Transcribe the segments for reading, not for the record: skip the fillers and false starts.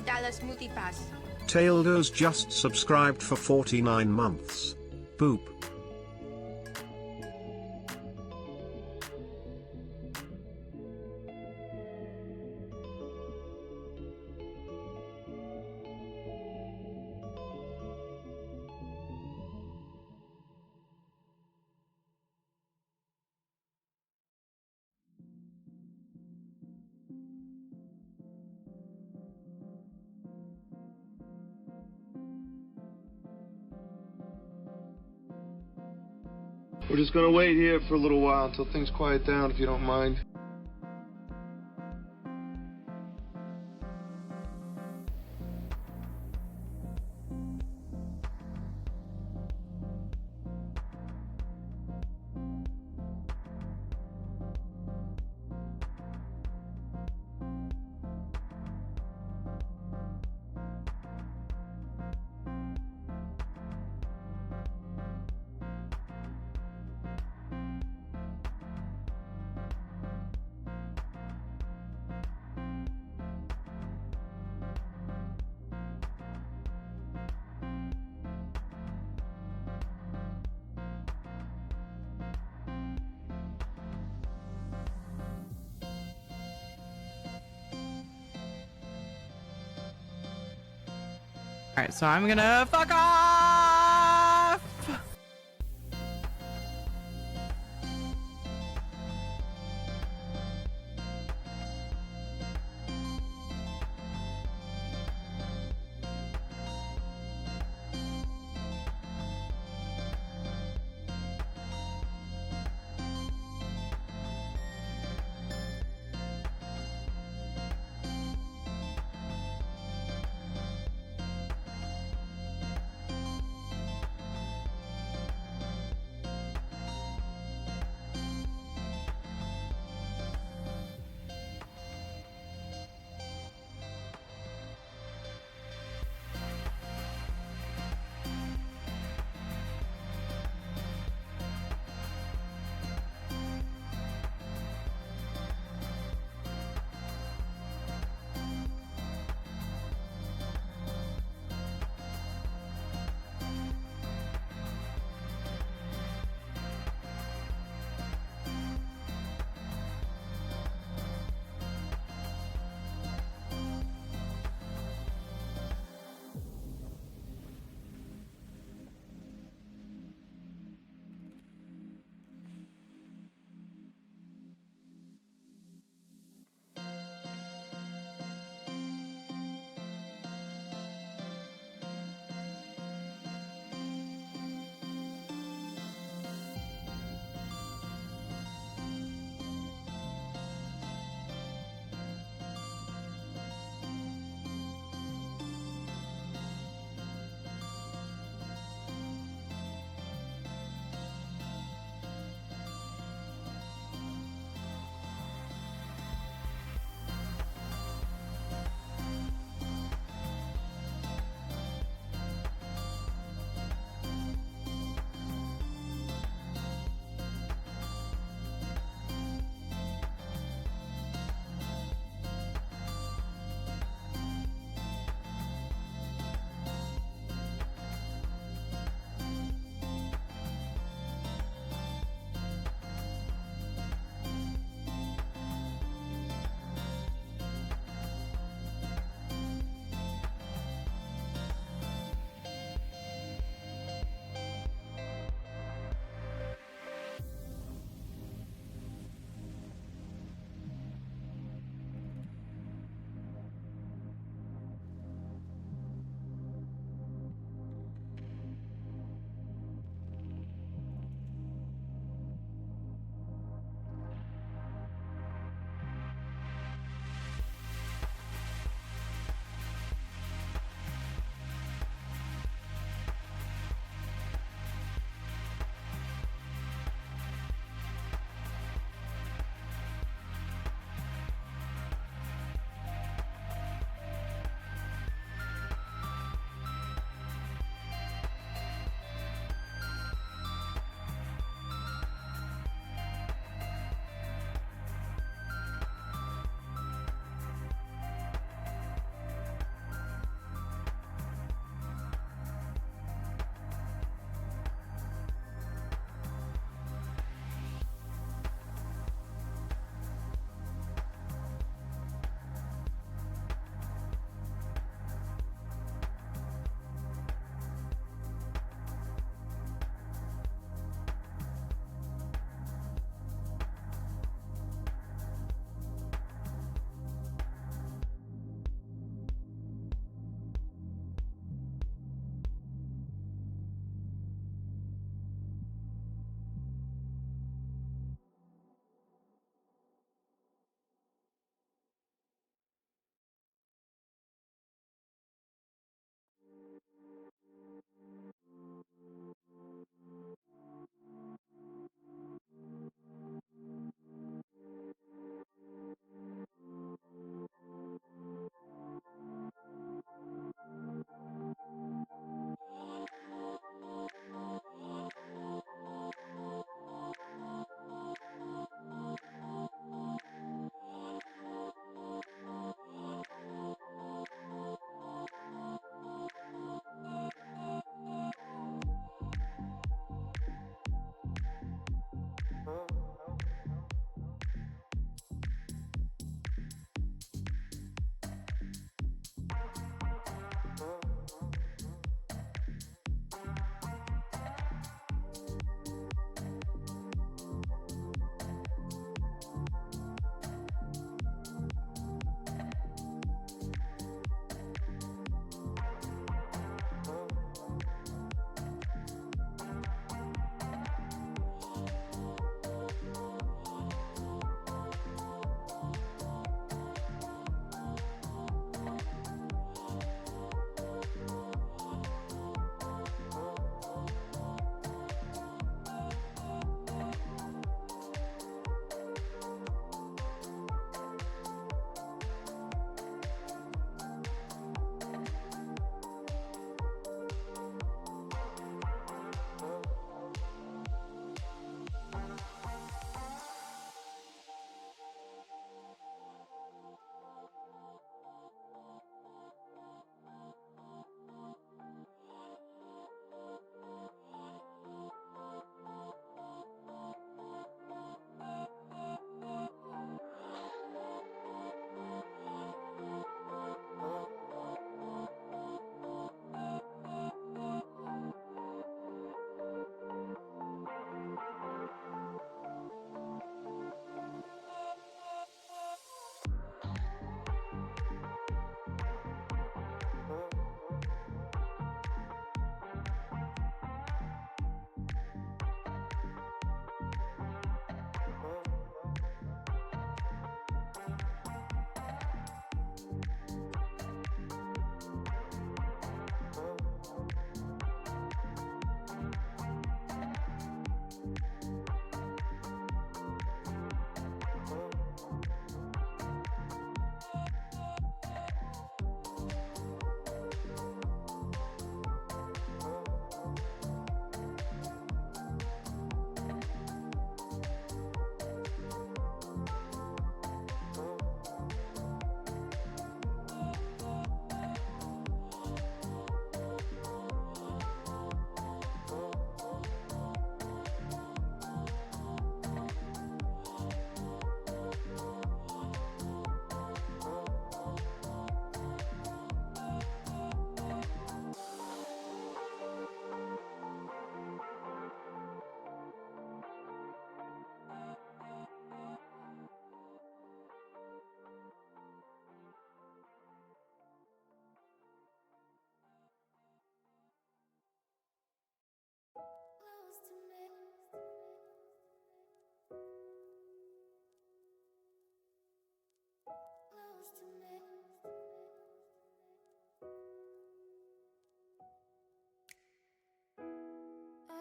$5 multipass. Taildo's just subscribed for 49 months. Boop. We're just gonna wait here for a little while until things quiet down, if you don't mind. Alright, so I'm gonna fuck off!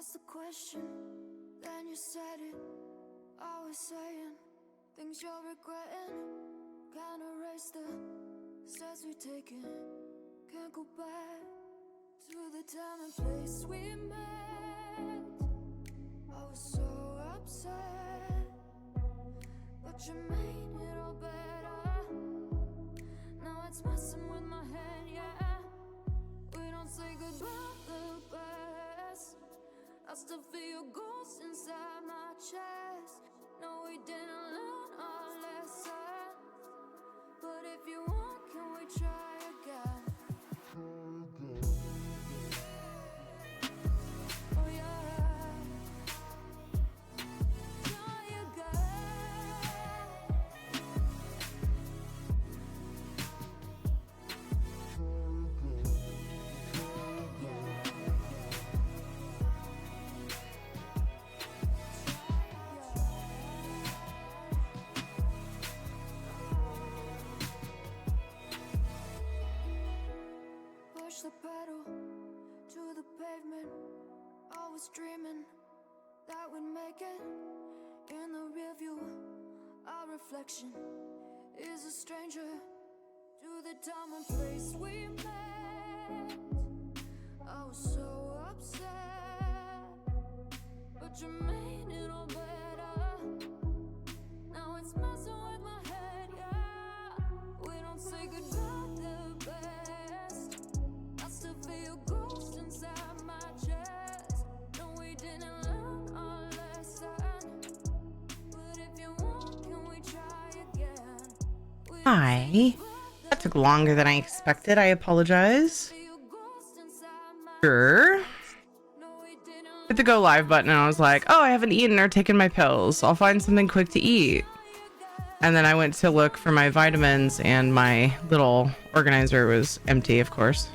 Asked the question, then you said it. Always saying things you're regretting. Can't erase the steps we've taken. Can't go back to the time and place we met. I was so upset, but you made it all better. Now it's messing with my head, yeah. We don't say goodbye the best. I still feel your ghost inside my chest. No, we didn't learn our lesson, but if you want, can we try again? Oh yeah, try again. pavement, always dreaming that we'd make it. In the rear view, our reflection is a stranger to the time and place we met. I was so upset, but you made it all better. Now it's messing with my head, yeah. We don't say goodbye the best. I still feel your ghost inside my chest. No, we didn't learn our lesson, but if you want, can we try again? Hi. That took longer than I expected. I apologize. Sure. Hit the go live button and I was like, oh, I haven't eaten or taken my pills. I'll find something quick to eat. And then I went to look for my vitamins and my little organizer was empty, of course.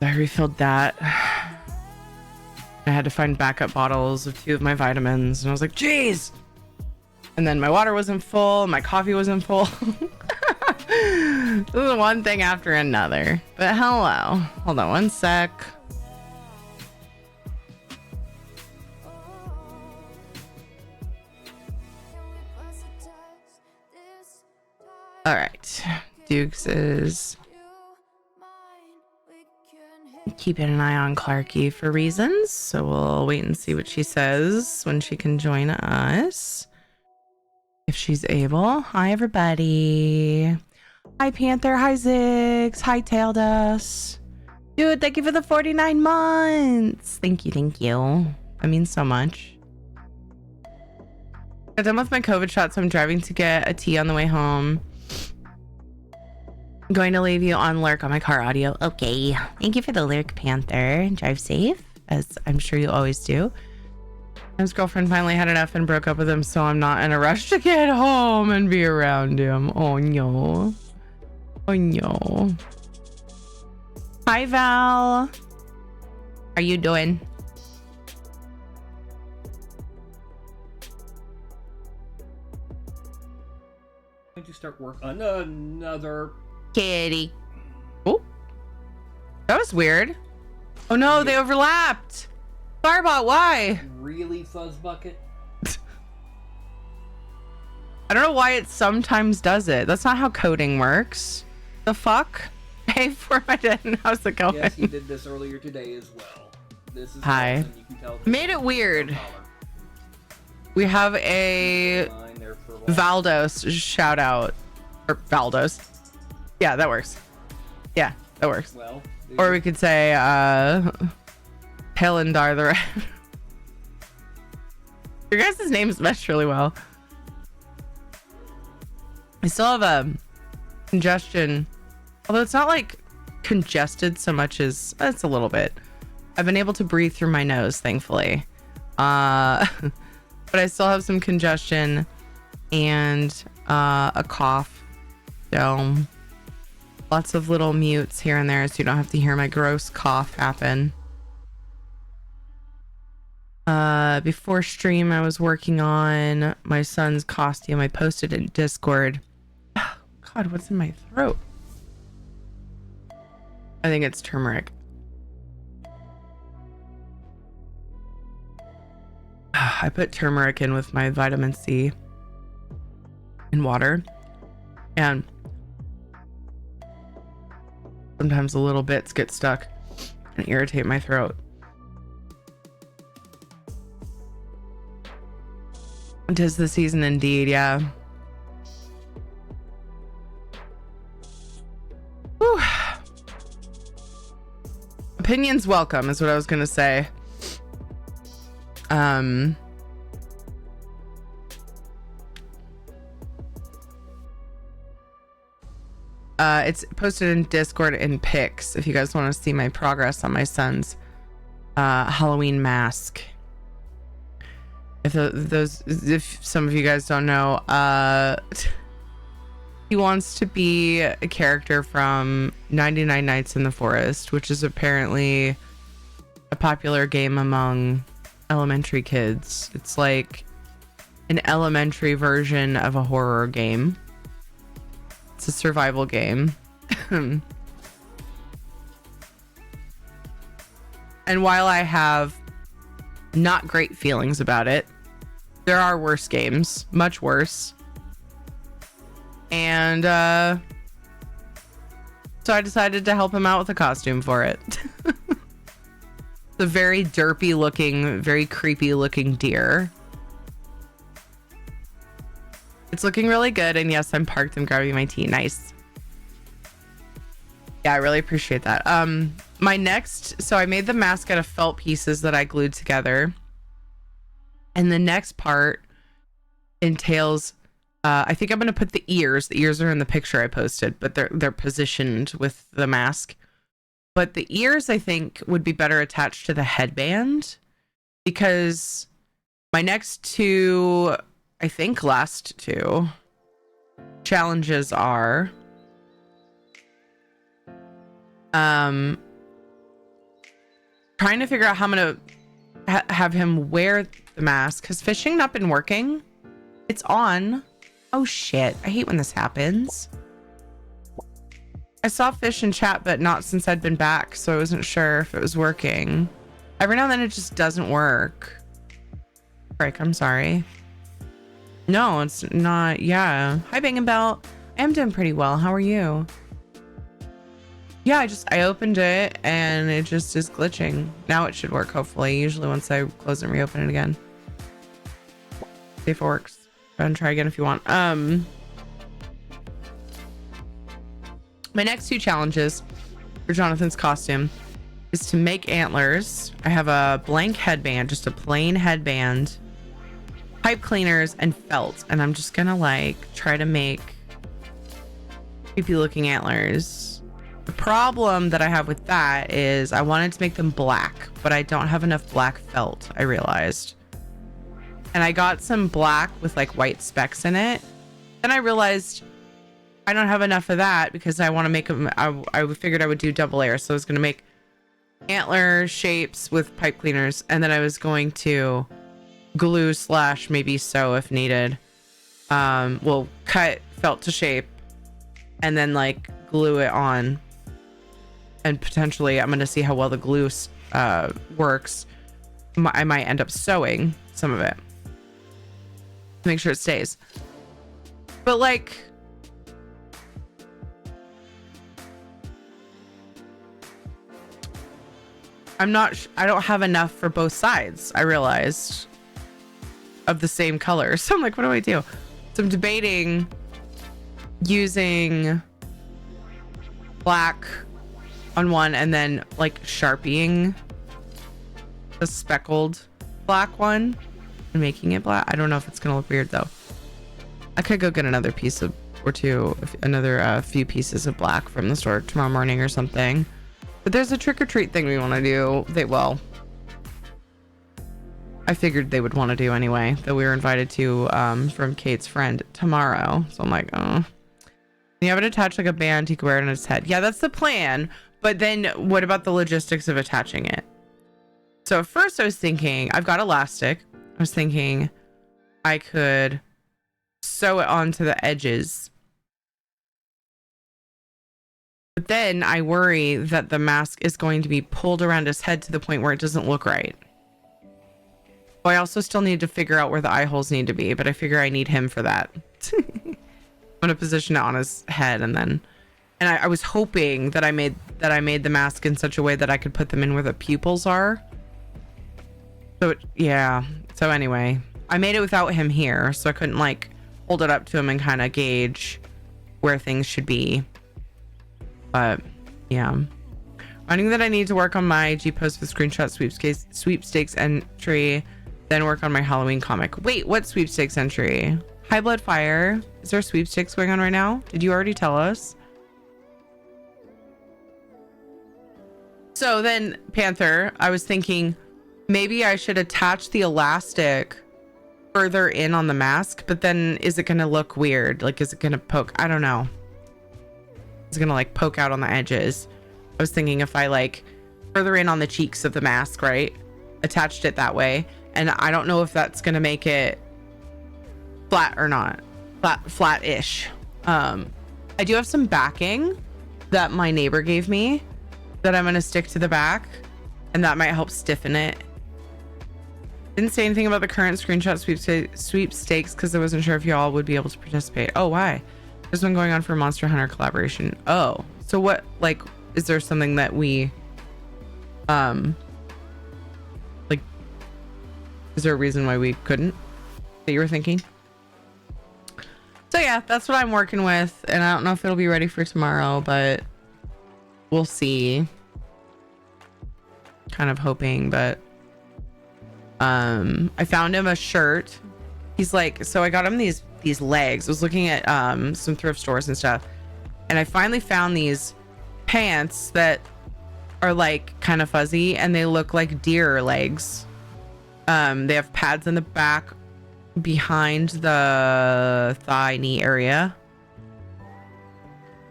I refilled that. I had to find backup bottles of 2 of my vitamins and I was like, geez. And then my water wasn't full. My coffee wasn't full. This is one thing after another. But hello. Hold on one sec. All right. Dukes is keeping an eye on Clarky for reasons. So we'll wait and see what she says when she can join us. If she's able. Hi, everybody. Hi, Panther. Hi, Ziggs. Hi, Taildust. Dude, thank you for the 49 months. Thank you. Thank you. That means so much. I'm done with my COVID shot, so I'm driving to get a tea on the way home. I'm going to leave you on lurk on my car audio. Okay. Thank you for the lurk, Panther. Drive safe, as I'm sure you always do. His girlfriend finally had enough and broke up with him, so I'm not in a rush to get home and be around him. Oh no. Oh no. Hi, Val. How are you doing? Going to start work on another kitty. Oh, that was weird. Oh no, they overlapped. Farbot, why? really fuzz bucket. I don't know why it sometimes does it. That's not how coding works. The fuck? Hey, for my dad, how's it going? Yes, he did this earlier today as well. This is Hi. awesome. You can tell Made it weird. We have a Valdos shout out. Or Valdos. Yeah, that works. Yeah, that works. Well, or we could say Pelendar the Red. Your guys' names mesh really well. I still have a congestion, although it's not like congested so much as it's a little bit. I've been able to breathe through my nose, thankfully. But I still have some congestion and a cough. So lots of little mutes here and there so you don't have to hear my gross cough happen. Before stream, I was working on my son's costume. I posted it in Discord. Oh, God, what's in my throat? I think it's turmeric. I put turmeric in with my vitamin C in water, and sometimes the little bits get stuck and irritate my throat. 'Tis the season indeed, yeah. Whew. Opinions welcome is what I was gonna say. It's posted in Discord in pics if you guys want to see my progress on my son's Halloween mask. If some of you guys don't know, he wants to be a character from 99 Nights in the Forest, which is apparently a popular game among elementary kids. It's like an elementary version of a horror game. It's a survival game. And while I have not great feelings about it, there are worse games, much worse. And so I decided to help him out with a costume for it. It's a very derpy looking, very creepy looking deer. It's looking really good. And yes, I'm parked. I'm grabbing my tea. Nice. Yeah, I really appreciate that. My next, so I made the mask out of felt pieces that I glued together. And the next part entails, I think I'm going to put the ears. The ears are in the picture I posted, but they're positioned with the mask. But the ears, I think, would be better attached to the headband, because my next two, I think last two challenges are trying to figure out how I'm going to have him wear the mask. Has fishing not been working? It's on. Oh shit, I hate when this happens. I saw fish in chat, but not since I'd been back, so I wasn't sure if it was working. Every now and then it just doesn't work. Frick, I'm sorry. No, it's not. Yeah. Hi, Bang and Bell. I am doing pretty well. How are you? Yeah, I opened it and it just is glitching. Now it should work, hopefully. Usually once I close and reopen it again. See if it works. Go ahead and try again if you want. My next two challenges for Jonathan's costume is to make antlers. I have a blank headband, just a plain headband, pipe cleaners, and felt. And I'm just gonna like try to make creepy looking antlers. The problem that I have with that is I wanted to make them black, but I don't have enough black felt, I realized. And I got some black with like white specks in it. Then I realized I don't have enough of that because I want to make them. I figured I would do double layer. So I was going to make antler shapes with pipe cleaners. And then I was going to glue / maybe sew if needed. We'll cut felt to shape and then like glue it on. And potentially I'm going to see how well the glue works. I might end up sewing some of it to make sure it stays. But like, I don't have enough for both sides, I realized, of the same color. So I'm like, what do I do? So I'm debating using black on one and then like Sharpieing the speckled black one and making it black. I don't know if it's gonna look weird though. I could go get another piece of or two, another few pieces of black from the store tomorrow morning or something. But there's a trick-or-treat thing we want to do. I figured they would want to do anyway, that we were invited to from Kate's friend tomorrow. So I'm like, oh. You have it attached like a band, he could wear it on his head. Yeah, that's the plan. But then what about the logistics of attaching it? So at first I was thinking, I've got elastic. I was thinking I could sew it onto the edges. But then I worry that the mask is going to be pulled around his head to the point where it doesn't look right. I also still need to figure out where the eye holes need to be, but I figure I need him for that. I'm gonna position it on his head and I was hoping that I made the mask in such a way that I could put them in where the pupils are. So yeah. So anyway, I made it without him here, so I couldn't like hold it up to him and kind of gauge where things should be. But yeah, finding that I need to work on my G post with screenshot sweepstakes entry, then work on my Halloween comic. Wait, what sweepstakes entry? High Blood Fire. Is there sweepstakes going on right now? Did you already tell us? So then Panther, I was thinking maybe I should attach the elastic further in on the mask, but then is it going to look weird? Like, is it going to poke? I don't know. It's gonna like poke out on the edges. I was thinking if I like further in on the cheeks of the mask, right, attached it that way, and I don't know if that's gonna make it flat or not, flat-ish. I do have some backing that my neighbor gave me that I'm gonna stick to the back, and that might help stiffen it. Didn't say anything about the current screenshot sweepstakes because I wasn't sure if y'all would be able to participate. Oh, why? There's one going on for Monster Hunter collaboration. Oh, so what, like, is there something that we, like, is there a reason why we couldn't that you were thinking? So yeah, that's what I'm working with, and I don't know if it'll be ready for tomorrow, but we'll see. Kind of hoping, but I found him a shirt. He's like, so I got him these legs. I was looking at some thrift stores and stuff, and I finally found these pants that are like kind of fuzzy, and they look like deer legs. They have pads in the back behind the thigh knee area,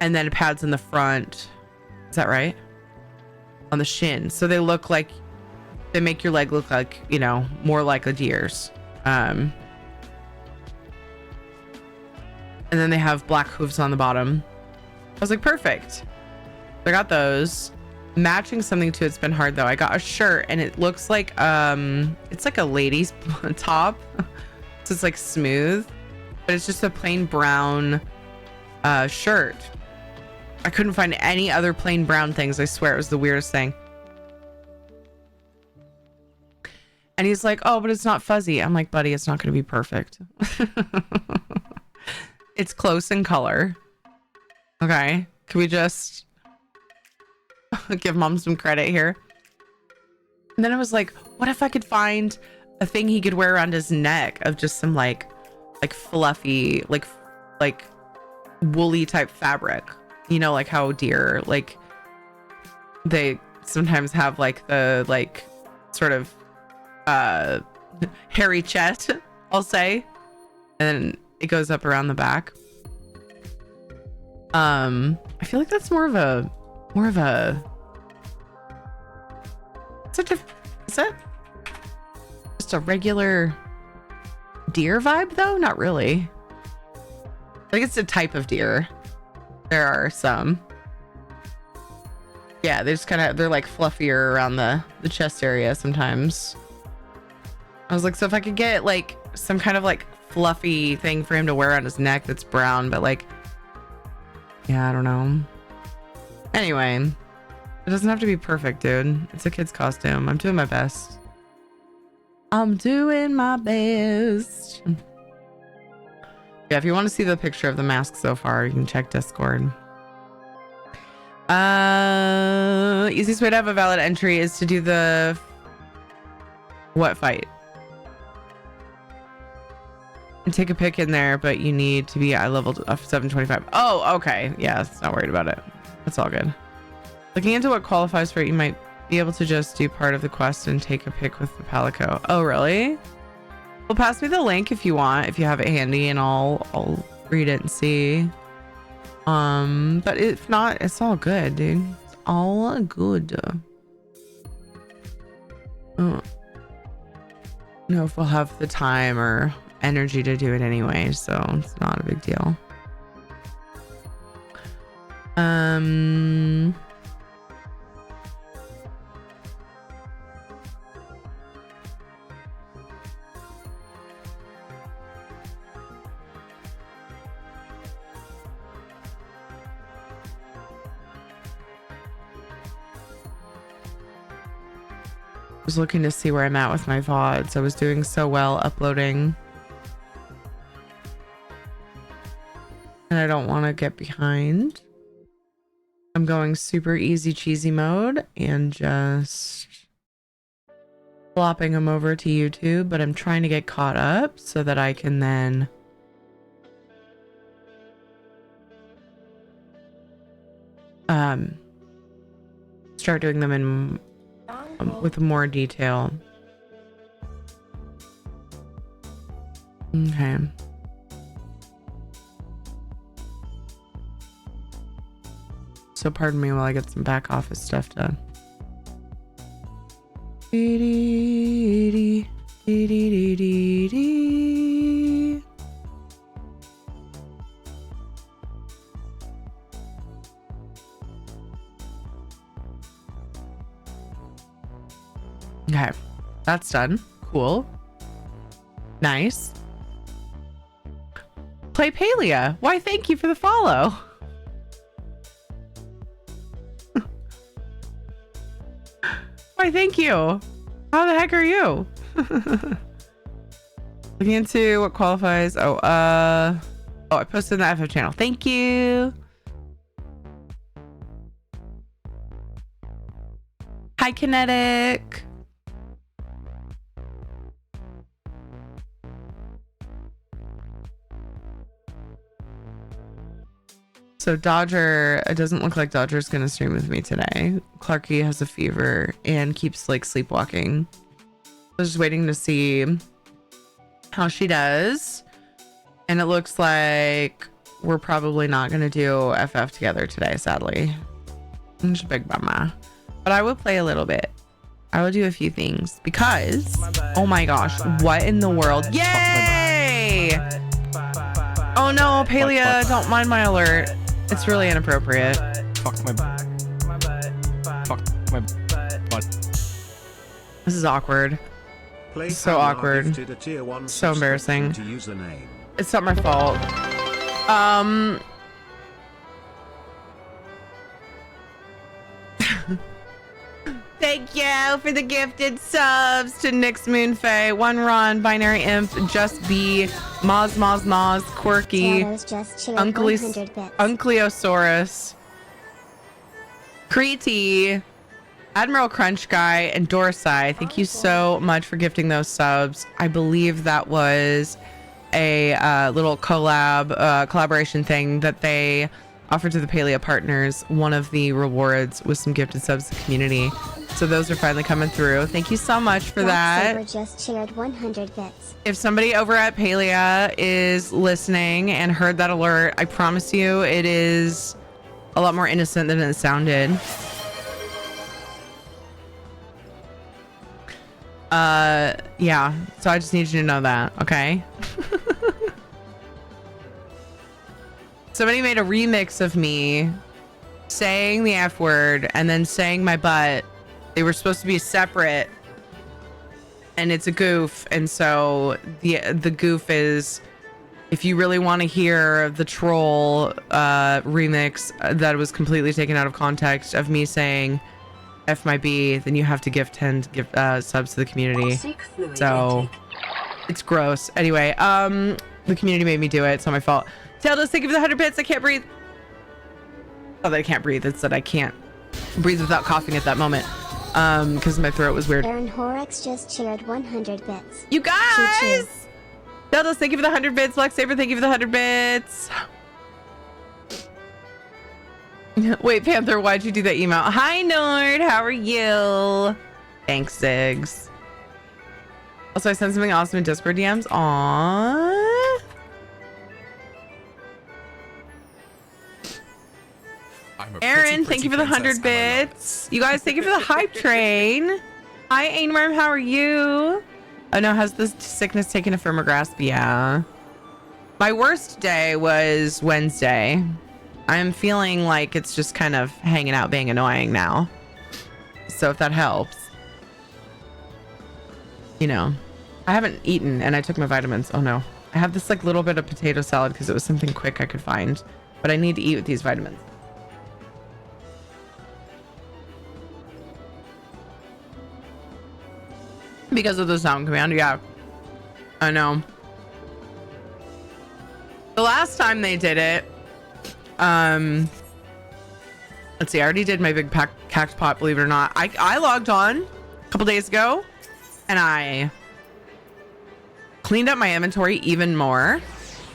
and then pads in the front. Is that right? On the shin. So they look like, they make your leg look like, you know, more like a deer's. And then they have black hooves on the bottom. I was like, perfect. I got those. Matching something to it's been hard though. I got a shirt and it looks like it's like a lady's top. So it's like smooth, but it's just a plain brown shirt. I couldn't find any other plain brown things. I swear it was the weirdest thing. And he's like, oh, but it's not fuzzy. I'm like, buddy, it's not going to be perfect. It's close in color. Okay. Can we just give mom some credit here? And then I was like, what if I could find a thing he could wear around his neck of just some like fluffy, like woolly type fabric, you know, like how deer, like they sometimes have like the like sort of hairy chest, I'll say, and it goes up around the back. I feel like that's more of a is that just a regular deer vibe though? Not really. I think it's a type of deer. There are some. Yeah, they just kind of, they're like fluffier around the chest area sometimes. I was like, so if I could get like some kind of like fluffy thing for him to wear on his neck that's brown, but like, yeah, I don't know. Anyway, it doesn't have to be perfect, dude. It's a kid's costume. I'm doing my best. I'm doing my best. Yeah, if you want to see the picture of the mask so far, you can check Discord. Easiest way to have a valid entry is to do the what fight? And take a pic in there, but you need to be at level 725. Oh, okay. Yeah, not worried about it. That's all good. Looking into what qualifies for it, you might be able to just do part of the quest and take a pic with the palico. Oh, really? Well, pass me the link if you want, if you have it handy, and I'll read it and see. But if not, it's all good, dude. It's all good. No, if we'll have the time or energy to do it anyway, so it's not a big deal. I was looking to see where I'm at with my VODs. I was doing so well uploading, and I don't want to get behind. I'm going super easy cheesy mode and just flopping them over to YouTube, but I'm trying to get caught up so that I can then start doing them in with more detail. Okay. So pardon me while I get some back office stuff done. Okay, that's done. Cool. Nice. Play Palia. Why, thank you for the follow. Why, thank you. How the heck are you? Looking into what qualifies. Oh, I posted in the FF channel. Thank you. Hi, Kinetic. So Dodger, it doesn't look like Dodger's gonna stream with me today. Clarky has a fever and keeps like sleepwalking. I was just waiting to see how she does. And it looks like we're probably not gonna do FF together today, sadly. It's a big bummer. But I will play a little bit. I will do a few things because, oh my gosh, what in the world? Yay! Oh no, Palia, don't mind my alert. It's really inappropriate. Fuck my butt. This is awkward. So awkward. So embarrassing. It's not my fault. Thank you for the gifted subs to Nyx Moonfei, One Run, Binary Imp, Just B, Moz, Quirky, Uncleosaurus, Creety, Admiral Crunch Guy, and Dorsai. Thank you so much for gifting those subs. I believe that was a little collaboration thing that they offered to the Palia partners. One of the rewards was some gifted subs to the community. So those are finally coming through. Thank you so much for that. Just shared 100 bits. If somebody over at Palia is listening and heard that alert, I promise you it is a lot more innocent than it sounded. Yeah. So I just need you to know that, okay? Somebody made a remix of me saying the F word and then saying my butt. They were supposed to be separate, and it's a goof. And so the goof is, if you really want to hear the troll remix that was completely taken out of context of me saying F my B, then you have to gift 10 subs to the community. So it's gross. Anyway, the community made me do it. It's not my fault. Teldos, thank you for the 100 bits. I can't breathe. Oh, that I can't breathe. It's that I can't breathe without coughing at that moment. Because my throat was weird. Aaron Horex just shared 100 bits. You guys! Teldos, thank you for the 100 bits. Lex Saber, thank you for the 100 bits. Wait, Panther, why'd you do that email? Hi, Nord. How are you? Thanks, Ziggs. Also, I sent something awesome in Discord DMs. Aww. Aaron, thank you for the 100 bits. You guys, thank you for the hype train. Hi, Ainworm. How are you? Oh, no. Has this sickness taken a firmer grasp? Yeah. My worst day was Wednesday. I'm feeling like it's just kind of hanging out being annoying now. So if that helps. You know, I haven't eaten and I took my vitamins. Oh, no. I have this like little bit of potato salad because it was something quick I could find. But I need to eat with these vitamins. Because of the sound command, yeah. I know. The last time they did it, let's see, I already did my big cactus pot, believe it or not. I logged on a couple days ago and I cleaned up my inventory even more,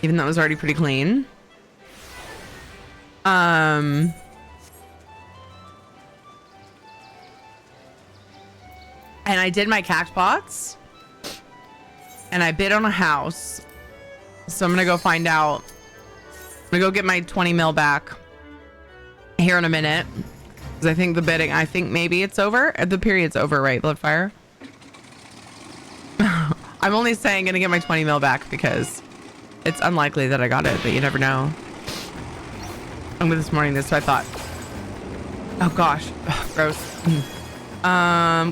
even though it was already pretty clean. And I did my cactus pots and I bid on a house. So I'm going to go find out. I'm going to go get my 20 mil back here in a minute. Because I think the bidding, I think maybe it's over. The period's over, right? Bloodfire. I'm only saying going to get my 20 mil back because it's unlikely that I got it, but you never know. I'm with this morning, this, so I thought, oh gosh, ugh, gross.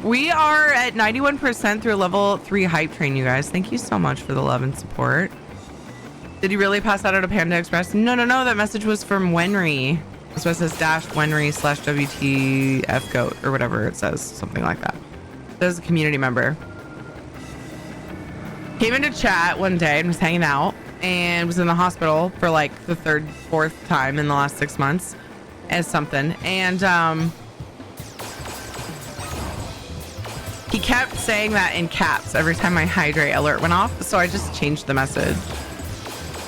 We are at 91% through level 3 hype train, you guys. Thank you so much for the love and support. Did he really pass that out of Panda Express? No. That message was from Wenry. So it says dash Wenry / WTF goat or whatever it says, something like that. There's a community member. Came into chat one day and was hanging out and was in the hospital for like the 3rd, 4th time in the last 6 months as something. And he kept saying that in caps every time my hydrate alert went off. So I just changed the message.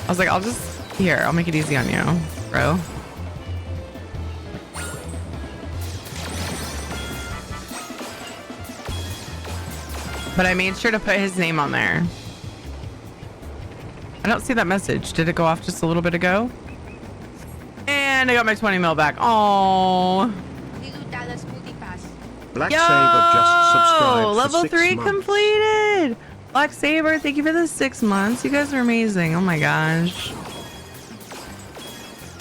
I was like, I'll make it easy on you, bro. But I made sure to put his name on there. I don't see that message. Did it go off just a little bit ago? And I got my 20 mil back. Oh. Black Saber just subscribed for level 6 3 months. completed. Black Saber, thank you for the 6 months. You guys are amazing. Oh my gosh.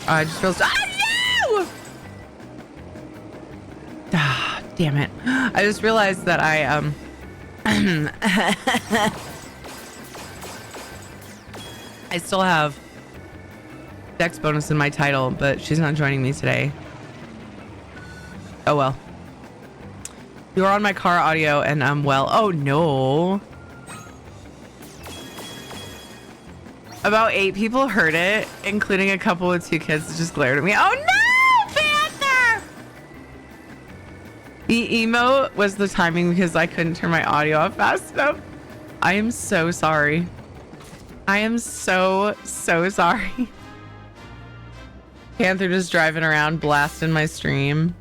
I just feel so. No! Ah, damn it. I just realized that I I still have Dex bonus in my title, but she's not joining me today. Oh well. You are on my car audio and I'm well. Oh no. About 8 people heard it, including a couple with 2 kids that just glared at me. Oh no, Panther! The emote was the timing because I couldn't turn my audio off fast enough. I am so sorry. I am so sorry. Panther just driving around blasting my stream.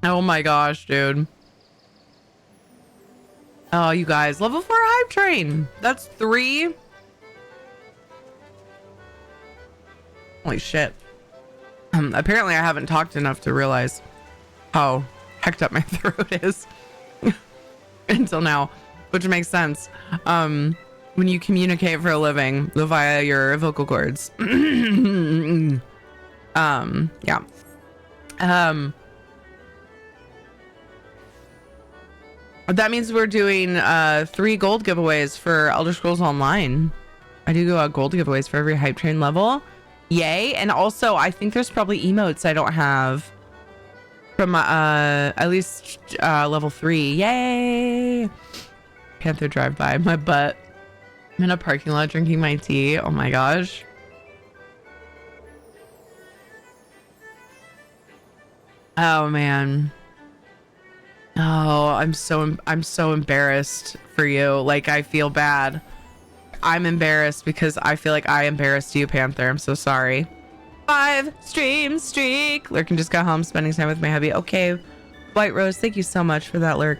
Oh my gosh, dude. Oh, you guys, level 4 hype train. That's 3. Holy shit. Apparently I haven't talked enough to realize how hecked up my throat is until now, which makes sense. When you communicate for a living via your vocal cords. Yeah. That means we're doing 3 gold giveaways for Elder Scrolls Online. I do go out gold giveaways for every hype train level. Yay. And also I think there's probably emotes I don't have from at least level 3. Yay. Panther drive by my butt. I'm in a parking lot drinking my tea. Oh my gosh. Oh man. Oh, I'm so embarrassed for you. Like, I feel bad. I'm embarrassed because I feel like I embarrassed you, Panther. I'm so sorry. 5 stream streak. Lurkin just got home spending time with my hubby. Okay. White Rose, thank you so much for that, Lurk.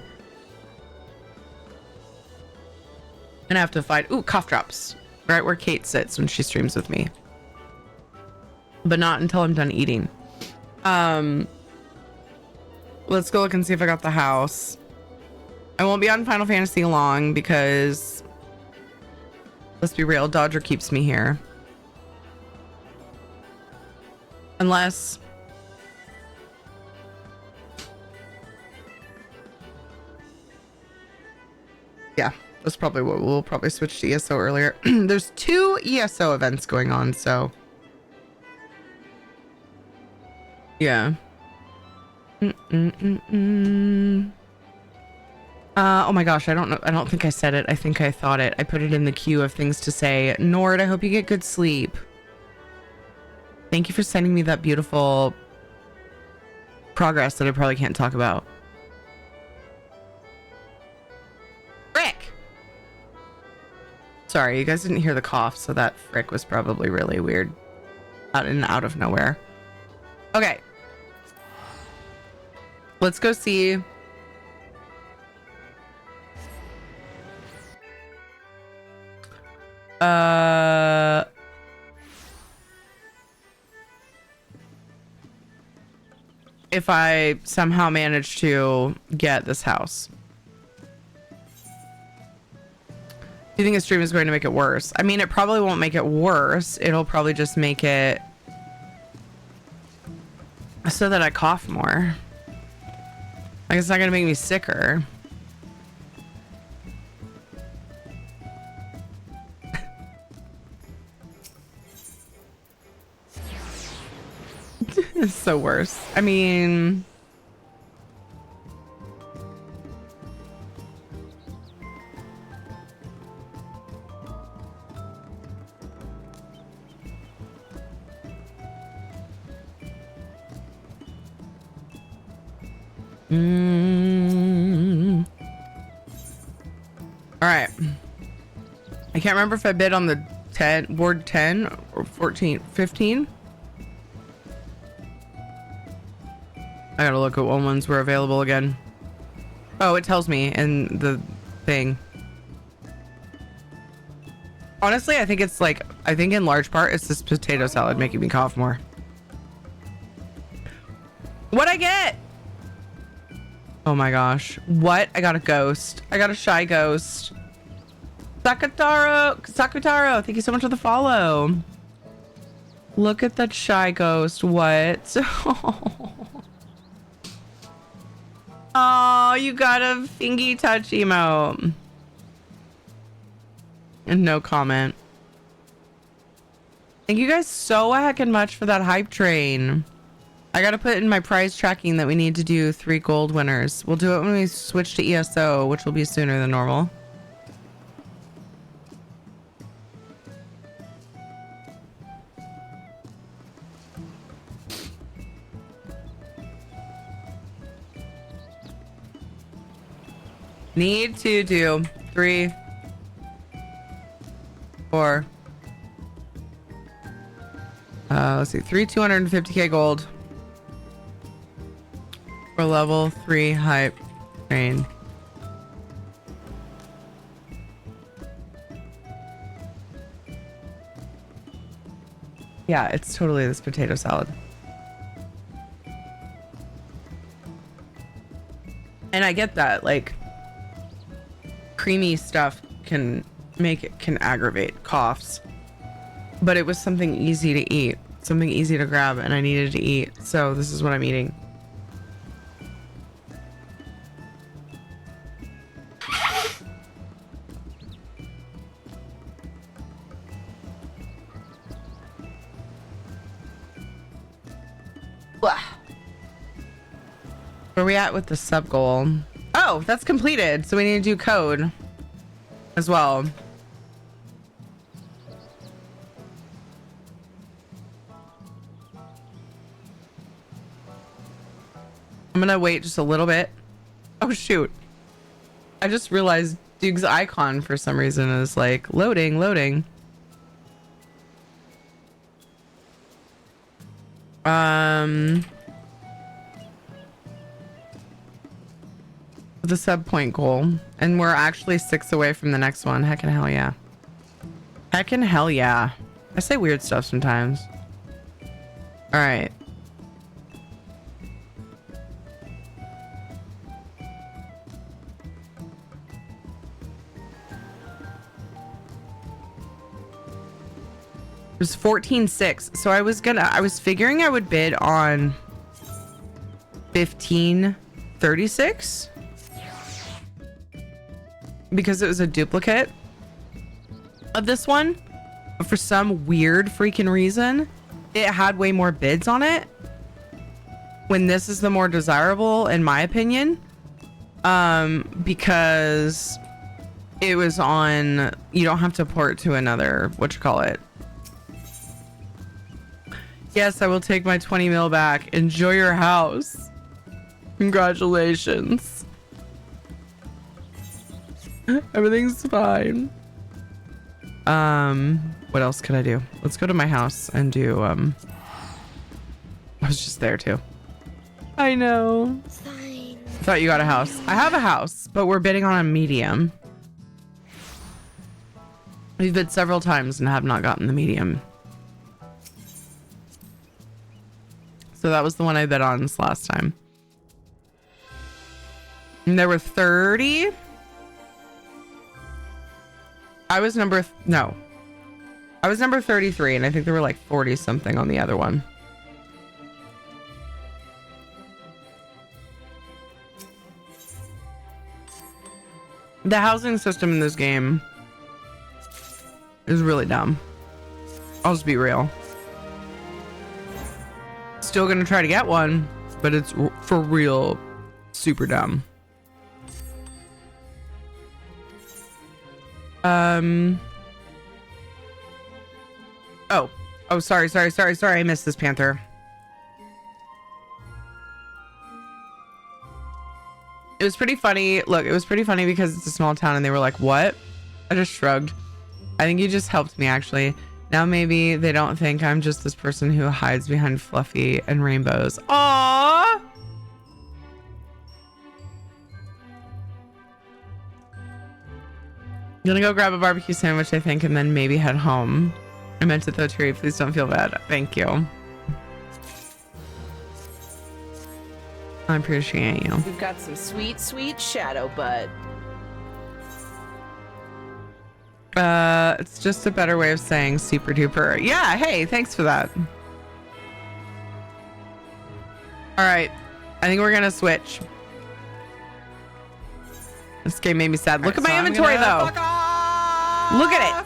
I'm gonna have to find cough drops. Right where Kate sits when she streams with me. But not until I'm done eating. Let's go look and see if I got the house. I won't be on Final Fantasy long because, let's be real, Dodger keeps me here. Unless... yeah, that's probably what we'll probably switch to ESO earlier. There's 2 ESO events going on, so... yeah. Oh my gosh, I don't know. I don't think I said it. I think I thought it. I put it in the queue of things to say. Nord, I hope you get good sleep. Thank you for sending me that beautiful progress that I probably can't talk about. Frick! Sorry, you guys didn't hear the cough, so that frick was probably really weird. Out of nowhere. Okay. Let's go see. If I somehow manage to get this house. Do you think a stream is going to make it worse? I mean, it probably won't make it worse. It'll probably just make it so that I cough more. Like, it's not gonna make me sicker. It's so worse. I mean, all right. I can't remember if I bid on the 10 board 10 or 14, 15. I gotta look at what ones were available again. Oh, it tells me in the thing. Honestly, I think it's like, I think in large part it's this potato salad making me cough more. What'd I get? Oh my gosh. What? I got a ghost. I got a shy ghost. Sakutaro, thank you so much for the follow. Look at that shy ghost. What? Oh, you got a fingy touch emote. And no comment. Thank you guys so heckin' much for that hype train. I gotta put in my prize tracking that we need to do 3 gold winners. We'll do it when we switch to ESO, which will be sooner than normal. Need to do 3, 4. Let's see, 3 250k gold for level 3 hype train. Yeah, it's totally this potato salad. And I get that, like, creamy stuff can aggravate coughs, but it was something easy to eat, something easy to grab, and I needed to eat, so this is what I'm eating. Blah. Where are we at with the sub goal? Oh, that's completed. So we need to do code as well. I'm gonna wait just a little bit. Oh shoot. I just realized Duke's icon for some reason is like loading. The sub point goal, and we're actually 6 away from the next one. Heckin' hell yeah. Heckin' hell yeah. I say weird stuff sometimes. All right. It was 14.6. So I was figuring I would bid on 15.36 because it was a duplicate of this one. But for some weird freaking reason, it had way more bids on it when this is the more desirable, in my opinion. Because it was on, you don't have to port to another, whatchamacallit. Yes, I will take my 20 mil back. Enjoy your house. Congratulations. Everything's fine. What else could I do? Let's go to my house and do, I was just there too. I know. Fine. I thought you got a house. I have a house, but we're bidding on a medium. We've bid several times and have not gotten the medium. So that was the one I bid on this last time. And there were 30. I was number 33, and I think there were like 40 something on the other one. The housing system in this game is really dumb. I'll just be real. Still gonna try to get one, but it's for real super dumb. Oh, sorry. I missed this panther. It was pretty funny. Look, it was pretty funny because it's a small town and they were like, what? I just shrugged. I think you just helped me, actually. Now maybe they don't think I'm just this person who hides behind fluffy and rainbows. Aww! Gonna go grab a barbecue sandwich, I think, and then maybe head home. I meant it though, Terry. Please don't feel bad. Thank you. I appreciate you. We've got some sweet, sweet shadow bud. It's just a better way of saying super duper. Yeah, hey, thanks for that. All right, I think we're gonna switch. This game made me sad. Look at my inventory though. Look at it.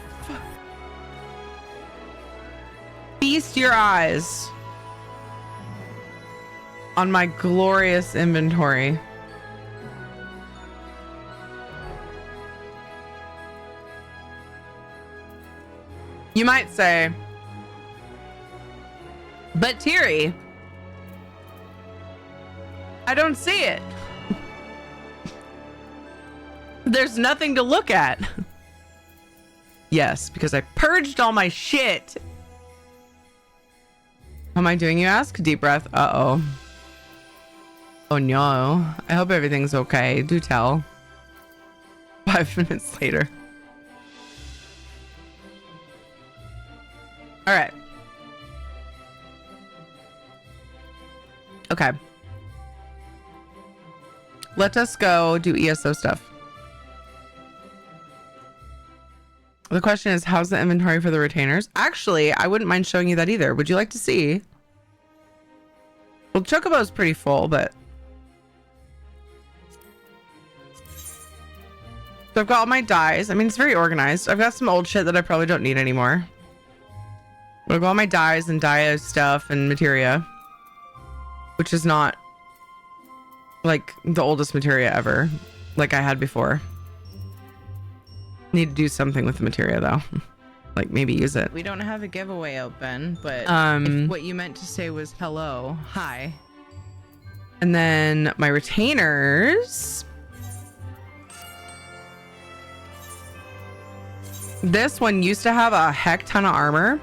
Feast your eyes on my glorious inventory. You might say, but Thierry, I don't see it. There's nothing to look at. Yes, because I purged all my shit. How am I doing, you ask? Deep breath. Uh-oh. Oh no. I hope everything's okay. Do tell. 5 minutes later. All right. Okay. Let us go do ESO stuff. The question is, how's the inventory for the retainers? Actually, I wouldn't mind showing you that either. Would you like to see? Well, Chocobo's pretty full, but... So I've got all my dyes. I mean, it's very organized. I've got some old shit that I probably don't need anymore. But I've got all my dyes and dye stuff and materia. Which is not like the oldest materia ever. Like I had before. Need to do something with the materia though. Like maybe use it. We don't have a giveaway open, but if what you meant to say was hello, hi. And then my retainers. This one used to have a heck ton of armor,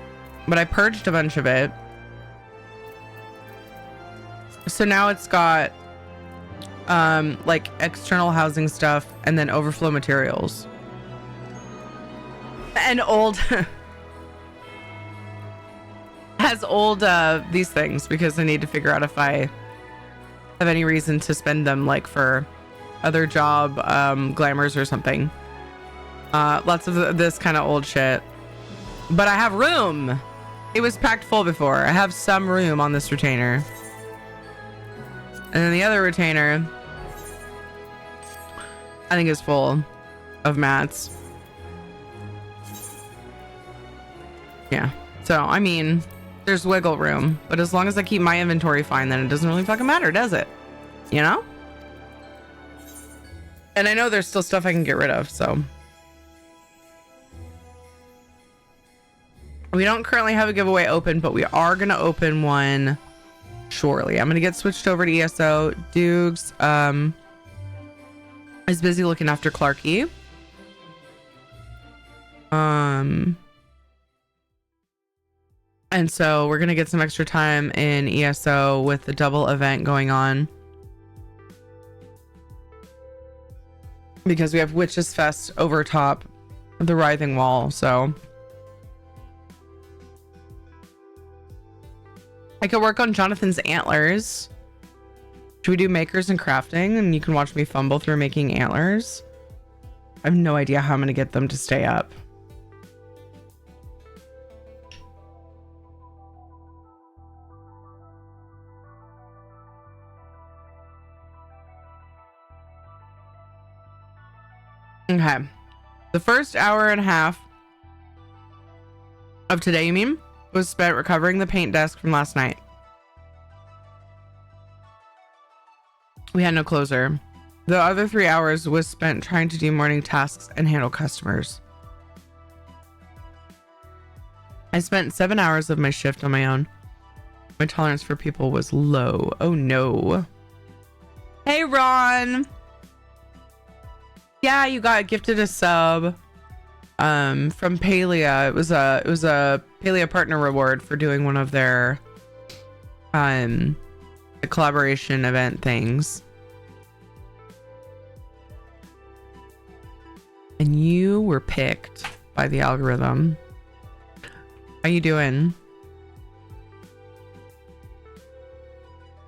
but I purged a bunch of it. So now it's got like external housing stuff and then overflow materials. And old has old these things because I need to figure out if I have any reason to spend them like for other job glamours or something. Lots of this kind of old shit, but I have room. It was packed full before. I have some room on this retainer, and then the other retainer I think is full of mats. Yeah, so I mean there's wiggle room, but as long as I keep my inventory fine, then it doesn't really fucking matter, does it? You know? And I know there's still stuff I can get rid of, so we don't currently have a giveaway open, but we are gonna open one shortly. I'm gonna get switched over to ESO. Dukes is busy looking after Clarky. And so we're gonna get some extra time in ESO with the double event going on, because we have Witches Fest over top of the Writhing Wall. So I could work on Jonathan's antlers. Should we do makers and crafting and you can watch me fumble through making antlers? I have no idea how I'm gonna get them to stay up. Okay. The first hour and a half of today, you mean, was spent recovering the paint desk from last night. We had no closer. The other 3 hours was spent trying to do morning tasks and handle customers. I spent 7 hours of my shift on my own. My tolerance for people was low. Oh no. Hey Ron. Yeah, you got gifted a sub from Palea. It was a Palea partner reward for doing one of their the collaboration event things. And you were picked by the algorithm. How you doing?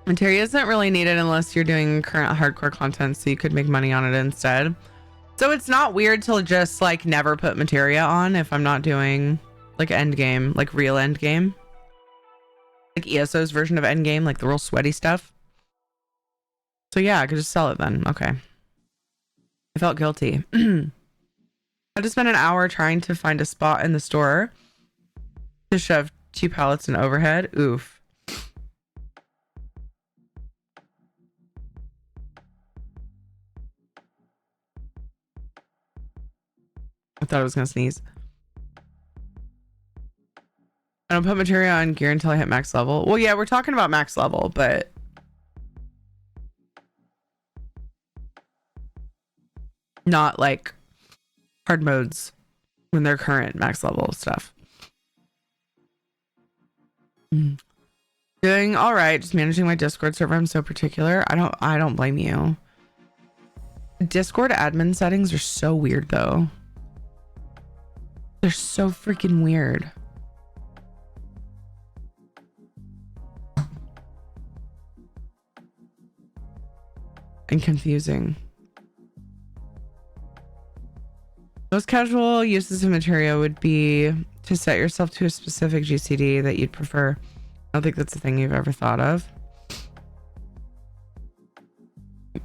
Materia isn't really needed unless you're doing current hardcore content, so you could make money on it instead. So it's not weird to just like never put materia on if I'm not doing like end game, like real end game, like ESO's version of end game, like the real sweaty stuff. So yeah, I could just sell it then. Okay. I felt guilty. I had to spend an hour trying to find a spot in the store to shove 2 pallets in overhead. Oof. I thought I was gonna sneeze. I don't put materia on gear until I hit max level. Well, yeah, we're talking about max level, but not like hard modes when they're current max level stuff. Doing all right. Just managing my Discord server. I'm so particular. I don't blame you. Discord admin settings are so weird though. They're so freaking weird. And confusing. Most casual uses of materia would be to set yourself to a specific GCD that you'd prefer. I don't think that's a thing you've ever thought of.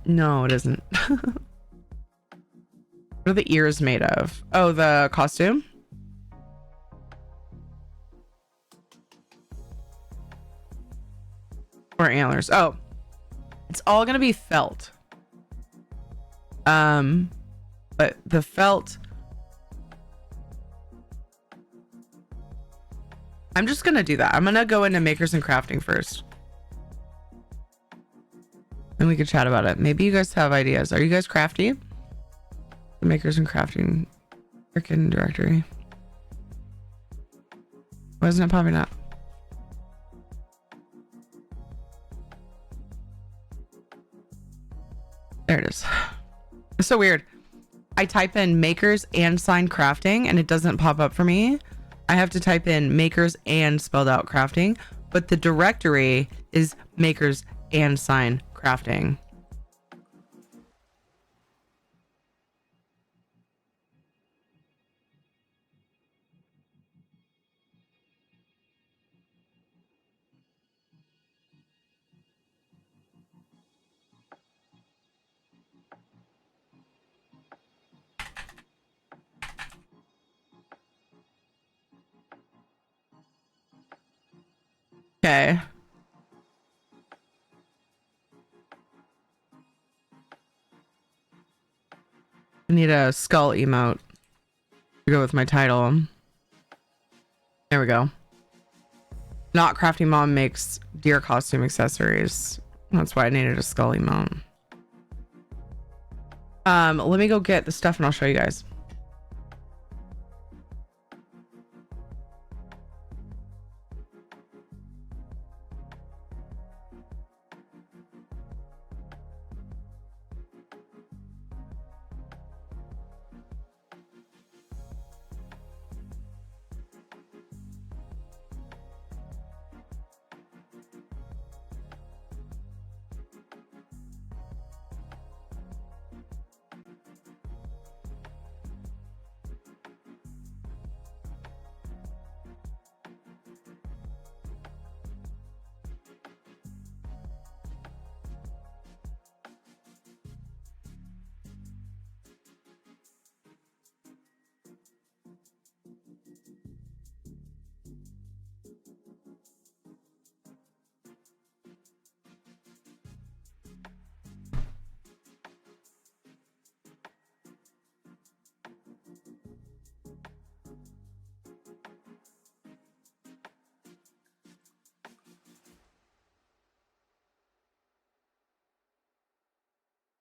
No, it isn't. What are the ears made of? Oh, the costume? Or antlers. Oh, it's all gonna be felt. But the felt, I'm just gonna do that. I'm gonna go into makers and crafting first, and we could chat about it. Maybe you guys have ideas. Are you guys crafty? The makers and crafting freaking directory. Why isn't it popping up? There it is. It's so weird. I type in makers and sign crafting and it doesn't pop up for me. I have to type in makers and spelled out crafting, but the directory is makers and sign crafting. Okay. I need a skull emote to go with my title. There we go. Not crafty mom makes deer costume accessories. That's why I needed a skull emote. Let me go get the stuff and I'll show you guys.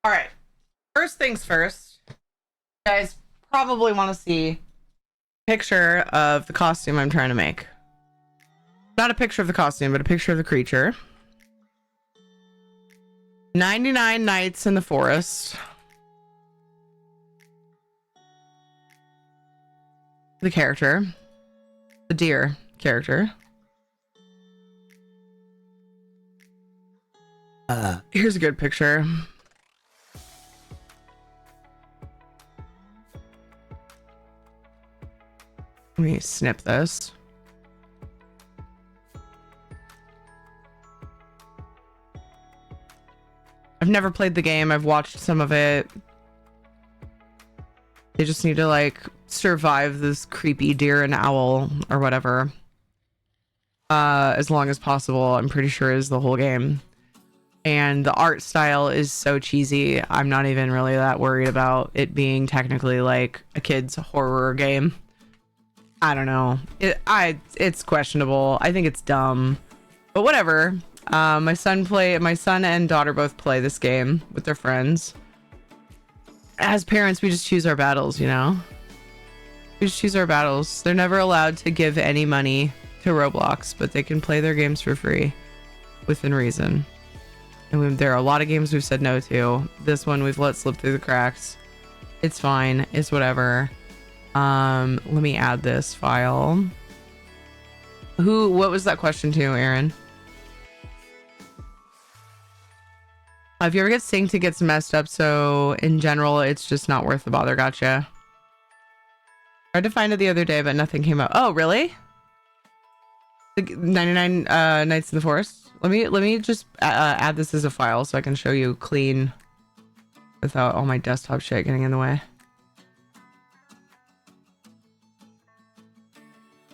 All right. First things first. You guys probably want to see a picture of the costume I'm trying to make. Not a picture of the costume, but a picture of the creature. 99 Nights in the Forest. The character. The deer character. Here's a good picture. Let me snip this. I've never played the game. I've watched some of it. They just need to like survive this creepy deer and owl or whatever. As long as possible, I'm pretty sure is the whole game. And the art style is so cheesy. I'm not even really that worried about it being technically like a kid's horror game. I don't know. It's questionable. I think it's dumb, but whatever. My son and daughter both play this game with their friends. As parents, we just choose our battles, you know? We just choose our battles. They're never allowed to give any money to Roblox, but they can play their games for free within reason. And there are a lot of games we've said no to. This one we've let slip through the cracks. It's fine. It's whatever. Let me add this file. What was that question to, Aaron? If you ever get synced, it gets messed up. So in general, it's just not worth the bother. Gotcha. Tried to find it the other day, but nothing came up. Oh, really? The 99 Nights in the Forest. Let me just add this as a file so I can show you clean without all my desktop shit getting in the way.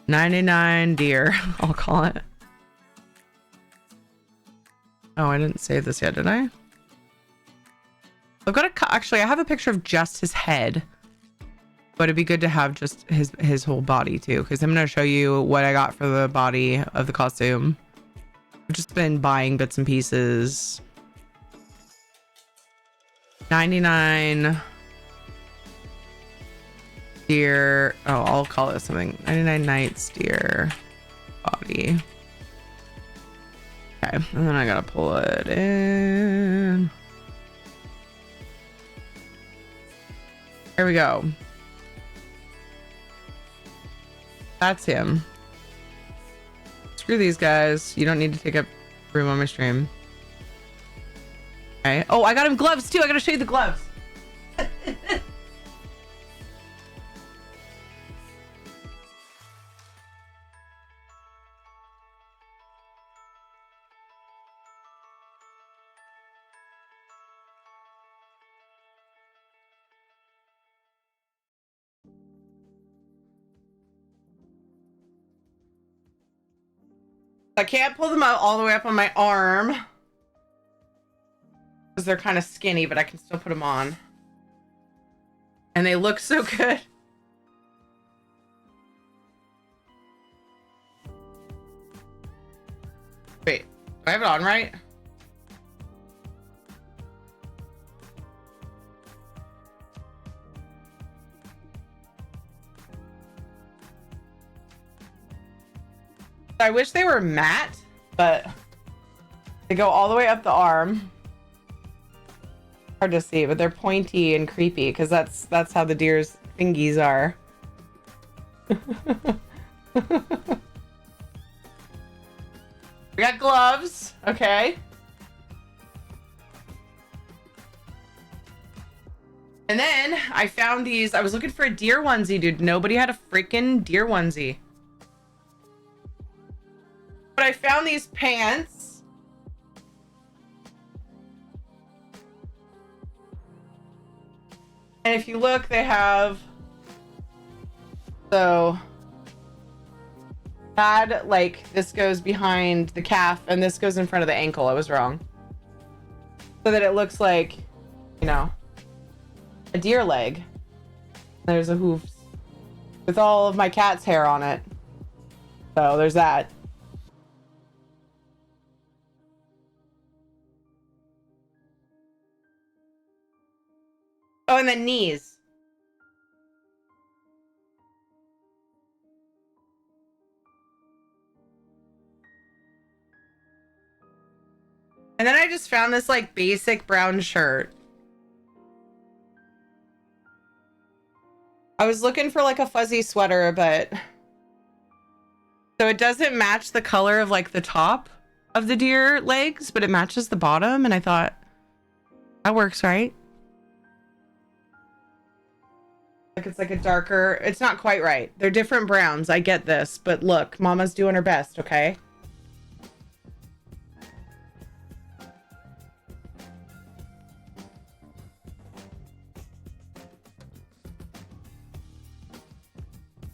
99 deer, I'll call it. Oh, I didn't save this yet, did I? I've got actually, I have a picture of just his head, but it'd be good to have just his whole body too, because I'm going to show you what I got for the body of the costume. I've just been buying bits and pieces. 99 deer. Oh, I'll call it something. 99 Nights deer body. Okay, and then I gotta pull it in. There we go. That's him. Screw these guys. You don't need to take up room on my stream. Okay. Oh, I got him gloves too. I gotta show you the gloves. I can't pull them out all the way up on my arm because they're kind of skinny, but I can still put them on. And they look so good. Wait, do I have it on right? I wish they were matte, but they go all the way up the arm. Hard to see, but they're pointy and creepy because that's how the deer's fingies are. We got gloves, okay. And then I found these. I was looking for a deer onesie, dude. Nobody had a freaking deer onesie. But I found these pants. And if you look, they have, so had like this goes behind the calf and this goes in front of the ankle. I was wrong. So that it looks like, you know, a deer leg. There's a hoof with all of my cat's hair on it. So there's that. and then knees. And then I just found this like basic brown shirt. I was looking for like a fuzzy sweater, but so it doesn't match the color of like the top of the deer legs, but it matches the bottom. And I thought that works, right? Like it's like a darker, it's not quite right. They're different browns. I get this, but look, Mama's doing her best, okay?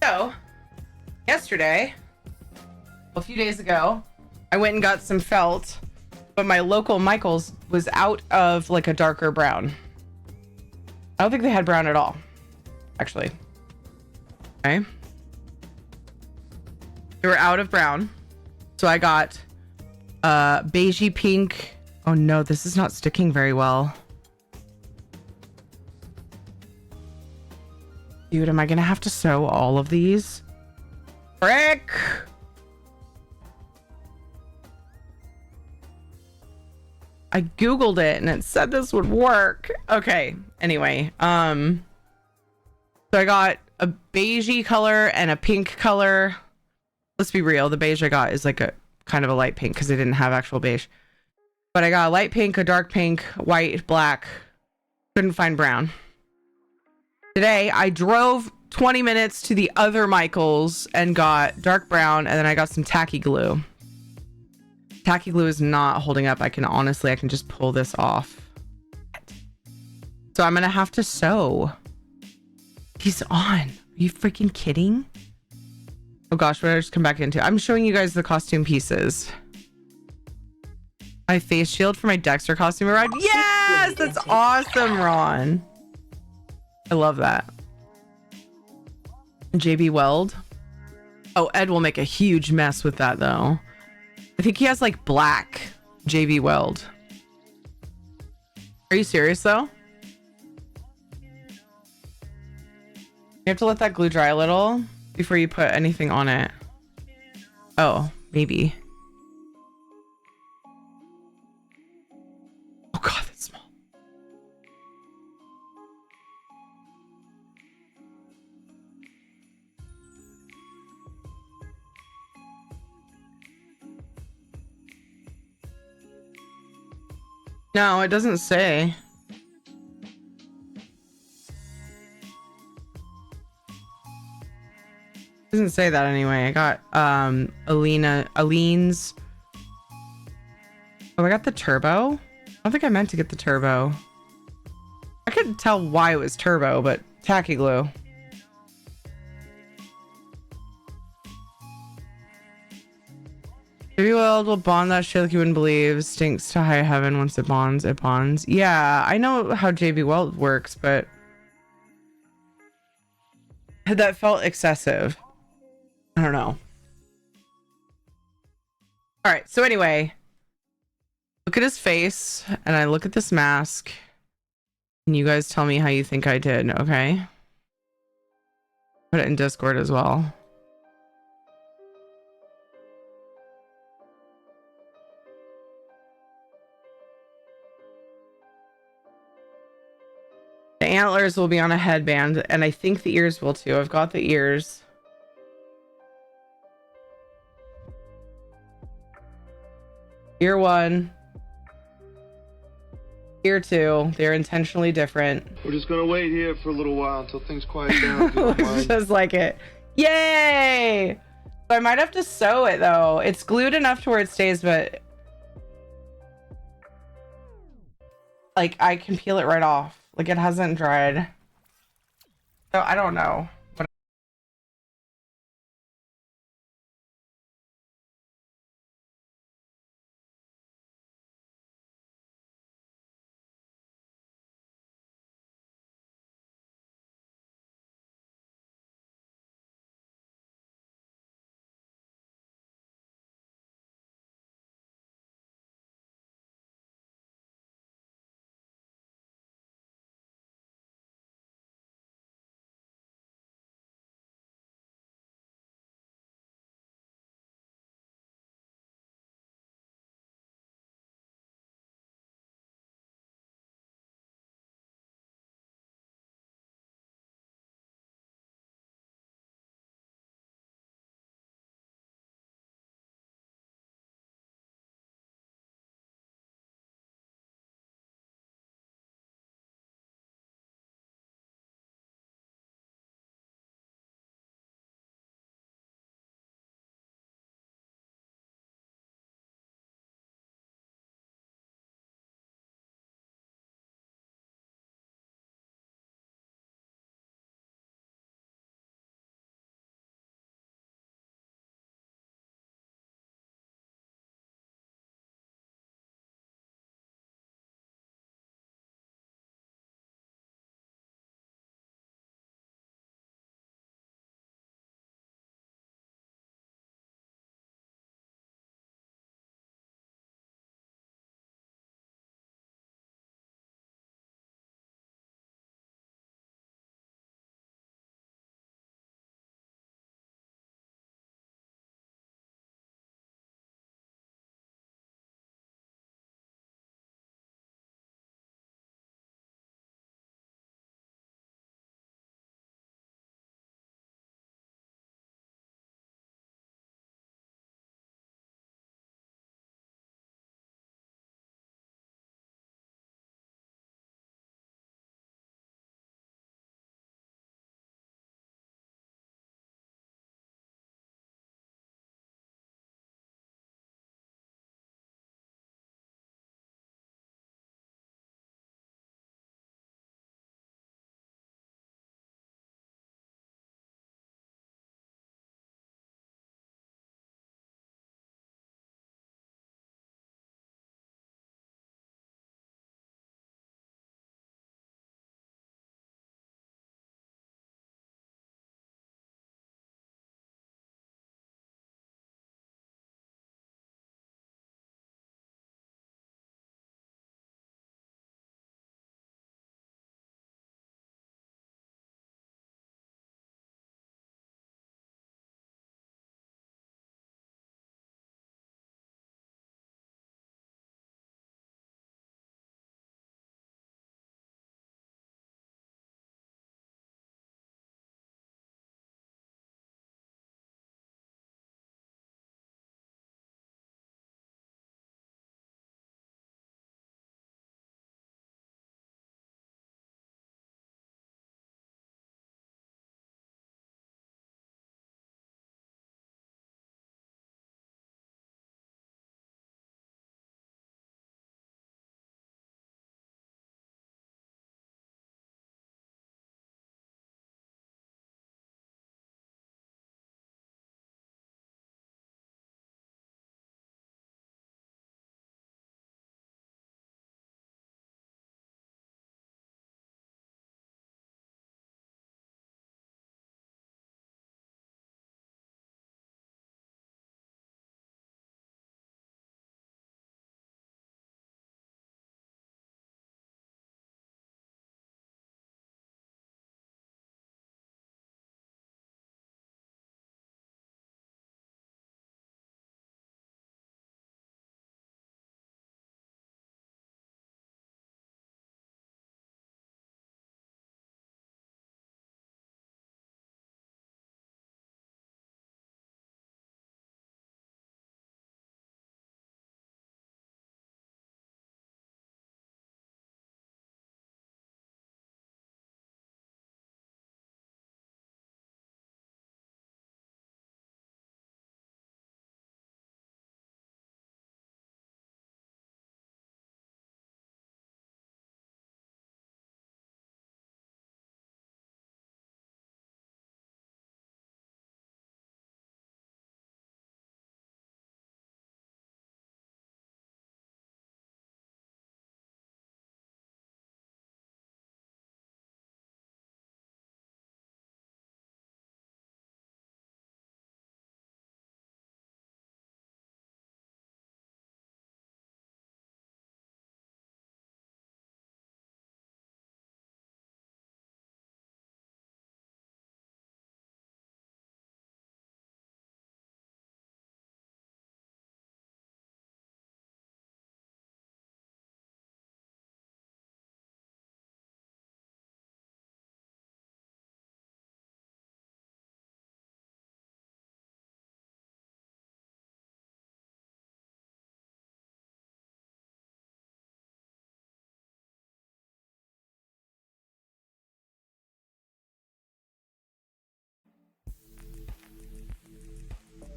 So, yesterday, a few days ago, I went and got some felt, but my local Michael's was out of like a darker brown. I don't think they had brown at all, actually. Okay. They were out of brown. So I got beigey pink. Oh no, this is not sticking very well. Dude, am I gonna have to sew all of these? Frick! I googled it and it said this would work. Okay, anyway, so I got a beigey color and a pink color. Let's be real, the beige I got is like a kind of a light pink because I didn't have actual beige. But I got a light pink, a dark pink, white, black. Couldn't find brown. Today, I drove 20 minutes to the other Michael's and got dark brown, and then I got some tacky glue. Tacky glue is not holding up. I can just pull this off. So I'm gonna have to sew. He's on. Are you freaking kidding? Oh gosh, what did I just come back into? I'm showing you guys the costume pieces. My face shield for my Dexter costume arrived. Yes! That's awesome, Ron. I love that. JB Weld. Oh, Ed will make a huge mess with that though. I think he has like black JB Weld. Are you serious though? You have to let that glue dry a little before you put anything on it. Oh, maybe. Oh God, that's small. No, it doesn't say. It doesn't say that anyway. I got Aline's. Oh, I got the turbo. I don't think I meant to get the turbo. I couldn't tell why it was turbo, but tacky glue. JB Weld will bond that shit like you wouldn't believe. Stinks to high heaven once it bonds. It bonds. Yeah, I know how JB Weld works, but that felt excessive. I don't know. All right. So anyway, look at his face, and I look at this mask, and you guys tell me how you think I did. Okay. Put it in Discord as well. The antlers will be on a headband, and I think the ears will too. I've got the ears. Ear one. Ear two. They're intentionally different. We're just gonna wait here for a little while until things quiet down. If you don't mind. Just like it. Yay! So I might have to sew it though. It's glued enough to where it stays, but like I can peel it right off. Like it hasn't dried. So I don't know.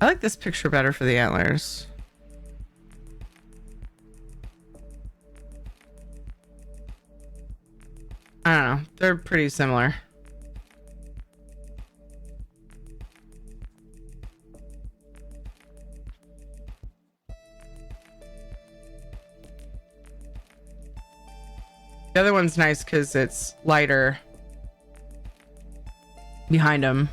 I like this picture better for the antlers. I don't know. They're pretty similar. The other one's nice because it's lighter behind them.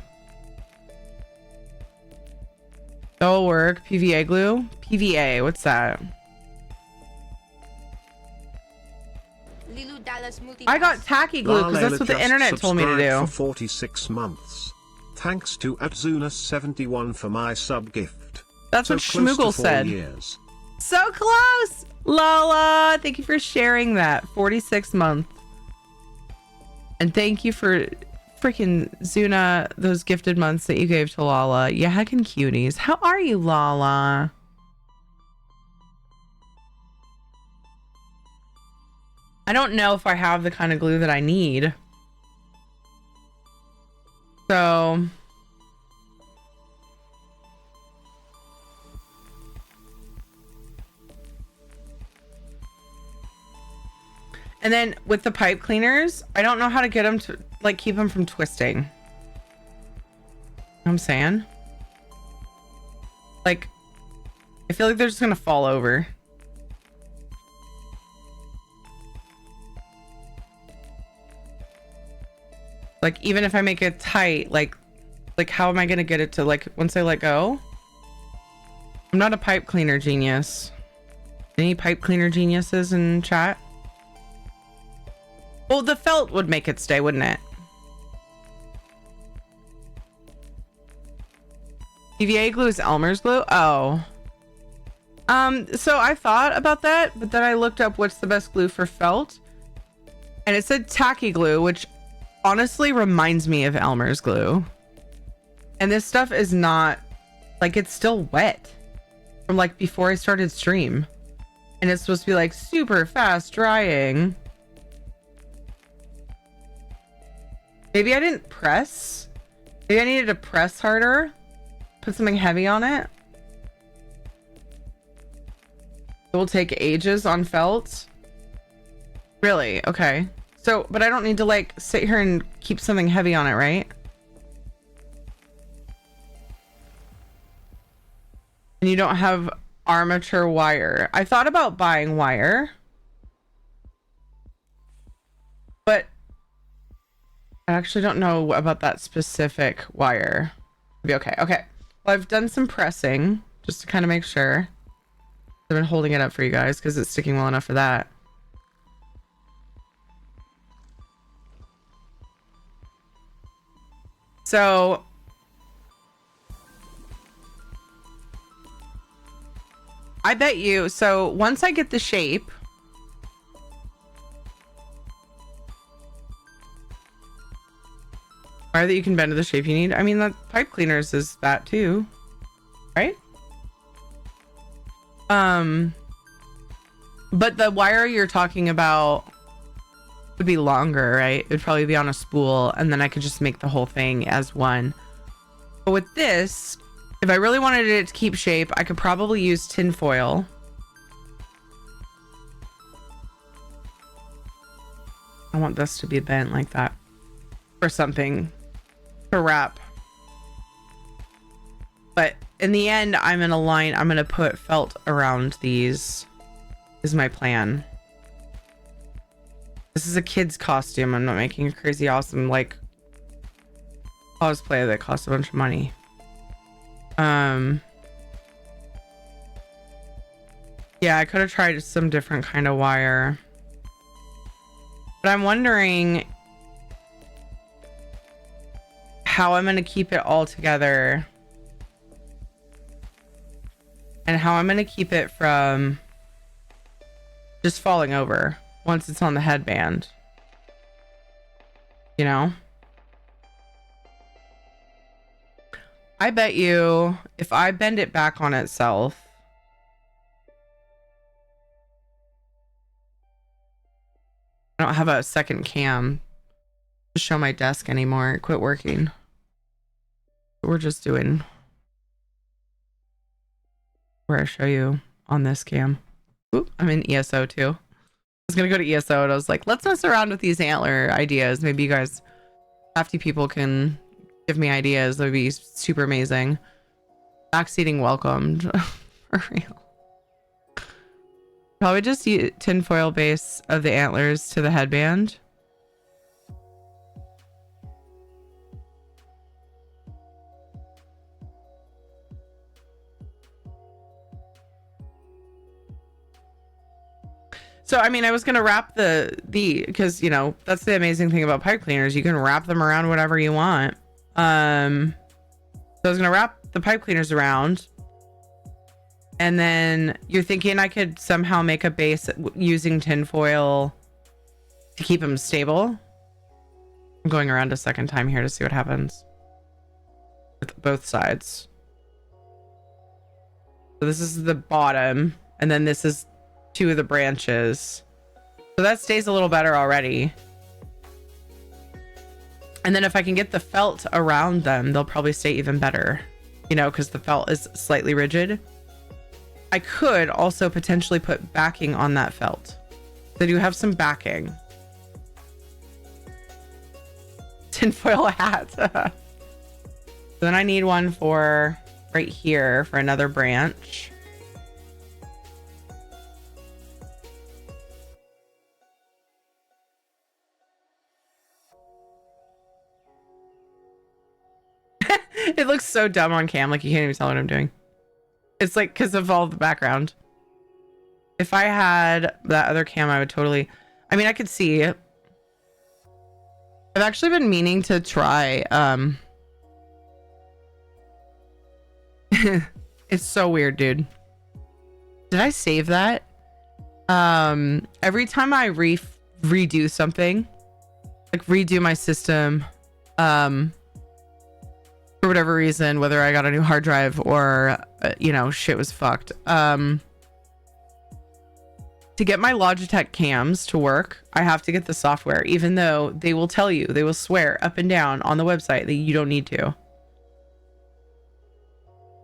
That'll work. PVA glue. PVA. What's that? I got tacky glue because that's what the internet told me to do. For 46 months. Thanks to Atzuna71 for my sub gift. That's so what close to Schmoogle 4 said. Years. So close! Lola, thank you for sharing that. 46 months. And thank you for freaking Zuna, those gifted months that you gave to Lala. You heckin' cuties. How are you, Lala? I don't know if I have the kind of glue that I need. So... And then with the pipe cleaners, I don't know how to get them to, like, keep them from twisting. You know what I'm saying? Like, I feel like they're just gonna fall over. Like, even if I make it tight, like how am I gonna get it to, like, once I let go? I'm not a pipe cleaner genius. Any pipe cleaner geniuses in chat? Well, the felt would make it stay, wouldn't it? PVA glue is Elmer's glue? Oh. So I thought about that, but then I looked up what's the best glue for felt. And it said tacky glue, which honestly reminds me of Elmer's glue. And this stuff is not, like, it's still wet from, like, before I started stream. And it's supposed to be, like, super fast drying. Maybe I didn't press. Maybe I needed to press harder. Put something heavy on it. It will take ages on felt. Really? Okay. So, but I don't need to, like, sit here and keep something heavy on it, right? And you don't have armature wire. I thought about buying wire. But I actually don't know about that specific wire. Be okay. Okay. Well, I've done some pressing just to kind of make sure. I've been holding it up for you guys because it's sticking well enough for that. So I bet you, so once I get the shape, wire that you can bend to the shape you need. I mean, that pipe cleaners is that too, right? But the wire you're talking about would be longer, right? It would probably be on a spool, and then I could just make the whole thing as one. But with this, if I really wanted it to keep shape, I could probably use tin foil. I want this to be bent like that or something to wrap. But in the end, I'm gonna put felt around these is my plan. This is a kid's costume. I'm not making a crazy awesome, like, cosplay that costs a bunch of money. Yeah, I could have tried some different kind of wire. But I'm wondering how I'm going to keep it all together. And how I'm going to keep it from just falling over once it's on the headband. You know? I bet you if I bend it back on itself, I don't have a second cam to show my desk anymore. It quit working. We're just doing where I show you on this cam. Oop, I'm in ESO too. I was gonna go to ESO and I was like, let's mess around with these antler ideas. Maybe you guys, crafty people, can give me ideas. That would be super amazing. Backseating welcomed. For real. Probably just use tinfoil base of the antlers to the headband. So, I mean, I was going to wrap because, you know, that's the amazing thing about pipe cleaners. You can wrap them around whatever you want. So I was going to wrap the pipe cleaners around. And then you're thinking I could somehow make a base using tinfoil to keep them stable. I'm going around a second time here to see what happens with both sides. So this is the bottom, and then this is 2 of the branches. So that stays a little better already. And then if I can get the felt around them, they'll probably stay even better, you know, because the felt is slightly rigid. I could also potentially put backing on that felt. So I do have some backing. Tinfoil hat. Then I need one for right here for another branch. It looks so dumb on cam, like you can't even tell what I'm doing. It's like because of all the background. If I had that other cam, I would totally, I mean, I could see it. I've actually been meaning to try it's so weird, dude. Did I save that? Every time I redo something, like redo my system, for whatever reason, whether I got a new hard drive or you know, shit was fucked, to get my Logitech cams to work, I have to get the software, even though they will tell you, they will swear up and down on the website that you don't need to.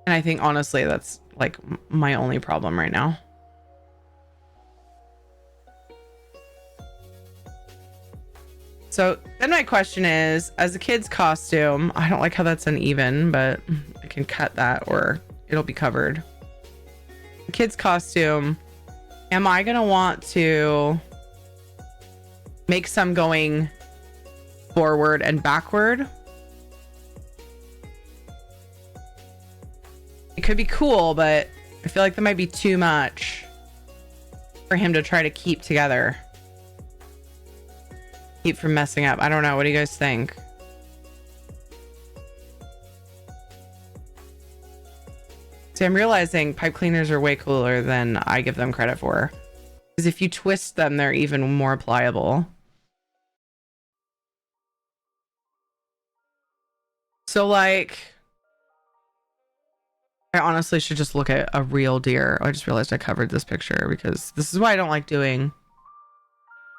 And I think honestly that's like my only problem right now. So then my question is, as a kid's costume, I don't like how that's uneven, but I can cut that or it'll be covered. The kid's costume, am I gonna want to make some going forward and backward? It could be cool, but I feel like that might be too much for him to try to keep together. Keep from messing up. I don't know. What do you guys think? See, I'm realizing pipe cleaners are way cooler than I give them credit for. Because if you twist them, they're even more pliable. So, like, I honestly should just look at a real deer. I just realized I covered this picture because this is why I don't like doing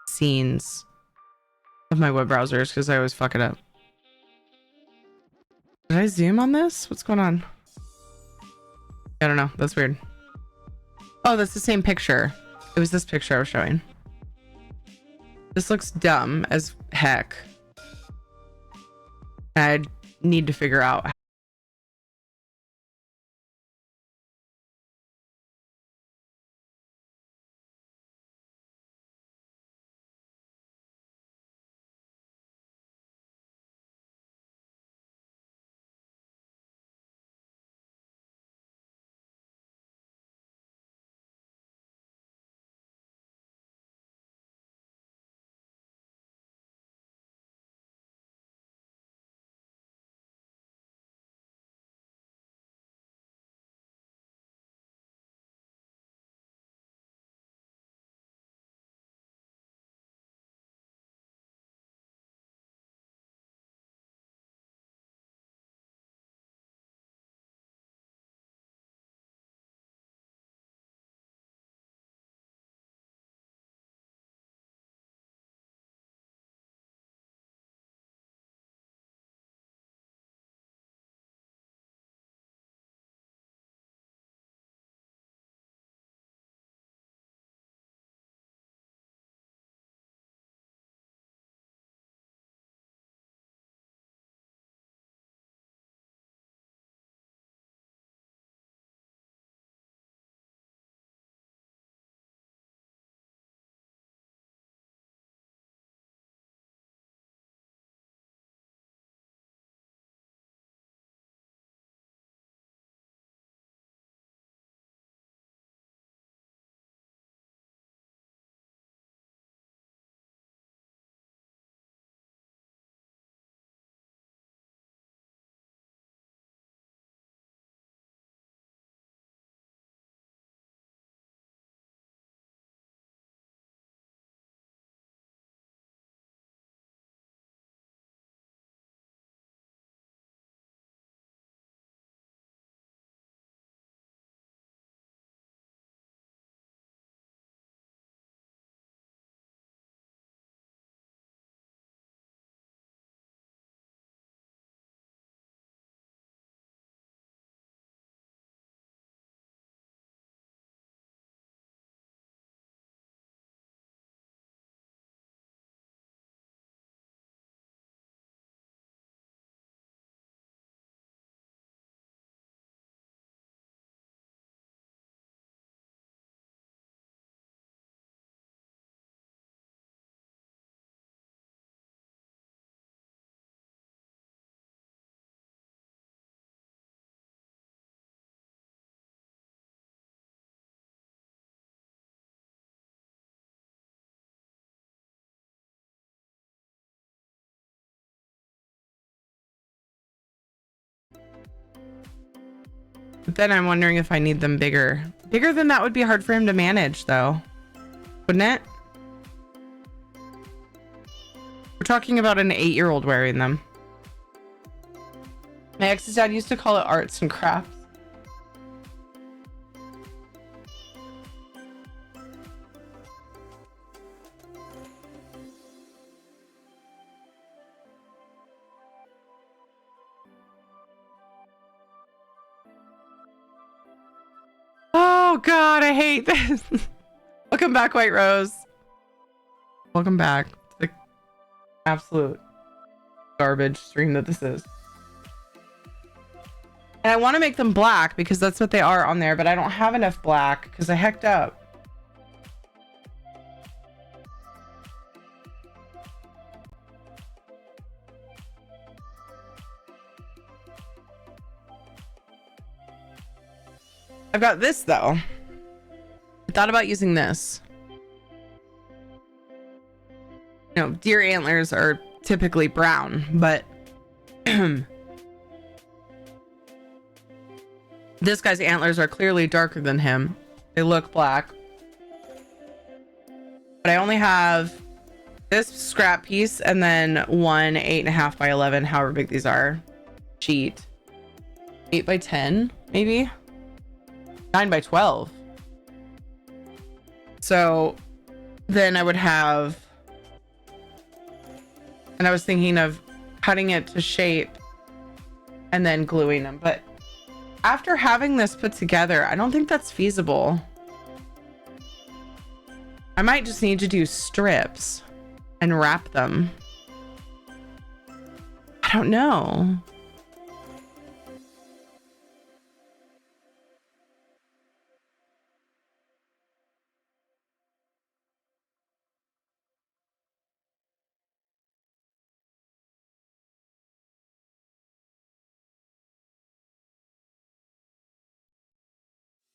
scenes of my web browsers, because I always fuck it up. Did I zoom on this? What's going on? I don't know. That's weird. Oh, that's the same picture. It was this picture I was showing. This looks dumb as heck. I need to figure out But then I'm wondering if I need them bigger. Bigger than that would be hard for him to manage, though. Wouldn't it? We're talking about an 8-year-old wearing them. My ex's dad used to call it arts and crafts. Oh God, I hate this. Welcome back, White Rose. Welcome back to the absolute garbage stream that this is. And I want to make them black because that's what they are on there, but I don't have enough black because I hecked up. I've got this though. I thought about using this. You know, deer antlers are typically brown, but this guy's antlers are clearly darker than him. They look black. But I only have this scrap piece and then one 8.5 by 11, however big these are, sheet. 8 by 10, maybe? 9 by 12. So then I would have, and I was thinking of cutting it to shape and then gluing them. But after having this put together, I don't think that's feasible. I might just need to do strips and wrap them. I don't know.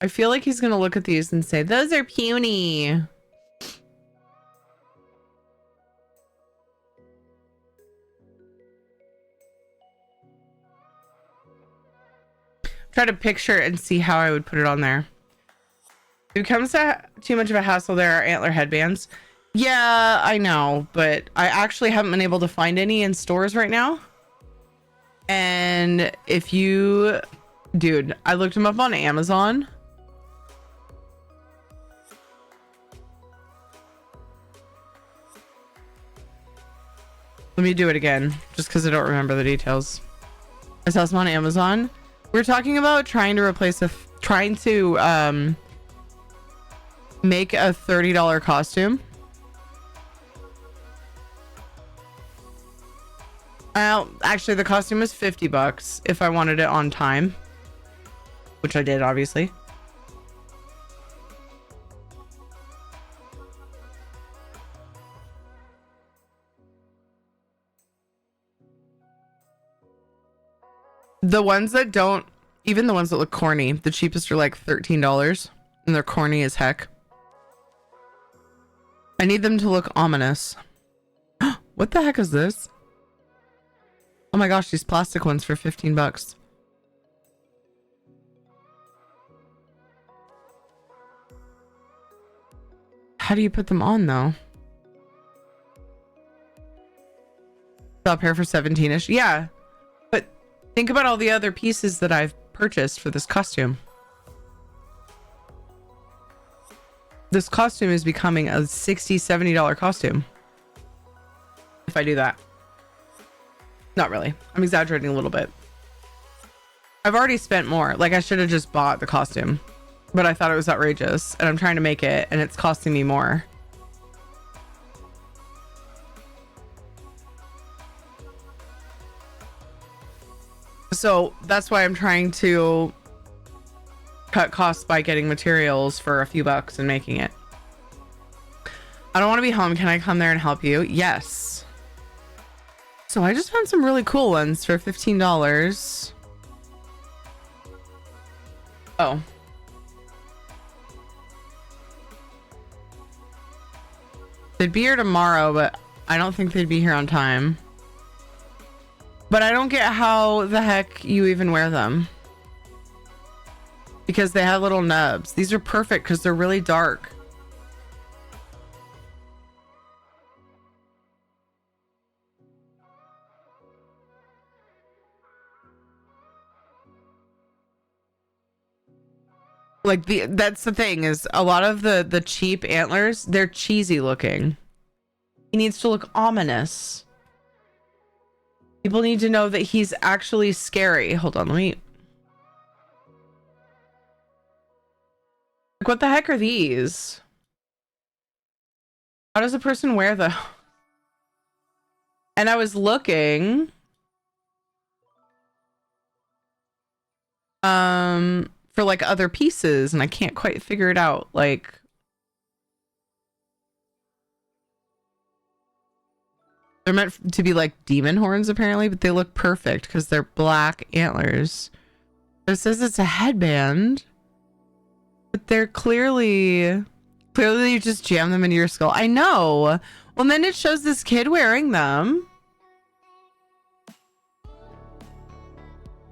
I feel like he's gonna look at these and say, those are puny. Try to picture it and see how I would put it on there. If it comes to too much of a hassle, there are antler headbands. Yeah, I know, but I actually haven't been able to find any in stores right now. And if you, dude, I looked them up on Amazon. Let me do it again, just because I don't remember the details. I saw some on Amazon. We're talking about trying to replace trying to make a $30 costume. Actually, the costume is $50 if I wanted it on time, which I did, obviously. The ones that don't, even the ones that look corny, the cheapest are like $13 and they're corny as heck. I need them to look ominous. What the heck is this? Oh my gosh, these plastic ones for $15. How do you put them on though? Top hair for 17-ish. Yeah. But think about all the other pieces that I've purchased for this costume. This costume is becoming a $60, $70 costume. If I do that. Not really. I'm exaggerating a little bit. I've already spent more. Like, I should have just bought the costume. But I thought it was outrageous. And I'm trying to make it, and it's costing me more. So that's why I'm trying to cut costs by getting materials for a few bucks and making it. I don't want to be home. Can I come there and help you? Yes. So I just found some really cool ones for $15. Oh. They'd be here tomorrow, but I don't think they'd be here on time. But I don't get how the heck you even wear them. because they have little nubs. These are perfect because they're really dark. Like that's the thing, is a lot of the cheap antlers, they're cheesy looking. He needs to look ominous. People need to know that he's actually scary. Hold on, let me. Like, what the heck are these? How does a person wear them? And I was looking for like other pieces and I can't quite figure it out. Like, they're meant to be like demon horns apparently, but they look perfect because they're black antlers. It says it's a headband, but they're clearly you just jam them into your skull. I know. Well, then it shows this kid wearing them.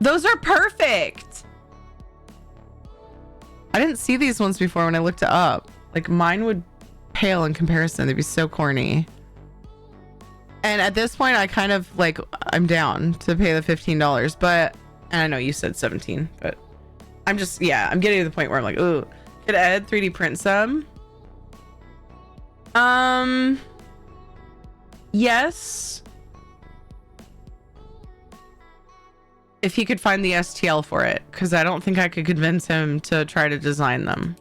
Those are perfect. I didn't see these ones before when I looked it up. Like, mine would pale in comparison. They'd be so corny. And at this point, I kind of like, I'm down to pay the $15, but, and I know you said 17, but I'm just, yeah, I'm getting to the point where I'm like, ooh, could Ed 3D print some? Yes. If he could find the STL for it, because I don't think I could convince him to try to design them.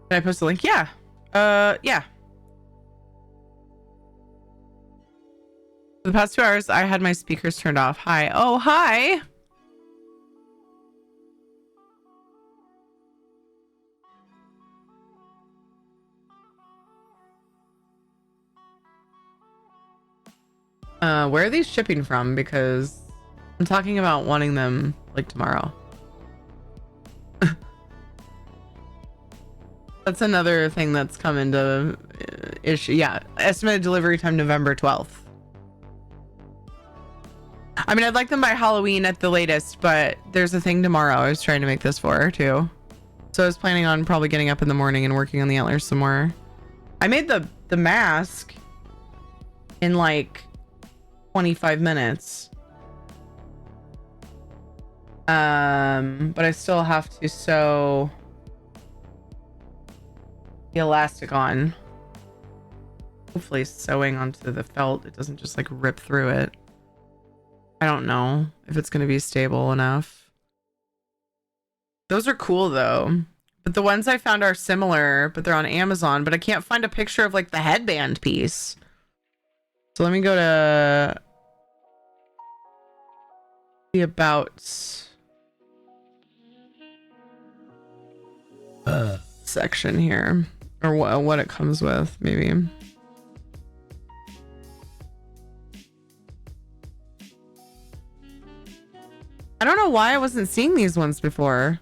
Did I post a link? Yeah. Yeah. For the past 2 hours, I had my speakers turned off. Hi. Oh, hi. Where are these shipping from? Because I'm talking about wanting them like tomorrow. That's another thing that's come into issue. Yeah, estimated delivery time November 12th. I mean, I'd like them by Halloween at the latest, but there's a thing tomorrow I was trying to make this for too. So I was planning on probably getting up in the morning and working on the antlers some more. I made the mask in like 25 minutes. But I still have to sew the elastic on. Hopefully sewing onto the felt, it doesn't just like rip through it. I don't know if it's going to be stable enough. Those are cool though. But the ones I found are similar, but they're on Amazon, but I can't find a picture of like the headband piece. So let me go to the about section here, or what it comes with, maybe. I don't know why I wasn't seeing these ones before.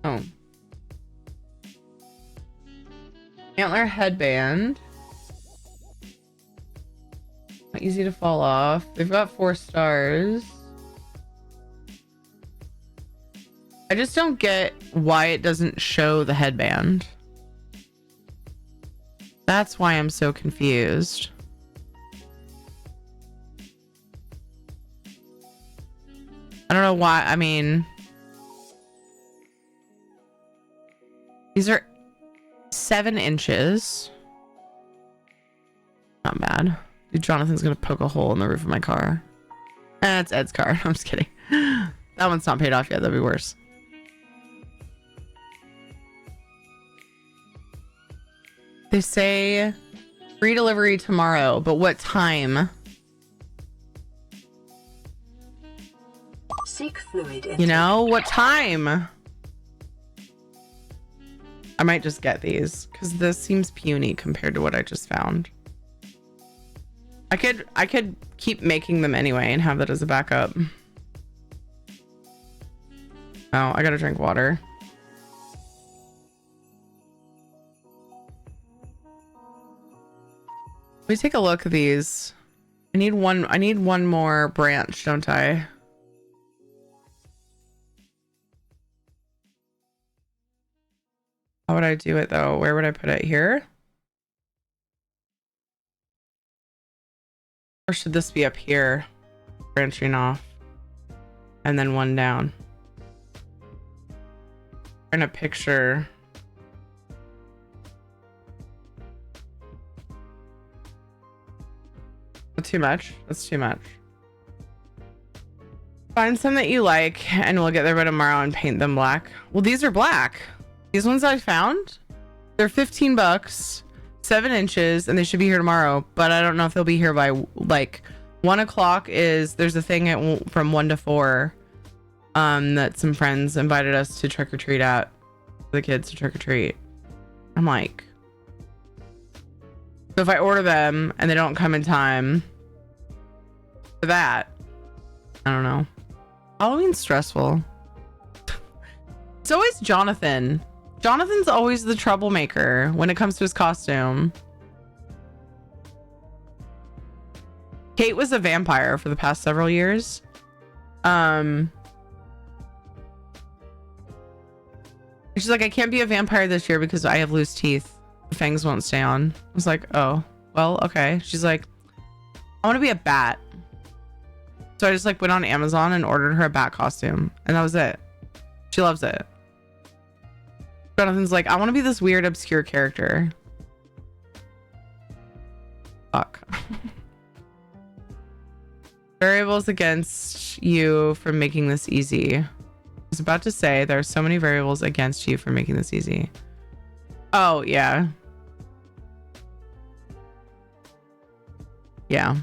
Oh. Antler headband. Not easy to fall off. They've got 4 stars. I just don't get why it doesn't show the headband. That's why I'm so confused. I don't know why. I mean, these are 7 inches. Not bad. Dude, Jonathan's gonna poke a hole in the roof of my car. That's Ed's car. I'm just kidding. That one's not paid off yet. That'd be worse. They say free delivery tomorrow, but what time? Seek fluid intake. You know, what time? I might just get these because this seems puny compared to what I just found. I could keep making them anyway and have that as a backup. Oh, I gotta drink water. Let me take a look at these. I need one more branch, don't I? How would I do it though? Where would I put it? Here? Or should this be up here? Branching off. And then one down. I'm trying to picture. Too much. That's too much. Find some that you like and we'll get there by tomorrow and paint them black. Well, these are black. These ones I found, they're 15 bucks, 7 inches, and they should be here tomorrow, but I don't know if they'll be here by like 1 o'clock. There's a thing from 1 to 4 that some friends invited us to trick or treat at, for the kids to trick or treat. I'm like, so if I order them and they don't come in time for that, I don't know. Halloween's stressful. It's always Jonathan. Jonathan's always the troublemaker when it comes to his costume. Kate was a vampire for the past several years. She's like, I can't be a vampire this year because I have loose teeth. The fangs won't stay on. I was like, oh, well, okay. She's like, I want to be a bat. So I just like went on Amazon and ordered her a bat costume, and that was it. She loves it. Jonathan's like, I want to be this weird, obscure character. Fuck. Variables against you for making this easy. I was about to say there are so many variables against you for making this easy. Oh, yeah. Yeah.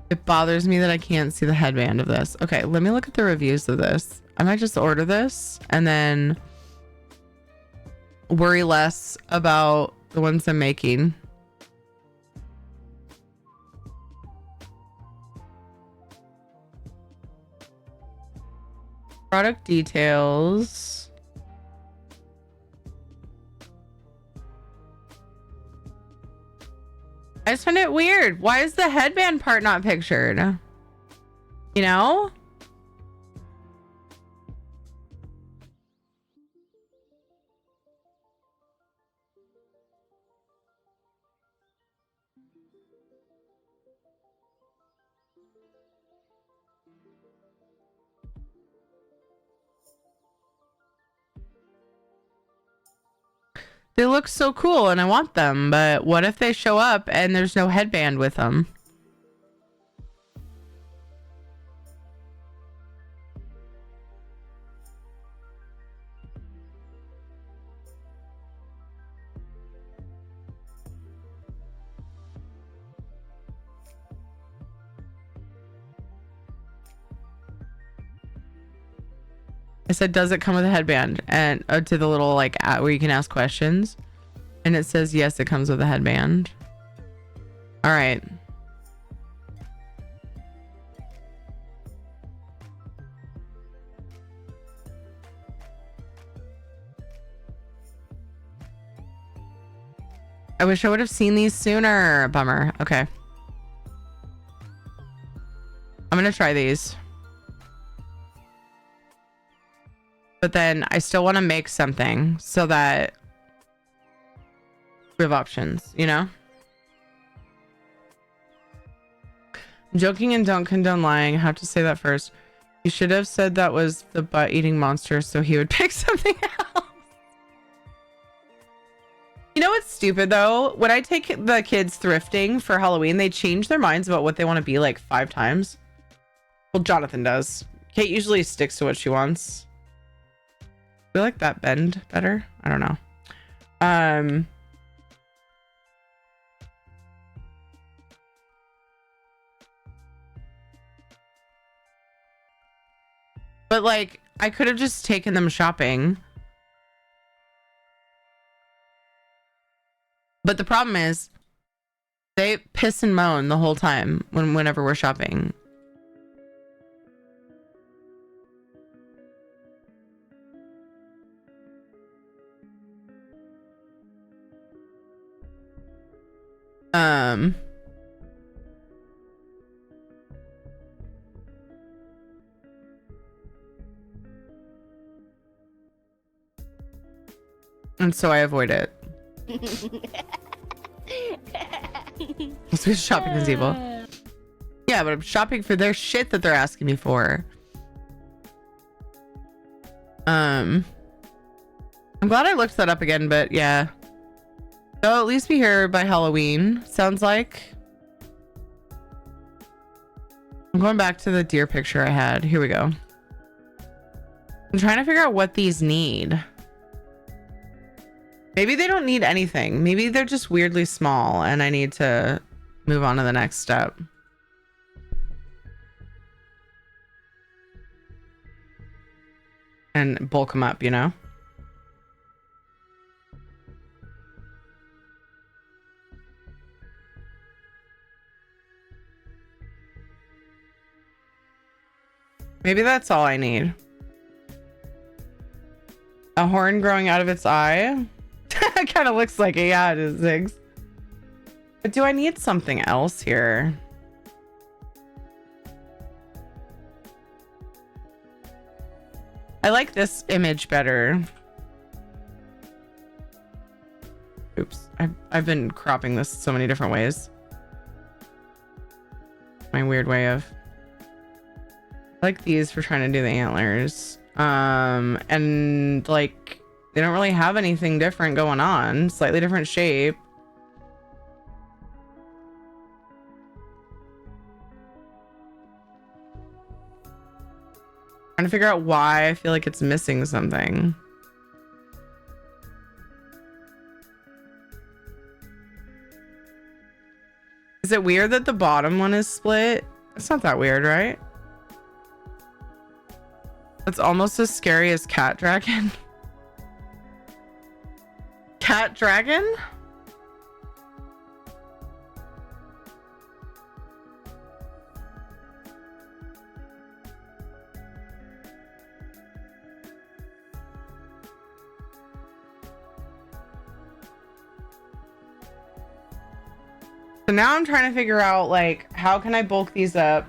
It bothers me that I can't see the headband of this. Okay, let me look at the reviews of this. I might just order this and then worry less about the ones I'm making. Product details. I just find it weird. Why is the headband part not pictured? You know? They look so cool and I want them, but what if they show up and there's no headband with them? I said, does it come with a headband? And to the little like where you can ask questions. And it says, yes, it comes with a headband. All right. I wish I would have seen these sooner. Bummer. Okay. I'm going to try these. But then I still want to make something so that we have options, you know? Joking and don't condone lying. I have to say that first. You should have said that was the butt-eating monster so he would pick something else. You know what's stupid though? When I take the kids thrifting for Halloween, they change their minds about what they want to be like 5 times. Well, Jonathan does. Kate usually sticks to what she wants. I feel like that bend better. I don't know. But like, I could have just taken them shopping. But the problem is, they piss and moan the whole time whenever we're shopping. Um, and so I avoid it. Let's be shopping is evil. Yeah, but I'm shopping for their shit that they're asking me for. I'm glad I looked that up again, but yeah. They'll at least be here by Halloween, sounds like. I'm going back to the deer picture I had. Here we go. I'm trying to figure out what these need. Maybe they don't need anything. Maybe they're just weirdly small and I need to move on to the next step. And bulk them up, you know? Maybe that's all I need. A horn growing out of its eye? It kind of looks like it. Yeah, it is, Ziggs. But do I need something else here? I like this image better. Oops. I've been cropping this so many different ways. My weird way of... I like these for trying to do the antlers. And like they don't really have anything different going on. Slightly different shape. Trying to figure out why I feel like it's missing something. Is it weird that the bottom one is split? It's not that weird, right? It's almost as scary as cat dragon. Cat dragon? So now I'm trying to figure out, like, how can I bulk these up?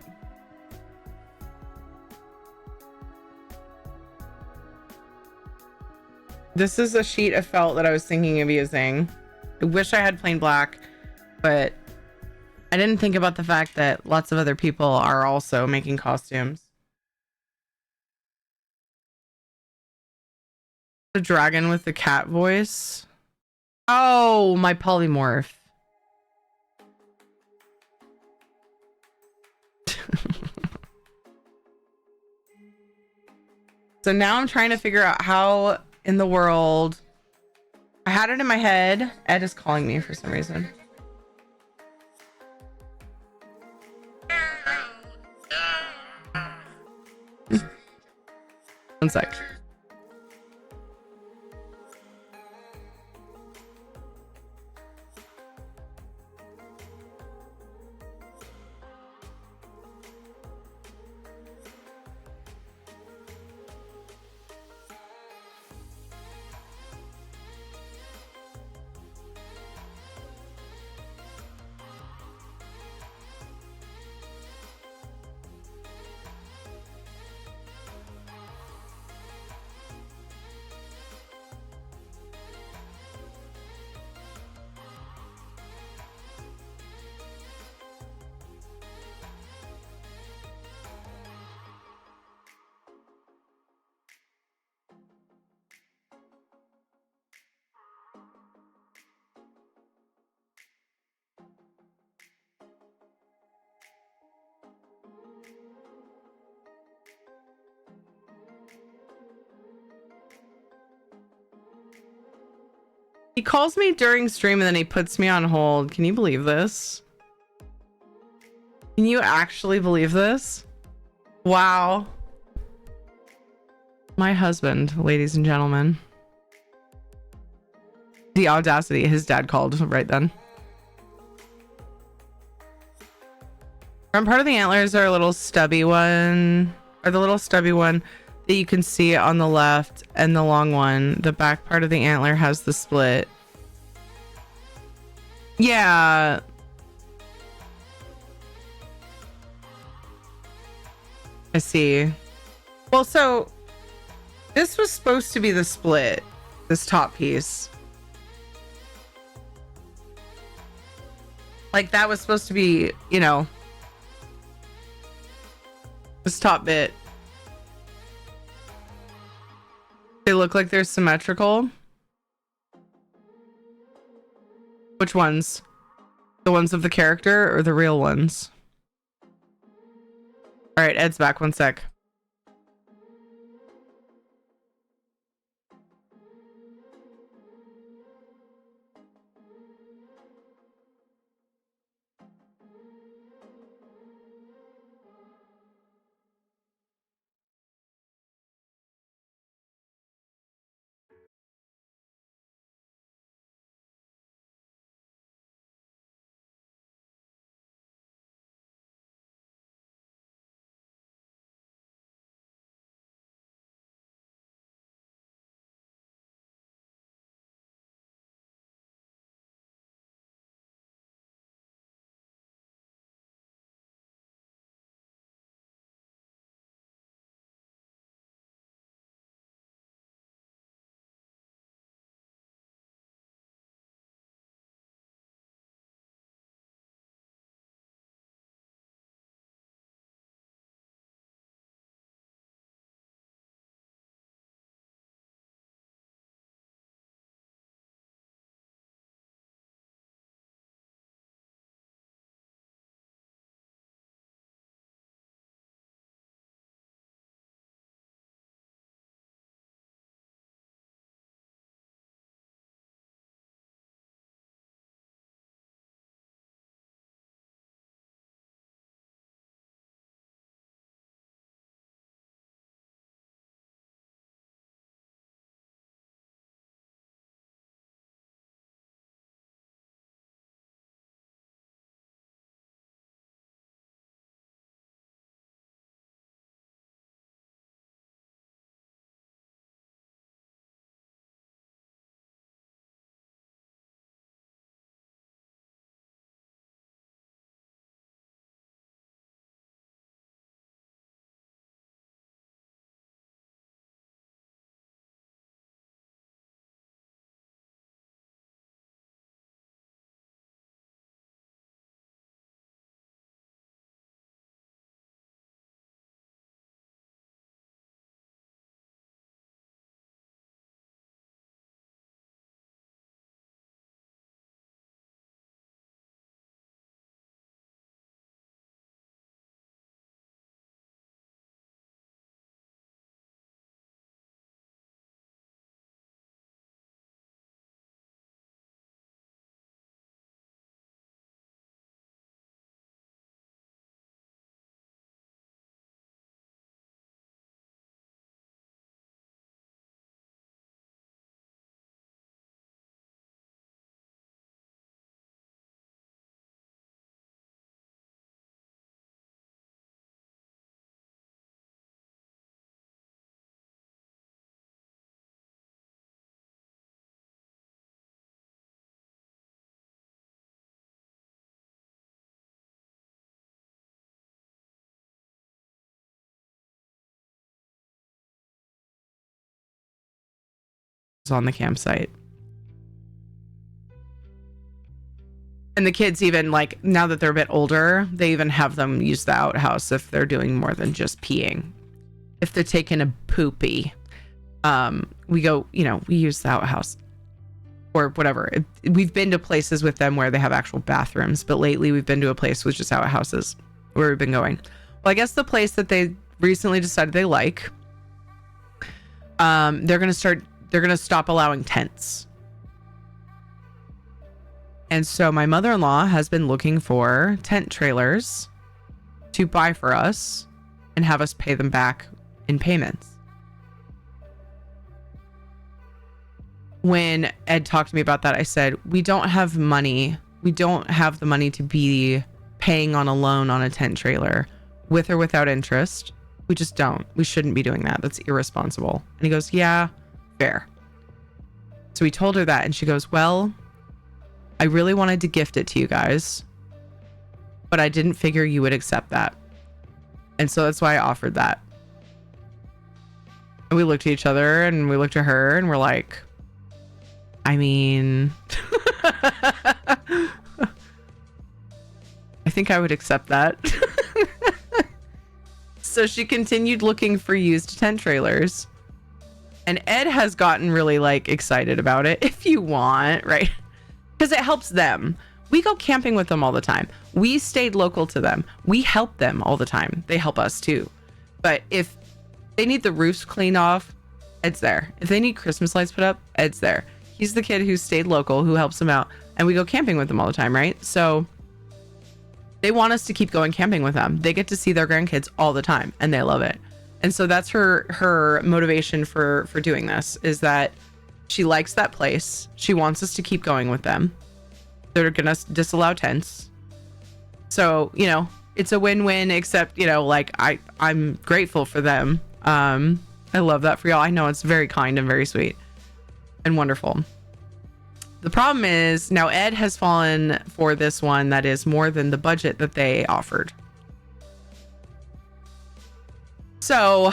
This is a sheet of felt that I was thinking of using. I wish I had plain black, but I didn't think about the fact that lots of other people are also making costumes. The dragon with the cat voice. Oh, my polymorph. So now I'm trying to figure out how in the world. I had it in my head. Ed is calling me for some reason. One sec. He calls me during stream and then he puts me on hold. Can you believe this? Can you actually believe this? Wow. My husband, ladies and gentlemen. The audacity. His dad called right then. Front part of the antlers are a little stubby one. Or the little stubby one that you can see on the left, and the long one. The back part of the antler has the split. Yeah, I see. Well, so this was supposed to be the split, this top piece. Like that was supposed to be, you know, this top bit. They look like they're symmetrical. Which ones? The ones of the character or the real ones? All right, Ed's back. One sec. On the campsite. And the kids even, like, now that they're a bit older, they even have them use the outhouse if they're doing more than just peeing. If they're taking a poopy, we go, you know, we use the outhouse or whatever. We've been to places with them where they have actual bathrooms, but lately we've been to a place with just outhouses where we've been going. Well, I guess the place that they recently decided they like, they're going to stop allowing tents. And so my mother-in-law has been looking for tent trailers to buy for us and have us pay them back in payments. When Ed talked to me about that, I said, we don't have money. We don't have the money to be paying on a loan on a tent trailer with or without interest. We just don't. We shouldn't be doing that. That's irresponsible. And he goes, yeah, fair. So we told her that, and she goes, well, I really wanted to gift it to you guys, but I didn't figure you would accept that. And so that's why I offered that. And we looked at each other and we looked at her and we're like, I mean, I think I would accept that. So she continued looking for used tent trailers. And Ed has gotten really like excited about it, if you want, right? Because it helps them. We go camping with them all the time. We stayed local to them. We help them all the time. They help us too. But if they need the roofs cleaned off, Ed's there. If they need Christmas lights put up, Ed's there. He's the kid who stayed local, who helps them out. And we go camping with them all the time, right? So they want us to keep going camping with them. They get to see their grandkids all the time and they love it. And so that's her motivation for doing this, is that she likes that place. She wants us to keep going with them. They're gonna disallow tents. So, you know, it's a win-win, except, you know, like I'm grateful for them. I love that for y'all. I know it's very kind and very sweet and wonderful. The problem is now Ed has fallen for this one that is more than the budget that they offered. So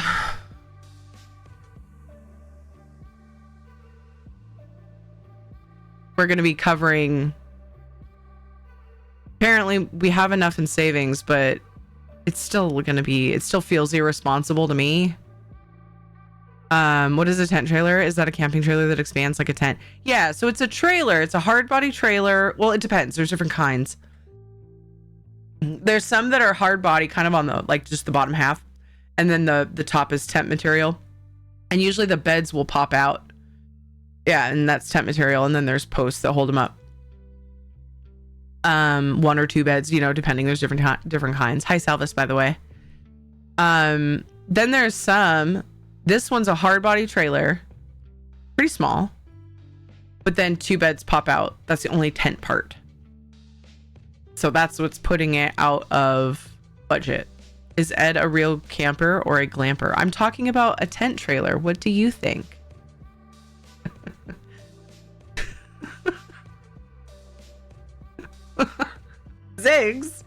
we're going to be covering, apparently we have enough in savings, but it's still going to be, it still feels irresponsible to me. What is a tent trailer? Is that a camping trailer that expands like a tent? Yeah, so it's a trailer. It's a hard body trailer. Well, it depends. There's different kinds. There's some that are hard body, kind of on the, like just the bottom half. And then the top is tent material. And usually the beds will pop out. Yeah, and that's tent material. And then there's posts that hold them up. 1 or 2 beds, you know, depending. There's different kinds. Hi, Salvis, by the way. Then there's some. This one's a hard body trailer, pretty small, but then 2 beds pop out. That's the only tent part. So that's what's putting it out of budget. Is Ed a real camper or a glamper? I'm talking about a tent trailer. What do you think? Ziggs.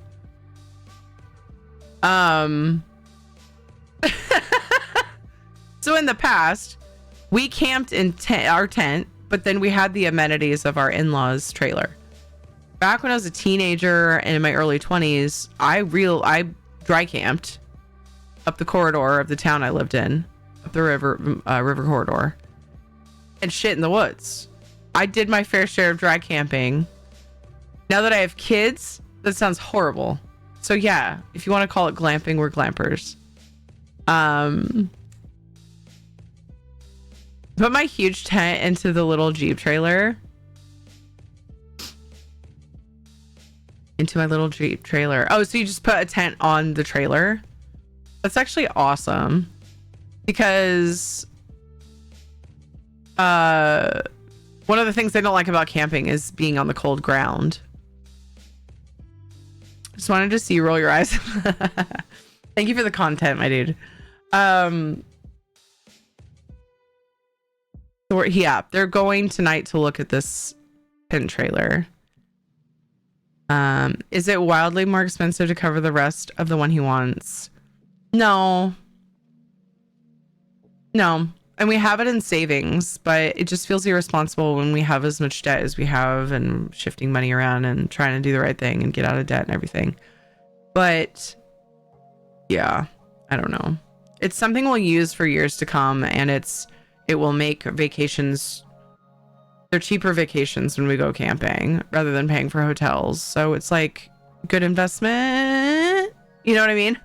So in the past, we camped in our tent, but then we had the amenities of our in-laws trailer. Back when I was a teenager and in my early 20s, I dry camped up the corridor of the town I lived in, up the river corridor, and shit in the woods. I did my fair share of dry camping. Now that I have kids, that sounds horrible. So yeah, if you want to call it glamping, we're glampers. Put my huge tent into the little Jeep trailer. Into my little Jeep trailer. Oh, so you just put a tent on the trailer? That's actually awesome. Because one of the things I don't like about camping is being on the cold ground. Just wanted to see you roll your eyes. Thank you for the content, my dude. Yeah, they're going tonight to look at this tent trailer. Is it wildly more expensive to cover the rest of the one he wants? No. And we have it in savings, but it just feels irresponsible when we have as much debt as we have and shifting money around and trying to do the right thing and get out of debt and everything. But yeah, I don't know. It's something we'll use for years to come, and it will make vacations, they're cheaper vacations when we go camping rather than paying for hotels. So it's like good investment. You know what I mean?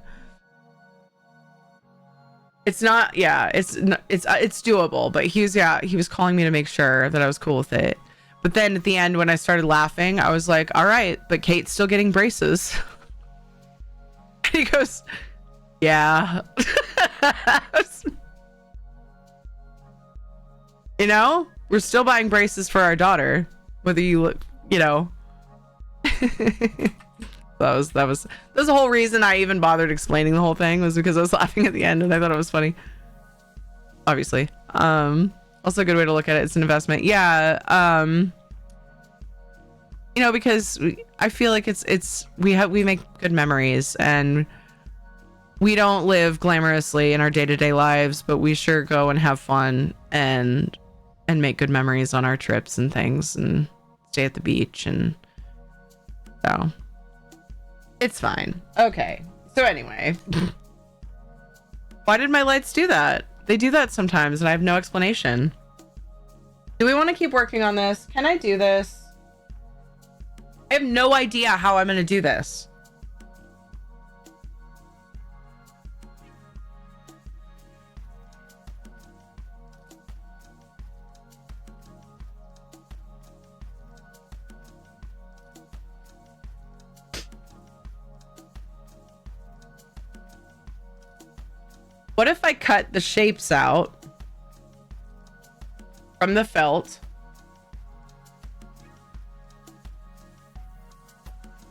It's not, yeah, it's doable, but he was calling me to make sure that I was cool with it. But then at the end, when I started laughing, I was like, all right, but Kate's still getting braces. And he goes, yeah. You know, we're still buying braces for our daughter, whether you look, you know. that was the whole reason I even bothered explaining the whole thing, was because I was laughing at the end and I thought it was funny. Obviously. Also a good way to look at it. It's an investment. Yeah. You know, because I feel like we make good memories, and we don't live glamorously in our day-to-day lives, but we sure go and have fun and make good memories on our trips and things and stay at the beach. And so it's fine. Okay. So anyway, why did my lights do that? They do that sometimes and I have no explanation. Do we want to keep working on this? Can I do this? I have no idea how I'm going to do this. What if I cut the shapes out from the felt?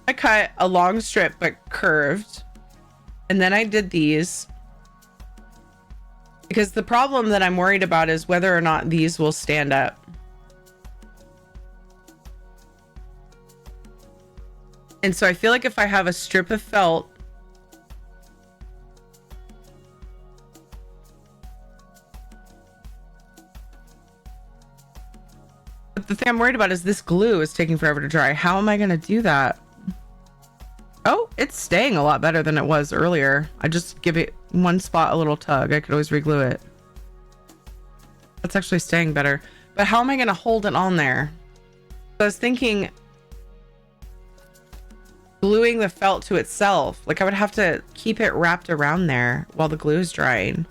I cut a long strip but curved, and then I did these because the problem that I'm worried about is whether or not these will stand up. And so I feel like if I have a strip of felt but the thing I'm worried about is this glue is taking forever to dry. How am I going to do that? Oh, it's staying a lot better than it was earlier. I just give it one spot a little tug. I could always re-glue it. That's actually staying better. But how am I going to hold it on there? So I was thinking gluing the felt to itself. Like I would have to keep it wrapped around there while the glue is drying.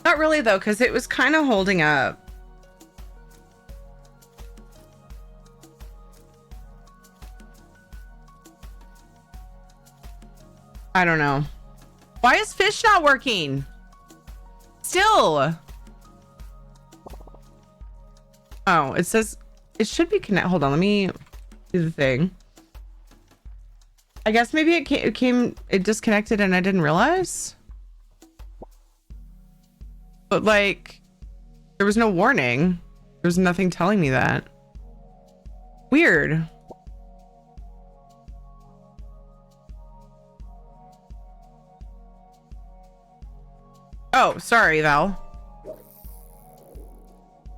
Not really though, because it was kind of holding up. I don't know. Why is fish not working? Still. Oh, it says it should be connected. Hold on, let me do the thing. I guess maybe it disconnected and I didn't realize. But like, there was no warning. There's nothing telling me that. Weird. Oh, sorry, Val.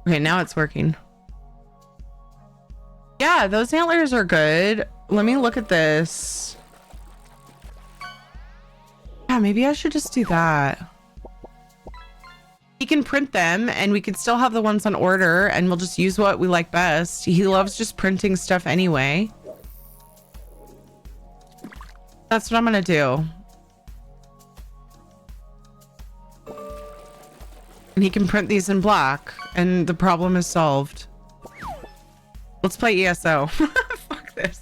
Okay, now it's working. Yeah, those antlers are good. Let me look at this. Yeah, maybe I should just do that. He can print them and we could still have the ones on order and we'll just use what we like best. He loves just printing stuff anyway. That's what I'm gonna do. And he can print these in black and the problem is solved. Let's play ESO. Fuck this.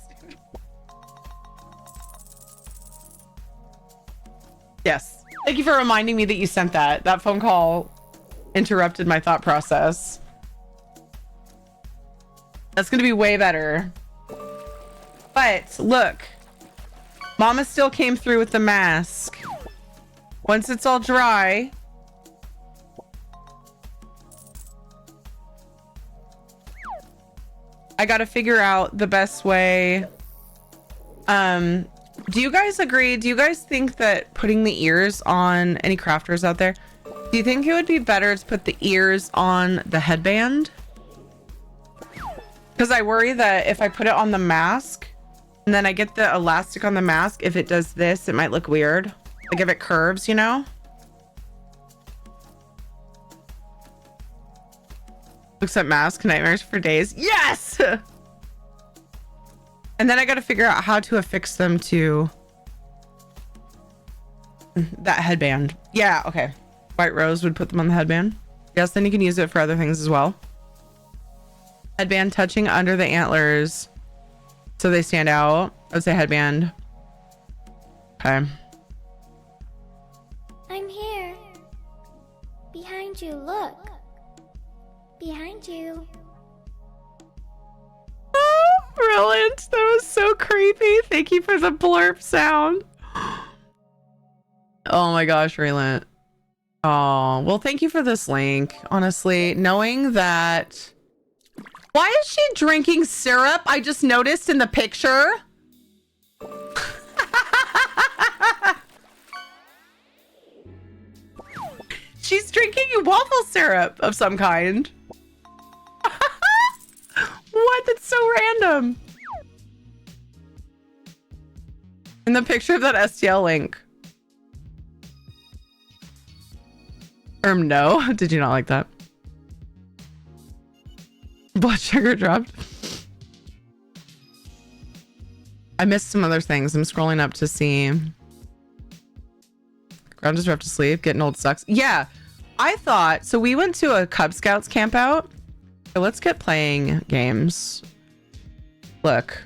Yes. Thank you for reminding me that you sent that. That phone call interrupted my thought process. That's gonna be way better. But look, Mama still came through with the mask. Once it's all dry, I gotta figure out the best way. Do you guys agree? Do you guys think that putting the ears on, any crafters out there, do you think it would be better to put the ears on the headband? Because I worry that if I put it on the mask and then I get the elastic on the mask, if it does this, it might look weird. Like if it curves, you know? Looks at mask, nightmares for days. Yes! And then I got to figure out how to affix them to that headband. Yeah, okay. White Rose would put them on the headband. Yes, then you can use it for other things as well. Headband touching under the antlers so they stand out. I would say headband. Okay. I'm here. Behind you, look. Behind you. Brilliant. That was so creepy. Thank you for the blurp sound. Oh my gosh, Raylant. Oh, well, thank you for this link. Honestly, knowing that... Why is she drinking syrup? I just noticed in the picture. She's drinking waffle syrup of some kind. What? That's so random. In the picture of that STL link. No. Did you not like that? Blood sugar dropped. I missed some other things. I'm scrolling up to see. Ground is rough to sleep. Getting old sucks. Yeah. I thought, so we went to a Cub Scouts camp out. So let's get playing games. Look,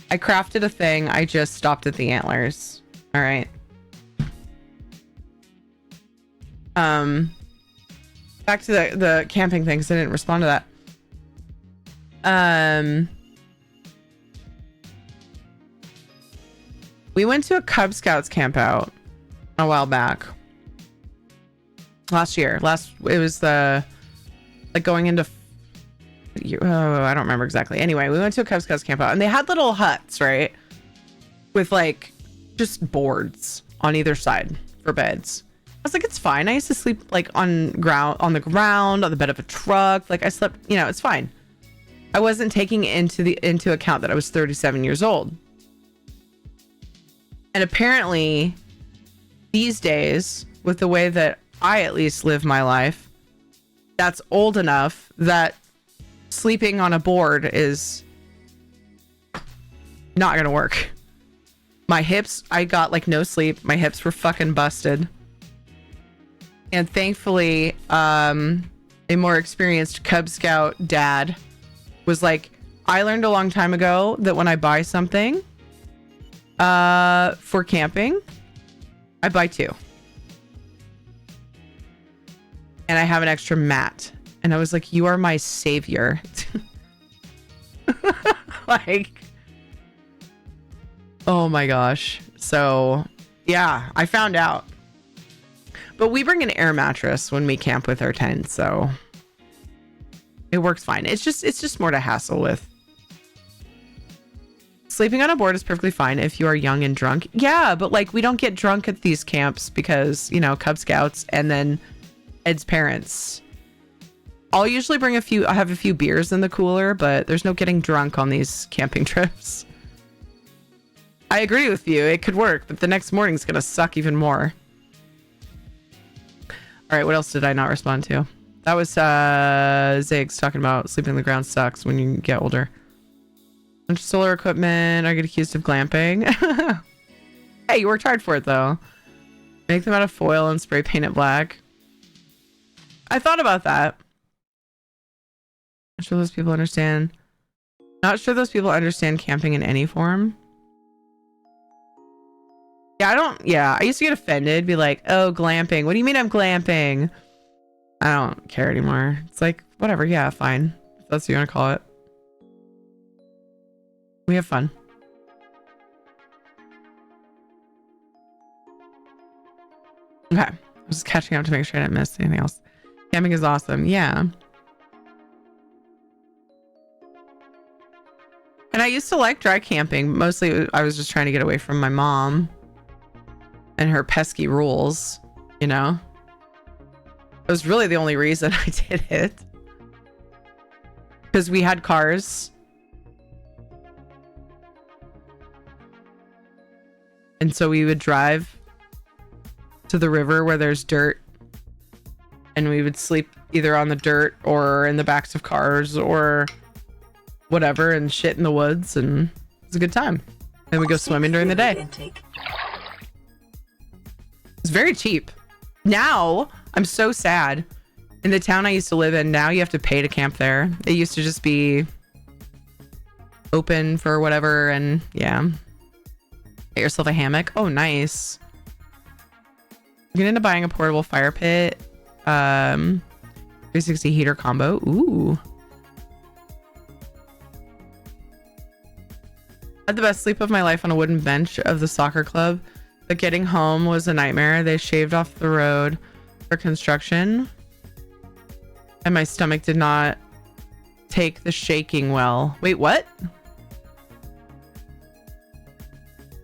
I crafted a thing. I just stopped at the antlers. All right. Back to the camping thing because I didn't respond to that. We went to a Cub Scouts camp out a while back. Last year. It was the like going into I don't remember exactly. Anyway, we went to a Cub Scouts camp out and they had little huts, right? With like just boards on either side for beds. I was like, it's fine. I used to sleep like on the ground, on the bed of a truck. Like I slept, it's fine. I wasn't taking into account that I was 37 years old. And apparently these days, with the way that I at least live my life, that's old enough that sleeping on a board is not gonna work. My hips, I got like no sleep. My hips were fucking busted. And thankfully, a more experienced Cub Scout dad was like, I learned a long time ago that when I buy something for camping, I buy two. And I have an extra mat. And I was like, you are my savior. Like, oh my gosh. So yeah, I found out. But we bring an air mattress when we camp with our tent, so it works fine. It's just more to hassle with. Sleeping on a board is perfectly fine if you are young and drunk. Yeah, but like we don't get drunk at these camps because, Cub Scouts and then Ed's parents. I'll usually I have a few beers in the cooler, but there's no getting drunk on these camping trips. I agree with you. It could work, but the next morning's going to suck even more. All right, what else did I not respond to? That was Ziggs talking about sleeping on the ground sucks when you get older. Bunch of solar equipment. I get accused of glamping. Hey, you worked hard for it though. Make them out of foil and spray paint it black. I thought about that. Not sure those people understand. Not sure those people understand camping in any form. Yeah, I used to get offended, be like, oh, glamping. What do you mean I'm glamping? I don't care anymore. It's like, whatever. Yeah, fine. If that's what you want to call it. We have fun. Okay. I was just catching up to make sure I didn't miss anything else. Camping is awesome. Yeah. And I used to like dry camping. Mostly I was just trying to get away from my mom and her pesky rules, It was really the only reason I did it. Because we had cars. And so we would drive to the river where there's dirt. And we would sleep either on the dirt or in the backs of cars or whatever and shit in the woods. And it was a good time. Then we go swimming during the day. It's very cheap. Now, I'm so sad. In the town I used to live in, now you have to pay to camp there. It used to just be open for whatever, and yeah. Get yourself a hammock. Oh, nice. Get into buying a portable fire pit. 360 heater combo. Ooh. Had the best sleep of my life on a wooden bench of the soccer club, but getting home was a nightmare. They shaved off the road for construction, and my stomach did not take the shaking well. Wait, what? I'm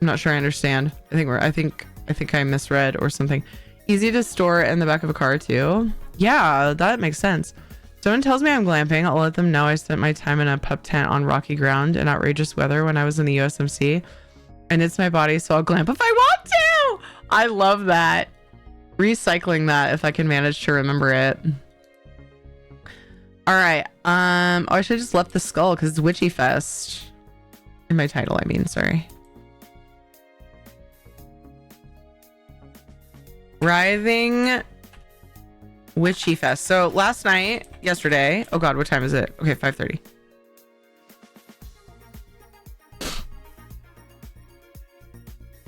not sure I understand. I think I misread or something. Easy to store in the back of a car too. Yeah, that makes sense. Someone tells me I'm glamping. I'll let them know I spent my time in a pup tent on rocky ground in outrageous weather when I was in the USMC. And it's my body, so I'll glamp if I want to. I love that. Recycling that if I can manage to remember it. All right. Oh, I should have just left the skull because it's Witchy Fest. In my title, I mean, sorry. Writhing Witchy Fest. So yesterday. Oh God, what time is it? Okay, 5:30.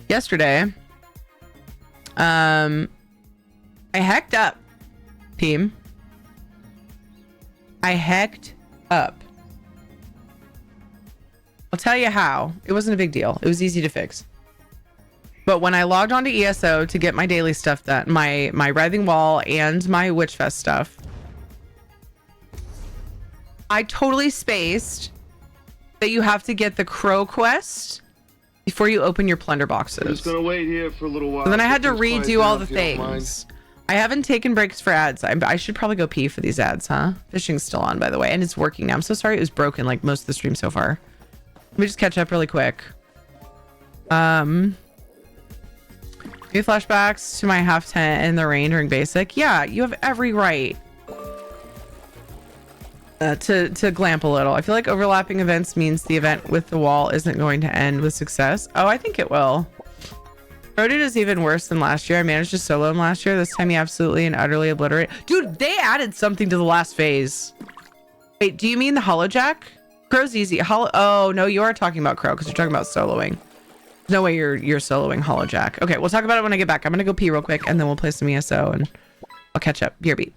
Yesterday, I hecked up, team. I hecked up. I'll tell you how. It wasn't a big deal. It was easy to fix. But when I logged onto ESO to get my daily stuff done, my writhing wall and my Witchfest stuff, I totally spaced that you have to get the crow quest before you open your plunder boxes. We're just gonna wait here for a little while. So then I had to Things quiet redo down, all the if you don't mind. things. I haven't taken breaks for ads. I should probably go pee for these ads, huh? Fishing's still on, by the way, and it's working now. I'm so sorry it was broken like most of the stream so far. Let me just catch up really quick. New flashbacks to my half tent in the rain during basic. Yeah, you have every right to glamp a little. I feel like overlapping events means the event with the wall isn't going to end with success. Oh, I think it will. Rodid is even worse than last year. I managed to solo him last year. This time he absolutely and utterly obliterated. Dude, they added something to the last phase. Wait, do you mean the Holojack? Crow's easy. Oh, no, you are talking about Crow because you're talking about soloing. No way you're soloing Holojack. Okay, we'll talk about it when I get back. I'm gonna go pee real quick and then we'll play some ESO and I'll catch up. BRB.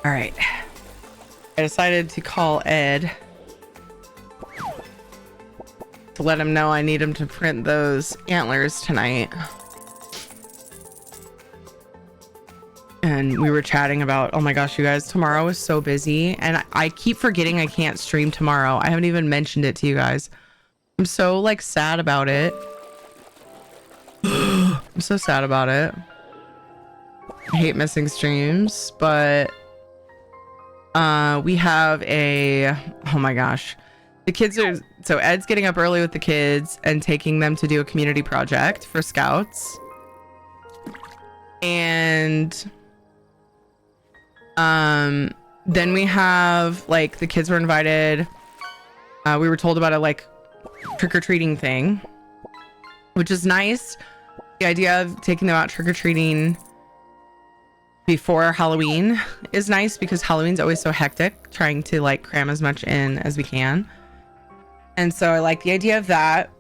All right. I decided to call Ed to let him know I need him to print those antlers tonight. And we were chatting about, oh my gosh, you guys, tomorrow is so busy. And I keep forgetting I can't stream tomorrow. I haven't even mentioned it to you guys. I'm so like sad about it. I'm so sad about it. I hate missing streams, but we have oh my gosh, the kids are, so Ed's getting up early with the kids and taking them to do a community project for scouts. And then we have like the kids were invited. We were told about a like trick-or-treating thing, which is nice. The idea of taking them out trick-or-treating before Halloween is nice because Halloween's always so hectic, trying to like cram as much in as we can. And so I like the idea of that.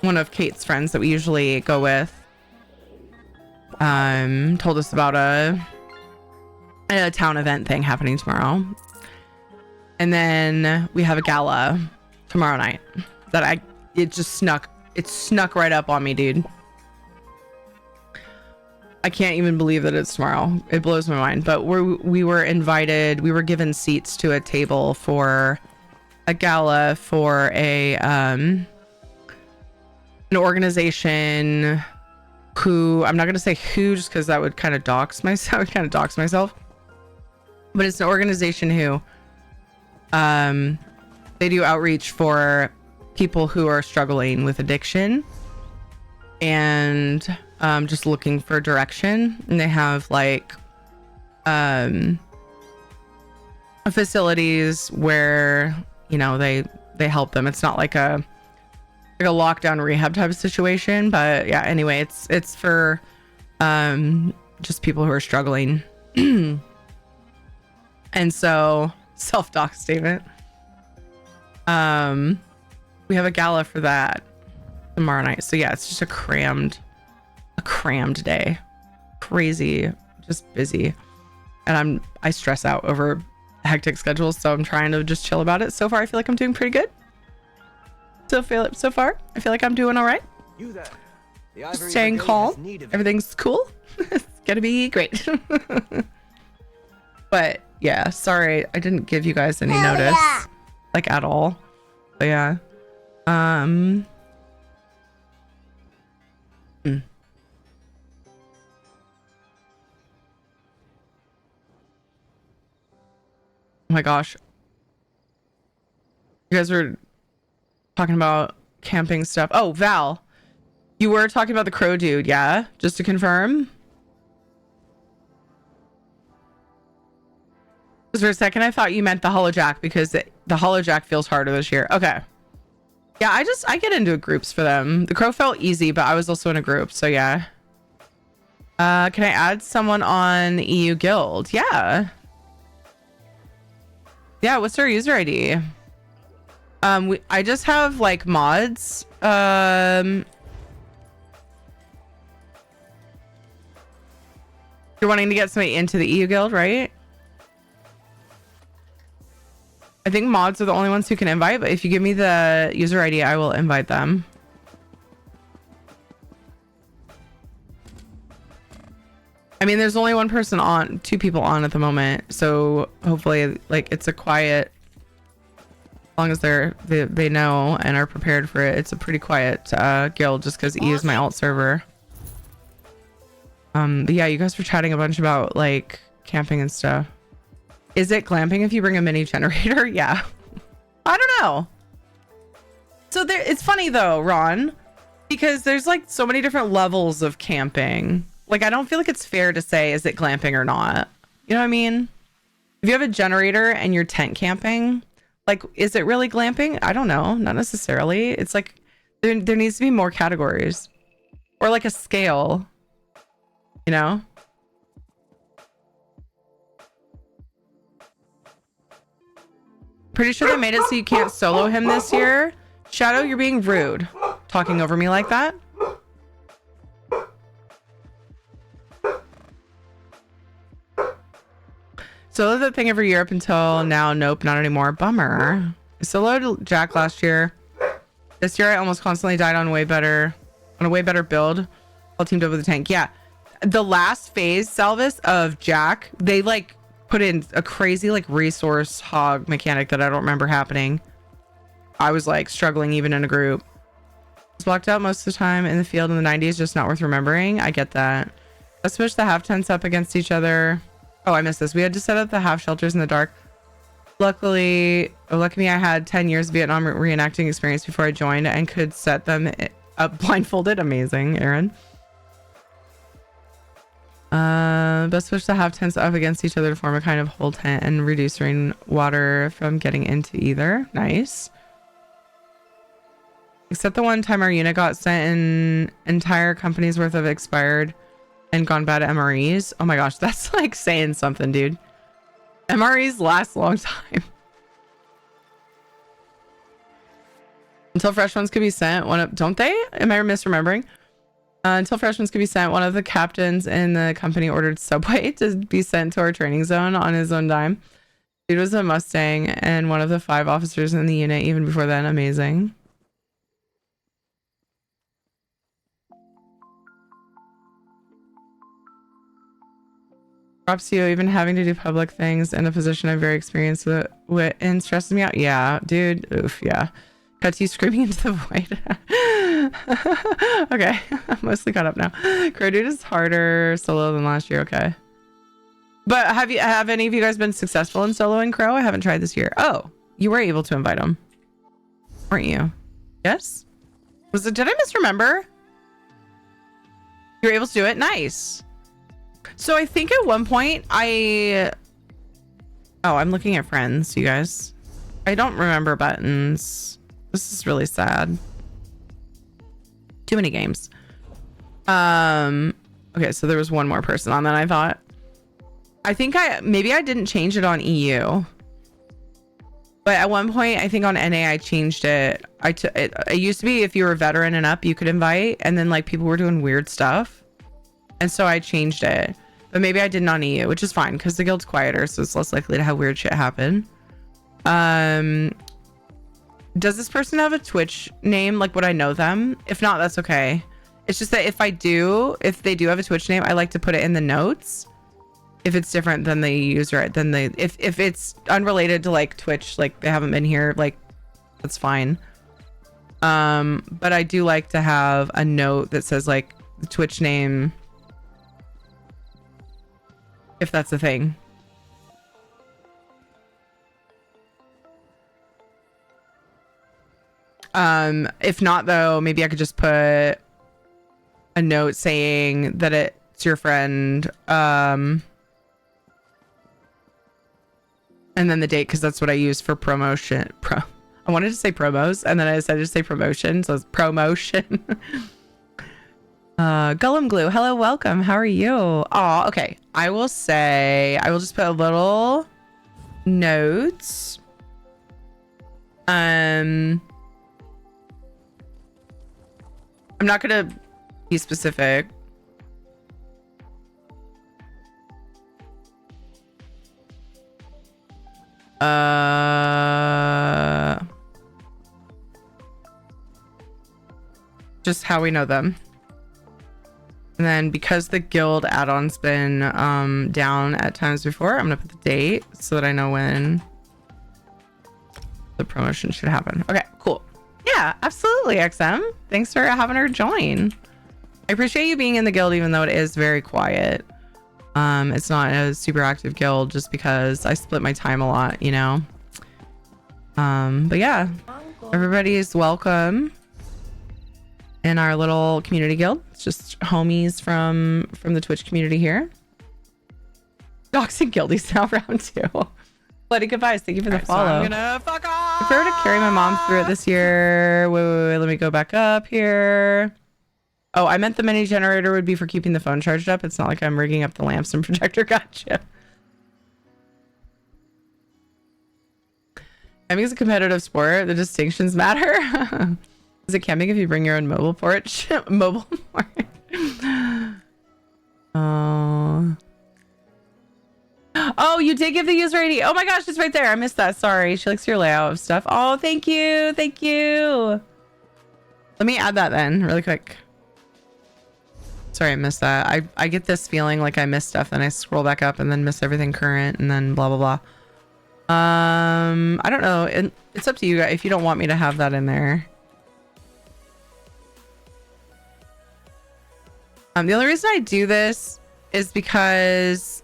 One of Kate's friends that we usually go with told us about a town event thing happening tomorrow. And then we have a gala tomorrow night that it snuck right up on me, dude. I can't even believe that it's tomorrow. It blows my mind. But we were invited. We were given seats to a table for a gala for an organization who, I'm not going to say who just because that would kind of dox myself. But it's an organization who they do outreach for people who are struggling with addiction and just looking for direction. And they have like facilities where, you know, they help them. It's not like a lockdown rehab type of situation, but yeah, anyway, it's for just people who are struggling. And so, self-dox statement. We have a gala for that tomorrow night. So yeah, it's just a crammed day. Crazy, just busy. And I stress out over hectic schedules, so I'm trying to just chill about it. So far, I feel like I'm doing pretty good. So far, I feel like I'm doing all right. Just staying calm. Everything's cool. It's gonna be great. But yeah, sorry, I didn't give you guys any notice, like at all. But yeah, Oh my gosh, you guys were talking about camping stuff. Oh, Val, you were talking about the crow dude, yeah? Just to confirm. Because for a second I thought you meant the Hollow Jack, because the Hollow Jack feels harder this year. Okay. Yeah, I get into groups for them. The crow felt easy, but I was also in a group, so yeah. Can I add someone on the EU guild? Yeah. Yeah, what's their user ID? I just have like mods. You're wanting to get somebody into the EU guild, right? I think mods are the only ones who can invite, but if you give me the user ID, I will invite them. I mean, there's only one person on, 2 people on at the moment, so hopefully, like, it's a quiet, as long as they know and are prepared for it, it's a pretty quiet guild, just because E is my alt server. But yeah, you guys were chatting a bunch about like camping and stuff. Is it glamping if you bring a mini generator? Yeah. I don't know. So it's funny though, Ron, because there's like so many different levels of camping. Like, I don't feel like it's fair to say, is it glamping or not? You know what I mean? If you have a generator and you're tent camping, like, is it really glamping? I don't know. Not necessarily. It's like, there needs to be more categories. Or like a scale. You know? Pretty sure they made it so you can't solo him this year. Shadow, you're being rude. Talking over me like that. Solo the thing every year up until now. Nope, not anymore. Bummer. I soloed Jack last year. This year I almost constantly died on a way better build. All teamed up with a tank. Yeah. The last phase, Salvis, of Jack, they like put in a crazy like resource hog mechanic that I don't remember happening. I was like struggling even in a group. It's blocked out most of the time in the field in the 90s, just not worth remembering. I get that. Let's push the half tents up against each other. Oh, I missed this. We had to set up the half shelters in the dark. Lucky me, I had 10 years of Vietnam reenacting experience before I joined and could set them up blindfolded. Amazing, Aaron. Best push the half tents up against each other to form a kind of whole tent and reduce rainwater from getting into either. Nice. Except the one time our unit got sent an entire company's worth of expired and gone bad MREs. Oh my gosh, that's like saying something, dude. MREs last a long time. Until fresh ones could be sent. Don't they? Am I misremembering? Until fresh ones could be sent, one of the captains in the company ordered Subway to be sent to our training zone on his own dime. Dude was a Mustang and one of the 5 officers in the unit even before then. Amazing. Props to you, even having to do public things in a position I'm very experienced with and stresses me out. Yeah, dude. Oof, yeah. Cut to you screaming into the void. Okay, I'm mostly caught up now. Crow Dude is harder solo than last year. Okay. But have any of you guys been successful in soloing Crow? I haven't tried this year. Oh, you were able to invite him, weren't you? Yes? Did I misremember? You were able to do it? Nice. So I think at one point I'm looking at friends, you guys. I don't remember buttons. This is really sad. Too many games. Okay, so there was one more person on that, I thought. I think maybe I didn't change it on EU. But at one point, I think on NA I changed it. It used to be if you were a veteran and up, you could invite, and then like people were doing weird stuff. And so I changed it. But maybe I didn't on EU, which is fine because the guild's quieter, so it's less likely to have weird shit happen. Does this person have a Twitch name? Like, would I know them? If not, that's okay. It's just that if they do have a Twitch name, I like to put it in the notes. If it's different than the user, if it's unrelated to like Twitch, like they haven't been here, like that's fine. But I do like to have a note that says like the Twitch name, if that's a thing. If not though, maybe I could just put a note saying that it's your friend, and then the date, because that's what I use for promotion. I wanted to say promos, and then I decided to say promotion, so it's promotion. Gullum Glue, hello, welcome. How are you? Oh, okay. I will just put a little notes. I'm not gonna be specific. Just how we know them. And then because the guild add-on's been down at times before, I'm gonna put the date so that I know when the promotion should happen. Okay, cool. Yeah, absolutely, XM. Thanks for having her join. I appreciate you being in the guild even though it is very quiet. It's not a super active guild just because I split my time a lot, you know. But yeah, everybody is welcome. in our little community guild. It's just homies from the Twitch community here. Doxing guildies now round 2. Bloody goodbyes. Thank you for the follow. So I'm gonna fuck off. If I were to carry my mom through it this year, wait, let me go back up here. Oh, I meant the mini generator would be for keeping the phone charged up. It's not like I'm rigging up the lamps and projector. Gotcha. Camping is a competitive sport. The distinctions matter. Is it camping if you bring your own mobile porch? Mobile porch. Oh, you did give the user ID. Oh my gosh, it's right there. I missed that. Sorry. She likes your layout of stuff. Oh, thank you. Thank you. Let me add that then really quick. Sorry, I missed that. I get this feeling like I missed stuff, then I scroll back up and then miss everything current and then blah, blah, blah. I don't know. It's up to you guys if you don't want me to have that in there. The only reason I do this is because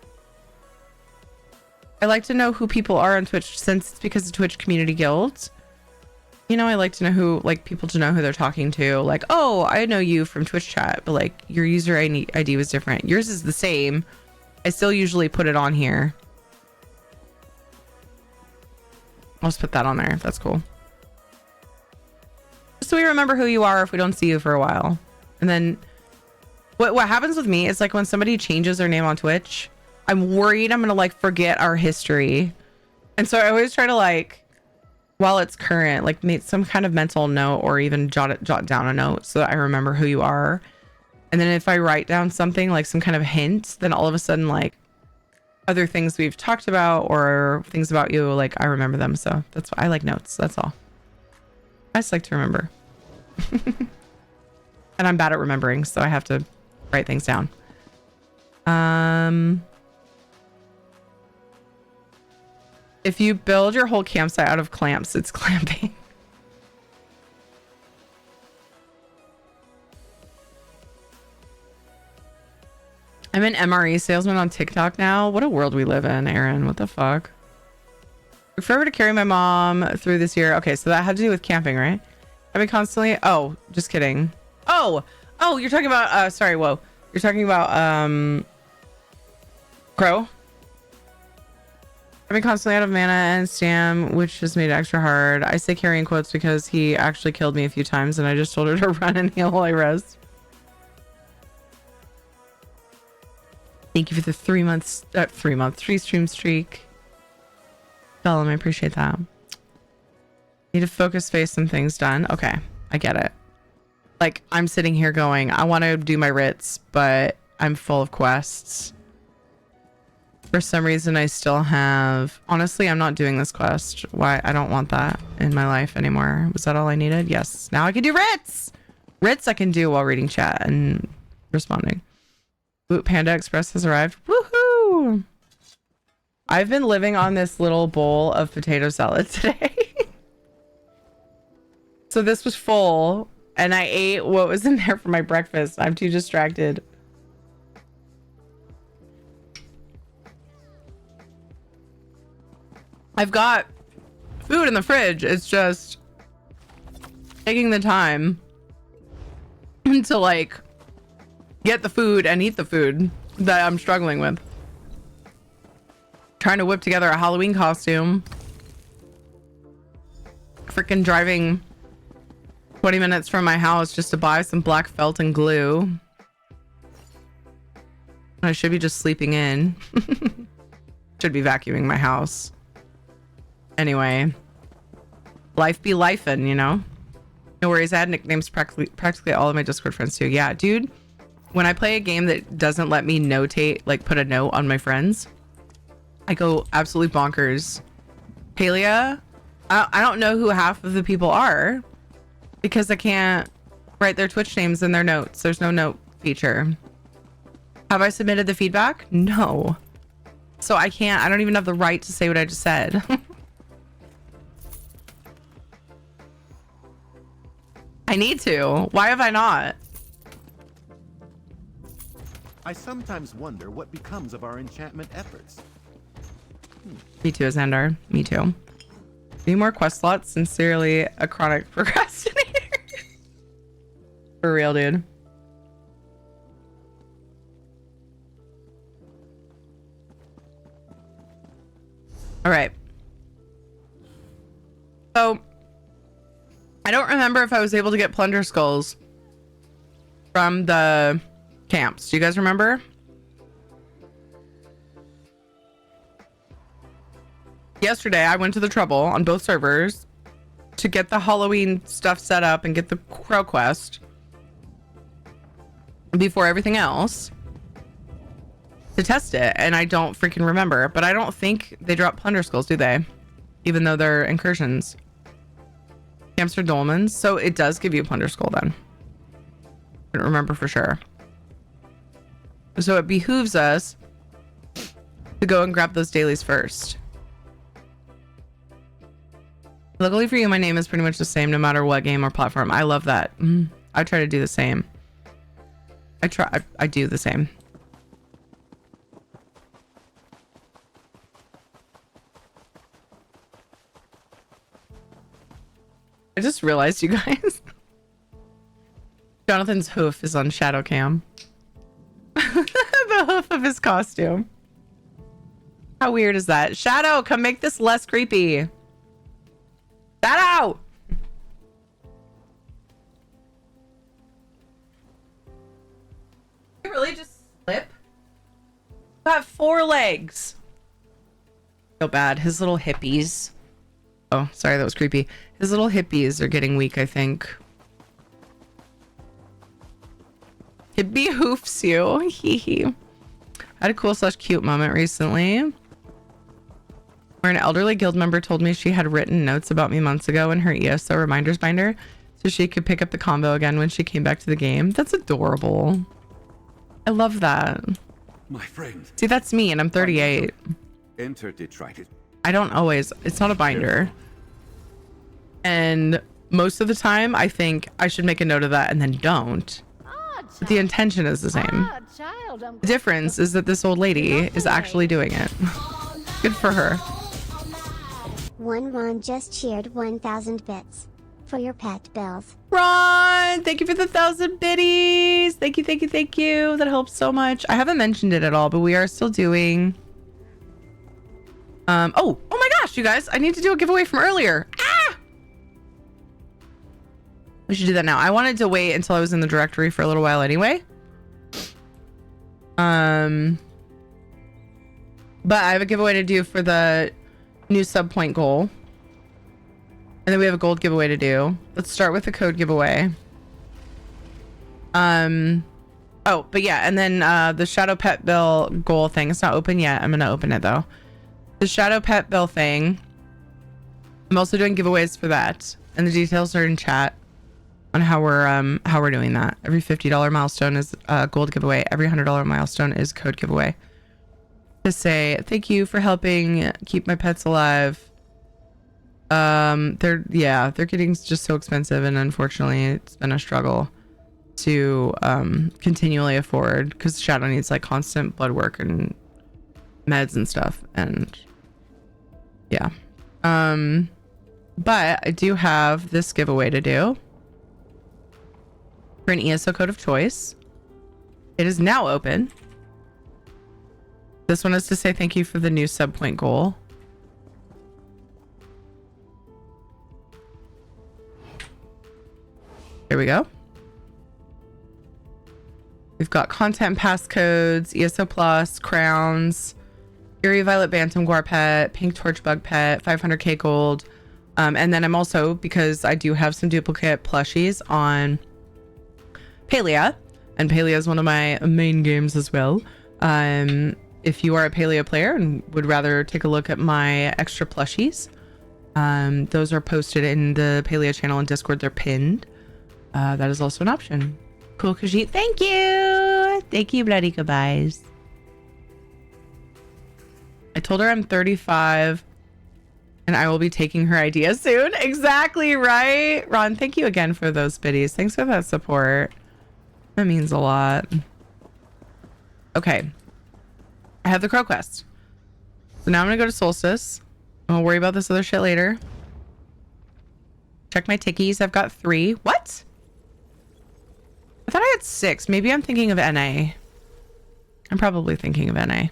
I like to know who people are on Twitch, since it's because of Twitch Community Guild. You know, I like to know who, like, people to know who they're talking to. Like, oh, I know you from Twitch chat, but like your user ID was different. Yours is the same. I still usually put it on here. I'll just put that on there. That's cool. Just so we remember who you are if we don't see you for a while. And then what happens with me is, like, when somebody changes their name on Twitch, I'm worried I'm gonna like forget our history. And so I always try to, like, while it's current, like, make some kind of mental note or even jot down a note so that I remember who you are. And then if I write down something like some kind of hint, then all of a sudden, like, other things we've talked about or things about you, like, I remember them. So that's why I like notes. That's all. I just like to remember. And I'm bad at remembering, so I have to write things down. If you build your whole campsite out of clamps, it's clamping. I'm an MRE salesman on TikTok now. What a world we live in, Aaron. What the fuck? Forever to carry my mom through this year. Okay, so that had to do with camping, right? I mean, constantly. Oh, just kidding. Oh, you're talking about. Sorry, whoa. You're talking about Crow. I've been constantly out of mana and stam, which just made it extra hard. I say carrying quotes because he actually killed me a few times, and I just told her to run and heal while I res. Thank you for the 3 stream streak. Bellum, I appreciate that. Need to focus face some things done. Okay, I get it. Like, I'm sitting here going, I want to do my writs, but I'm full of quests. For some reason, I still have... Honestly, I'm not doing this quest. Why? I don't want that in my life anymore. Was that all I needed? Yes. Now I can do writs! Writs I can do while reading chat and responding. Ooh, Panda Express has arrived. Woohoo! I've been living on this little bowl of potato salad today. So this was full, and I ate what was in there for my breakfast. I'm too distracted. I've got food in the fridge. It's just taking the time to, like, get the food and eat the food that I'm struggling with. Trying to whip together a Halloween costume. Freaking driving 20 minutes from my house just to buy some black felt and glue. I should be just sleeping in. Should be vacuuming my house. Anyway, life be lifin', you know? No worries. I had nicknames practically all of my Discord friends too. Yeah, dude. When I play a game that doesn't let me notate, like put a note on my friends, I go absolutely bonkers. Palia, I don't know who half of the people are because I can't write their Twitch names in their notes. There's no note feature. Have I submitted the feedback? No. So I don't even have the right to say what I just said. I need to. Why have I not? I sometimes wonder what becomes of our enchantment efforts. Me too, Xandar. Me too. Need more quest slots. Sincerely, a chronic procrastinator. For real, dude. All right. So, I don't remember if I was able to get plunder skulls from the camps. Do you guys remember? Yesterday, I went to the trouble on both servers to get the Halloween stuff set up and get the crow quest before everything else to test it, and I don't freaking remember. But I don't think they drop plunder skulls, do they? Even though they're incursions. Hamster dolmens, so it does give you a plunder skull then. I don't remember for sure. So it behooves us to go and grab those dailies first. Luckily for you, my name is pretty much the same no matter what game or platform. I love that. I try to do the same. I do the same. I just realized, you guys, Jonathan's hoof is on shadow cam. The hoof of his costume. How weird is that? Shadow, come make this less creepy. Shadow! You really just slip? You have 4 legs. So bad. His little hippies. Oh, sorry, that was creepy. His little hippies are getting weak, I think. It behoofs you. Hee hee. I had a cool / cute moment recently where an elderly guild member told me she had written notes about me months ago in her ESO reminders binder so she could pick up the combo again when she came back to the game. That's adorable. I love that. My friend. See, that's me, and I'm 38. Enter detritus. I don't always. It's not a binder. And most of the time, I think I should make a note of that and then don't. But the intention is the same. The difference is that this old lady is actually doing it. Good for her. One Ron just cheered 1,000 bits for your pet bills. Ron, thank you for the 1,000 biddies. Thank you, thank you, thank you. That helps so much. I haven't mentioned it at all, but we are still doing... oh my gosh, you guys. I need to do a giveaway from earlier. Ah! We should do that now. I wanted to wait until I was in the directory for a little while anyway. But I have a giveaway to do for the new sub point goal. And then we have a gold giveaway to do. Let's start with the code giveaway. Oh, but yeah, and then the Shadow Pet Bill goal thing. It's not open yet. I'm gonna open it though. The Shadow Pet Bill thing. I'm also doing giveaways for that. And the details are in chat on how we're doing that. Every $50 milestone is a gold giveaway. Every $100 milestone is code giveaway. To say thank you for helping keep my pets alive. They're getting just so expensive, and unfortunately it's been a struggle to continually afford because Shadow needs like constant blood work and meds and stuff, and yeah. But I do have this giveaway to do for an ESO code of choice. It is now open. This one is to say thank you for the new sub point goal. Here we go. We've got content passcodes, ESO Plus, crowns, Eerie Violet Bantam Guar pet, Pink Torch Bug pet, 500k gold. And then I'm also, because I do have some duplicate plushies on Palia, and Palia is one of my main games as well. If you are a Palia player and would rather take a look at my extra plushies, those are posted in the Palia channel and Discord. They're pinned. That is also an option. Cool, Khajiit. Thank you. Thank you, bloody goodbyes. I told her I'm 35 and I will be taking her idea soon. Exactly right. Ron, thank you again for those biddies. Thanks for that support. That means a lot. Okay. I have the crow quest. So now I'm going to go to Solstice. I'll worry about this other shit later. Check my tickies. I've got 3. What? said 6. Maybe I'm thinking of NA. I'm probably thinking of NA.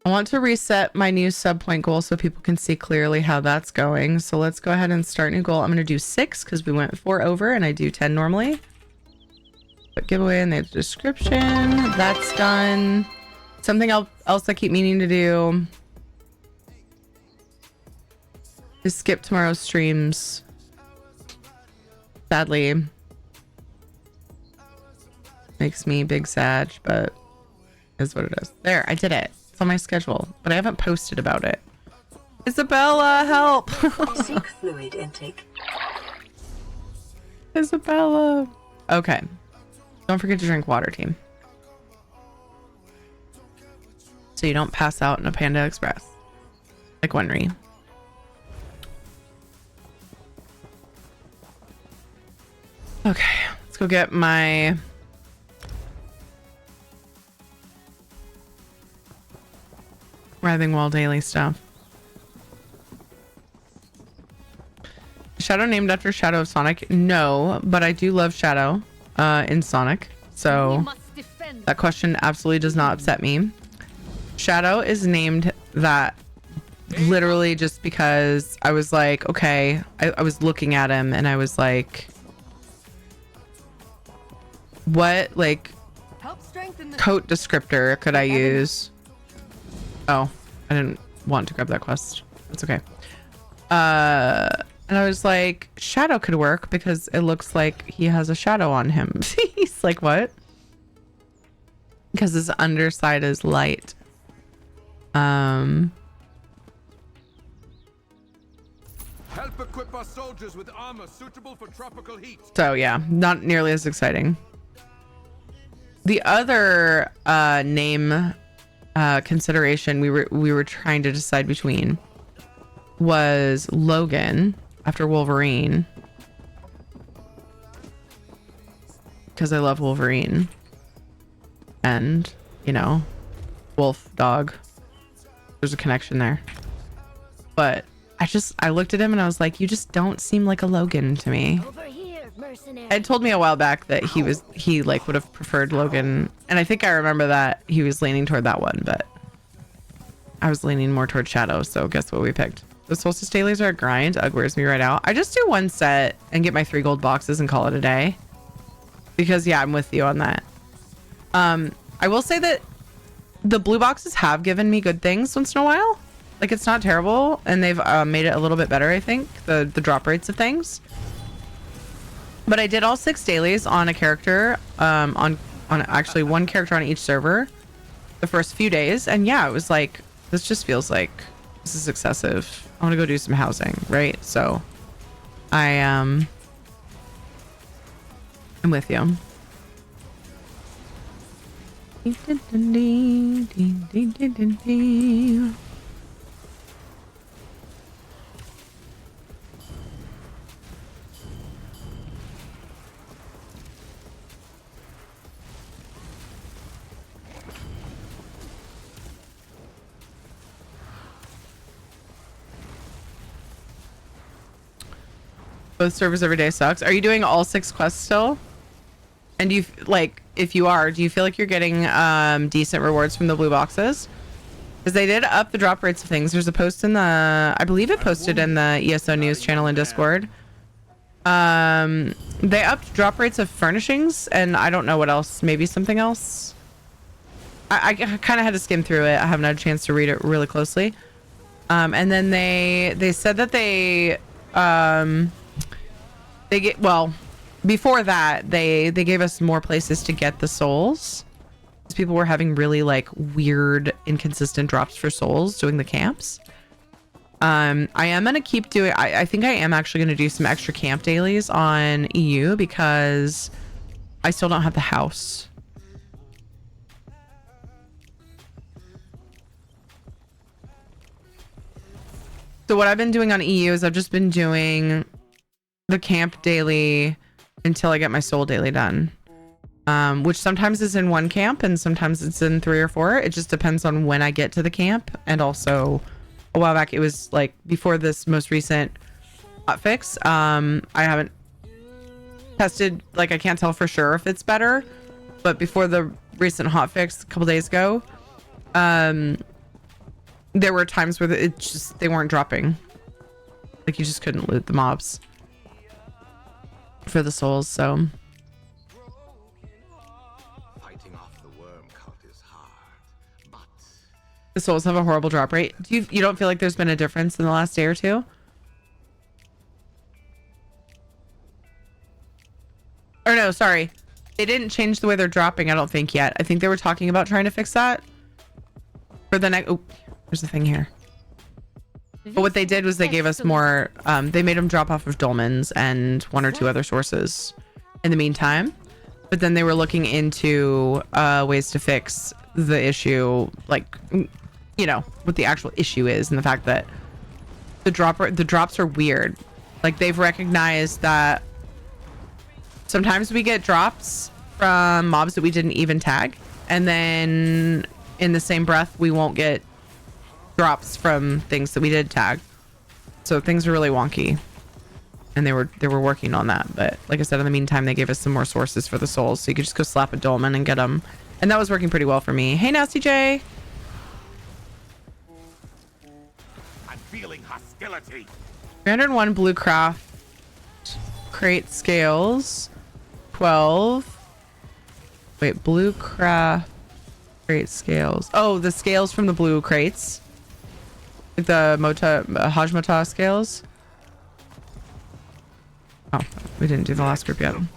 I want to reset my new sub point goal so people can see clearly how that's going. So let's go ahead and start new goal. I'm going to do 6 because we went 4 over and I do 10 normally. But giveaway in the description. That's done. Something else I keep meaning to do is skip tomorrow's streams. Sadly. Makes me big sad, but is what it is. There, I did it. It's on my schedule, but I haven't posted about it. Isabella, help! Seek fluid intake. Isabella. Okay. Don't forget to drink water, team. So you don't pass out in a Panda Express. Like Wenry. Okay, let's go get my... Writhing Wall daily stuff. Shadow named after Shadow of Sonic? No, but I do love Shadow in Sonic. So that question absolutely does not upset me. Shadow is named that literally just because I was like, okay, I was looking at him and I was like, what like coat descriptor could I use? Oh, I didn't want to grab that quest. It's okay. And I was like, Shadow could work because it looks like he has a shadow on him. He's like, what? Because his underside is light. Help equip our soldiers with armor suitable for tropical heat. So yeah, not nearly as exciting. The other name consideration we were trying to decide between was Logan after Wolverine, because I love Wolverine and, you know, wolf dog, there's a connection there. But I looked at him and I was like, you just don't seem like a Logan to me. Ed told me a while back that he like would have preferred Logan, and I think I remember that he was leaning toward that one, but I was leaning more toward Shadow. So guess what we picked? The Solstice dailies are a grind. Ugh, wears me right out. I just do one set and get my 3 gold boxes and call it a day, because yeah, I'm with you on that. I will say that the blue boxes have given me good things once in a while. Like, it's not terrible, and they've made it a little bit better, I think, the drop rates of things. But I did all 6 dailies on a character, on actually 1 character on each server the first few days. And yeah, it was like, this just feels like this is excessive. I want to go do some housing, right? So I'm with you. Both servers every day sucks. Are you doing all 6 quests still? And do you like, if you are, do you feel like you're getting decent rewards from the blue boxes? Because they did up the drop rates of things. There's a post in the, I believe it posted in the ESO news channel in Discord. They upped drop rates of furnishings, and I don't know what else. Maybe something else. I kind of had to skim through it. I haven't had a chance to read it really closely. And then they said that they get, well, before that they gave us more places to get the souls, because people were having really like weird inconsistent drops for souls doing the camps. I am gonna keep doing, I think I am actually gonna do some extra camp dailies on EU, because I still don't have the house. So what I've been doing on EU is I've just been doing the camp daily until I get my soul daily done, which sometimes is in 1 camp and sometimes it's in 3 or 4. It just depends on when I get to the camp. And also a while back, it was like before this most recent hotfix, I haven't tested, like I can't tell for sure if it's better, but before the recent hotfix a couple days ago, there were times where it just, they weren't dropping. Like you just couldn't loot the mobs for the souls, so. Fighting off the worm cult is hard, but The souls have a horrible drop rate. You don't feel like there's been a difference in the last day or two? Or no, sorry. They didn't change the way they're dropping, I don't think yet. I think they were talking about trying to fix that. For the next... Oh, there's the thing here. But what they did was they gave us more... they made them drop off of dolmens and one or two other sources in the meantime. But then they were looking into ways to fix the issue, like, you know, what the actual issue is, and the fact that the drops are weird. Like, they've recognized that sometimes we get drops from mobs that we didn't even tag, and then in the same breath we won't get drops from things that we did tag. So things are really wonky, and they were working on that. But like I said, in the meantime, they gave us some more sources for the souls, so you could just go slap a dolmen and get them, and that was working pretty well for me. Hey, Nasty J. I'm feeling hostility. 301 blue craft crate scales. 12. Wait, blue craft crate scales. Oh, the scales from the blue crates. Like the Hajmata scales. Oh, we didn't do the last group yet. Only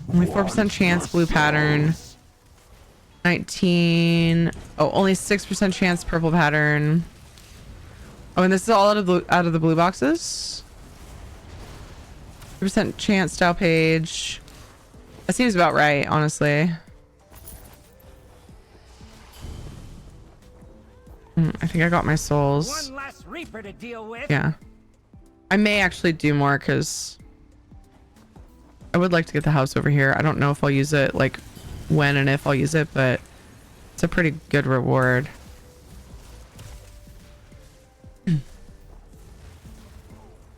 4% chance blue pattern. 19. Oh, only 6% chance purple pattern. Oh, and this is all out of the blue boxes. 3% chance style page. That seems about right, honestly. I think I got my souls. One less reaper to deal with. Yeah. I may actually do more because I would like to get the house over here. I don't know if I'll use it, like when and if I'll use it, but it's a pretty good reward.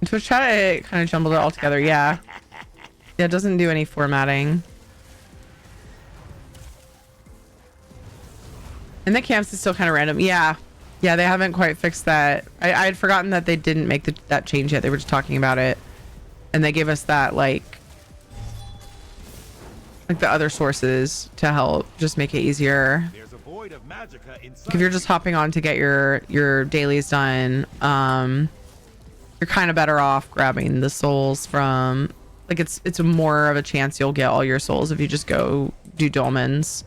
Twitch chat, it kind of jumbled it all together. Yeah. Yeah, it doesn't do any formatting. And the camps is still kind of random. Yeah. Yeah, they haven't quite fixed that. I had forgotten that they didn't make that change yet. They were just talking about it. And they gave us that, like the other sources to help just make it easier. There's a void of magicka inside. Like if you're just hopping on to get your dailies done, you're kind of better off grabbing the souls from, like, it's more of a chance you'll get all your souls if you just go do dolmens,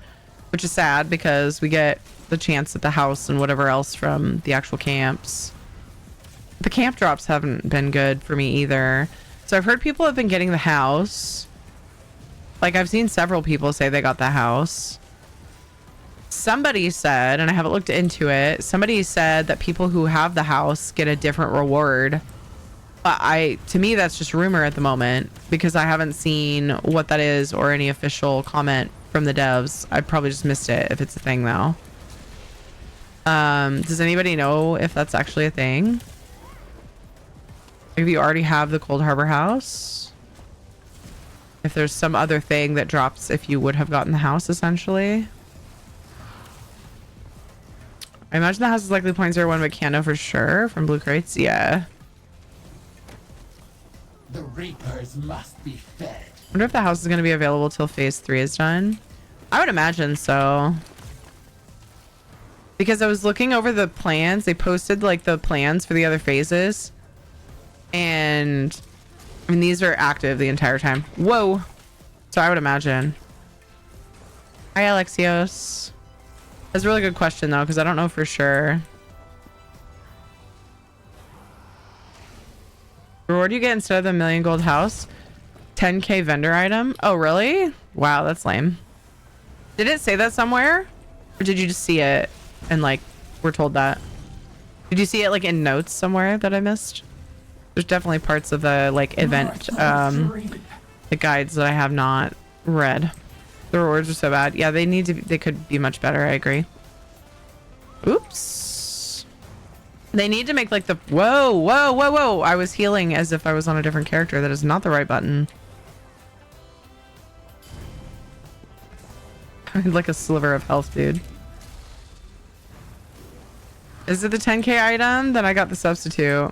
which is sad because we get the chance at the house and whatever else from the actual camps. The camp drops haven't been good for me either. So I've heard people have been getting the house. Like, I've seen several people say they got the house. Somebody said, and I haven't looked into it, somebody said that people who have the house get a different reward. But to me, that's just rumor at the moment because I haven't seen what that is or any official comment from the devs. I probably just missed it if it's a thing though. Does anybody know if that's actually a thing? If you already have the Cold Harbor house? If there's some other thing that drops if you would have gotten the house, essentially? I imagine the house is likely 0.01, but can't know for sure from blue crates. Yeah. The reapers must be fed. I wonder if the house is going to be available till phase 3 is done. I would imagine so. Because I was looking over the plans. They posted like the plans for the other phases. And I mean, these are active the entire time. Whoa. So I would imagine. Hi, Alexios. That's a really good question though, because I don't know for sure. Reward you get instead of the 1,000,000 gold house? 10k vendor item? Oh, really? Wow, that's lame. Did it say that somewhere? Or did you just see it and like we're told that? Did you see it like in notes somewhere that I missed? There's definitely parts of the like event, the guides that I have not read. The rewards are so bad. Yeah, they could be much better. I agree. Oops. They need to make like the whoa. I was healing as if I was on a different character. That is not the right button. I had like a sliver of health, dude. Is it the 10k item? Then I got the substitute.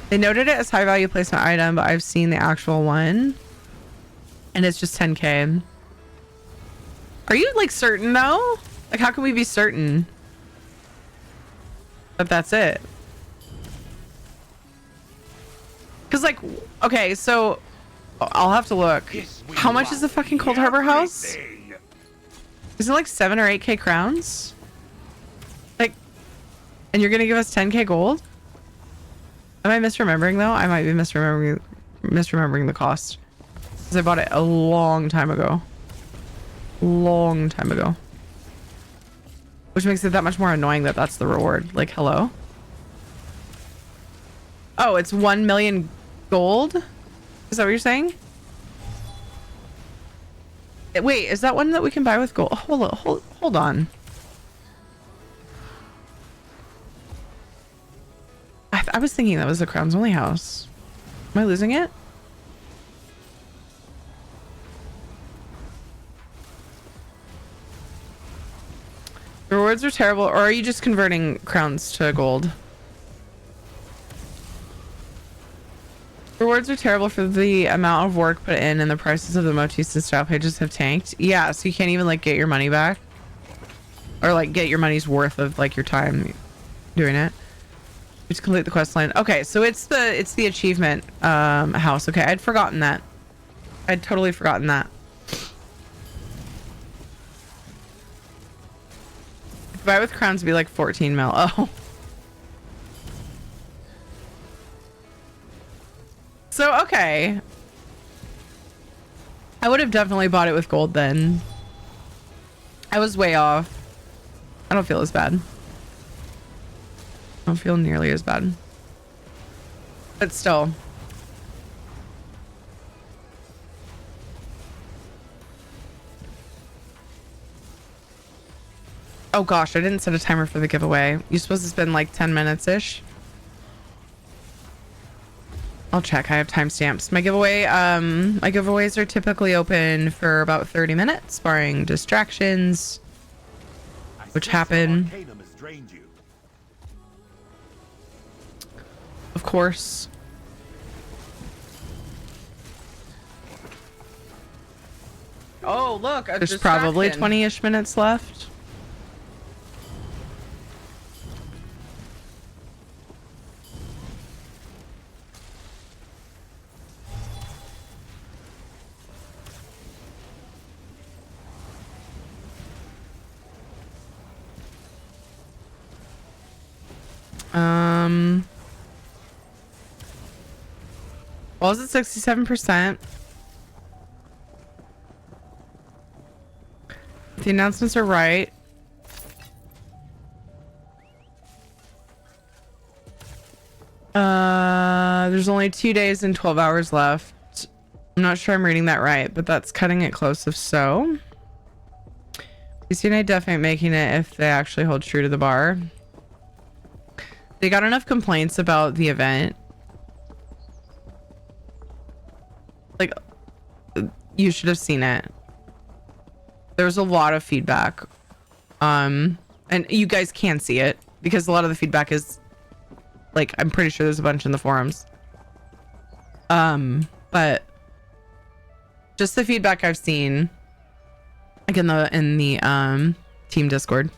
They noted it as high value placement item, but I've seen the actual one. And it's just 10k. Are you like certain though? Like how can we be certain that that's it? Because like, okay, so I'll have to look. How much is the fucking Cold Harbor house? Is it like 7 or 8k crowns? Like, and you're gonna give us 10k gold? Am I misremembering though? I might be misremembering the cost. Because I bought it a long time ago. Which makes it that much more annoying that that's the reward. Like, hello? Oh, it's 1 million gold? Is that what you're saying? Wait, is that one that we can buy with gold? Hold on. I was thinking that was the Crown's Only house. Am I losing it? The rewards are terrible, or are you just converting crowns to gold? Rewards are terrible for the amount of work put in, and the prices of the motifs and style pages have tanked. Yeah, so you can't even like get your money back, or like get your money's worth of like your time doing it. To complete the quest line. Okay, so it's the achievement house. Okay, I'd forgotten that. I'd totally forgotten that. If I with crowns, it'd be like 14 mil. Oh. So, okay. I would have definitely bought it with gold then. I was way off. I don't feel as bad. I don't feel nearly as bad. But still. Oh gosh, I didn't set a timer for the giveaway. You're supposed to spend like 10 minutes-ish. I'll check. I have timestamps. My giveaways are typically open for about 30 minutes, barring distractions, which happen. Of course. Oh, look. There's probably 20-ish minutes left. Well, is it 67%? The announcements are right. There's only 2 days and 12 hours left. I'm not sure I'm reading that right, but that's cutting it close if so. PC and I definitely making it if they actually hold true to the bar. They got enough complaints about the event. Like, you should have seen it. There was a lot of feedback. And you guys can see it because a lot of the feedback is like, I'm pretty sure there's a bunch in the forums. But just the feedback I've seen, like in the team Discord,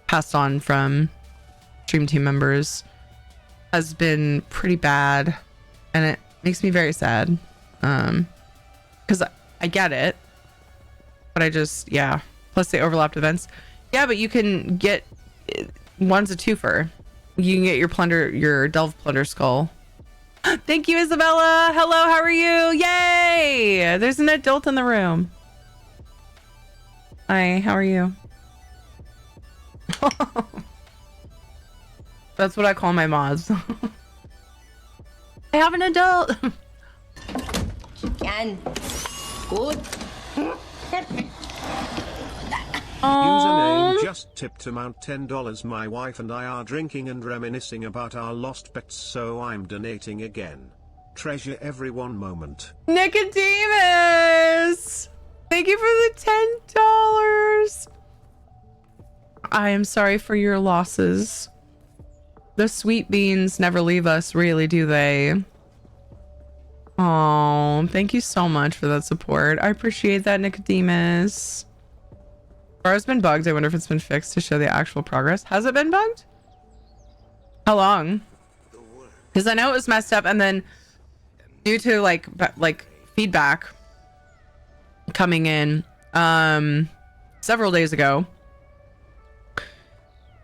passed on from stream team members, has been pretty bad, and it makes me very sad. Because I get it, but I just, yeah. Plus the overlapped events. Yeah, but you can get, one's a twofer. You can get your Delve Plunder Skull. Thank you, Isabella. Hello, how are you? Yay! There's an adult in the room. Hi, how are you? That's what I call my mods. I have an adult. Can. Good. Username just tipped amount $10. My wife and I are drinking and reminiscing about our lost pets, so I'm donating again. Treasure every one moment. Nicodemus! Thank you for the $10. I am sorry for your losses. The sweet beans never leave us, really, do they? Oh, thank you so much for that support. I appreciate that, Nicodemus. Bar's been bugged. I wonder if it's been fixed to show the actual progress. Has it been bugged? How long? Because I know it was messed up, and then due to like feedback coming in several days ago,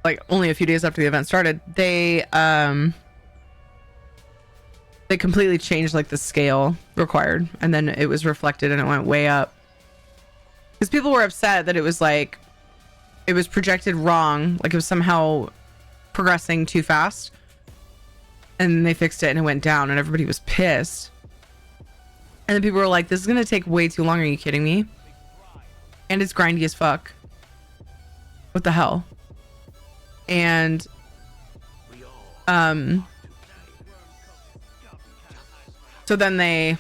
like only a few days after the event started, they completely changed like the scale required, and then it was reflected and it went way up because people were upset that it was like it was projected wrong, like it was somehow progressing too fast, and then they fixed it and it went down and everybody was pissed. And then people were like, this is gonna take way too long, are you kidding me? And it's grindy as fuck. What the hell? And so then they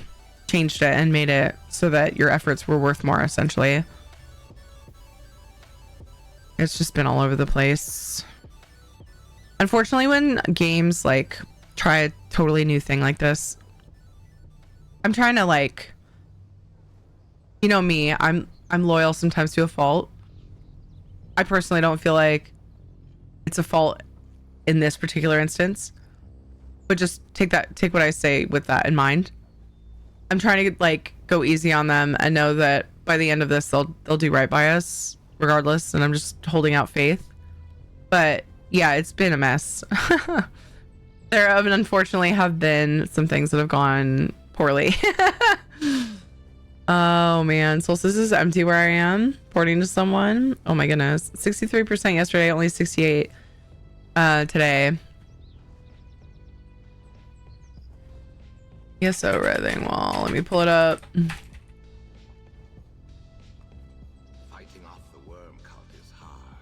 changed it and made it so that your efforts were worth more, essentially. It's just been all over the place. Unfortunately, when games like try a totally new thing like this, I'm trying to like, you know me, I'm loyal sometimes to a fault. I personally don't feel like it's a fault in this particular instance, but just take what I say with that in mind. I'm trying to like go easy on them and know that by the end of this they'll do right by us regardless, and I'm just holding out faith. But yeah, it's been a mess. There unfortunately have been some things that have gone poorly. Oh man, Solstice is empty where I am, porting to someone. Oh my goodness. 63% yesterday, only 68 today. Yes, so writhing wall. Let me pull it up. Fighting off the worm cult is hard.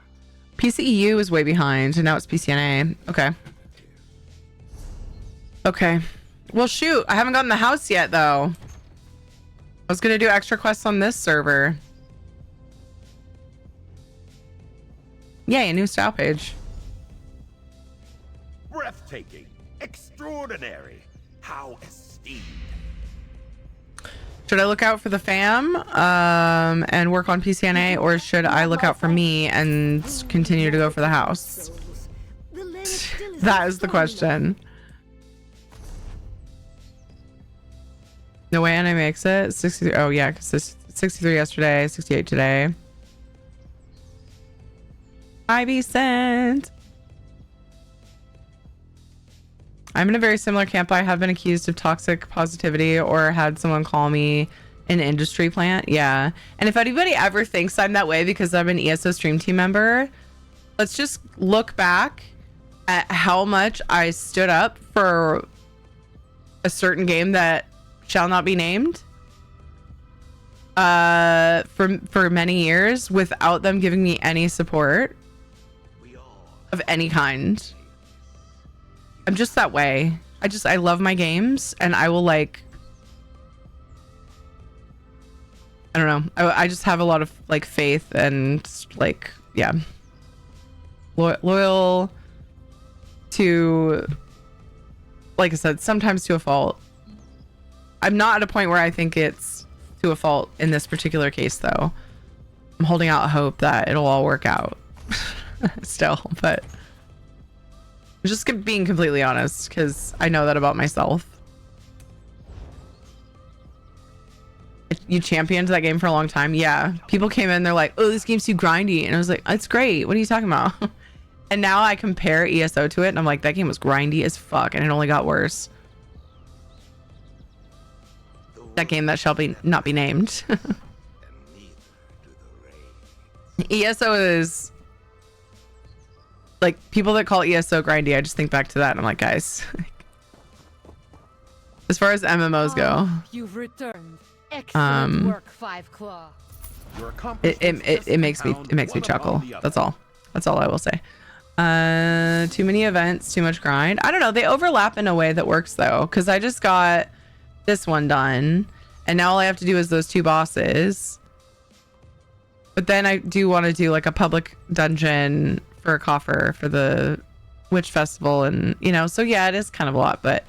PCEU is way behind, and now it's PCNA. Okay. Okay. Well, shoot. I haven't gotten the house yet, though. I was going to do extra quests on this server. Yay, a new style page. Breathtaking. Extraordinary. How esteemed. Should I look out for the fam and work on PCNA, or should I look out for me and continue to go for the house? That is the question. No way Anna makes it. 63. Oh yeah, because it's 63 yesterday, 68 today. Ivy sent. I'm in a very similar camp. I have been accused of toxic positivity or had someone call me an industry plant. Yeah. And if anybody ever thinks I'm that way because I'm an ESO stream team member, let's just look back at how much I stood up for a certain game that shall not be named for many years without them giving me any support of any kind. I'm just that way. I love my games, and I will like, I don't know, I just have a lot of like faith and like, yeah, loyal to, like I said, sometimes to a fault. I'm not at a point where I think it's to a fault in this particular case, though. I'm holding out hope that it'll all work out still, but I'm just being completely honest because I know that about myself. You championed that game for a long time. Yeah. People came in, they're like, oh, this game's too grindy. And I was like, it's great. What are you talking about? And now I compare ESO to it and I'm like, that game was grindy as fuck and it only got worse. That game that shall not be named. ESO is like, people that call ESO grindy, I just think back to that and I'm like, guys, as far as MMOs go, you've returned. Excellent work, Five Claw. it makes me chuckle. That's all. That's all I will say. Too many events, too much grind. I don't know. They overlap in a way that works though, because I just got this one done, and now all I have to do is those 2 bosses. But then I do want to do like a public dungeon for a coffer for the Witch Festival, and you know, so yeah, it is kind of a lot. But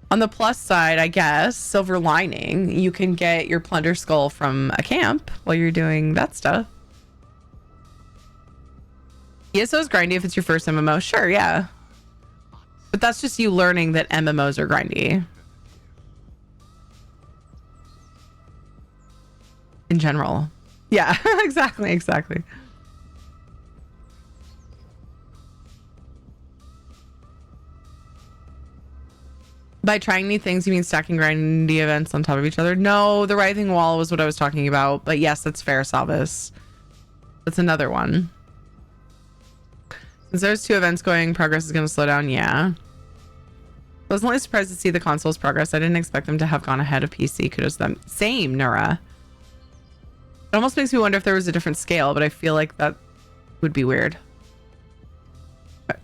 on the plus side, I guess, silver lining, you can get your plunder skull from a camp while you're doing that stuff. ESO is grindy if it's your first MMO. Sure, yeah. But that's just you learning that MMOs are grindy. In general. Yeah, exactly. By trying new things, you mean stacking grindy events on top of each other? No, the writhing wall was what I was talking about. But yes, that's fair, Salvis. That's another one. Since there's 2 events going, progress is going to slow down. Yeah. I was only surprised to see the console's progress. I didn't expect them to have gone ahead of PC. Kudos to them. Same, Nura. It almost makes me wonder if there was a different scale, but I feel like that would be weird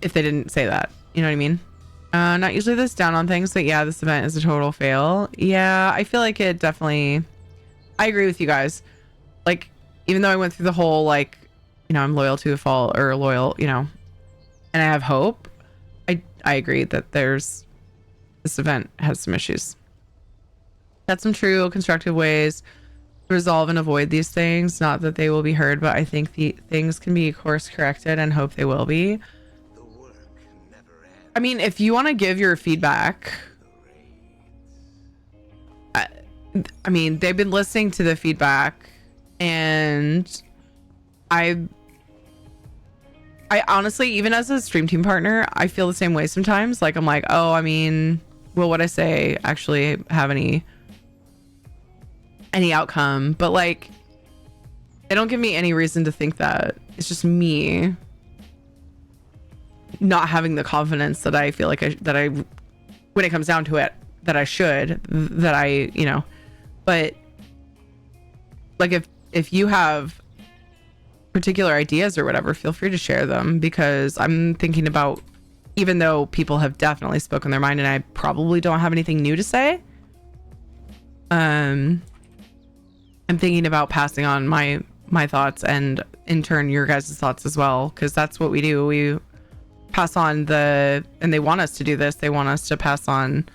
if they didn't say that. You know what I mean? Not usually this down on things, but yeah, this event is a total fail. Yeah, I feel like it definitely... I agree with you guys. Like, even though I went through the whole, like, you know, I'm loyal to a fault, or loyal, you know, and I have hope, I agree that this event has some issues. That's some true constructive ways to resolve and avoid these things. Not that they will be heard, but I think the things can be course corrected, and hope they will be. I mean, if you want to give your feedback, I mean, they've been listening to the feedback, and I honestly, even as a stream team partner, I feel the same way sometimes. Like, I'm like, oh, I mean, will what I say actually have any outcome? But like, they don't give me any reason to think that. It's just me not having the confidence that I feel like when it comes down to it, that I should, that I, you know. But like, if you have particular ideas or whatever, feel free to share them, because I'm thinking about, even though people have definitely spoken their mind and I probably don't have anything new to say, I'm thinking about passing on my thoughts, and in turn your guys' thoughts as well, because that's what we do. We pass on and they want us to do this. They want us to pass on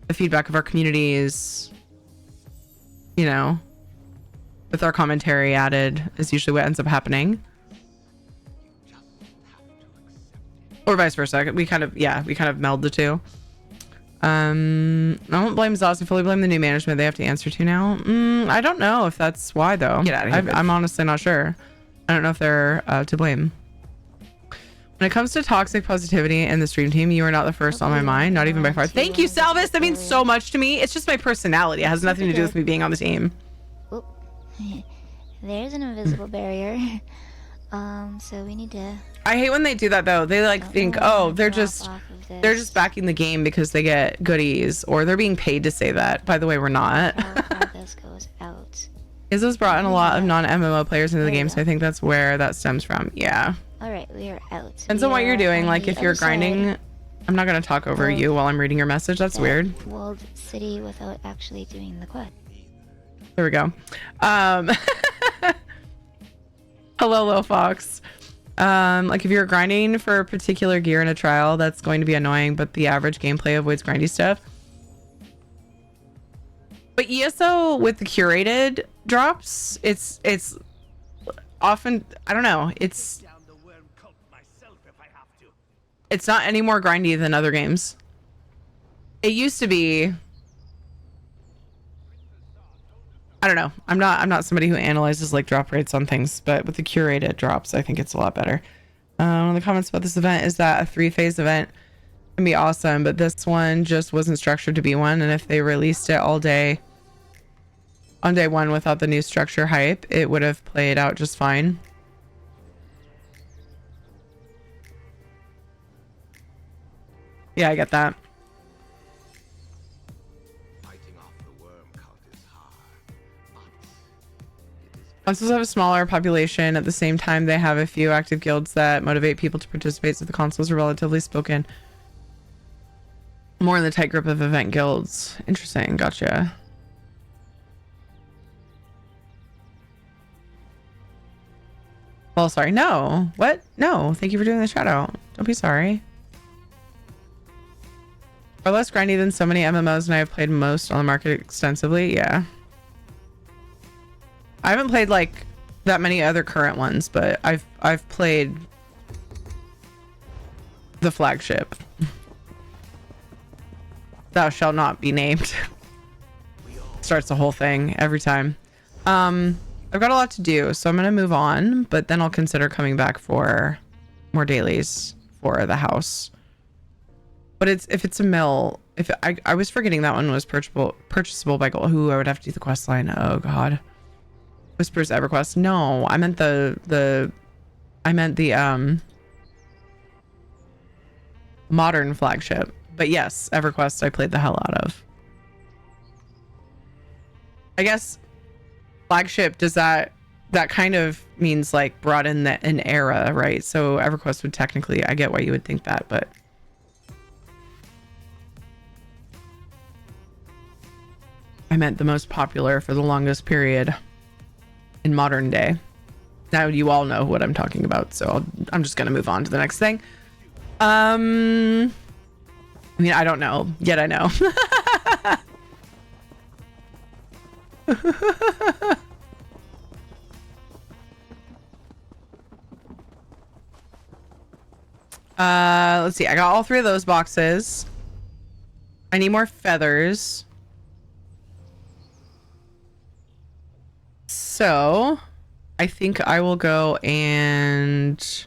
the feedback of our communities, you know, with our commentary added is usually what ends up happening. Or vice versa. We kind of meld the two. I don't blame Zos. I fully blame the new management they have to answer to now. I don't know if that's why, though. Get out of here. I'm honestly not sure. I don't know if they're to blame. When it comes to toxic positivity in the stream team, you are not the first on my mind, not even by far. Thank you, Salvis. That means so much to me. It's just my personality. It has nothing to do with me being on the team. There's an invisible barrier. So we need to... I hate when they do that, though. They like think, oh, they're just backing the game because they get goodies, or they're being paid to say that. By the way, we're not. This goes out. Izzo's brought in a lot of non-MMO players into the game, so I think that's where that stems from. Yeah. All right, we are out. Depends on what you're doing. Like, if you're grinding, I'm not gonna talk over you while I'm reading your message. That's weird. Walled city without actually doing the quest. There we go. Hello, Lil Fox. Like, if you're grinding for a particular gear in a trial, that's going to be annoying, but the average gameplay avoids grindy stuff. But ESO with the curated drops, it's often, I don't know, it's not any more grindy than other games. It used to be, I don't know. I'm not somebody who analyzes like drop rates on things, but with the curated drops, I think it's a lot better. One of the comments about this event is that a 3-phase event can be awesome, but this one just wasn't structured to be one. And if they released it all day on day one without the new structure hype, it would have played out just fine. Yeah, I get that. Fighting off the worm cult is hard, but it is Consoles have a smaller population. At the same time, they have a few active guilds that motivate people to participate, so the consoles are relatively spoken more in the tight group of event guilds. Interesting. Gotcha. Well, sorry. No. What? No. Thank you for doing the shout out. Don't be sorry. Are less grindy than so many MMOs, and I have played most on the market extensively. Yeah. I haven't played like that many other current ones, but I've played the flagship. Thou shalt not be named. Starts the whole thing every time. I've got a lot to do, so I'm gonna move on, but then I'll consider coming back for more dailies for the house. But if it's a mill, if I was forgetting that one was purchasable by gold. Ooh, I would have to do the quest line. Oh god. Whispers EverQuest. No, I meant the modern flagship. But yes, EverQuest I played the hell out of. I guess flagship, does that kind of means like brought in an era, right? So EverQuest would technically, I get why you would think that, but I meant the most popular for the longest period in modern day. Now you all know what I'm talking about, so I'm just gonna move on to the next thing. I mean, I don't know yet. I know. Let's see. I got all 3 of those boxes. I need more feathers. So I think I will go and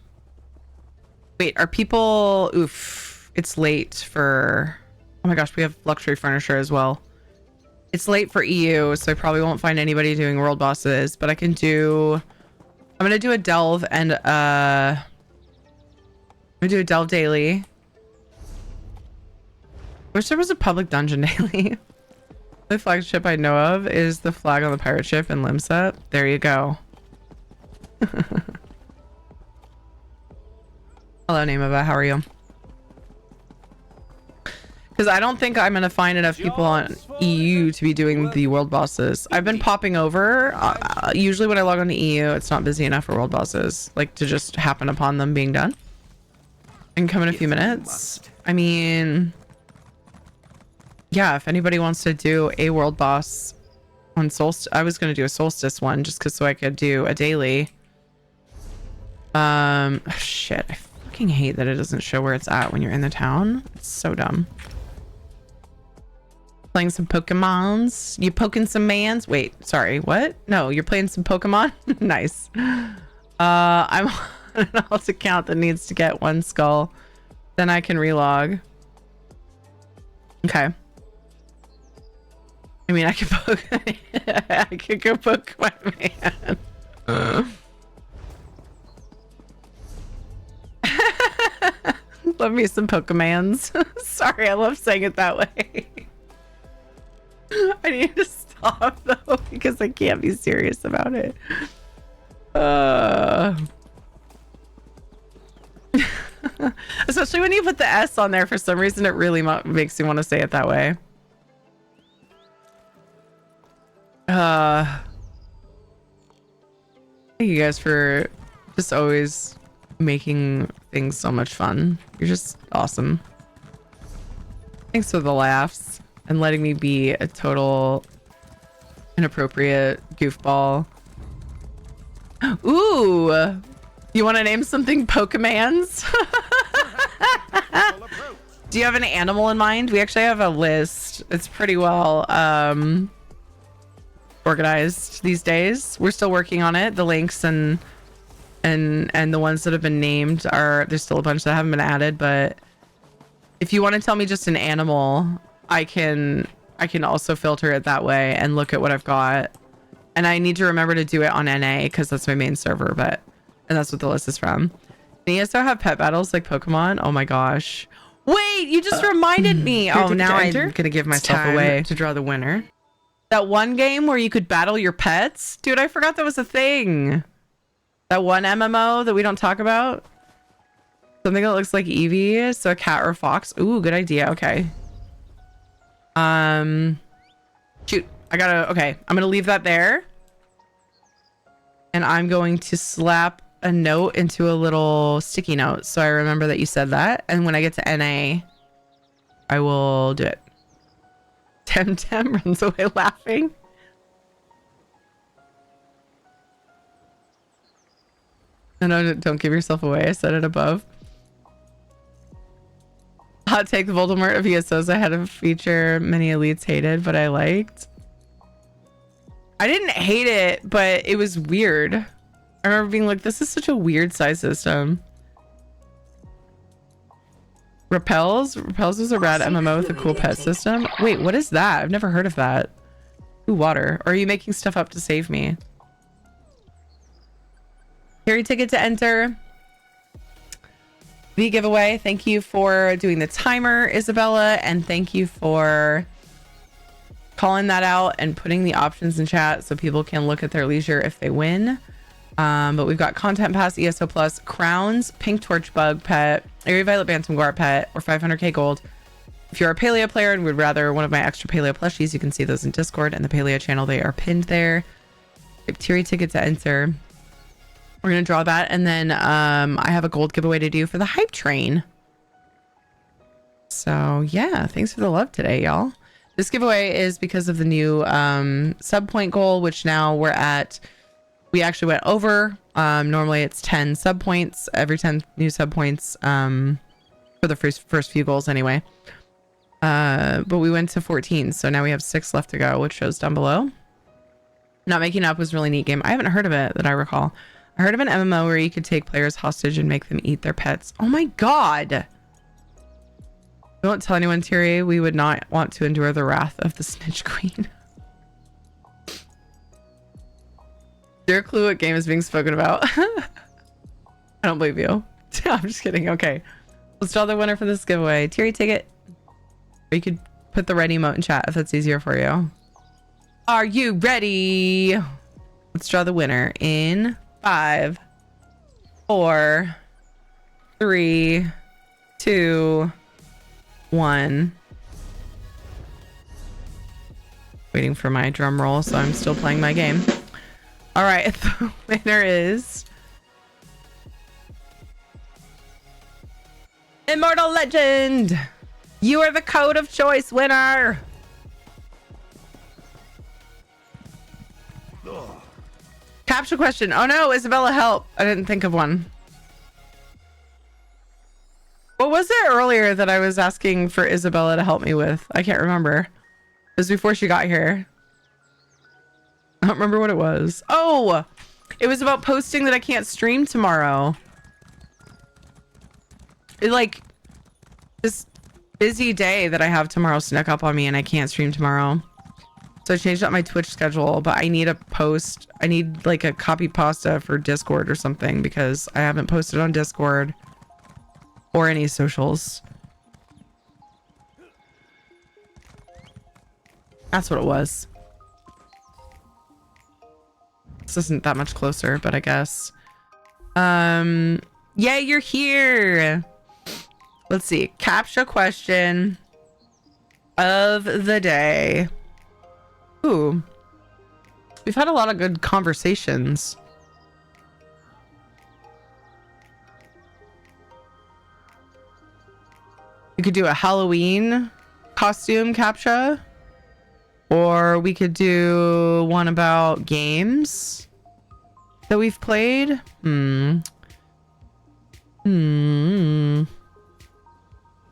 wait. Are people? Oof. It's late for. Oh my gosh, we have luxury furniture as well. It's late for EU, so I probably won't find anybody doing world bosses, but I can do. I'm gonna do a delve and I'm gonna do a delve daily. Wish there was a public dungeon daily. The flagship I know of is the flag on the pirate ship in Limsa. There you go. Hello, Namava. How are you? Because I don't think I'm going to find enough people on EU to be doing the world bosses. I've been popping over. Usually when I log on to EU, it's not busy enough for world bosses. Like to just happen upon them being done. I can come in a few minutes. I mean, yeah, if anybody wants to do a world boss on Solstice, I was going to do a Solstice one just because so I could do a daily. Shit, I fucking hate that it doesn't show where it's at when you're in the town. It's so dumb. Playing some Pokemons. You poking some mans? Wait, sorry, what? No, you're playing some Pokemon? Nice. I'm on an alt account that needs to get 1 skull. Then I can relog. Okay. I mean, I could poke. I could go poke my man. Love me some Pokemans. Sorry, I love saying it that way. I need to stop though because I can't be serious about it. Especially when you put the S on there, for some reason it really makes me want to say it that way. Thank you guys for just always making things so much fun. You're just awesome. Thanks for the laughs and letting me be a total inappropriate goofball. Ooh, you want to name something Pokemans? Do you have an animal in mind? We actually have a list. It's pretty well organized these days. We're still working on it. The links and the ones that have been named there's still a bunch that haven't been added, but if you want to tell me just an animal, I can also filter it that way and look at what I've got. And I need to remember to do it on NA because that's my main server, and that's what the list is from. Can you also have pet battles like Pokemon? Oh my gosh. Wait, you just reminded me. Oh, now I'm gonna give myself away to draw the winner. That one game where you could battle your pets? Dude, I forgot that was a thing. That one MMO that we don't talk about. Something that looks like Eevee. So a cat or a fox. Ooh, good idea. Okay. Shoot. Okay. I'm gonna leave that there. And I'm going to slap a note into a little sticky note. So I remember that you said that. And when I get to NA, I will do it. Temtem runs away laughing. No, don't give yourself away. I said it above. Hot take, Voldemort of ESOs had a feature many elites hated, but I liked. I didn't hate it, but it was weird. I remember being like, this is such a weird size system. Repels was a rad MMO with a cool pet system. Wait, what is that? I've never heard of that. Ooh, water. Or are you making stuff up to save me? Carry ticket to enter the giveaway. Thank you for doing the timer, Isabella, and thank you for calling that out and putting the options in chat so people can look at their leisure if they win. But we've got Content Pass, ESO Plus, Crowns, Pink Torch Bug Pet, Airy Violet Bantam Guar Pet, or 500k gold. If you're a Paleo player and would rather one of my extra Paleo plushies, you can see those in Discord and the Paleo channel. They are pinned there. Tier ticket to enter. We're going to draw that. And then I have a gold giveaway to do for the hype train. So yeah, thanks for the love today, y'all. This giveaway is because of the new sub point goal, which now we're at. We actually went over. Normally it's 10 sub points, every 10 new sub points for the first few goals anyway. But we went to 14. So now we have 6 left to go, which shows down below. Not Making Up was a really neat game. I haven't heard of it that I recall. I heard of an MMO where you could take players hostage and make them eat their pets. Oh my God. Don't tell anyone, Thierry. We would not want to endure the wrath of the Snitch Queen. Is there a clue what game is being spoken about? I don't believe you. I'm just kidding. Okay. Let's draw the winner for this giveaway. Thierry, take it. Or you could put the red emote in chat if that's easier for you. Are you ready? Let's draw the winner in 5, 4, 3, 2, 1. Waiting for my drum roll, so I'm still playing my game. All right, the winner is Immortal Legend. You are the code of choice winner. Capture question. Oh no, Isabella, help. I didn't think of one. What was it earlier that I was asking for Isabella to help me with? I can't remember. It was before she got here. I don't remember what it was. Oh, it was about posting that I can't stream tomorrow. It, like, this busy day that I have tomorrow snuck up on me and I can't stream tomorrow. So I changed up my Twitch schedule, but I need a post. I need like a copy pasta for Discord or something because I haven't posted on Discord or any socials. That's what it was. This isn't that much closer, but I guess. Yeah, you're here. Let's see. Captcha question of the day. Ooh. We've had a lot of good conversations. We could do a Halloween costume captcha. Or we could do one about games that we've played.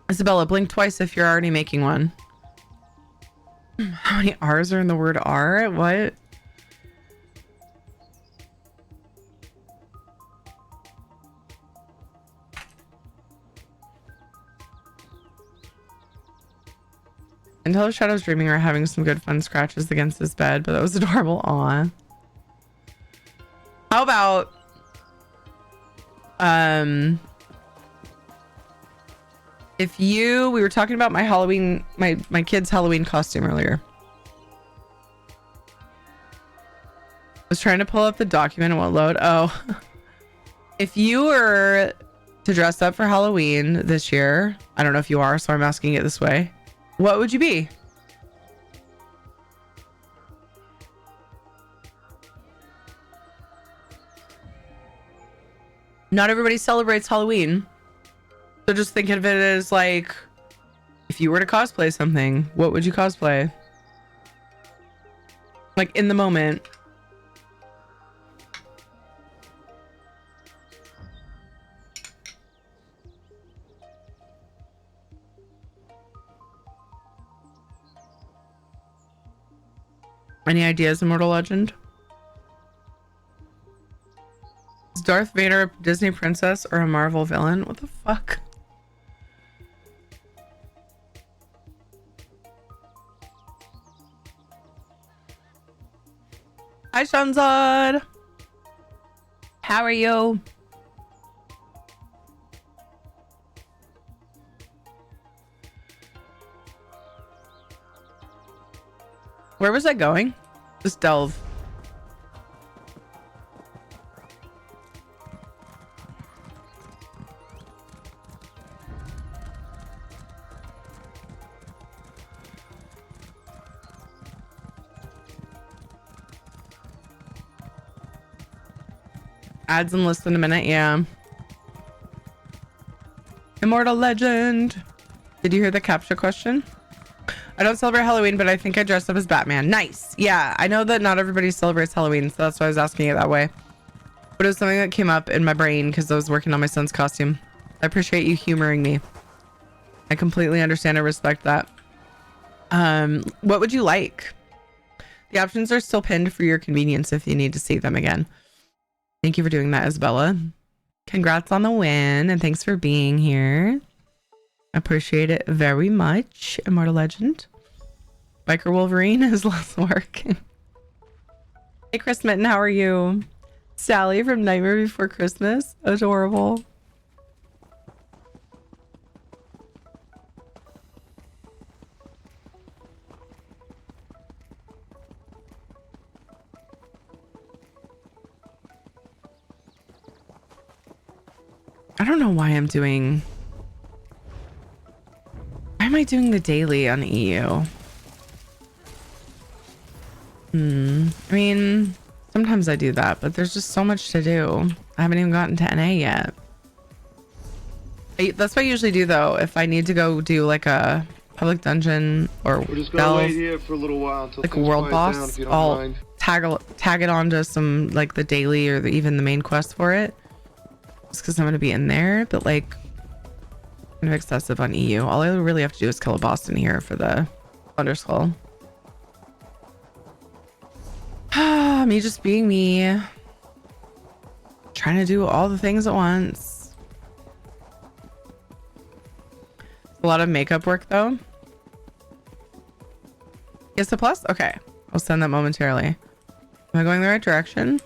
Isabella, blink twice if you're already making one. How many R's are in the word R? What? And helpShadow's dreaming are having some good fun scratches against his bed, but that was adorable. Aw. How about if we were talking about my Halloween, my kid's Halloween costume earlier. was trying to pull up the document and won't load. Oh, if you were to dress up for Halloween this year, I don't know if you are, so I'm asking it this way. What would you be? Not everybody celebrates Halloween. So just think of it as like, if you were to cosplay something, what would you cosplay? Like in the moment. Any ideas, Immortal Legend? Is Darth Vader a Disney princess or a Marvel villain? What the fuck? Hi, Shanzad. How are you? Where was I going? Just delve. Ads in less than a minute, yeah. Immortal Legend. Did you hear the captcha question? I don't celebrate Halloween, but I think I dressed up as Batman. Nice. Yeah, I know that not everybody celebrates Halloween, so that's why I was asking it that way. But it was something that came up in my brain because I was working on my son's costume. I appreciate you humoring me. I completely understand and respect that. What would you like? The options are still pinned for your convenience if you need to see them again. Thank you for doing that, Isabella. Congrats on the win, and thanks for being here. Appreciate it very much, Immortal Legend. Biker Wolverine is less work. Hey, Chris Mitten, how are you? Sally from Nightmare Before Christmas. Adorable. I don't know why I'm doing... Why am I doing the daily on EU? I mean, sometimes I do that, but there's just so much to do. I haven't even gotten to NA yet. That's what I usually do, though. If I need to go do like a public dungeon or we're just gonna wait here for a little while until like a world boss, I'll tag it onto some like the daily or even the main quest for it. Just because I'm gonna be in there, but like kind of excessive on EU. All I really have to do is kill a boss in here for the Thunder Skull. Me just being me, trying to do all the things at once. A lot of makeup work though. Is the plus? Okay, I'll send that momentarily. Am I going the right direction?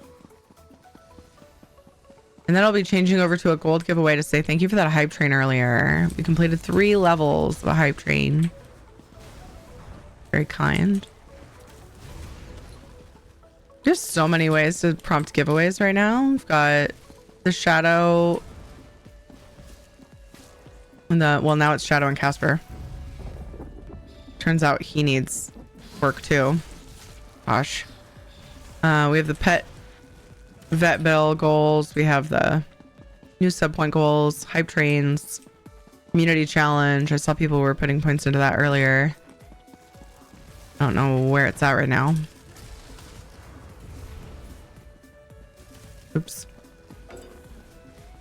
And then I'll be changing over to a gold giveaway to say thank you for that hype train earlier. We completed 3 levels of a hype train. Very kind. There's so many ways to prompt giveaways right now. We've got the Shadow. And well, now it's Shadow and Casper. Turns out he needs work too. Gosh. We have the pet vet bill goals. We have the new sub point goals, hype trains, community challenge. I saw people were putting points into that earlier. I don't know where it's at right now. Oops.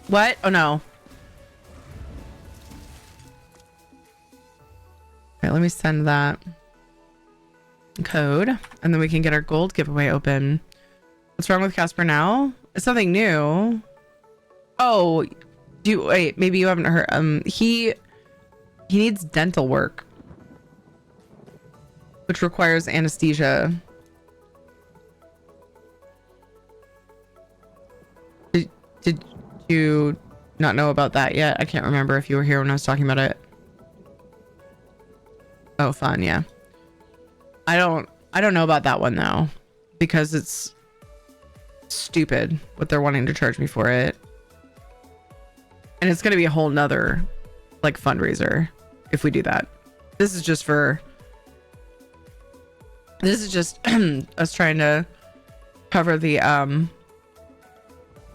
What? Oh no. Okay, let me send that code and then we can get our gold giveaway open. What's wrong with Casper now? It's something new. Oh, wait, maybe you haven't heard. He needs dental work, which requires anesthesia. Did you not know about that yet? I can't remember if you were here when I was talking about it. Oh, fun, yeah. I don't know about that one though, because it's stupid what they're wanting to charge me for it. And it's going to be a whole nother like fundraiser if we do that. This is just us trying to cover the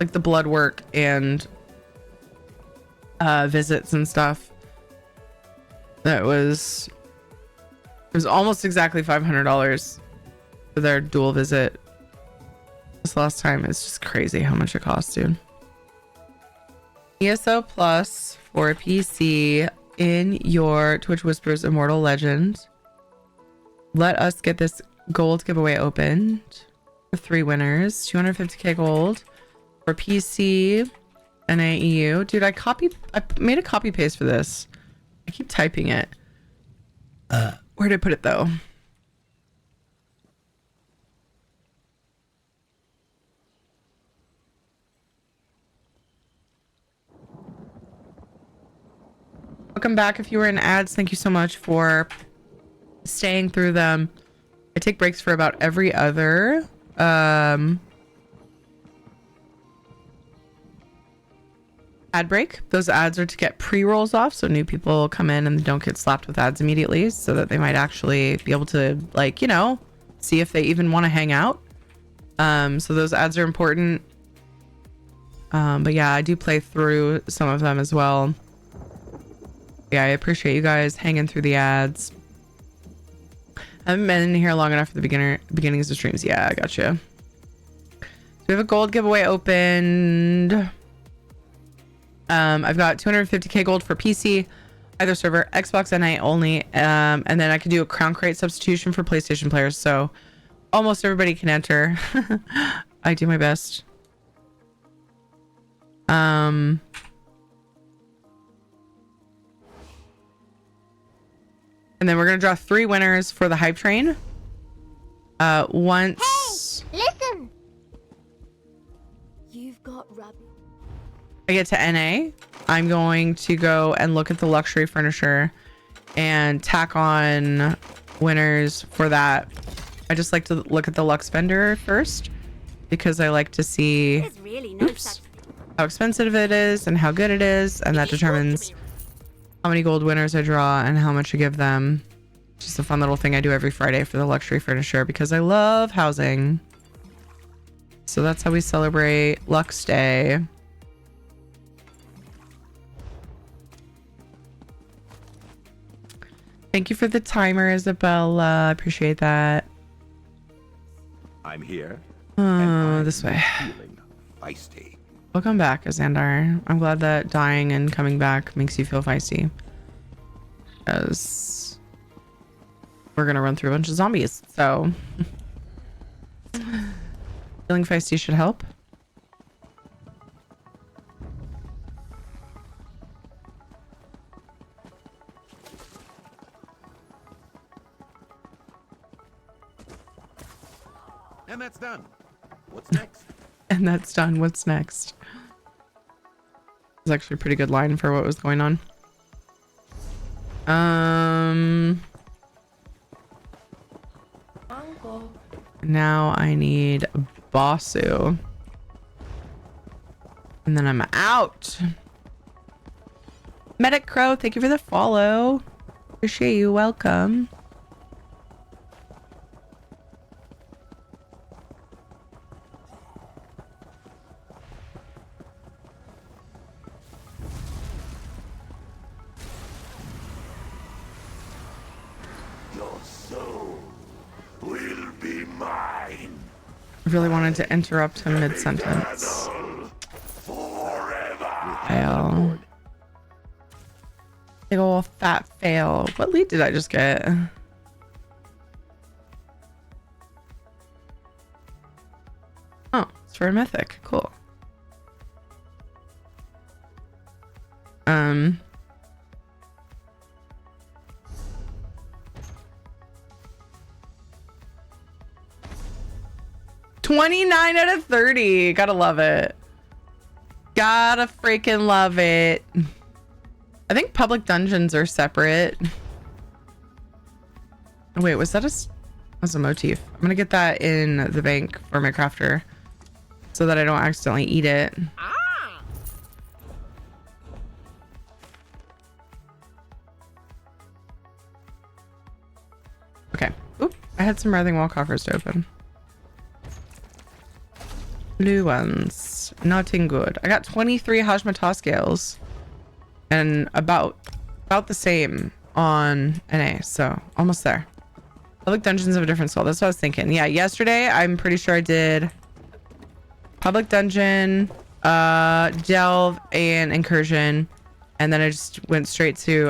like the blood work and visits and stuff. It was almost exactly $500 for their dual visit this last time. It's just crazy how much it costs, dude. ESO Plus for PC in your Twitch Whispers Immortal Legend. Let us get this gold giveaway opened for 3 winners. 250k gold for PC and AEU. Dude, I made a copy paste for this. I keep typing it. Where did I put it though? Welcome back. If you were in ads, thank you so much for staying through them. I take breaks for about every other ad break. Those ads are to get pre-rolls off, so new people come in and don't get slapped with ads immediately, so that they might actually be able to, like, you know, see if they even want to hang out. So those ads are important. But yeah, I do play through some of them as well. Yeah, I appreciate you guys hanging through the ads. I haven't been in here long enough for the beginnings of streams. Yeah, I gotcha. So we have a gold giveaway opened. I've got 250k gold for PC, either server, Xbox NA only, and then I can do a crown crate substitution for PlayStation players, so almost everybody can enter. I do my best. And then we're gonna draw 3 winners for the hype train. Once Hey, listen. You've got rabbit. I get to NA, I'm going to go and look at the luxury furniture and tack on winners for that. I just like to look at the Lux vendor first because I like to see how expensive it is and how good it is, and that determines how many gold winners I draw and how much I give them. Just a fun little thing I do every Friday for the luxury furniture because I love housing. So that's how we celebrate Lux Day. Thank you for the timer, Isabella. Appreciate that. I'm here. This way. Feeling feisty. Welcome back, Xandar. I'm glad that dying and coming back makes you feel feisty. Because we're gonna run through a bunch of zombies, so feeling feisty should help. And that's done. What's next? And that's done. What's next? It's actually a pretty good line for what was going on. Now I need Bossu. And then I'm out. Medic Crow, thank you for the follow. Appreciate you. Welcome. I really wanted to interrupt him mid-sentence. Fail. Big ol' fat fail. What lead did I just get? Oh, it's for a mythic. Cool. $29 out of 30. Gotta love it. Gotta freaking love it. I think public dungeons are separate. Oh, wait, was that a motif? I'm gonna get that in the bank for my crafter. so that I don't accidentally eat it. Okay. Oop. I had some writhing wall coffers to open. Blue ones. Nothing good. I got 23 Hashmata scales. And about the same on NA. So almost there. Public dungeons have a different skull. That's what I was thinking. Yeah, yesterday I'm pretty sure I did public dungeon, delve, and incursion. And then I just went straight to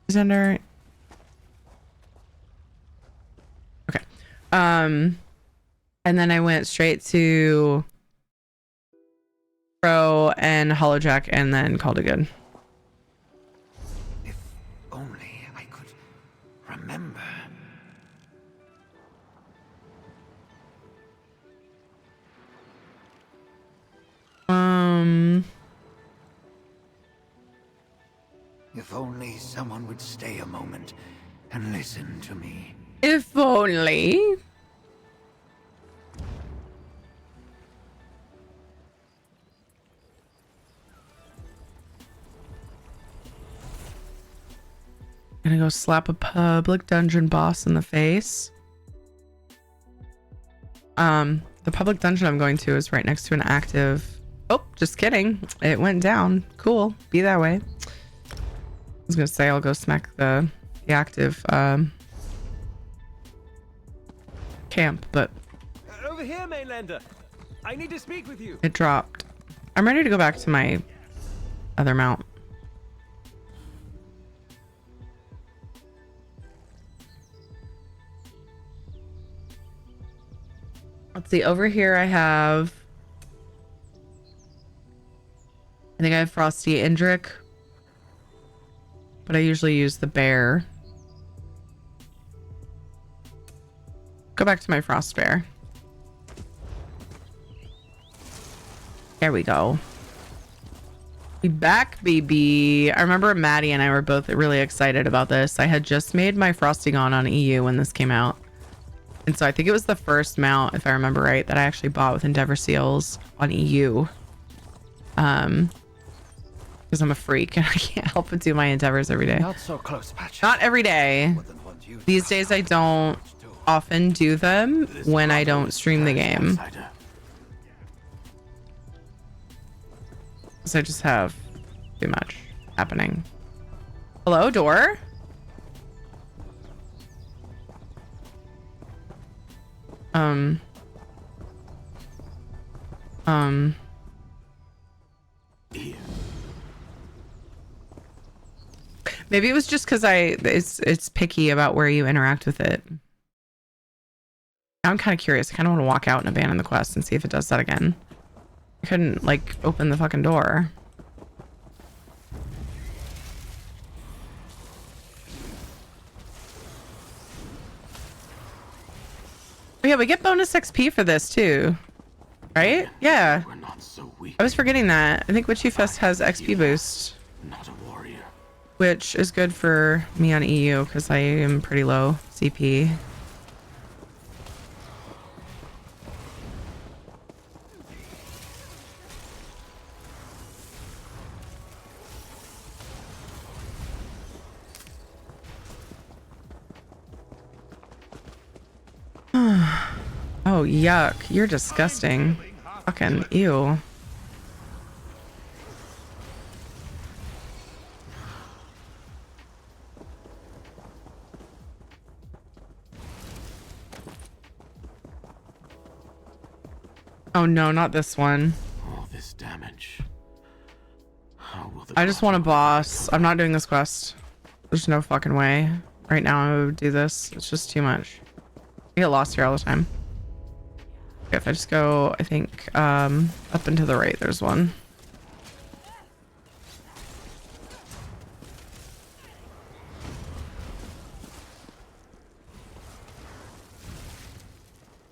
is under okay. And then I went straight to Pro and Hollowjack and then called it good. If only I could remember. If only someone would stay a moment and listen to me. If only. Gonna go slap a public dungeon boss in the face. The public dungeon I'm going to is right next to an active. Oh, just kidding. It went down. Cool. Be that way. I was gonna say I'll go smack the active camp, but Over here, Mainlander. I need to speak with you. it dropped. I'm ready to go back to my other mount. Let's see, over here I think I have Frosty Indrik, but I usually use the bear. Go back to my Frost Bear. There we go. We back, baby. I remember Maddie and I were both really excited about this. I had just made my Frosting on EU when this came out. And so I think it was the first mount, if I remember right, that I actually bought with Endeavor Seals on EU. Because I'm a freak and I can't help but do my endeavors every day. Not so close, Patch. Not every day. These days I don't often do them when I don't stream the game. So I just have too much happening. Hello, door? Maybe it was just because it's picky about where you interact with it. Now I'm kind of curious. I kind of want to walk out and abandon the quest and see if it does that again. I couldn't like open the fucking door. Oh, yeah, we get bonus XP for this too, right? Yeah. We're not so weak. I was forgetting that. I think Witchy Fest has XP boost, Not a warrior. which is good for me on EU because I am pretty low CP. Oh, yuck. You're disgusting. Fucking ew. Oh no, not this one. All this damage. How will the I just want a boss. I'm not doing this quest. There's no fucking way. Right now I would do this. It's just too much. I get lost here all the time. Okay, if I just go, I think, up and to the right, there's one.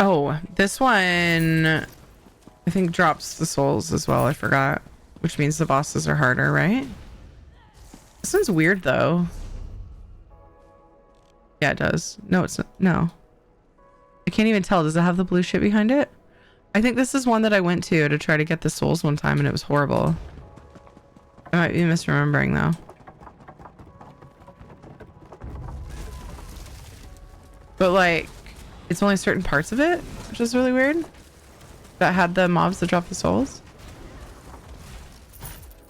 Oh, this one, I think drops the souls as well. I forgot, which means the bosses are harder, right? This one's weird though. Yeah, it does. No, it's not. No. I can't even tell. Does it have the blue shit behind it? I think this is one that I went to try to get the souls one time and it was horrible. I might be misremembering though. But like, it's only certain parts of it, which is really weird. That had the mobs that drop the souls.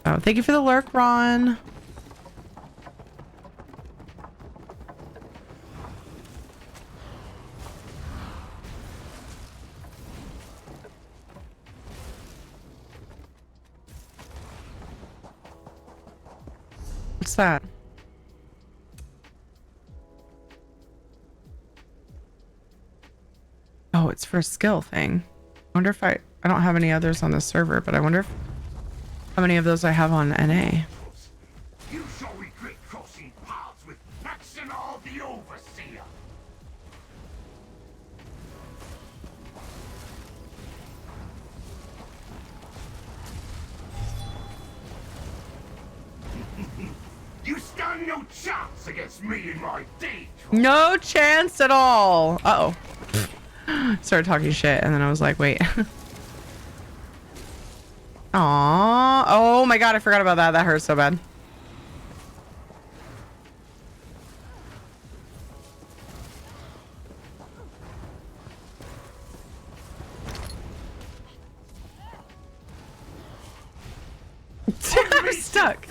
Oh, thank you for the lurk, Ron. What's that? Oh, it's for a skill thing. I wonder if I don't have any others on this server, but I wonder if how many of those I have on NA. You shall regret crossing paths with Maxinal the Overseer. You stand no chance against me and my deeds. No chance at all. Uh-oh. Started talking shit and then I was like, wait. Aww. Oh my god, I forgot about that. That hurts so bad. I'm stuck.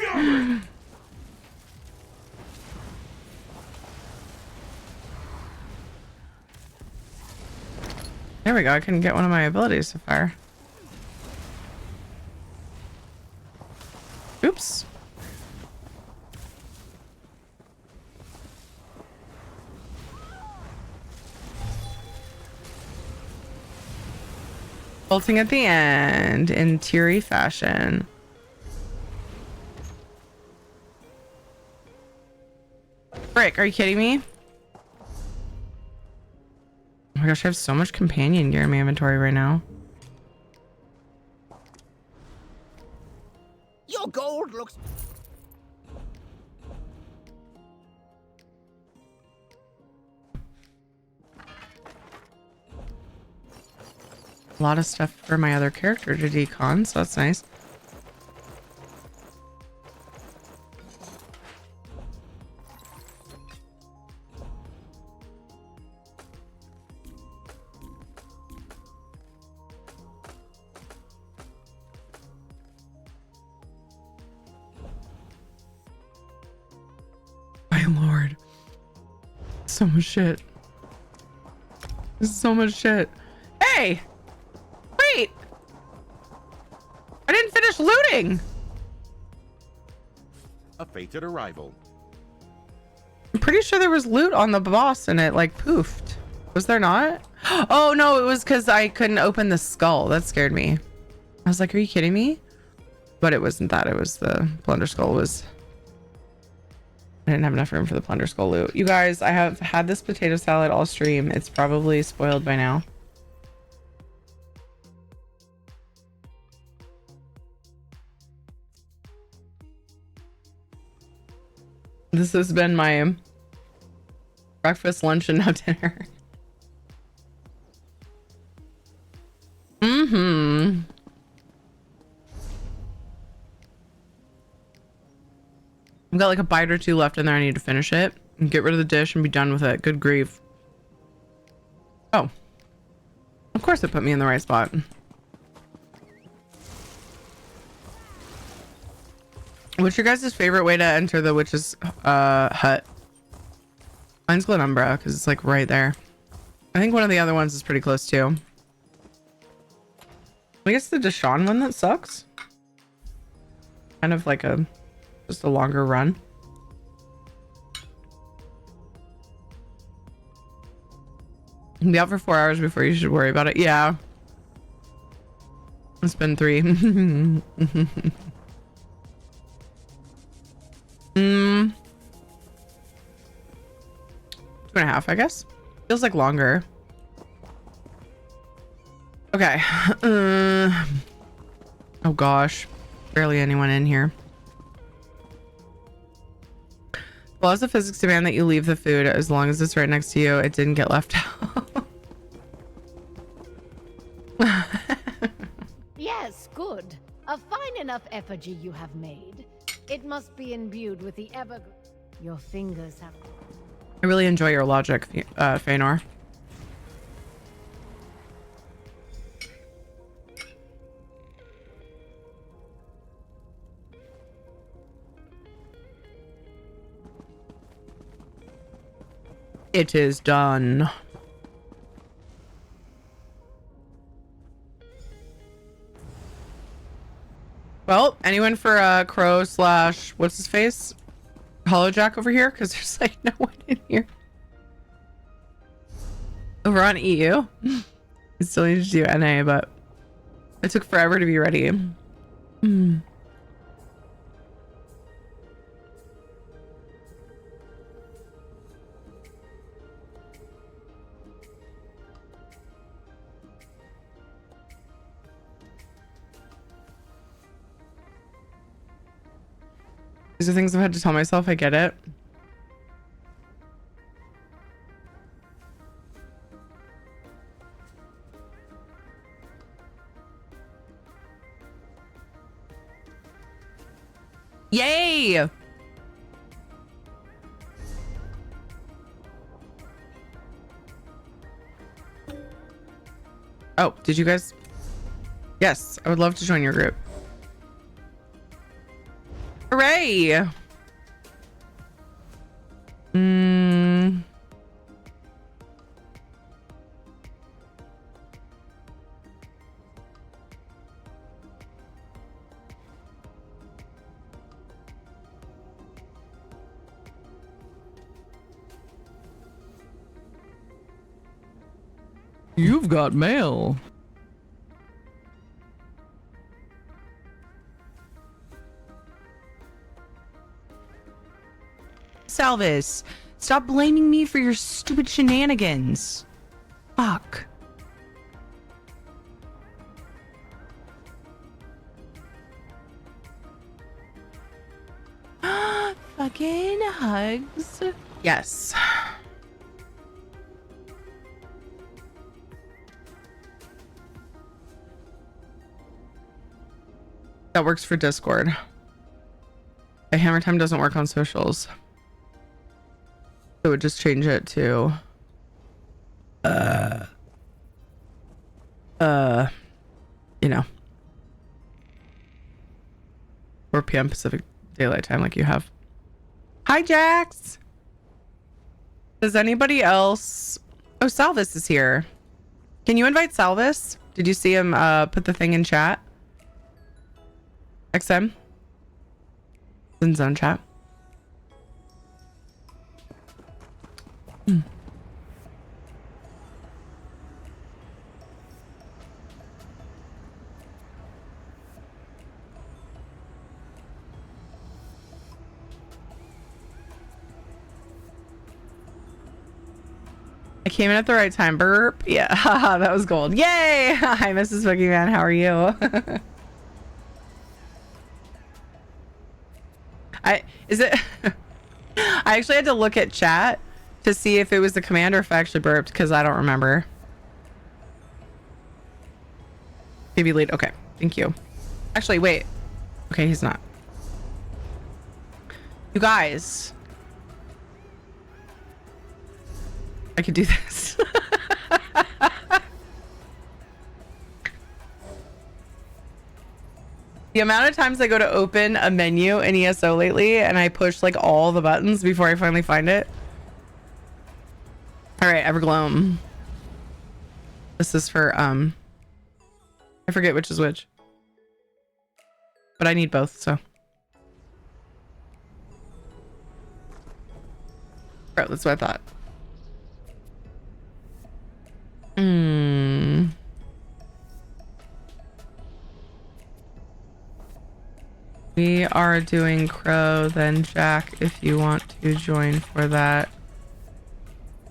There we go. I couldn't get one of my abilities to fire. Oops. Bolting at the end in teary fashion. Frick, are you kidding me? Oh my gosh, I have so much companion gear in my inventory right now. Your gold looks... A lot of stuff for my other character to decon, so that's nice. My lord. So much shit. So much shit. Hey! Wait! I didn't finish looting! A fated arrival. I'm pretty sure there was loot on the boss and it like poofed. Was there not? Oh no, it was because I couldn't open the skull. That scared me. I was like, are you kidding me? But it wasn't that. It was the plunder skull was... I didn't have enough room for the plunder skull loot. You guys, I have had this potato salad all stream. It's probably spoiled by now. This has been my breakfast, lunch, and now dinner. Mm-hmm. I've got like a bite or two left in there. I need to finish it and get rid of the dish and be done with it. Good grief. Oh. Of course it put me in the right spot. What's your guys' favorite way to enter the witch's hut? Mine's Glenumbra because it's like right there. I think one of the other ones is pretty close too. I guess the Deshaun one that sucks. Kind of like just a longer run. You'll be out for 4 hours before you should worry about it. Yeah. It's been 3. 2.5, I guess. Feels like longer. Okay. Oh gosh. Barely anyone in here. Laws of physics demand that you leave the food as long as it's right next to you. It didn't get left out. Good. A fine enough effigy you have made. It must be imbued with the ever... Your fingers have... I really enjoy your logic, Feanor. It is done. Well, anyone for Crow slash what's his face? Hollow Jack over here? Because there's like no one in here. Over on EU. I still need to do NA, but it took forever to be ready. These are things I've had to tell myself. I get it. Yay! Oh, did you guys? Yes, I would love to join your group. Hooray! You've got mail. Salvis, stop blaming me for your stupid shenanigans. Fuck. Fucking hugs. Yes. That works for Discord. The hammer time doesn't work on socials. So would just change it to you know, 4 p.m. Pacific Daylight Time like you have. Hi Jax. Does anybody else? Oh, Salvis is here. Can you invite Salvis? Did you see him put the thing in chat? XM in zone chat. I came in at the right time. Burp. Yeah, that was gold. Yay! Hi, Mrs. Boogeyman. How are you? I actually had to look at chat to see if it was the command or if I actually burped because I don't remember. Maybe late. Okay, thank you. Actually, wait. Okay, he's not. You guys. I could do this. The amount of times I go to open a menu in ESO lately and I push like all the buttons before I finally find it. All right, Evergloam. This is for I forget which is which. But I need both, so. Oh, that's what I thought. We are doing Crow, then Jack, if you want to join for that.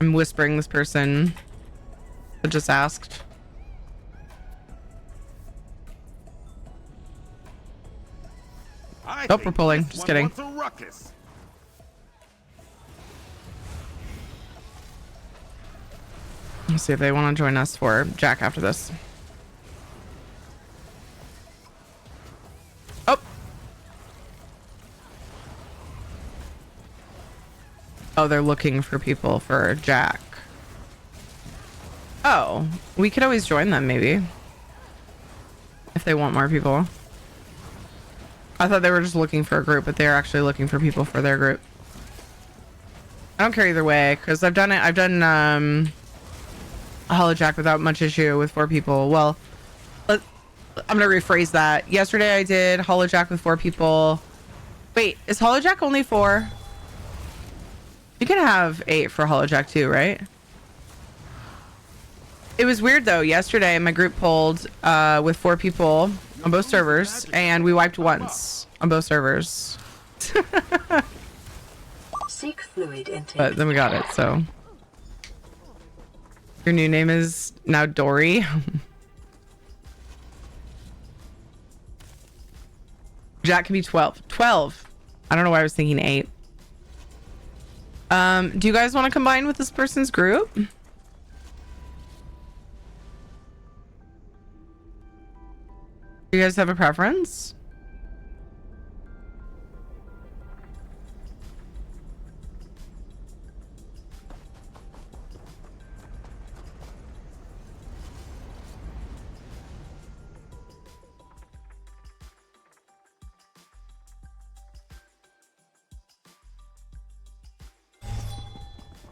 I'm whispering this person that just asked. Oh, we're pulling. Just kidding. Let's see if they want to join us for Jack after this. Oh, they're looking for people for Jack. Oh, we could always join them maybe. If they want more people. I thought they were just looking for a group, but they're actually looking for people for their group. I don't care either way, because I've done it. I've done Hollow Jack without much issue with 4 people. Well, I'm gonna rephrase that. Yesterday I did Hollow Jack with 4 people. Wait, is Hollow Jack only 4? You can have 8 for Hollow Jack too, right? It was weird though. Yesterday my group pulled with 4 people on both servers, and we wiped once on both servers. Seek fluid intake. But then we got it, so. Your new name is now Dory. Jack can be 12. 12. I don't know why I was thinking 8. Do you guys want to combine with this person's group? Do you guys have a preference?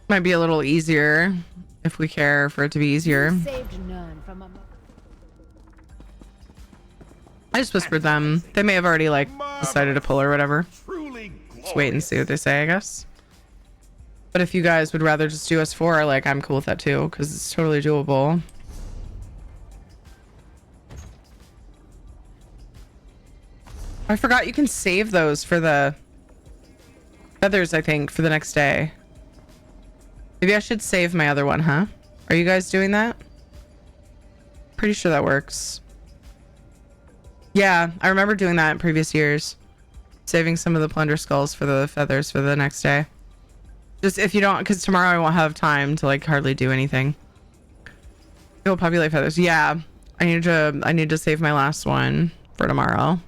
Might be a little easier if we care for it to be easier. I just whispered them. They may have already like decided to pull or whatever. Just wait and see what they say, I guess. But if you guys would rather just do us 4, like I'm cool with that too, because it's totally doable. I forgot you can save those for the feathers, I think, for the next day. Maybe I should save my other one, huh? Are you guys doing that? Pretty sure that works. Yeah, I remember doing that in previous years. Saving some of the plunder skulls for the feathers for the next day. Just if you don't, because tomorrow I won't have time to like hardly do anything. You'll populate feathers. Yeah, I need to save my last one for tomorrow.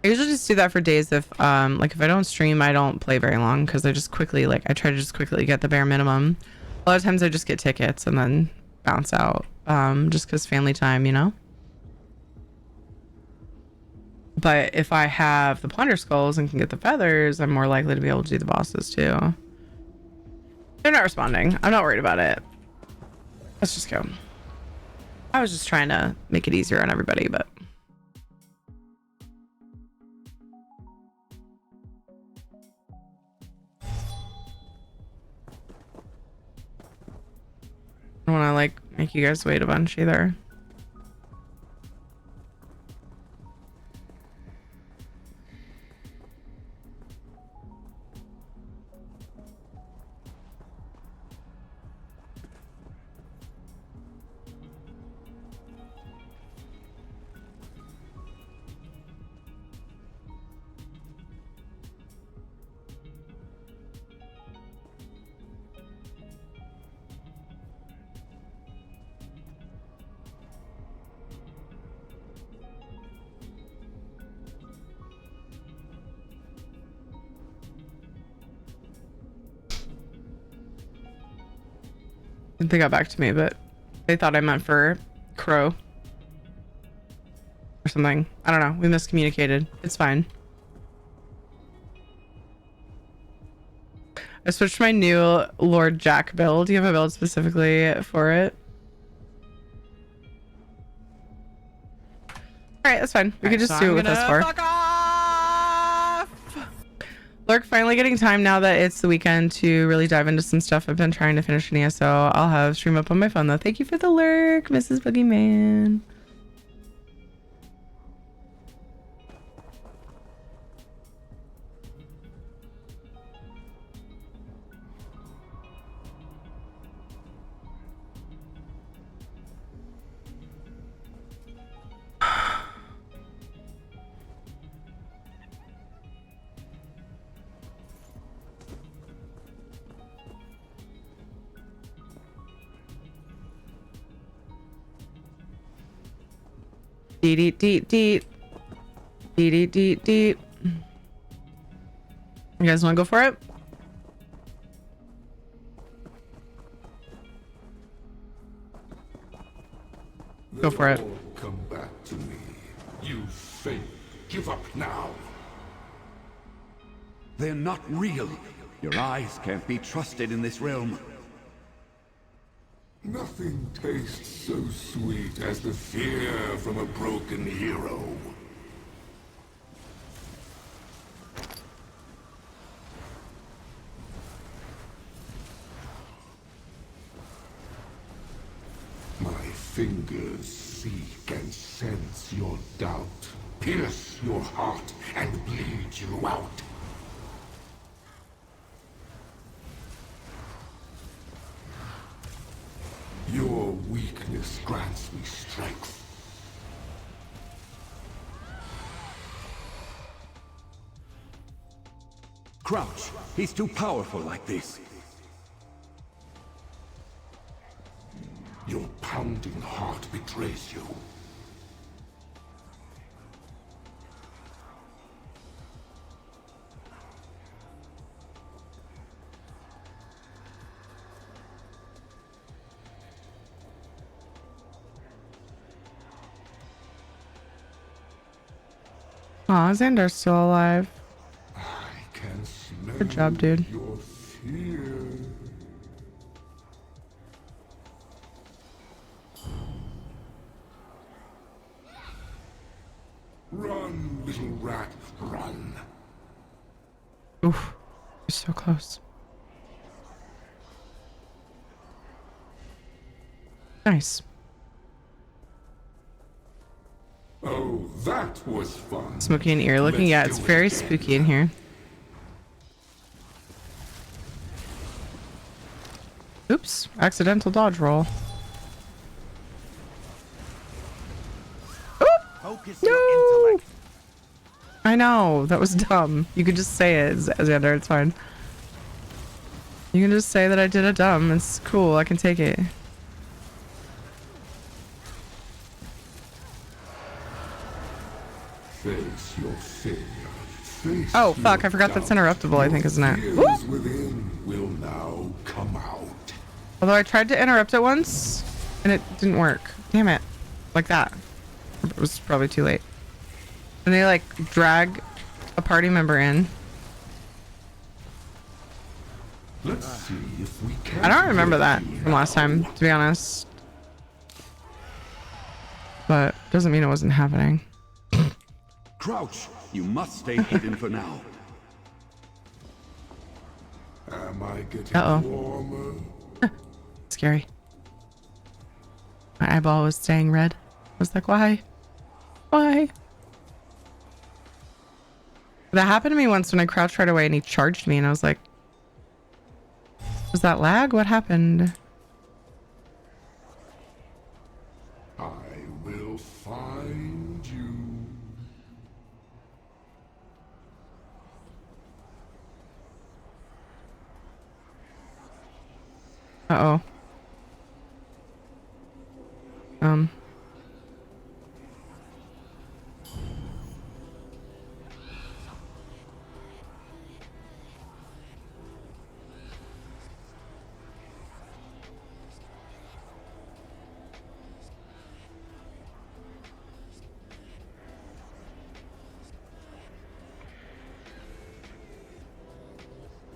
I usually just do that for days if like if I don't stream, I don't play very long, because I just quickly I try to just quickly get the bare minimum. A lot of times I just get tickets and then bounce out, just because family time, you know. But if I have the plunder skulls and can get the feathers, I'm more likely to be able to do the bosses too. They're not responding. I'm not worried about it. Let's just go. I was just trying to make it easier on everybody, but I don't want to like make you guys wait a bunch either. They got back to me, but they thought I meant for Crow or something. I don't know. We miscommunicated. It's fine. I switched my new Lord Jack build. Do you have a build specifically for it? All right, that's fine. We can just do it with us 4. Fuck off! Lurk, finally getting time now that it's the weekend to really dive into some stuff. I've been trying to finish an ESO. I'll have stream up on my phone though. Thank you for the lurk, Mrs. Boogeyman. Deet deet deet deet deet deet. You guys want to go for it? Go for it. Come back to me. You fail. Give up now. They're not real. Your eyes can't be trusted in this realm. Nothing tastes so sweet as the fear from a broken hero. My fingers seek and sense your doubt, pierce your heart, and bleed you out. Your weakness grants me strength. Crouch. He's too powerful like this. Your pounding heart betrays you. Aw, Xandar's still alive. I can smell Good job, dude. your fear. Run, little rat, run. Oof. You're so close. Nice. Oh, that was fun. Smoky and ear looking. Yeah, it's very spooky in here. Oops. Accidental dodge roll. Focus your intellect. I know. That was dumb. You could just say it, Xander. It's fine. You can just say that I did a dumb. It's cool. I can take it. Face your failure. Face Oh, fuck. your I forgot that's doubt. interruptible, I think, isn't it? Fears Woo! within will now come out. Although I tried to interrupt it once, and it didn't work. Damn it. Like that. It was probably too late. And they, like, drag a party member in. Let's see if we can. I don't remember that from last time, to be honest. But doesn't mean it wasn't happening. Crouch. You must stay hidden for now. Am I getting Uh-oh. warmer? Scary. My eyeball was staying red. I was like, why? Why? That happened to me once when I crouched right away and he charged me and I was like, was that lag? What happened? I will find you. Uh-oh.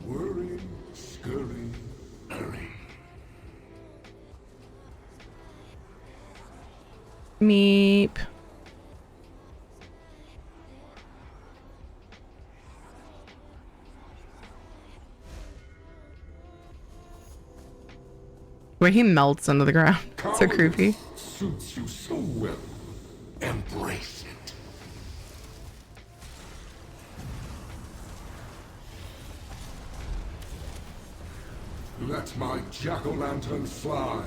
Worry, scurry, hurry. Meep. Where he melts under the ground. So creepy. Suits you so well. Embrace it. Let my jack-o'-lantern fly.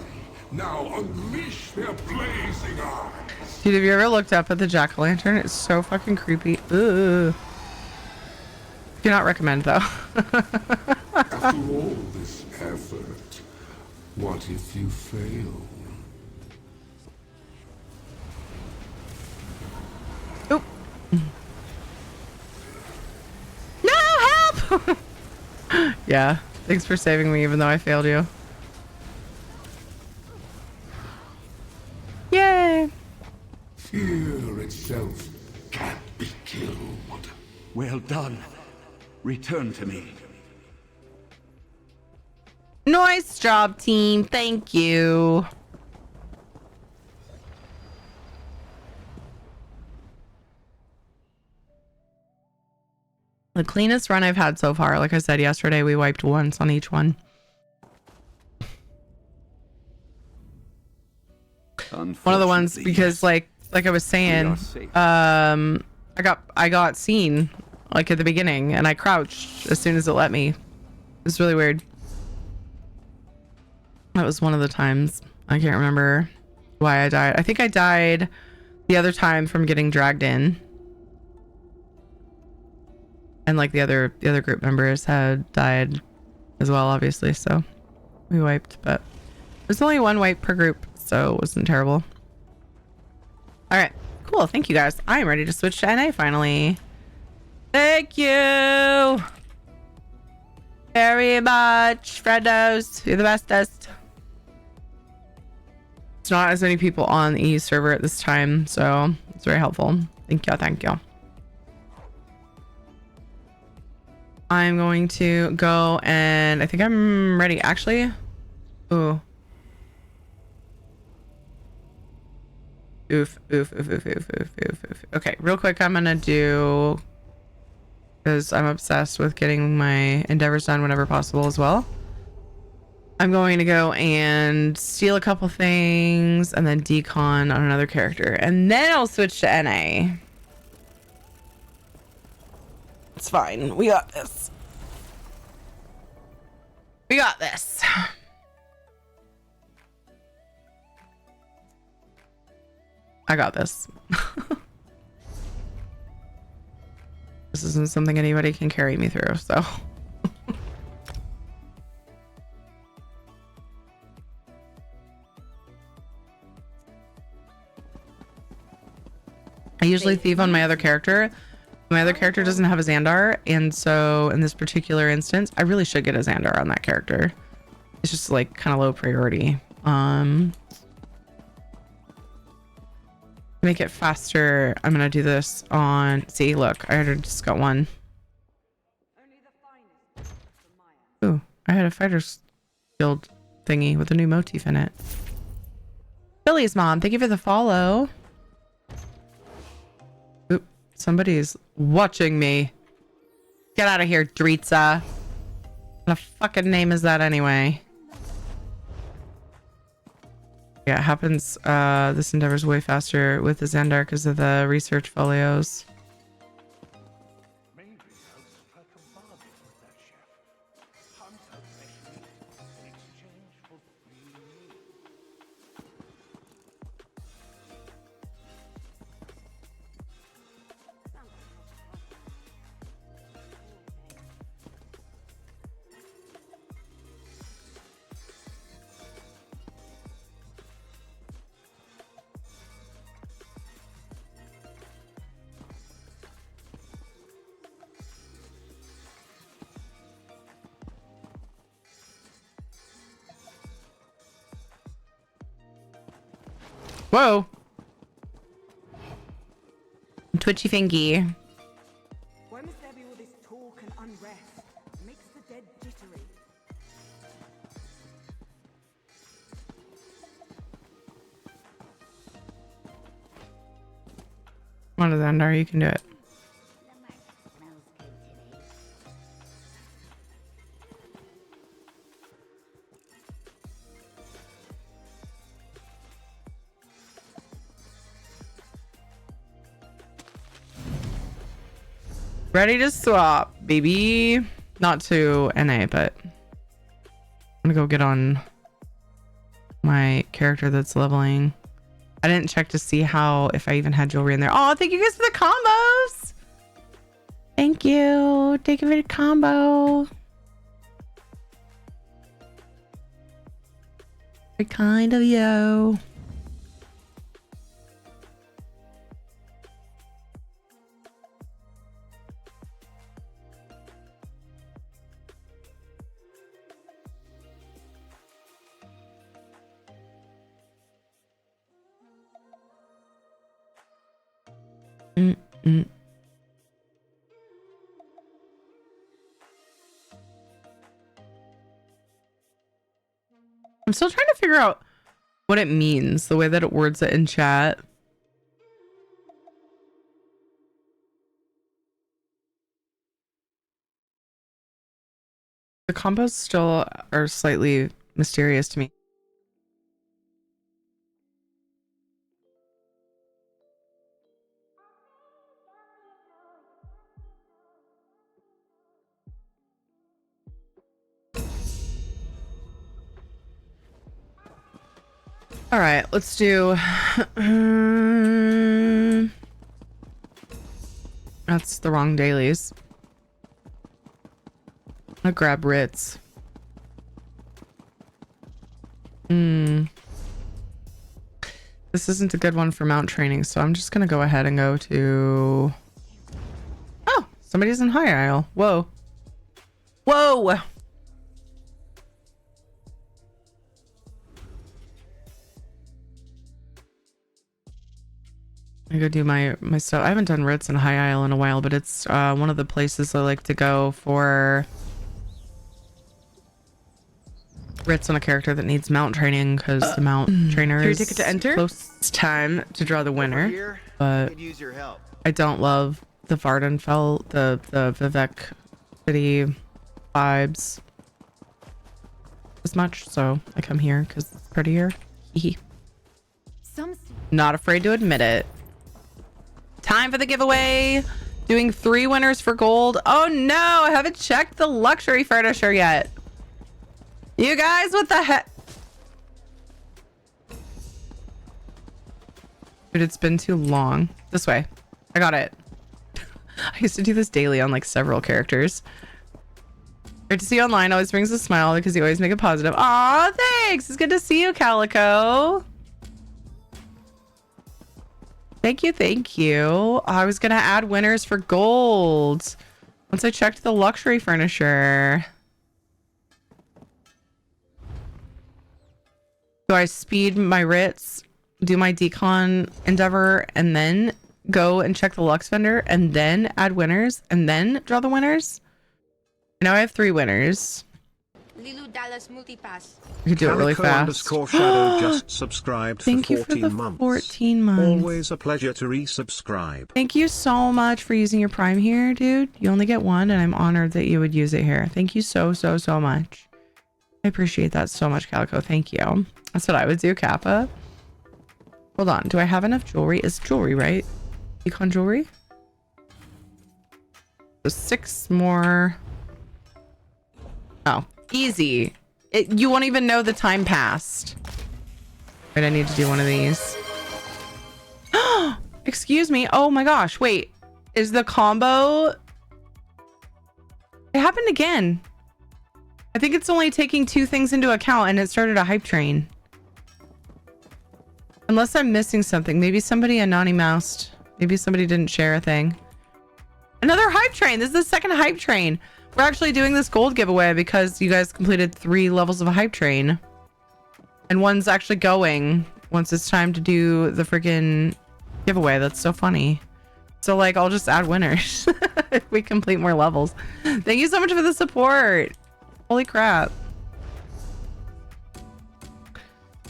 Now unleash their blazing eyes. Dude, have you ever looked up at the jack-o'-lantern? It's so fucking creepy. Ugh. Do not recommend though. After all this effort, what if you fail? Oop. No, help! Yeah, thanks for saving me even though I failed you. Yay! Fear itself can't be killed. Well done. Return to me. Nice job, team. Thank you. The cleanest run I've had so far. Like I said yesterday, we wiped once on each one. One of the ones because like I was saying, I got seen like at the beginning and I crouched as soon as it let me. It was really weird. That was one of the times. I can't remember why I died. I think I died the other time from getting dragged in. And like the other group members had died as well, obviously, so we wiped, but there's only one wipe per group, so it wasn't terrible. All right, cool. Thank you guys. I'm ready to switch to NA finally. Thank you very much, friendos. You're the bestest. It's not as many people on the E server at this time, so it's very helpful. Thank you. Thank you. I'm going to go and I think I'm ready. Actually, ooh. Oof. Okay, real quick, I'm gonna do, because I'm obsessed with getting my endeavors done whenever possible as well. I'm going to go and steal a couple things and then decon on another character, and then I'll switch to NA. It's fine. We got this. We got this. I got this. This isn't something anybody can carry me through, so. I usually thieve on my other character. My other character doesn't have a Xandar, and so in this particular instance, I really should get a Xandar on that character. It's just like kind of low priority. Make it faster. I'm gonna do this on. See, look, I already just got one. Ooh, I had a fighter's guild thingy with a new motif in it. Billy's mom, thank you for the follow. Oop, somebody's watching me. Get out of here, Dritza. What the fucking name is that anyway? Yeah, it happens. This endeavor's way faster with the Xandar because of the research folios. Whoa. Twitchy fingy. Why must there be all this talk and unrest? It makes the dead jittery. Come on, Xandar, you can do it. Ready to swap, baby. Not to NA, but I'm gonna go get on my character that's leveling. I didn't check to see how, if I even had jewelry in there. Oh, thank you guys for the combos. Thank you. Thank you for the combo. Very kind of you. Mm-mm. I'm still trying to figure out what it means, the way that it words it in chat. The combos still are slightly mysterious to me. All right, let's do. That's the wrong dailies. I'll grab Ritz. This isn't a good one for mount training, so I'm just gonna go ahead and go to. Oh, somebody's in high aisle. Whoa. Whoa. I go do my stuff. I haven't done Ritz in high aisle in a while, but it's one of the places I like to go for Ritz on a character that needs mount training, because the mount trainer is ticket to enter. Close. It's time to draw the winner, but I don't love the Vardenfell, the Vivek City vibes as much, so I come here because it's prettier. Not afraid to admit it. Time for the giveaway. Doing 3 winners for gold. Oh no, I haven't checked the luxury furniture yet. You guys, what the heck? Dude, it's been too long. This way. I got it. I used to do this daily on like several characters. Great to see you online. Always brings a smile because you always make it positive. Aw, thanks. It's good to see you, Calico. Thank you, thank you. I was gonna add winners for gold once I checked the luxury furniture. Do I speed my Ritz, do my decon endeavor, and then go and check the Lux vendor, and then add winners, and then draw the winners? Now I have 3 winners. Lilu Dallas Multipass. You can do it really fast. _shadow just subscribed for 14 months. Thank you for the 14 months. Always a pleasure to resubscribe. Thank you so much for using your Prime here, dude. You only get one, and I'm honored that you would use it here. Thank you so much. I appreciate that so much, Calico. Thank you. That's what I would do, Kappa. Hold on. Do I have enough jewelry? It's jewelry, right? Econ jewelry? So 6 more. Oh, easy. You won't even know the time passed. Right, I need to do one of these. Excuse me. Oh my gosh. Wait. Is the combo... It happened again. I think it's only taking 2 things into account, and it started a hype train. Unless I'm missing something. Maybe somebody anonymoused. Maybe somebody didn't share a thing. Another hype train. This is the second hype train. We're actually doing this gold giveaway because you guys completed 3 levels of a hype train. And one's actually going once it's time to do the freaking giveaway. That's so funny. So like, I'll just add winners if we complete more levels. Thank you so much for the support. Holy crap.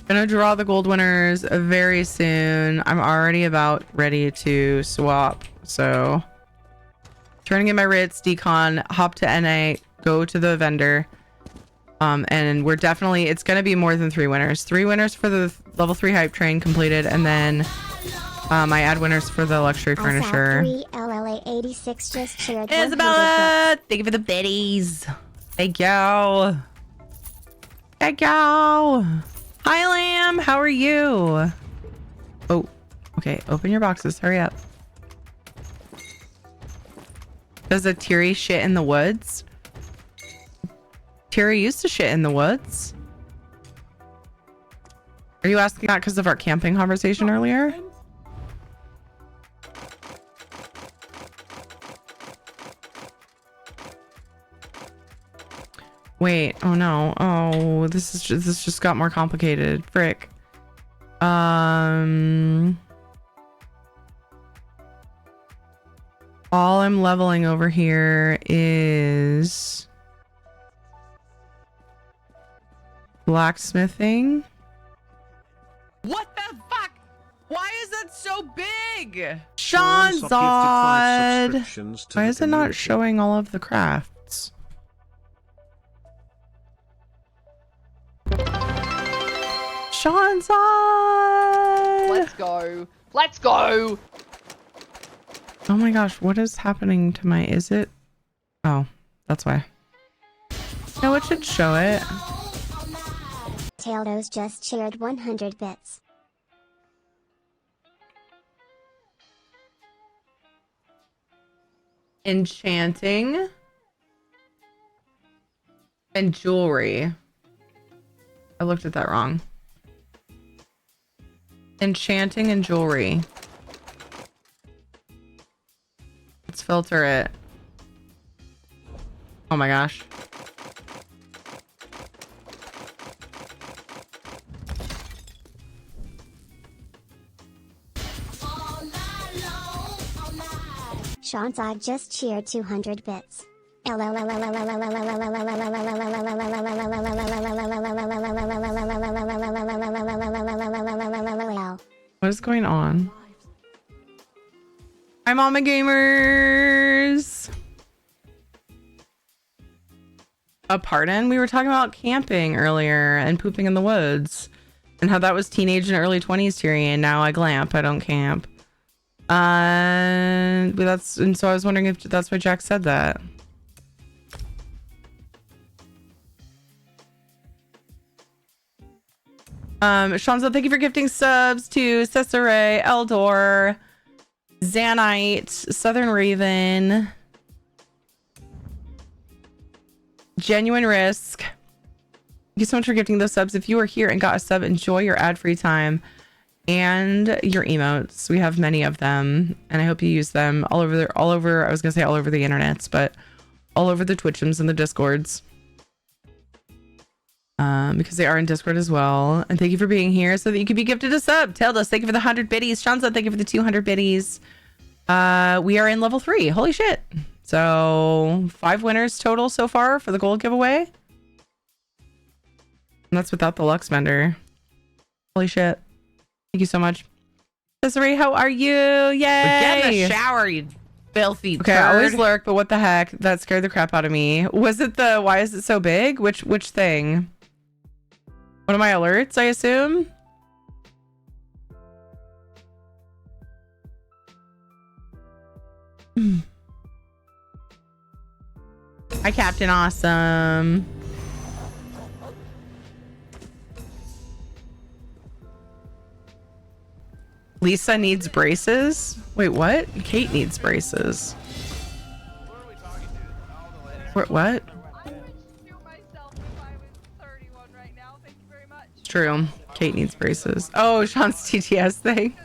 Gonna draw the gold winners very soon. I'm already about ready to swap. So turning in my Ritz, decon, hop to NA, go to the vendor. And we're definitely, it's gonna be more than 3 winners. 3 winners for the level 3 hype train completed, and then I add winners for the luxury furniture. LLA86 just shared. Isabella, thank you for the biddies. Thank you. Thank you. Hi, Lamb. How are you? Oh, okay. Open your boxes. Hurry up. Does a Tiri shit in the woods? Tiri used to shit in the woods. Are you asking that because of our camping conversation earlier? Wait, oh no. Oh, this just got more complicated. Frick. I'm leveling over here is blacksmithing. What the fuck? Why is that so big? Sean's odd. Why is it not showing all of the crafts? Sean's odd. Let's go. Let's go. Oh my gosh, what is happening to my, is it? Oh, that's why. No, it should show it. Taildos just shared 100 bits. Enchanting and jewelry. I looked at that wrong. Enchanting and jewelry. Let's filter it. Oh my gosh. Sean's odd just cheered 200 bits. What is going on? Hi, Mama Gamers. Pardon? We were talking about camping earlier and pooping in the woods and how that was teenage and early 20s Tyrion. Now I glamp. I don't camp. But so I was wondering if that's why Jack said that. Shanza, thank you for gifting subs to Cesare, Eldor, Zanite, Southern Raven, Genuine Risk. Thank you so much for gifting those subs. If you are here and got a sub, enjoy your ad-free time and your emotes. We have many of them, and I hope you use them all over. I was gonna say all over the internets, but all over the Twitchums and the Discords. Because they are in Discord as well. And thank you for being here so that you can be gifted a sub. Teldos, thank you for the 100 biddies. Shanza, thank you for the 200 biddies. We are in level 3. Holy shit. So 5 winners total so far for the gold giveaway. And that's without the Lux vendor. Holy shit. Thank you so much. Desiree, how are you? Yay! Get in the shower, you filthy Okay, turd. I always lurk, but what the heck? That scared the crap out of me. Was it the, why is it so big? Which thing? One of my alerts, I assume? Hi, Captain Awesome. Lisa needs braces? Wait, what? Kate needs braces. What? It's true. Kate needs braces. Oh, Sean's TTS thing.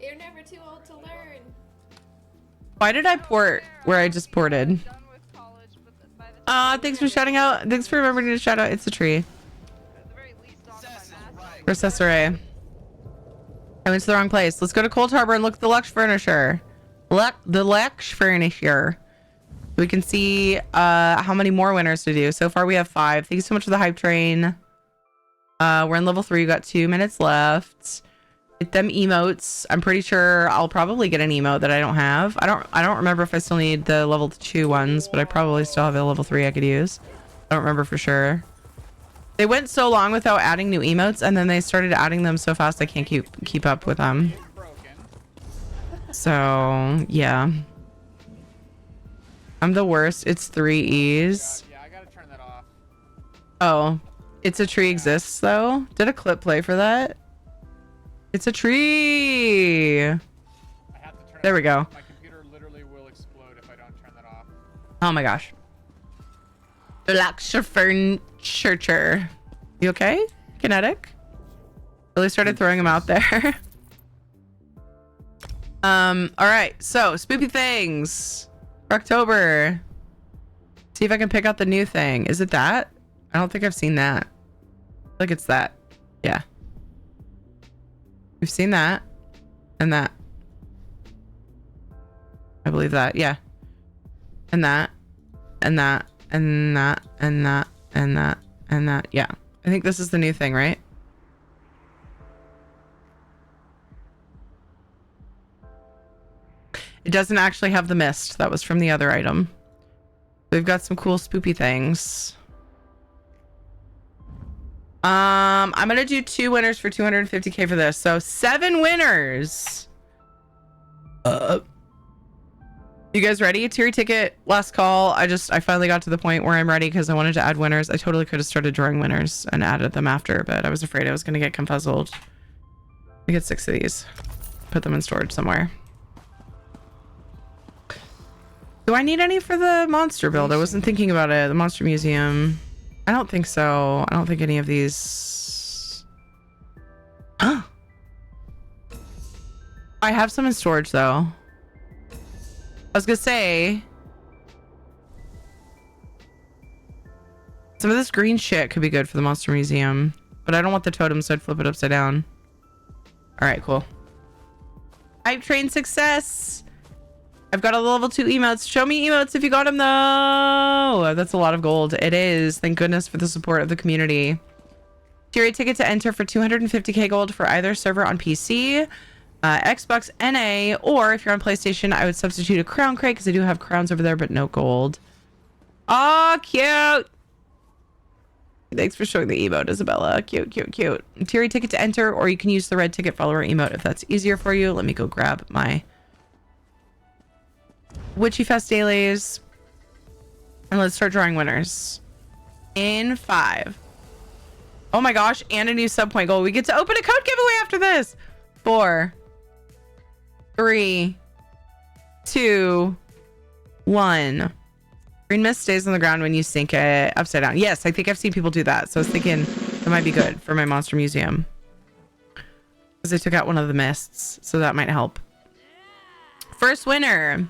You're never too old to learn. Why did I port where I just ported? Thanks for shouting out. Thanks for remembering to shout out. It's a tree. For Cesare. I went to the wrong place. Let's go to Cold Harbor and look at the Lux Furniture. The Lux Furniture. We can see how many more winners to do. So far we have 5. Thank you so much for the hype train. We're in level 3. We got 2 minutes left. Get them emotes. I'm pretty sure I'll probably get an emote that I don't have. I don't remember if I still need the level 2 ones, but I probably still have a level 3 I could use. I don't remember for sure. They went so long without adding new emotes, and then they started adding them so fast I can't keep up with them. So yeah, I'm the worst. It's 3 E's. Yeah, I gotta turn that off. Oh, it's a tree exists though. Did a clip play for that? It's a tree. There we go. My computer literally will explode if I don't turn that off. Oh my gosh. Luxury furniture. You okay? Kinetic? Really started throwing them out there. All right. So spoopy things for October. See if I can pick out the new thing. Is it that? I don't think I've seen that. I feel like it's that. Yeah. We've seen that. And that. I believe that, yeah. And that. And that. And that. And that. And that. And that. Yeah. I think this is the new thing, right? It doesn't actually have the mist. That was from the other item. We've got some cool spoopy things. I'm gonna do 2 winners for 250k for this. So 7 winners. You guys ready? Tier ticket, last call. I finally got to the point where I'm ready because I wanted to add winners. I totally could have started drawing winners and added them after, but I was afraid I was gonna get confuzzled. We get 6 of these. Put them in storage somewhere. Do I need any for the monster build? I wasn't thinking about it. The monster museum. I don't think so. I don't think any of these. I have some in storage though. I was gonna say some of this green shit could be good for the monster museum, but I don't want the totem, so I'd flip it upside down. All right, cool. Hype train success. I've got a level 2 emotes. Show me emotes if you got them though. That's a lot of gold. It is. Thank goodness for the support of the community. Tier 8 ticket to enter for 250k gold for either server on PC, Xbox NA, or if you're on PlayStation, I would substitute a crown crate because I do have crowns over there, but no gold. Oh, cute. Thanks for showing the emote, Isabella. Cute, cute, cute. Tier 8 ticket to enter, or you can use the red ticket follower emote if that's easier for you. Let me go grab my Witchy Fest dailies and let's start drawing winners in 5. Oh my gosh, and a new sub point goal. We get to open a code giveaway after this. 4, 3, 2, 1. Green mist stays on the ground when you sink it upside down. Yes, I think I've seen people do that, so I was thinking that might be good for my monster museum because I took out one of the mists, so that might help. First winner.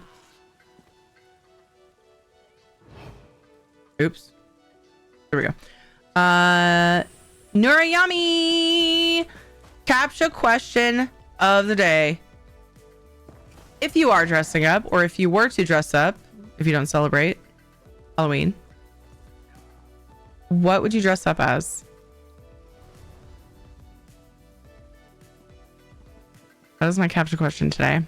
Oops. There we go. Nurayami. Captcha question of the day. If you are dressing up, or if you were to dress up, if you don't celebrate Halloween, what would you dress up as? That was my captcha question today.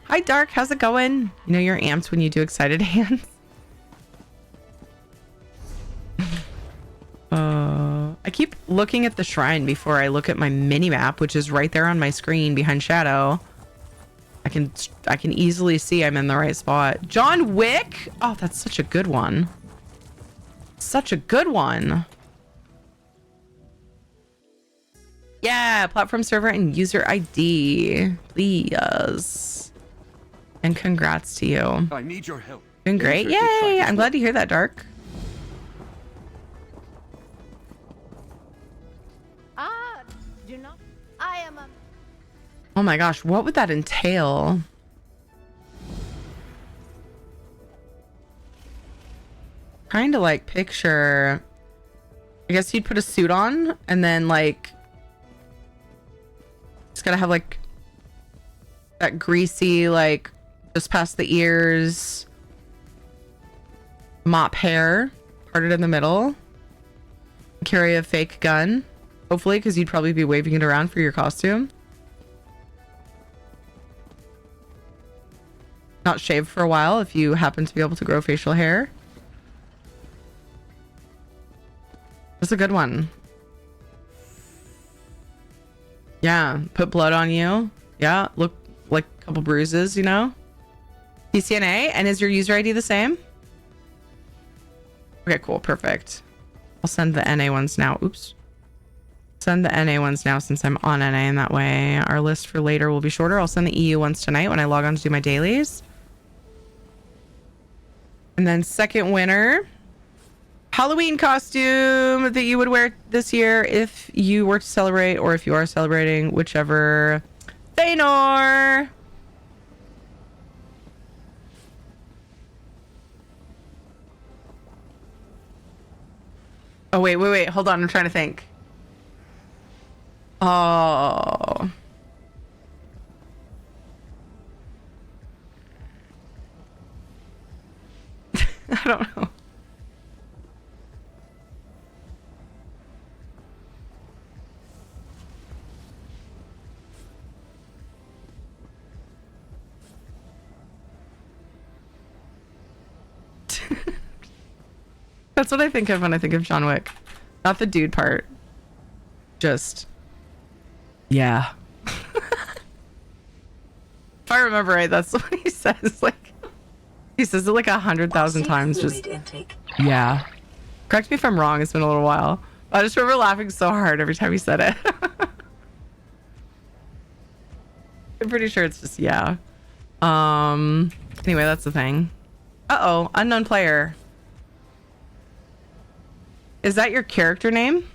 Hi, Dark. How's it going? You know you're amped when you do excited hands. I keep looking at the shrine before I look at my mini map, which is right there on my screen behind Shadow. I can easily see I'm in the right spot. John Wick. Oh, that's such a good one. Such a good one. Yeah, platform server and user ID, please. And congrats to you. I need your help. Doing great. Yay! I'm glad to hear that, Dark. Do not. I am a. Oh my gosh, what would that entail? Trying to like picture. I guess you'd put a suit on and then like it's gotta have like that greasy, like just past the ears mop hair parted in the middle. Carry a fake gun. Hopefully, because you'd probably be waving it around for your costume. Not shave for a while if you happen to be able to grow facial hair. That's a good one. Yeah, put blood on you. Yeah, look like a couple bruises, you know? PCNA, and is your user ID the same? Okay, cool, perfect. I'll send the NA ones now. Oops. Send the NA ones now since I'm on NA, and that way our list for later will be shorter. I'll send the EU ones tonight when I log on to do my dailies. And then second winner, Halloween costume that you would wear this year if you were to celebrate, or if you are celebrating, whichever. Thanor. Oh, wait. Hold on. I'm trying to think. Oh. I don't know. That's what I think of when I think of John Wick. Not the dude part. Just, yeah. If I remember right, that's what he says. Like, he says it like 100,000 times. Just, yeah. Correct me if I'm wrong. It's been a little while. I just remember laughing so hard every time he said it. I'm pretty sure it's just, yeah. Anyway, that's the thing. Uh-oh, unknown player. Is that your character name?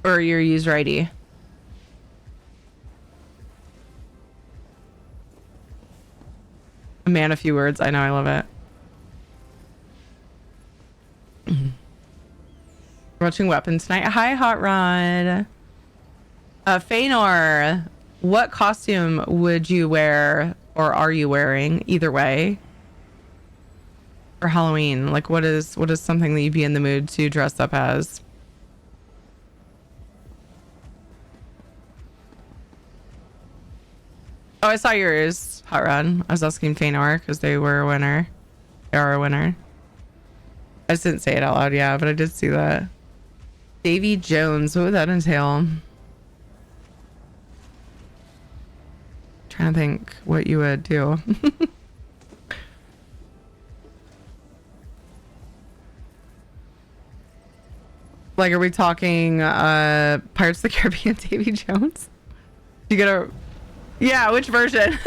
Or your user ID? A man, a few words. I know, I love it. We're watching Weapon tonight. Hi, Hot Rod. Feanor, what costume would you wear, or are you wearing? Either way. For Halloween, like what is something that you'd be in the mood to dress up as? Oh, I saw yours, Hot Rod. I was asking Feanor because they were a winner. They are a winner. I just didn't say it out loud, yeah, but I did see that. Davy Jones, what would that entail? Trying to think what you would do. Like, are we talking Pirates of the Caribbean Davy Jones? You get a... Yeah, which version?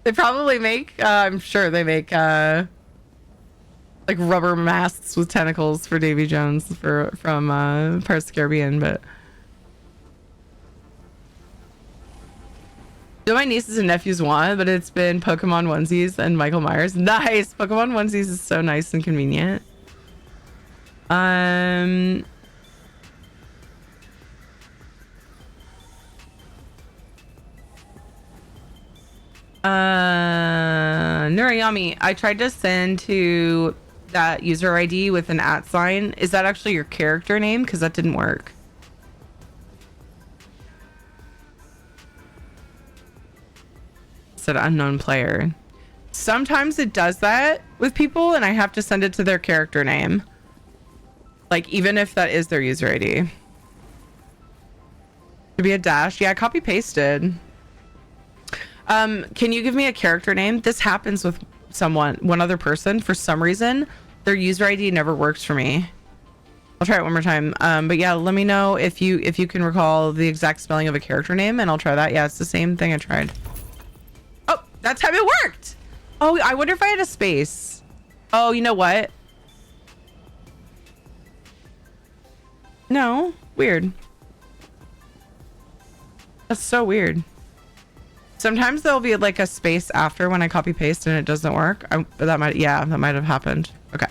They probably make, I'm sure they make like rubber masks with tentacles for Davy Jones from Pirates of the Caribbean, but... Do my nieces and nephews want, but it's been Pokemon onesies and Michael Myers. Nice! Pokemon onesies is so nice and convenient. Nurayami, I tried to send to that user ID with an @ sign. Is that actually your character name? Because that didn't work. It said unknown player. Sometimes it does that with people and I have to send it to their character name. Like, even if that is their user ID. To be a dash. Yeah, copy pasted. Can you give me a character name? This happens with one other person. For some reason, their user ID never works for me. I'll try it one more time. But yeah, let me know if you can recall the exact spelling of a character name and I'll try that. Yeah, it's the same thing I tried. Oh, that time it worked. Oh, I wonder if I had a space. Oh, you know what? No, weird. That's so weird. Sometimes there'll be like a space after when I copy paste and it doesn't work. But that might have happened. Okay,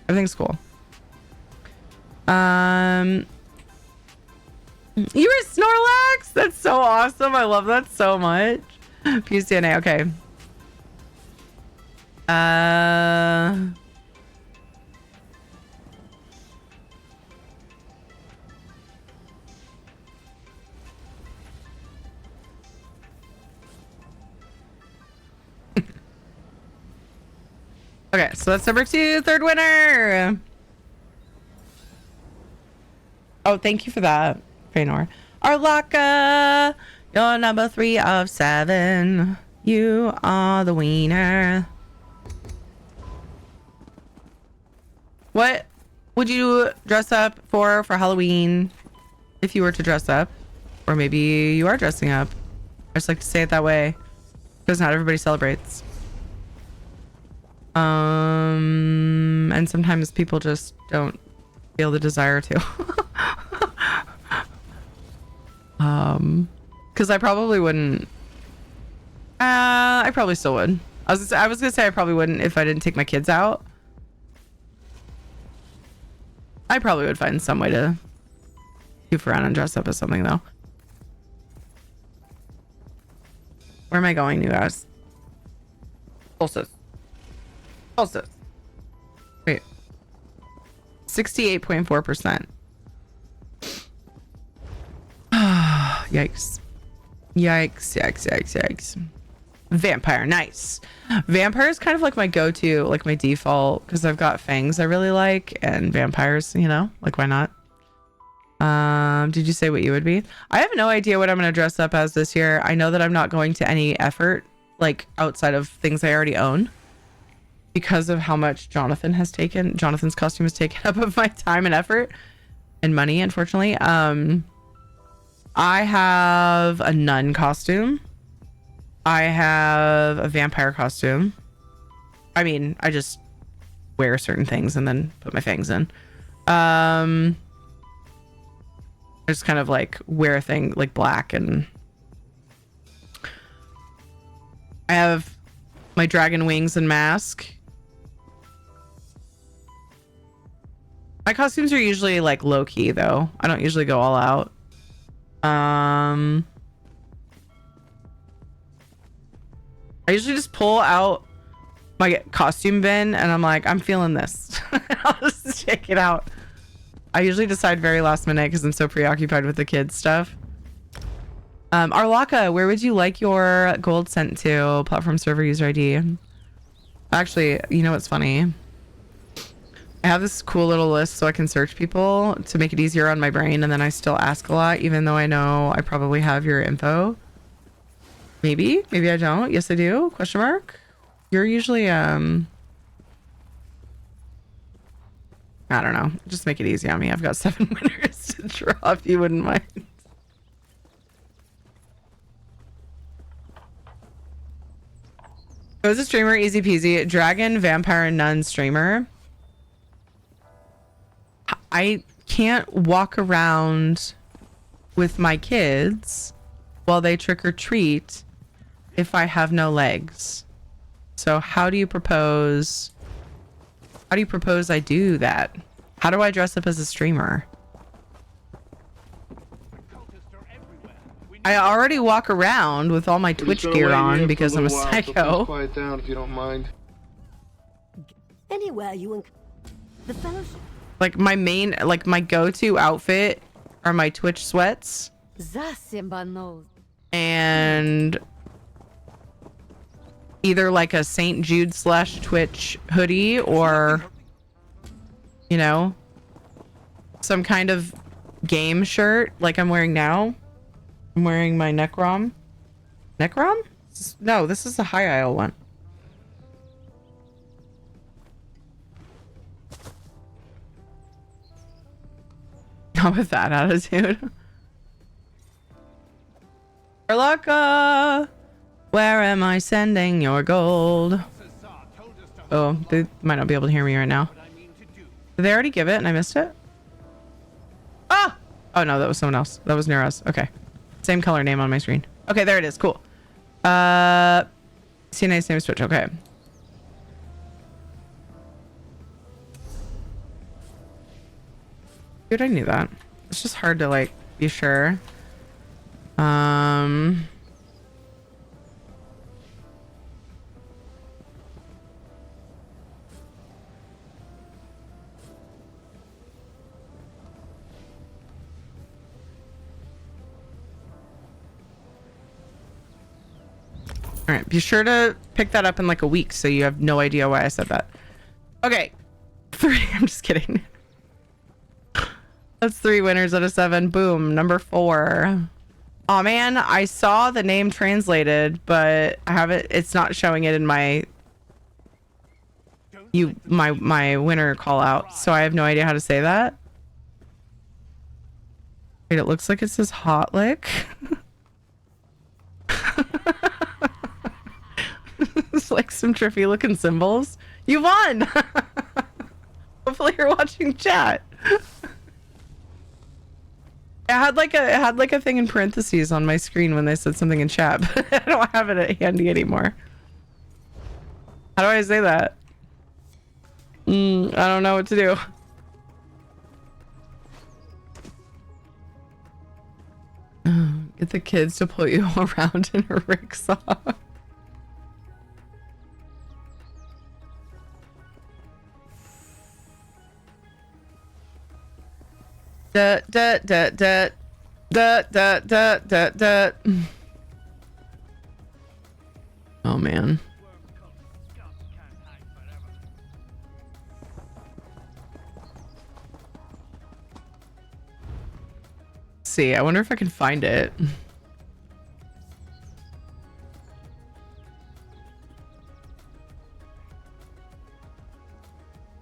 everything's cool. You were Snorlax? That's so awesome. I love that so much. PCNA. Okay. Okay, so that's number 2, third winner. Oh, thank you for that, Feanor. Arlaka, you're number 3 of 7. You are the winner. What would you dress up for Halloween if you were to dress up? Or maybe you are dressing up. I just like to say it that way because not everybody celebrates. And sometimes people just don't feel the desire to. Because I probably wouldn't. I probably still would. I was gonna say I probably wouldn't if I didn't take my kids out. I probably would find some way to goof around and dress up as something though. Where am I going, you guys? Solstice. Solstice. Wait. 68.4%. Yikes. Yikes. Vampire, nice. Vampire is kind of like my go-to, like my default, because I've got fangs I really like, and vampires, you know, like why not? Did you say what you would be? I have no idea what I'm going to dress up as this year. I know that I'm not going to any effort, like outside of things I already own, because of how much Jonathan's costume has taken up of my time and effort and money, unfortunately. I have a nun costume. I have a vampire costume. I mean, I just wear certain things and then put my fangs in. I just kind of like wear a thing like black, and I have my dragon wings and mask. My costumes are usually like low key though. I don't usually go all out. I usually just pull out my costume bin and I'm like, I'm feeling this. I'll just take it out. I usually decide very last minute because I'm so preoccupied with the kids stuff. Arlaka, where would you like your gold sent to? Platform server user ID. Actually, you know what's funny? I have this cool little list so I can search people to make it easier on my brain, and then I still ask a lot even though I know I probably have your info. Maybe I don't. Yes I do, question mark. You're usually I don't know, just make it easy on me. I've got 7 winners to draw if you wouldn't mind. I was a streamer, easy peasy. Dragon, vampire, and nun streamer. I can't walk around with my kids while they trick or treat if I have no legs. So how do you propose I do that? How do I dress up as a streamer? I already walk around with all my Twitch gear on because I'm a psycho. Quiet down if you don't mind. Anywhere you and the fellowship. Like my main, like my go-to outfit are my Twitch sweats and either like a St. Jude / Twitch hoodie or, you know, some kind of game shirt like I'm wearing now. I'm wearing my Necrom. Necrom? No, this is the High Isle one. Not with that attitude. Arlaka, where am I sending your gold? Oh, they might not be able to hear me right now. Did they already give it and I missed it? Ah! Oh no, that was someone else. That was near us. Okay. Same color name on my screen. Okay, there it is. Cool. CNA's name is Twitch. Okay. Dude, I knew that. It's just hard to like be sure. All right, be sure to pick that up in like a week so you have no idea why I said that. Okay. 3. I'm just kidding. That's 3 winners out of 7. Boom. Number 4. Oh man, I saw the name translated, but I haven't. It's not showing it in my my winner call out, so I have no idea how to say that. Wait, it looks like it says hot lick. It's like some trippy looking symbols. You won. Hopefully you're watching chat. It had like a thing in parentheses on my screen when they said something in chat, but I don't have it handy anymore. How do I say that? I don't know what to do. Get the kids to pull you around in a rickshaw. Da da da da da da da da da. Oh man. See, I wonder if I can find it.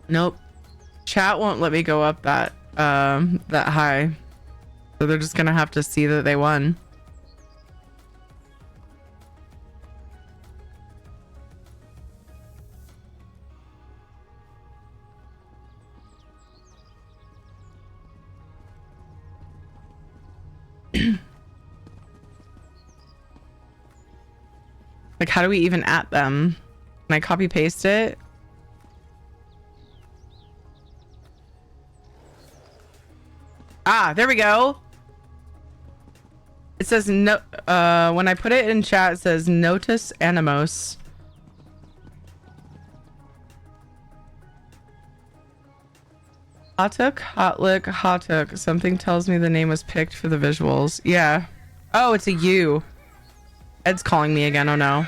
Nope. Chat won't let me go up that high. So they're just gonna have to see that they won. Like, how do we even at them? Can I copy paste it? Ah, there we go. It says no. When I put it in chat, it says notice animos. Hotuk, hotlick, hotuk. Something tells me the name was picked for the visuals. Yeah. Oh, it's a U. Ed's calling me again. Oh no.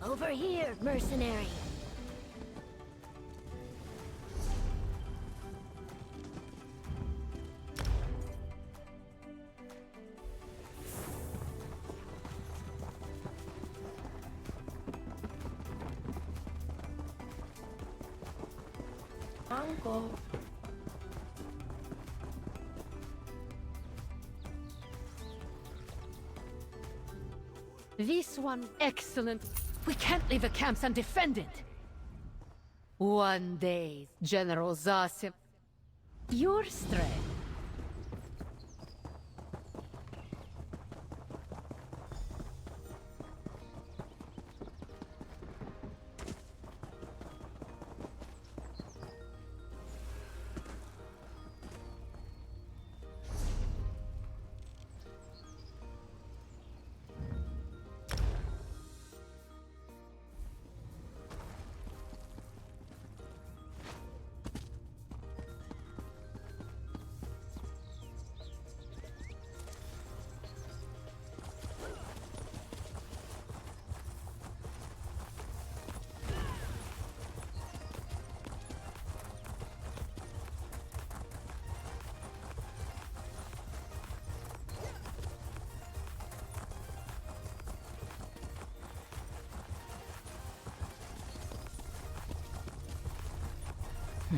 Over here, mercenary. uncle. This one, excellent. We can't leave the camps undefended. One day, General Zasim. Your strength.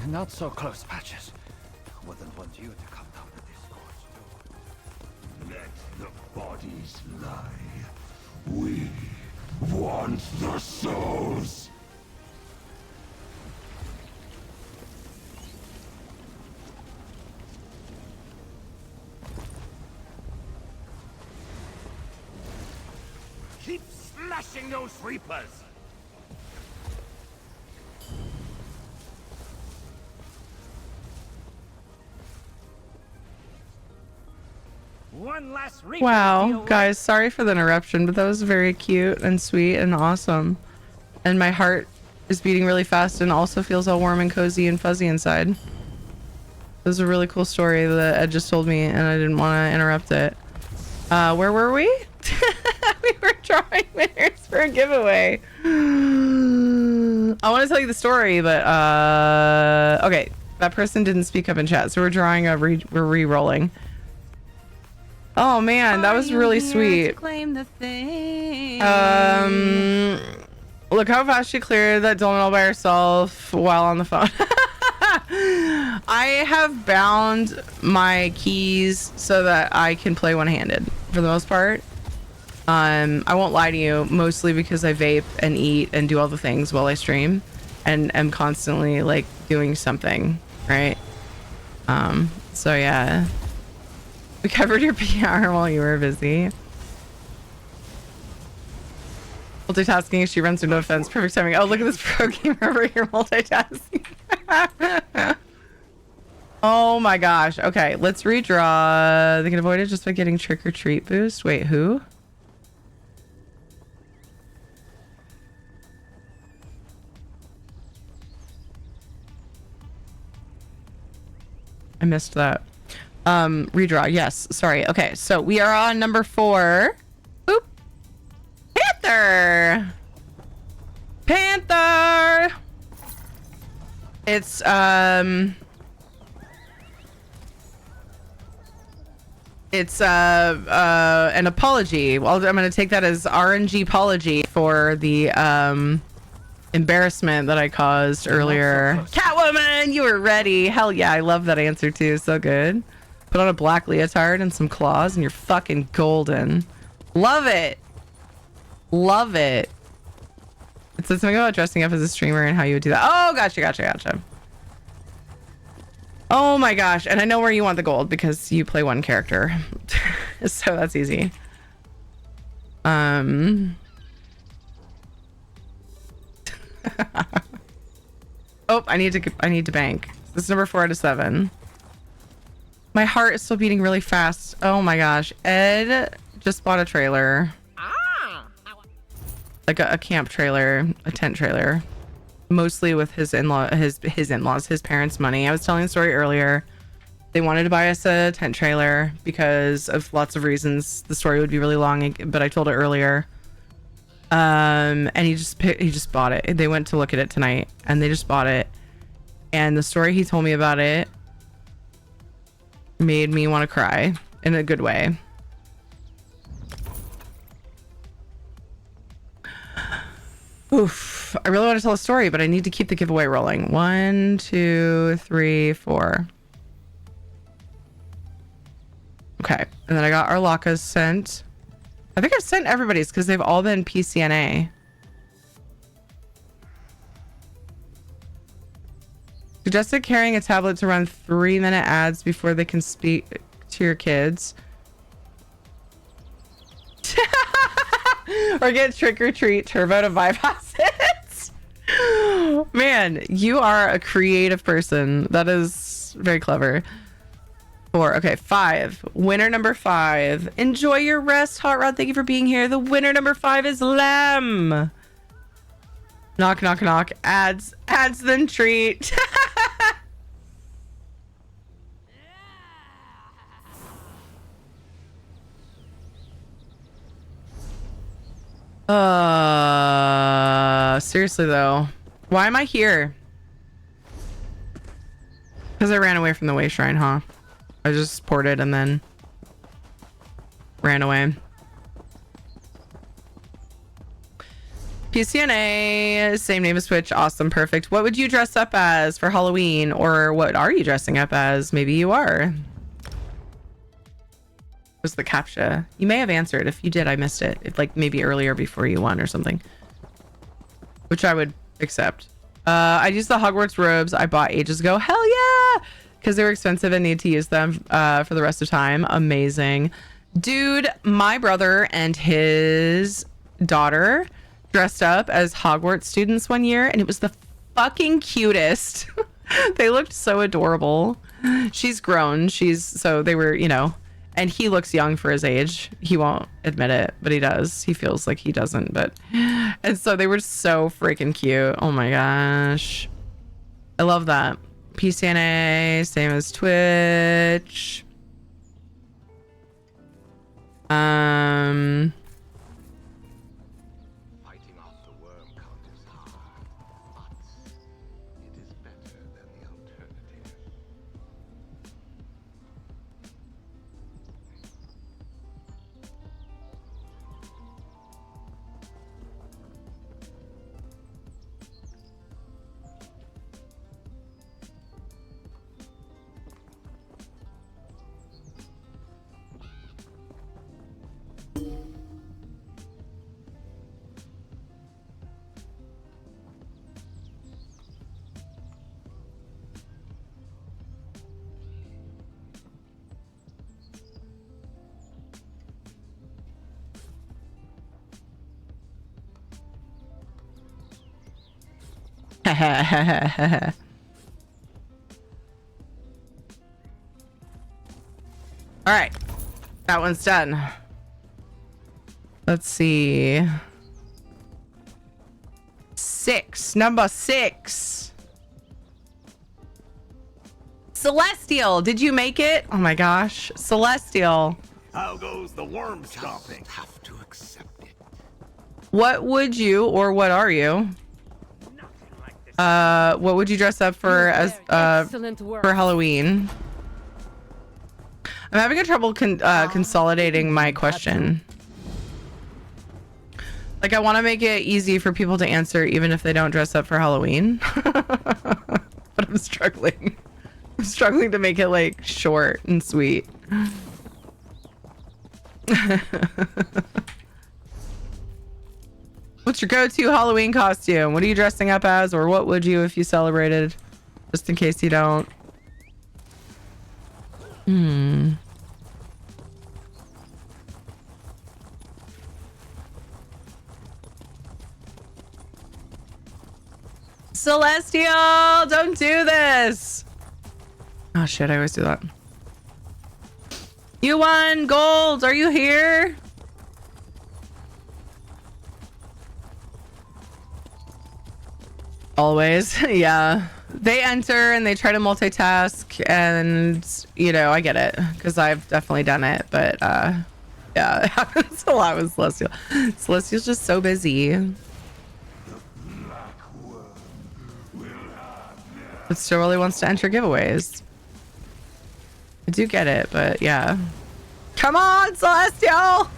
Not so close, Patches. Wouldn't want you to come down to this court's door. Let the bodies lie. We want the souls. Keep smashing those Reapers! One last Reaper. Wow, guys, sorry for the interruption, but that was very cute and sweet and awesome. And my heart is beating really fast and also feels all warm and cozy and fuzzy inside. It was a really cool story that Ed just told me, and I didn't want to interrupt it. Where were we? We were drawing winners for a giveaway. I want to tell you the story, but okay, that person didn't speak up in chat, so we're drawing we're re-rolling. Oh man, that was really sweet. Claim the thing. Look how fast she cleared that Dolmen all by herself while on the phone. I have bound my keys so that I can play one-handed for the most part. I won't lie to you, mostly because I vape and eat and do all the things while I stream and am constantly like doing something, right? So yeah. We covered your PR while you were busy. Multitasking as she runs through no offense. Perfect timing. Oh, look at this pro gamer over here multitasking. Oh my gosh. Okay, let's redraw. They can avoid it just by getting trick or treat boost. Wait, who? I missed that. Redraw. Yes. Sorry. Okay. So we are on number 4. Boop. Panther. Panther. It's an apology. Well, I'm going to take that as RNG apology for the embarrassment that I caused earlier. Catwoman, you were ready. Hell yeah, I love that answer too. So good. Put on a black leotard and some claws and you're fucking golden. Love it. Love it. It says something about dressing up as a streamer and how you would do that. Oh, gotcha. Oh my gosh. And I know where you want the gold because you play one character. So that's easy. Oh, I need to bank. This is number 4 out of 7. My heart is still beating really fast. Oh my gosh. Ed just bought a trailer. Like a camp trailer, a tent trailer. Mostly with his in-laws, his parents' money. I was telling the story earlier. They wanted to buy us a tent trailer because of lots of reasons. The story would be really long, but I told it earlier. And he just bought it. They went to look at it tonight and they just bought it. And the story he told me about it made me want to cry in a good way. Ooh, Oof. I really want to tell a story, but I need to keep the giveaway rolling. 1, 2, 3, 4. Okay. And then I got Arlaka's sent. I think I've sent everybody's because they've all been PCNA. Suggested carrying a tablet to run 3-minute ads before they can speak to your kids. Or get trick or treat turbo to bypass it. Man, you are a creative person. That is very clever. 4. Okay, 5. Winner number 5. Enjoy your rest, Hot Rod. Thank you for being here. The winner number 5 is Lem. Knock, knock, knock. Ads then treat. Seriously though, why am I here? Because I ran away from the way shrine, huh? I just ported and then ran away. PCNA, same name as Twitch. Awesome, perfect. What would you dress up as for Halloween, or what are you dressing up as? Maybe you are. Was the captcha? You may have answered. If you did, I missed it. If, like, maybe earlier before you won or something, which I would accept. I used the Hogwarts robes I bought ages ago. Hell yeah, because they were expensive and need to use them for the rest of time. Amazing, dude. My brother and his daughter dressed up as Hogwarts students one year, and it was the fucking cutest. They looked so adorable. She's grown. So they were, you know. And he looks young for his age. He won't admit it, but he does. He feels like he doesn't, but... And so they were so freaking cute. Oh my gosh. I love that. PCNA, same as Twitch. Fighting off the worm cult is hard, but it is better than the alternative. All right, that one's done. Let's see. 6, number 6. Celestial, did you make it? Oh my gosh, Celestial. How goes the worm stomping? Have to accept it. What would you, or what are you? What would you dress up for as for Halloween? I'm having trouble consolidating my question. Like, I want to make it easy for people to answer even if they don't dress up for Halloween. But I'm struggling. I'm struggling to make it like short and sweet. What's your go-to Halloween costume? What are you dressing up as, or what would you if you celebrated? Just in case you don't. Celestial, don't do this. Oh shit, I always do that. You won gold. Are you here? Always. Yeah, they enter and they try to multitask, and you know, I get it because I've definitely done it, but yeah, it happens a lot with Celestial. Celestial's just so busy. But still really wants to enter giveaways. I do get it, but yeah. Come on, Celestial!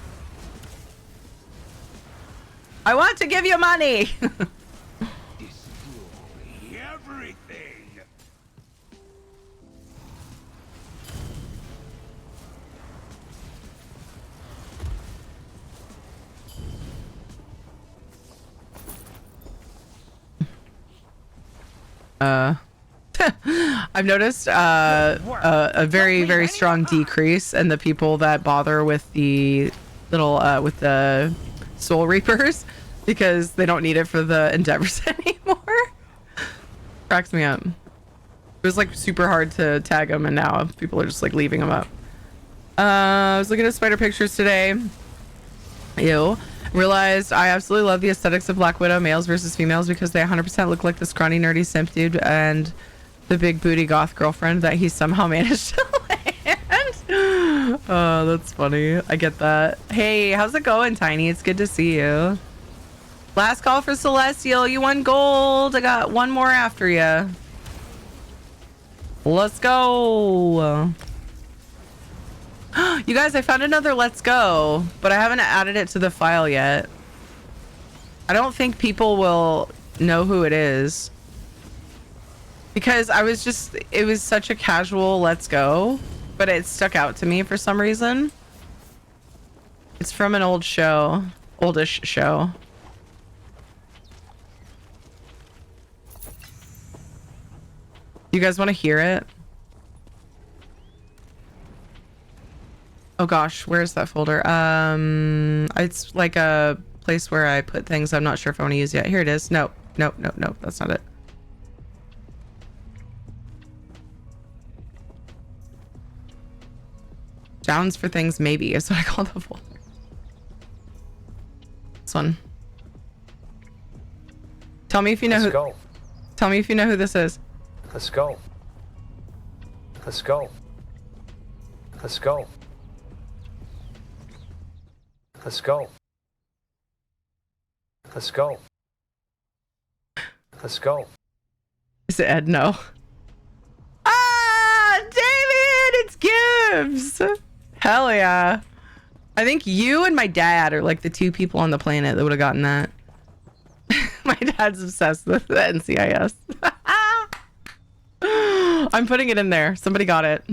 I want to give you money. Destroy everything. I've noticed a very, very strong decrease in the people that bother with the little with the soul reapers because they don't need it for the endeavors anymore. Cracks me up. It was like super hard to tag them, and now people are just like leaving them up. I was looking at spider pictures today. Ew. Realized I absolutely love the aesthetics of Black Widow, males versus females, because they 100% look like the scrawny nerdy simp dude and the big booty goth girlfriend that he somehow managed to land. Oh, that's funny. I get that. Hey, how's it going, Tiny? It's good to see you. Last call for Celestial. You won gold. I got one more after you. Let's go. You guys, I found another let's go, but I haven't added it to the file yet. I don't think people will know who it is because it was such a casual let's go, but it stuck out to me for some reason. It's from an old show, oldish show. You guys want to hear it? Oh gosh, where's that folder? It's like a place where I put things I'm not sure if I want to use yet. Here it is. No, that's not it. Sounds for things maybe is what I call the folder. This one. Tell me if you know who. Tell me if you know who this is. Let's go. Let's go. Let's go. Let's go. Let's go. Let's go. Is it Ed? No. Ah, David, it's Gibbs. Hell yeah. I think you and my dad are like the two people on the planet that would have gotten that. My dad's obsessed with the NCIS. I'm putting it in there. Somebody got it.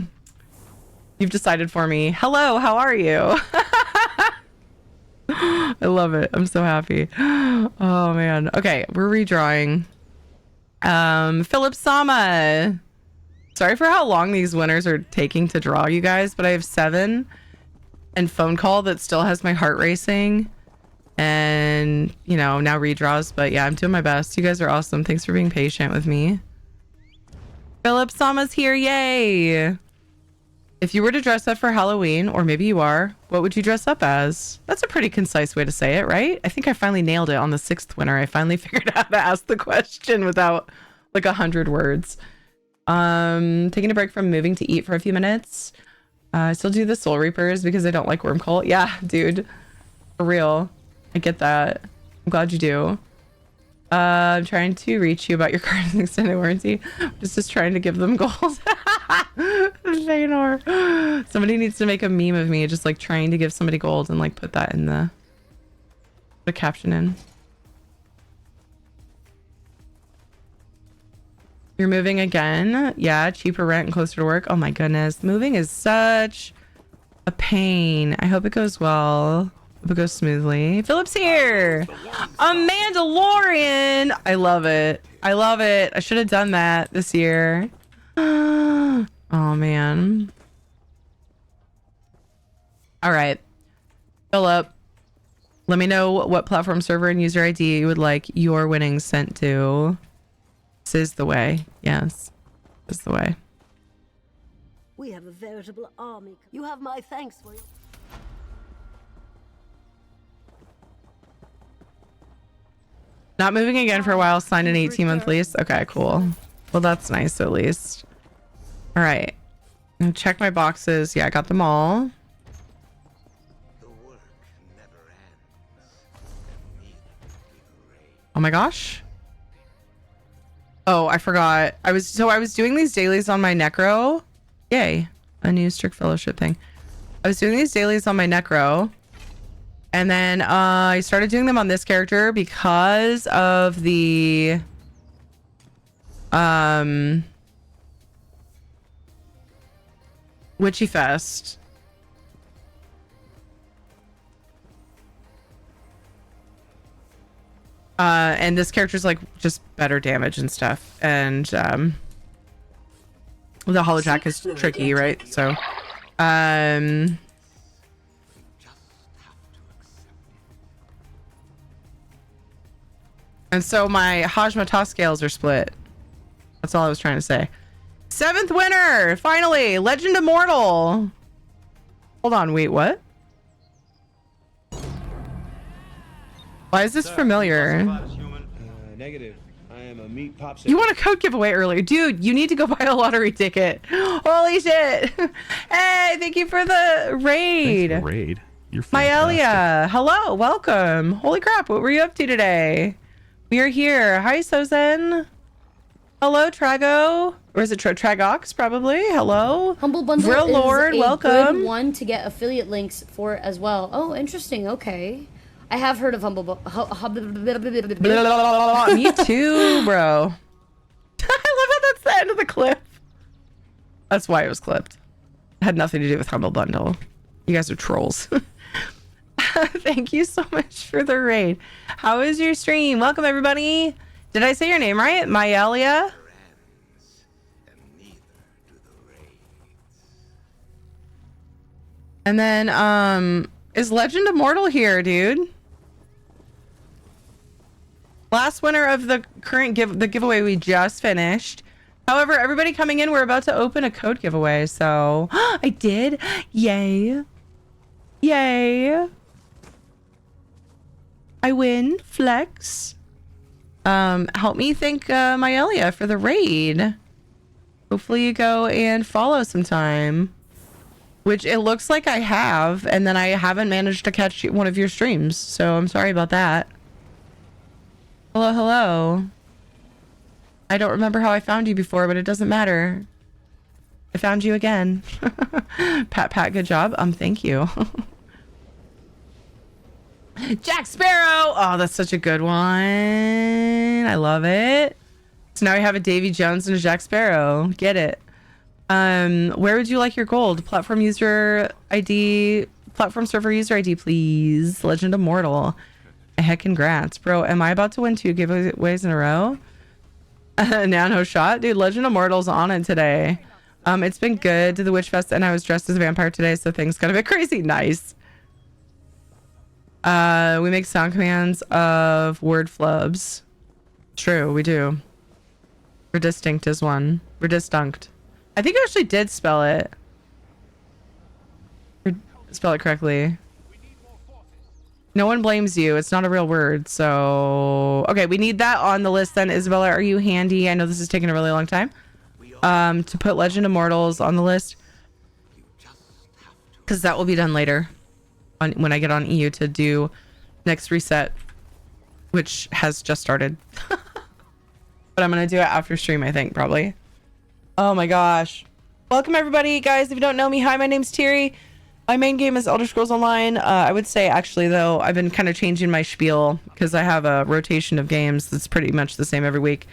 You've decided for me. Hello, how are you? I love it. I'm so happy. Oh man. Okay, we're redrawing. Philip Sama. Sorry for how long these winners are taking to draw, you guys, but I have 7 and phone call that still has my heart racing and now redraws, but yeah, I'm doing my best. You guys are awesome. Thanks for being patient with me. Philip Sama's here. Yay. If you were to dress up for Halloween, or maybe you are, what would you dress up as? That's a pretty concise way to say it, right? I think I finally nailed it on the 6th winner. I finally figured out how to ask the question without like 100 words. Taking a break from moving to eat for a few minutes. I still do the Soul Reapers because I don't like Worm Cult. Yeah, dude. For real. I get that. I'm glad you do. I'm trying to reach you about your car's extended warranty. Just trying to give them gold. Feanor. Somebody needs to make a meme of me just like trying to give somebody gold and like put that in the caption in. You're moving again? Yeah, cheaper rent and closer to work. Oh my goodness. Moving is such a pain. I hope it goes well. Hope it goes smoothly. Philip's here. A Mandalorian. I love it. I love it. I should have done that this year. Oh man. All right. Philip, let me know what platform, server, and user ID you would like your winnings sent to. This is the way. Yes. This is the way. We have a veritable army. You have my thanks for your... Not moving again for a while. Signed an 18-month lease. Okay, cool. Well, that's nice at least. All right. Now check my boxes. Yeah, I got them all. Oh my gosh. Oh, I forgot. I was doing these dailies on my Necro. Yay. A new strict fellowship thing. I was doing these dailies on my Necro. And then I started doing them on this character because of the Witchy Fest. And this character's like just better damage and stuff. And the Hollow Jack is tricky, right? So and so my Hajmata scales are split. That's all I was trying to say. 7th winner! Finally! Legend Immortal! Hold on, wait, what? Why is this familiar? Negative. I am a meat popsicle. You want a code giveaway earlier. Dude, you need to go buy a lottery ticket. Holy shit! Hey, thank you for the raid! Thanks for the raid. You're fantastic. Myelia, hello, welcome. Holy crap, what were you up to today? We are here. Hi, Sozen. Hello, Trago. Or is it Tragox, probably? Hello. Humble Bundle Vril is Lord, a welcome. good one to get affiliate links for as well. Oh, interesting. Okay. I have heard of Humble Bundle. Me too, bro. I love how that's the end of the clip. That's why it was clipped. It had nothing to do with Humble Bundle. You guys are trolls. Thank you so much for the raid. How is your stream? Welcome, everybody. Did I say your name right? Myelia? And then, is Legend Immortal here, dude? Last winner of the current giveaway we just finished. However, everybody coming in, we're about to open a code giveaway, so I did. Yay. Yay. I win. Flex. Help me thank Myelia for the raid. Hopefully you go and follow sometime. Which it looks like I have, and then I haven't managed to catch one of your streams, so I'm sorry about that. Hello, hello. I don't remember how I found you before, but it doesn't matter. I found you again. Pat, good job. Thank you. Jack Sparrow! Oh, that's such a good one. I love it. So now we have a Davy Jones and a Jack Sparrow. Get it. Where would you like your gold? Platform user ID, platform server user ID, please. Legend Immortal. Heck, congrats, bro. Am I about to win 2 giveaways in a row? Nano shot, dude. Legend Immortal's on it today. It's been good to the Witch Fest, and I was dressed as a vampire today, so things got a bit crazy. Nice. We make sound commands of word flubs. True, we do. Redistinct is one. Redistinct. I think I actually did spell it. Spell it correctly. No one blames you. It's not a real word. So, okay, we need that on the list then. Isabella, are you handy? I know this is taking a really long time. To put Legend Immortals on the list. Because that will be done later. When I get on EU to do next reset. Which has just started. But I'm going to do it after stream, I think, probably. Oh my gosh. Welcome everybody, guys. If you don't know me, hi, my name's Thierry. My main game is Elder Scrolls Online. I would say actually though, I've been kind of changing my spiel because I have a rotation of games that's pretty much the same every week.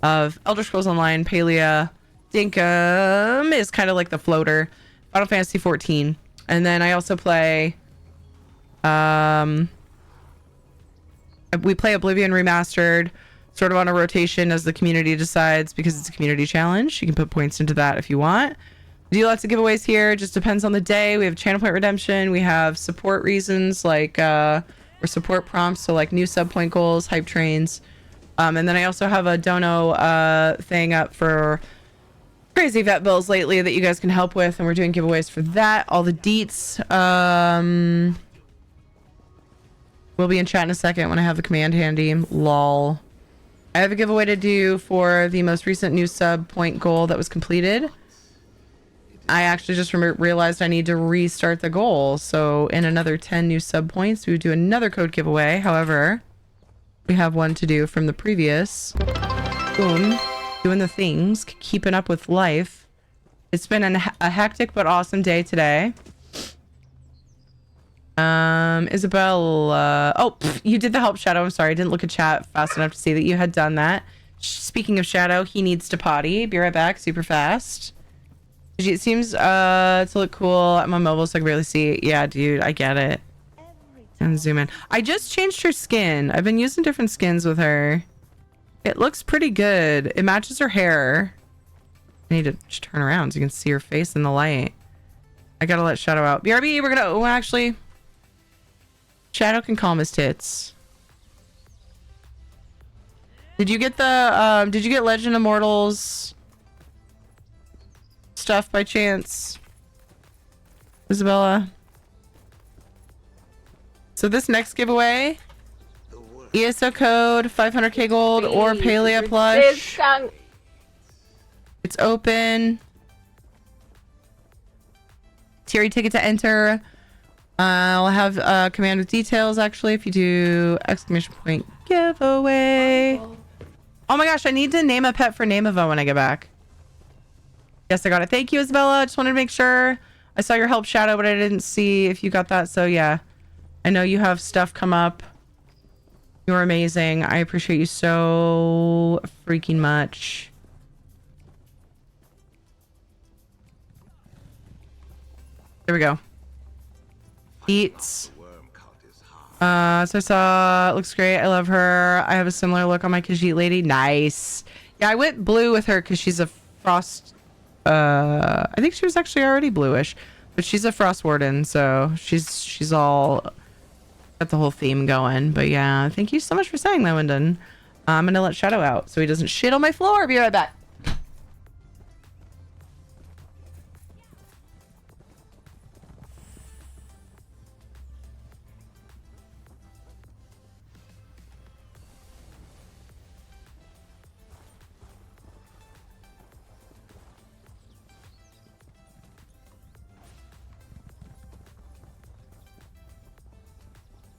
Of Elder Scrolls Online, Palia, Dinkum is kind of like the floater. Final Fantasy 14. And then I also play we play Oblivion Remastered, sort of on a rotation as the community decides because it's a community challenge. You can put points into that if you want. We do lots of giveaways here. Just depends on the day. We have channel point redemption. We have support reasons like or support prompts, so like new sub point goals, hype trains. And then I also have a dono thing up for crazy vet bills lately that you guys can help with, and we're doing giveaways for that. All the deets will be in chat in a second when I have the command handy. Lol. I have a giveaway to do for the most recent new sub point goal that was completed. I actually just realized I need to restart the goal. So in another 10 new sub points, we would do another code giveaway. However, we have one to do from the previous. Boom. Doing the things, keeping up with life. It's been a hectic but awesome day today. Isabella. Oh, you did the help shadow. I'm sorry. I didn't look at chat fast enough to see that you had done that. Speaking of shadow, he needs to potty. Be right back. Super fast. It seems to look cool. I'm on mobile, so I can barely see it. Yeah, dude, I get it. And zoom in. I just changed her skin. I've been using different skins with her. It looks pretty good. It matches her hair. I need to just turn around so you can see her face in the light. I gotta let Shadow out. BRB, we're gonna... Oh, actually... Shadow can calm his tits. Did you get the... did you get Legend Immortals... stuff by chance? Isabella? So this next giveaway... ESO code, 500k gold, or Palea plush. It's open. Tier ticket to enter. I'll have command with details actually if you do exclamation point giveaway. Oh my gosh, I need to name a pet for Nameva when I get back. Yes, I got it. Thank you, Isabella. I just wanted to make sure. I saw your help shadow, but I didn't see if you got that. So yeah, I know you have stuff come up. You're amazing. I appreciate you so freaking much. There we go. Eats. So I saw, it looks great. I love her. I have a similar look on my Khajiit lady. Nice. Yeah, I went blue with her because she's a frost. I think she was actually already bluish, but she's a frost warden, so she's all got the whole theme going. But yeah, thank you so much for saying that, Wyndon. I'm gonna let Shadow out so he doesn't shit on my floor. Be right back.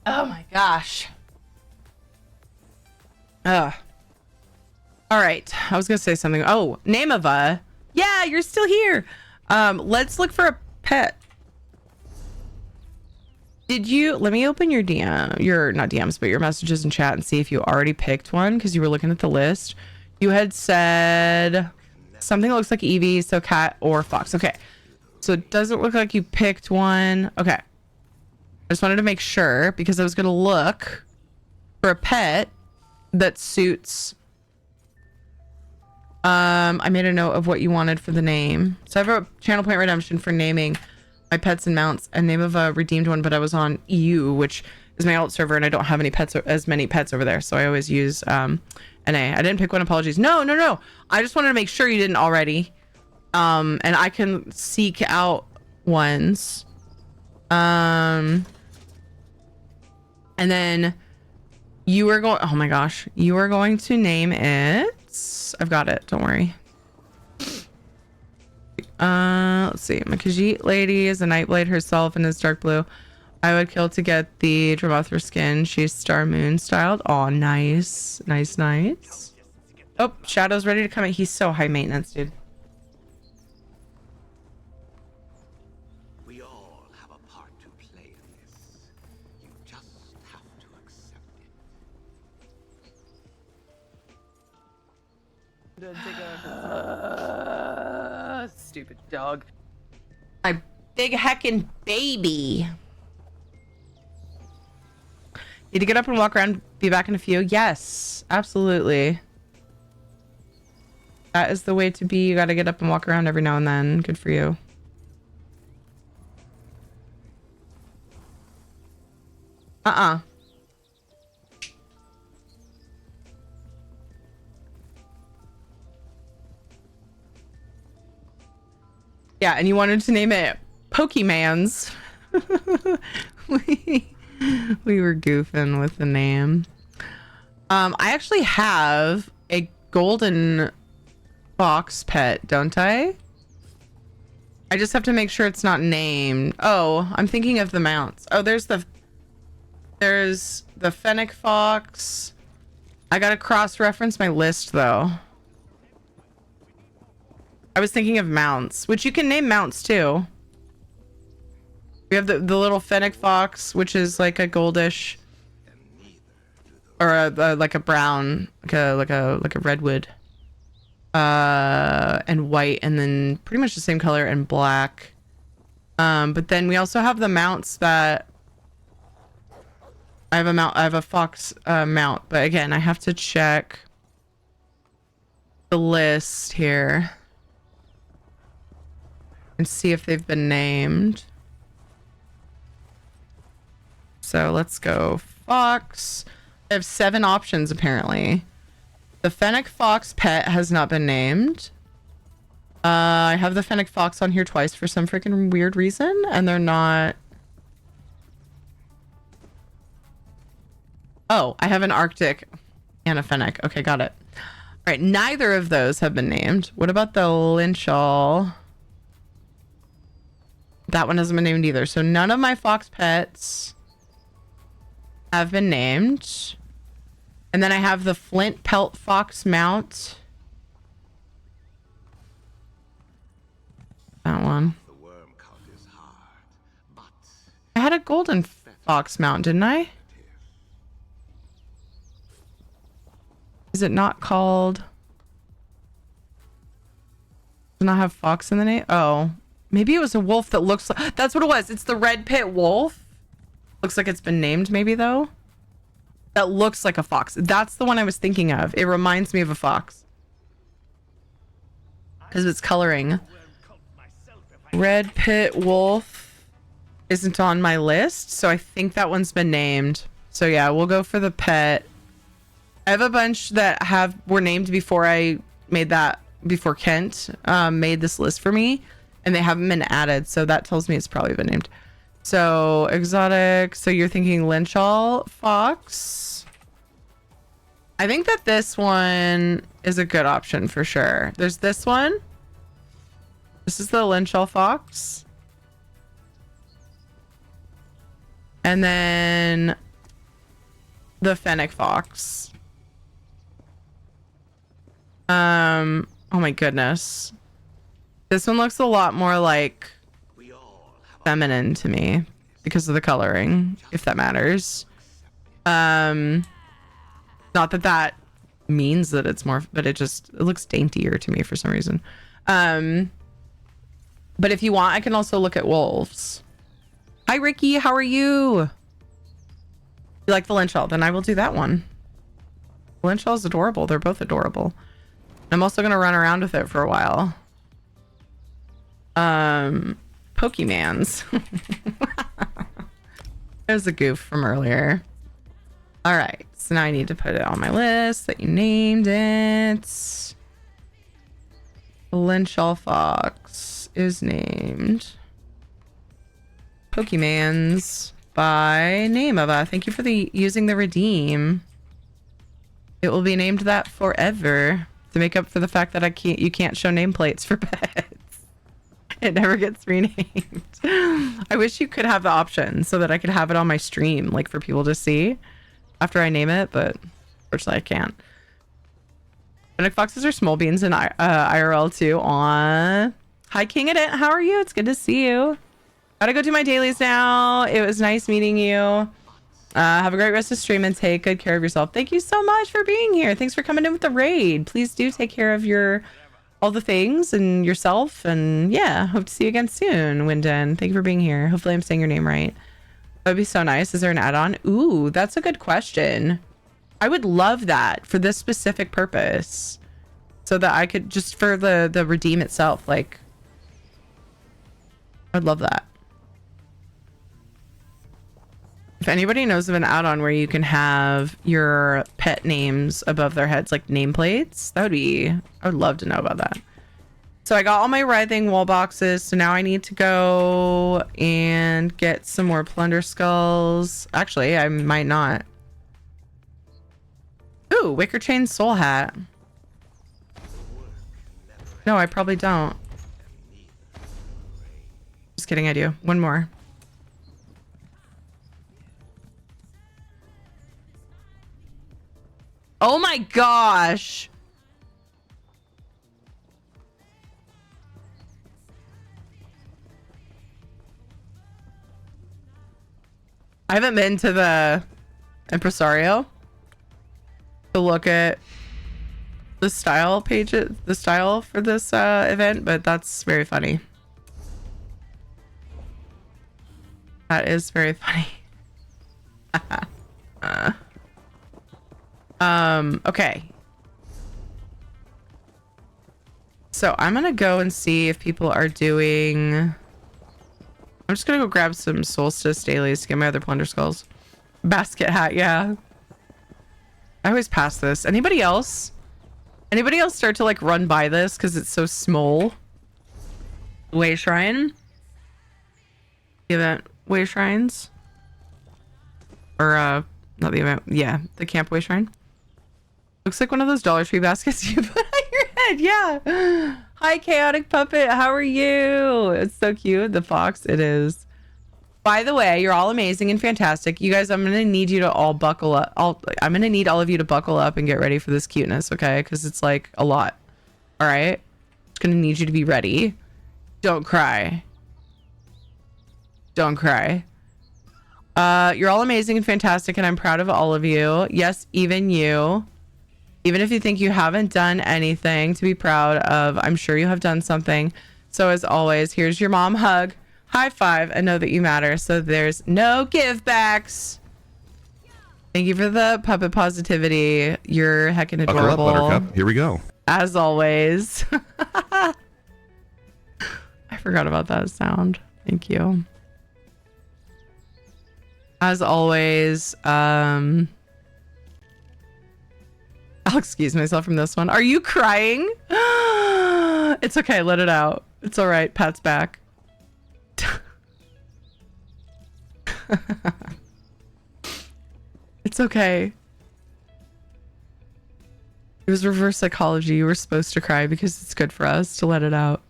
Oh my gosh. Ugh. All right. I was gonna say something. Oh, Nameva. Yeah, you're still here. Let's look for a pet. Did you... Let me open your DM. Your... Not DMs, but your messages in chat and see if you already picked one, because you were looking at the list. You had said something that looks like Eevee, so cat or fox. Okay. So it doesn't look like you picked one. Okay. I just wanted to make sure because I was going to look for a pet that suits. I made a note of what you wanted for the name. So I have a channel point redemption for naming my pets and mounts, and name of a redeemed one, but I was on EU, which is my alt server, and I don't have any pets, as many pets over there. So I always use NA. I didn't pick one. Apologies. No. I just wanted to make sure you didn't already. And I can seek out ones. And then you are going... Oh my gosh. You are going to name it... I've got it. Don't worry. Let's see. My Khajiit lady is a Nightblade herself and is dark blue. I would kill to get the Dramathra skin. She's Star Moon styled. Oh, nice. Nice. Oh, Shadow's ready to come in. He's so high maintenance, dude. Stupid dog. My big heckin' baby. Need to get up and walk around. Be back in a few. Yes, absolutely. That is the way to be. You got to get up and walk around every now and then. Good for you. Yeah, and you wanted to name it Pokemans. we were goofing with the name. I actually have a golden fox pet, don't I? I just have to make sure it's not named. Oh, I'm thinking of the mounts. Oh, there's the fennec fox. I gotta cross-reference my list though. I was thinking of mounts, which you can name mounts too. We have the little fennec fox, which is like a goldish, or like a brown, like a redwood, and white, and then pretty much the same color and black. But then we also have the mounts that I have a fox mount, but again, I have to check the list here and see if they've been named. So let's go fox. I have 7 options apparently. The fennec fox pet has not been named. I have the fennec fox on here twice for some freaking weird reason, and they're not. Oh, I have an Arctic and a fennec. Okay, got it. All right, neither of those have been named. What about the lynchall? That one hasn't been named either. So none of my fox pets have been named. And then I have the flint pelt fox mount. That one. I had a golden fox mount, didn't I? Is it not called? Does not have fox in the name? Oh, maybe it was a wolf that looks like. That's what it was. It's the red pit wolf. Looks like it's been named, maybe though. That looks like a fox. That's the one I was thinking of. It reminds me of a fox because it's coloring. Red pit wolf isn't on my list, so I think that one's been named. So yeah, we'll go for the pet. I have a bunch that were named before I made that, before Kent made this list for me, and they haven't been added, so that tells me it's probably been named. So exotic. So you're thinking lynchall fox. I think that this one is a good option for sure. There's this one. This is the lynchall fox. And then the fennec fox. Oh my goodness. This one looks a lot more like feminine to me because of the coloring, if that matters. Not that means that it's more, but it looks daintier to me for some reason. But if you want, I can also look at wolves. Hi Ricky, how are you? You like the lynchall? Then I will do that one. Lynchall is adorable. They're both adorable. I'm also gonna run around with it for a while. Pokemans. There's a goof from earlier. All right, so now I need to put it on my list that you named it. Lynchall fox is named Pokemans by Nameava. Thank you for using the redeem. It will be named that forever to make up for the fact that you can't show nameplates for pets. It never gets renamed. I wish you could have the option so that I could have it on my stream, like for people to see after I name it, but unfortunately I can't. Fennec foxes are small beans in IRL too. Aw. Hi King Edit, how are you? It's good to see you. Gotta go do my dailies now. It was nice meeting you. Have a great rest of stream and take good care of yourself. Thank you so much for being here. Thanks for coming in with the raid. Please do take care of all the things and yourself. And yeah, hope to see you again soon, Wyndon. Thank you for being here. Hopefully I'm saying your name right. That would be so nice. Is there an add-on? Ooh, that's a good question. I would love that for this specific purpose. So that I could just for the redeem itself, like I'd love that. If anybody knows of an add-on where you can have your pet names above their heads, like nameplates, I would love to know about that. So I got all my writhing wall boxes. So now I need to go and get some more plunder skulls. Actually, I might not. Ooh, wicker chain soul hat. No, I probably don't. Just kidding, I do. One more. Oh my gosh. I haven't been to the impresario to look at the style pages, the style for this event, but that's very funny. That is very funny. Okay. So I'm gonna go and see if people are doing. I'm just gonna go grab some solstice dailies to get my other plunder skulls. Basket hat, yeah. I always pass this. Anybody else? Anybody else start to like run by this because it's so small? Way shrine. The event way shrines. Or not the event. Yeah, the camp way shrine. Looks like one of those Dollar Tree baskets you put on your head. Yeah. Hi, Chaotic Puppet. How are you? It's so cute. The fox. It is. By the way, you're all amazing and fantastic. You guys, I'm going to need you to all buckle up. I'm going to need all of you to buckle up and get ready for this cuteness, okay? Because it's like a lot. All right? Just going to need you to be ready. Don't cry. Don't cry. You're all amazing and fantastic, and I'm proud of all of you. Yes, even you. Even if you think you haven't done anything to be proud of, I'm sure you have done something. So as always, here's your mom hug. High five and know that you matter. So there's no give backs. Thank you for the puppet positivity. You're heckin' adorable. Buckle up, Buttercup. Here we go. As always. I forgot about that sound. Thank you. As always, I'll excuse myself from this one. Are you crying? It's okay. Let it out. It's all right. Pat's back. It's okay. It was reverse psychology. You were supposed to cry because it's good for us to let it out.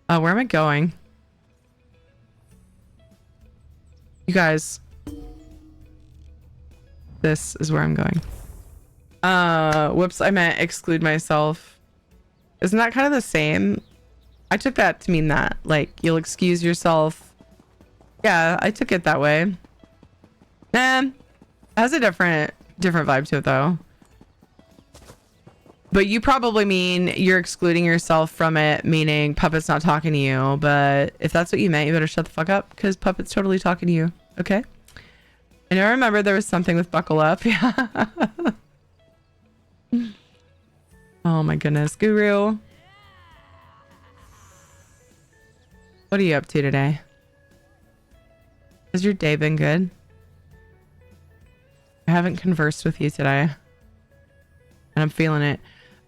Where am I going? You guys. This is where I'm going. Whoops, I meant exclude myself. Isn't that kind of the same? I took that to mean that. Like, you'll excuse yourself. Yeah, I took it that way. It has a different vibe to it, though. But you probably mean you're excluding yourself from it, meaning Puppet's not talking to you. But if that's what you meant, you better shut the fuck up, because Puppet's totally talking to you. Okay? And I remember there was something with buckle up. Yeah. Oh my goodness. Guru. What are you up to today? Has your day been good? I haven't conversed with you today. And I'm feeling it.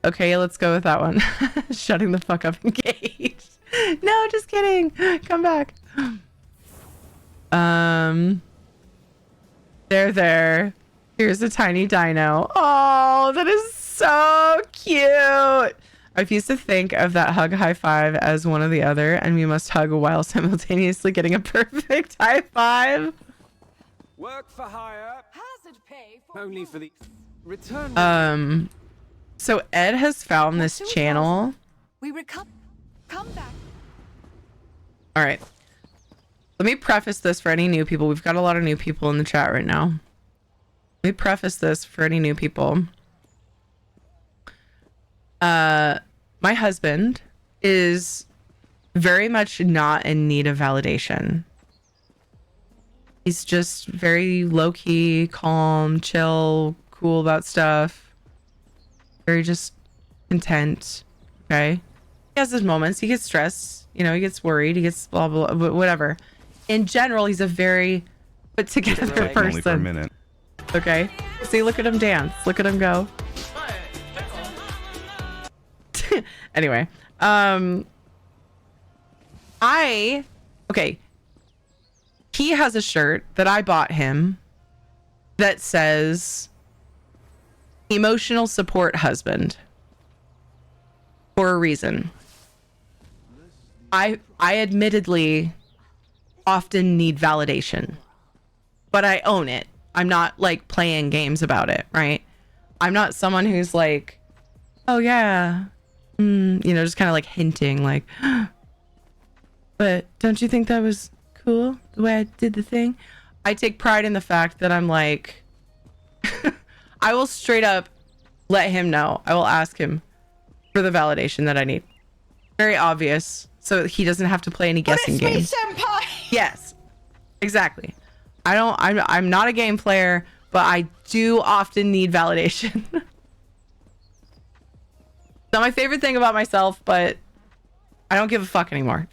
Okay, let's go with that one. Shutting the fuck up, engaged. No, just kidding. Come back. There. Here's a tiny dino. Oh, that is so cute. I refuse to think of that hug high five as one or the other, and we must hug while simultaneously getting a perfect high five. Work for hire. Hazard pay for only for the return. So Ed has found this channel. We come back. All right. Let me preface this for any new people. We've got a lot of new people in the chat right now. Let me preface this for any new people. My husband is very much not in need of validation. He's just very low-key, calm, chill, cool about stuff. Very just content. Okay? He has his moments. He gets stressed. You know, he gets worried. He gets blah, blah, blah, whatever. In general, he's a very put together person. Only for a minute. Okay? See, look at him dance. Look at him go. Anyway, okay. He has a shirt that I bought him that says emotional support husband for a reason. I admittedly often need validation, but I own it. I'm not like playing games about it, right? I'm not someone who's like, oh yeah, you know, just kind of like hinting like, but don't you think that was cool the way I did the thing? I take pride in the fact that I'm like, I will straight up let him know. I will ask him for the validation that I need. Very obvious, so he doesn't have to play any guessing games. Senpai! Yes, exactly. I'm not a game player, but I do often need validation. Not my favorite thing about myself, but I don't give a fuck anymore.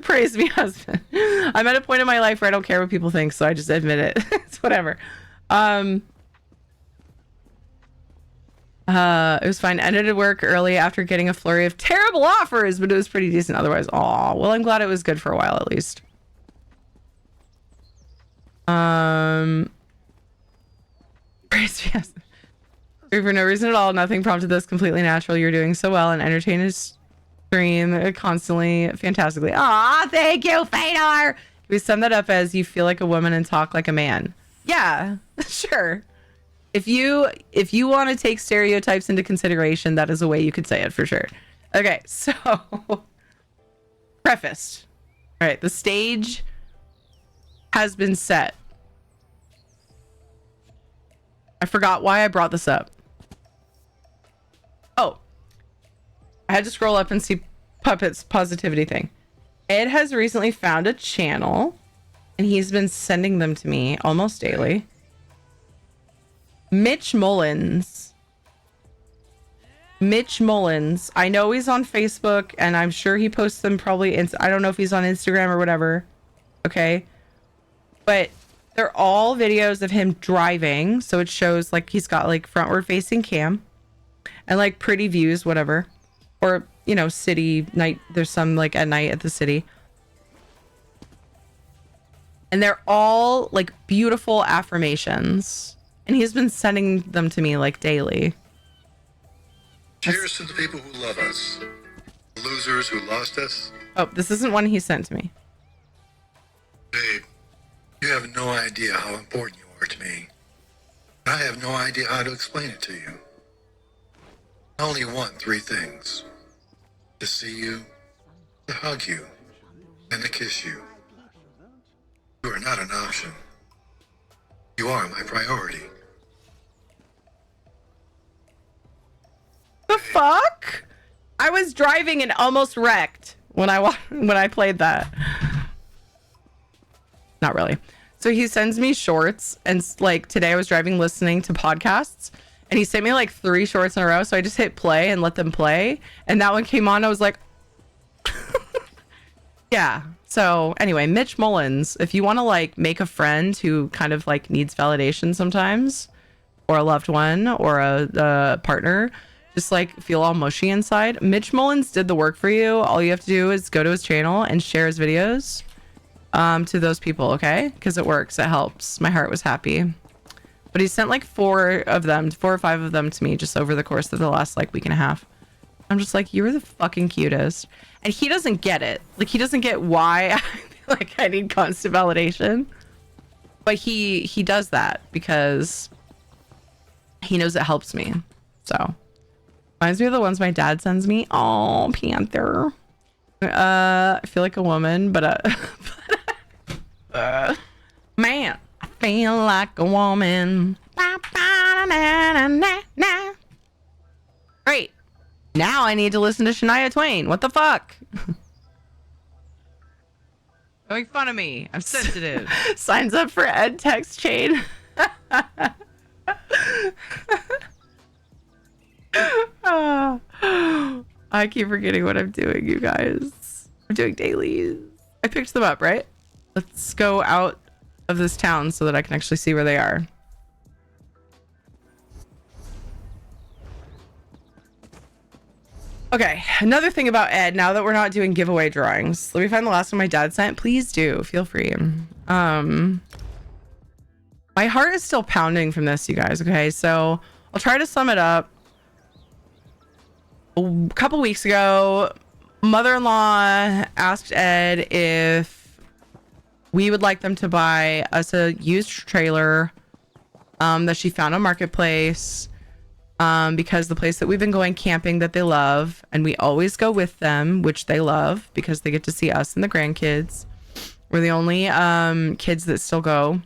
Praise me, husband. I'm at a point in my life where I don't care what people think, so I just admit it. It's whatever. It was fine. Ended at work early after getting a flurry of terrible offers, but it was pretty decent otherwise. Aw, well, I'm glad it was good for a while at least. Praise me, husband. For no reason at all, nothing prompted this. Completely natural. You're doing so well and entertain his stream constantly, fantastically. Aw, thank you, Fedor. We sum that up as you feel like a woman and talk like a man. Yeah, sure. If you want to take stereotypes into consideration, that is a way you could say it for sure. Okay, so prefaced. All right, the stage has been set. I forgot why I brought this up. Oh, I had to scroll up and see Puppet's positivity thing. Ed has recently found a channel and he's been sending them to me almost daily. Mitch Mullins. I know he's on Facebook and I'm sure he posts them probably I don't know if he's on Instagram or whatever. Okay. But they're all videos of him driving. So it shows like he's got like frontward facing cam and like pretty views, whatever. Or, you know, city night. There's some like at night at the city. And they're all like beautiful affirmations. And he's been sending them to me like daily. Cheers to the people who love us. The losers who lost us. Oh, this isn't one he sent to me. Babe, you have no idea how important you are to me. I have no idea how to explain it to you. I only want three things. To see you, to hug you, and to kiss you. You are not an option. You are my priority. The fuck? I was driving and almost wrecked when I played that. Not really. So he sends me shorts, and like today I was driving listening to podcasts, and he sent me like 3 shorts in a row. So I just hit play and let them play, and that one came on. I was like, yeah. So anyway, Mitch Mullins, if you want to like make a friend who kind of like needs validation sometimes, or a loved one, or a partner, just like feel all mushy inside, Mitch Mullins did the work for you. All you have to do is go to his channel and share his videos to those people, okay? Because it works. It helps. My heart was happy. But he sent like 4 or 5 of them to me just over the course of the last like week and a half. I'm just like, you were the fucking cutest. And he doesn't get it. Like, he doesn't get why I feel like I need constant validation. But he does that because he knows it helps me. So reminds me of the ones my dad sends me. Oh, Panther. I feel like a woman, but man, I feel like a woman. Great. Now I need to listen to Shania Twain. What the fuck? Don't make fun of me. I'm sensitive. Signs up for Ed text chain. I keep forgetting what I'm doing, you guys. I'm doing dailies. I picked them up, right? Let's go out of this town so that I can actually see where they are. Okay, another thing about Ed, now that we're not doing giveaway drawings, let me find the last one my dad sent. Please do, feel free. My heart is still pounding from this, you guys, okay? So I'll try to sum it up. A couple weeks ago, mother-in-law asked Ed if we would like them to buy us a used trailer that she found on Marketplace, because the place that we've been going camping that they love, and we always go with them, which they love because they get to see us and the grandkids, We're the only kids that still go.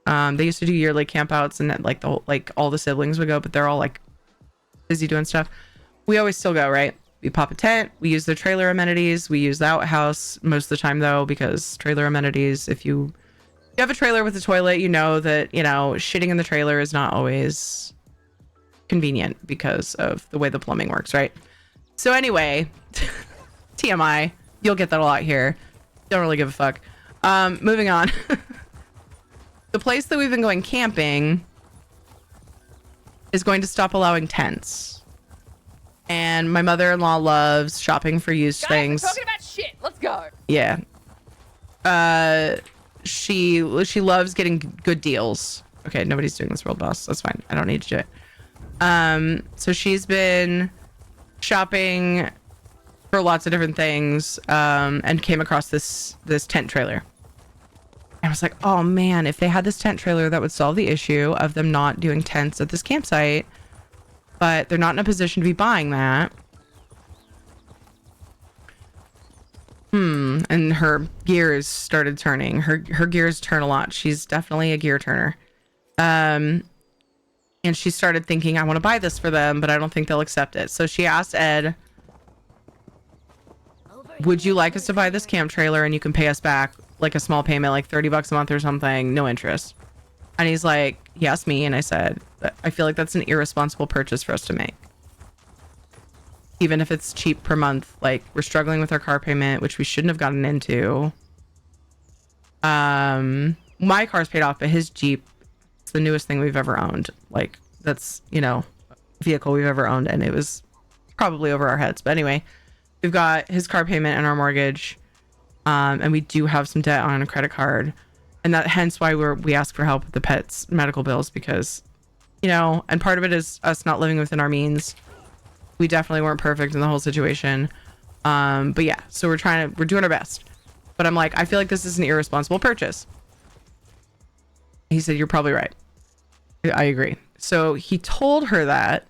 They used to do yearly campouts, and like all the siblings would go, but they're all like busy doing stuff. We always still go, right? We pop a tent. We use the trailer amenities. We use the outhouse most of the time, though, because trailer amenities, if you have a trailer with a toilet, you know that, shitting in the trailer is not always convenient because of the way the plumbing works, right? So anyway, TMI, you'll get that a lot here. Don't really give a fuck. Moving on. The place that we've been going camping is going to stop allowing tents. And my mother-in-law loves shopping for used things. We're talking about shit. Let's go. Yeah. She loves getting good deals. Okay, nobody's doing this, world boss. That's fine. I don't need to do it. So she's been shopping for lots of different things, and came across this tent trailer. I was like, oh man, if they had this tent trailer, that would solve the issue of them not doing tents at this campsite. But they're not in a position to be buying that. And her gears started turning. Her gears turn a lot. She's definitely a gear turner. And she started thinking, I want to buy this for them, but I don't think they'll accept it. So she asked Ed, would you like us to buy this camp trailer and you can pay us back like a small payment, like $30 a month or something, no interest? And he's like, yes, me. And I said, I feel like that's an irresponsible purchase for us to make. Even if it's cheap per month, like we're struggling with our car payment, which we shouldn't have gotten into. My car's paid off, but his Jeep, it's the newest thing we've ever owned. Like that's, vehicle we've ever owned. And it was probably over our heads. But anyway, we've got his car payment and our mortgage. And we do have some debt on a credit card. And that hence why we ask for help with the pets' medical bills, because, and part of it is us not living within our means. We definitely weren't perfect in the whole situation. But yeah, so we're doing our best. But I'm like, I feel like this is an irresponsible purchase. He said, you're probably right. I agree. So he told her that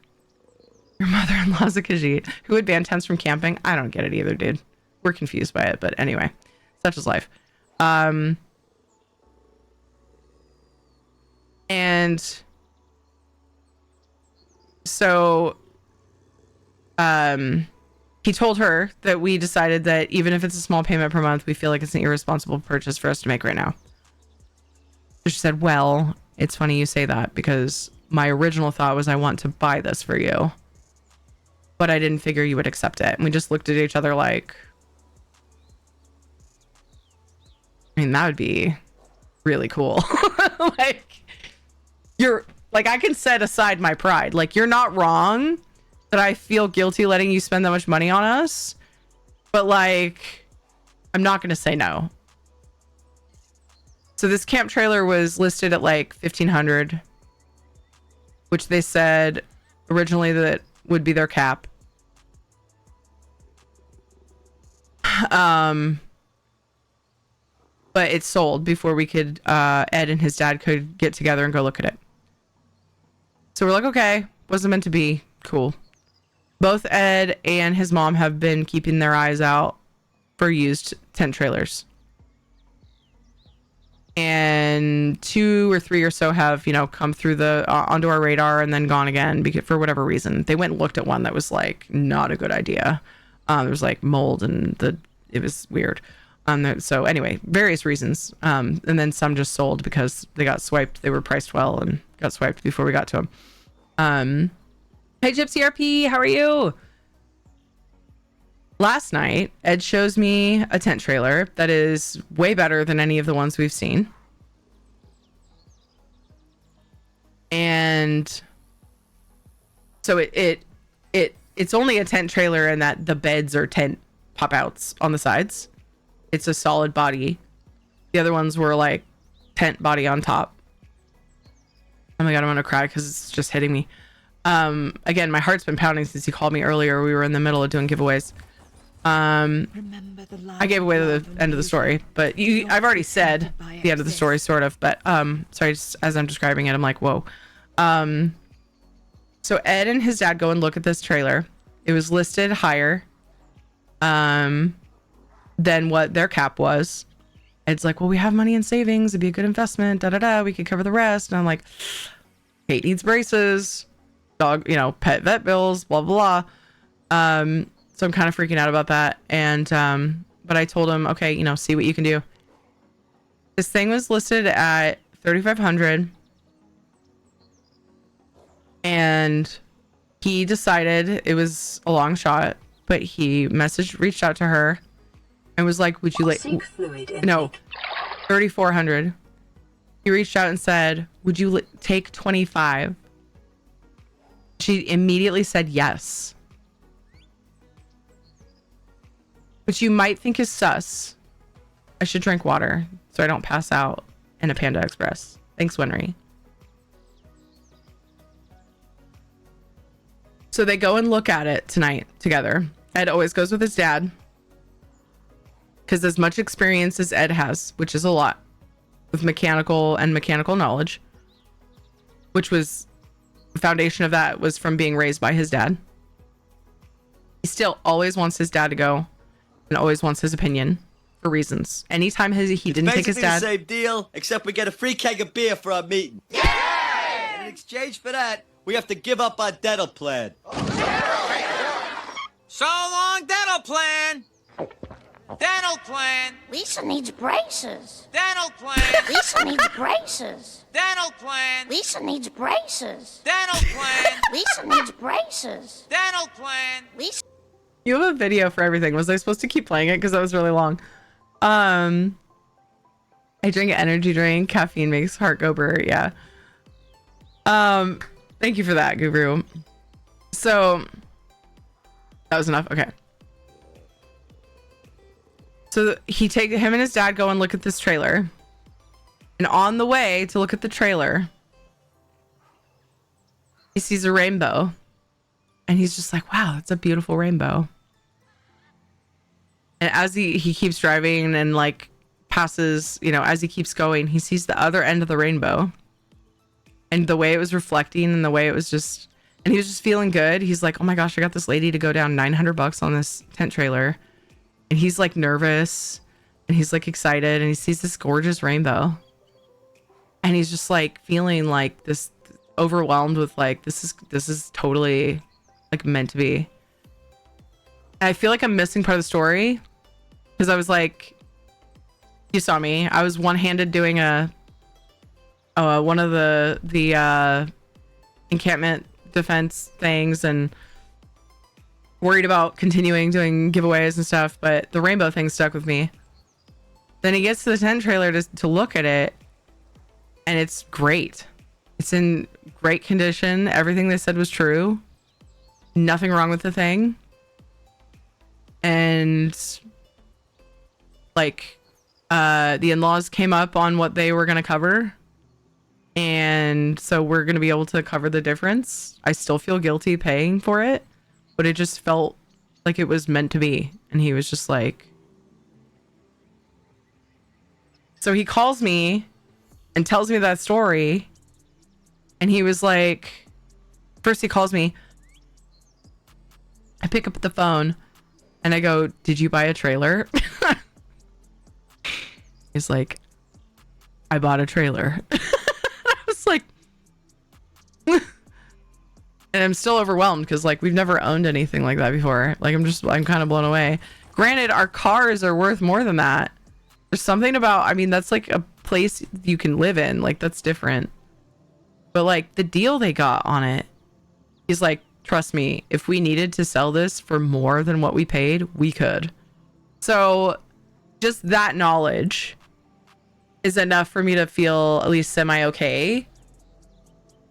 your mother-in-law's a Khajiit who would ban tents from camping. I don't get it either, dude. We're confused by it, but anyway, such is life. And so he told her that we decided that even if it's a small payment per month, we feel like it's an irresponsible purchase for us to make right now. So she said, well, it's funny you say that, because my original thought was I want to buy this for you, but I didn't figure you would accept it. And we just looked at each other like, that would be really cool. I can set aside my pride. Like, you're not wrong that I feel guilty letting you spend that much money on us, but I'm not going to say no. So this camp trailer was listed at $1,500, which they said originally that would be their cap. But it sold before we could, Ed and his dad could get together and go look at it. So we're like, okay, wasn't meant to be. Cool. Both Ed and his mom have been keeping their eyes out for used tent trailers. And 2 or 3 or so have, come through onto our radar and then gone again because for whatever reason. They went and looked at one that was not a good idea. There was mold and it was weird. So anyway, various reasons. And then some just sold because they got swiped. They were priced well and got swiped before we got to them. Hey, Gypsy RP, how are you? Last night, Ed shows me a tent trailer that is way better than any of the ones we've seen. And so it's only a tent trailer in that the beds are tent pop outs on the sides. It's a solid body. The other ones were tent body on top. Oh my god, I'm gonna cry because it's just hitting me. Again, my heart's been pounding since he called me earlier. We were in the middle of doing giveaways. I gave away the end of the story, but I've already said the end of the story, sort of. But sorry, just as I'm describing it, I'm like, whoa. So Ed and his dad go and look at this trailer. It was listed higher than what their cap was. Ed's like, well, we have money in savings. It'd be a good investment. Da da da. We could cover the rest. And I'm like, Kate needs braces, dog, pet vet bills, blah blah blah. So I'm kind of freaking out about that. And but I told him, okay, see what you can do. This thing was listed at $3,500, and he decided it was a long shot, but he reached out to her and was like, would you like, no, 3,400. He reached out and said, would you take 25? She immediately said yes, which you might think is sus. I should drink water so I don't pass out in a Panda Express. Thanks, Winry. So they go and look at it tonight together. Ed always goes with his dad, because as much experience as Ed has, which is a lot, with mechanical knowledge, which was the foundation of that was from being raised by his dad. He still always wants his dad to go and always wants his opinion for reasons. Anytime he didn't take his dad. It's basically the same deal, except we get a free keg of beer for our meeting. Yay! In exchange for that, we have to give up our dental plan. So long, dental plan. Dental plan. Lisa needs braces. Dental plan. Lisa needs braces. Dental plan. Lisa needs braces. Dental plan. Lisa needs braces. Dental plan. Lisa. You have a video for everything. Was I supposed to keep playing it? Because that was really long. I drink an energy drink. Caffeine makes heart go brr. Yeah. Thank you for that, Guru. So that was enough. Okay. So him and his dad go and look at this trailer. And on the way to look at the trailer, he sees a rainbow. And he's just like, wow, that's a beautiful rainbow. And as he keeps driving and like passes, as he keeps going, he sees the other end of the rainbow. And the way it was reflecting and the way it was just, and he was just feeling good. He's like, oh my gosh, I got this lady to go down $900 on this tent trailer. And he's like nervous and he's like excited and he sees this gorgeous rainbow. And he's just like feeling like this overwhelmed with like, this is totally like meant to be. And I feel like I'm missing part of the story because I was like, you saw me. I was one-handed doing one of the encampment defense things and worried about continuing doing giveaways and stuff, but the rainbow thing stuck with me. Then he gets to the tent trailer to look at it, and it's great. It's in great condition. Everything they said was true. Nothing wrong with the thing. And like the in-laws came up on what they were going to cover, and so we're going to be able to cover the difference. I still feel guilty paying for it, but it just felt like it was meant to be. And he was just like, so he calls me and tells me that story. And he was like, first he calls me, I pick up the phone and I go, did you buy a trailer? He's like, I bought a trailer. I was like, and I'm still overwhelmed because like we've never owned anything like that before. Like I'm kind of blown away. Granted, our cars are worth more than that. There's something about, that's like a place you can live in. Like that's different. But like the deal they got on it, he's like, trust me, if we needed to sell this for more than what we paid, we could. So just that knowledge is enough for me to feel at least semi-okay,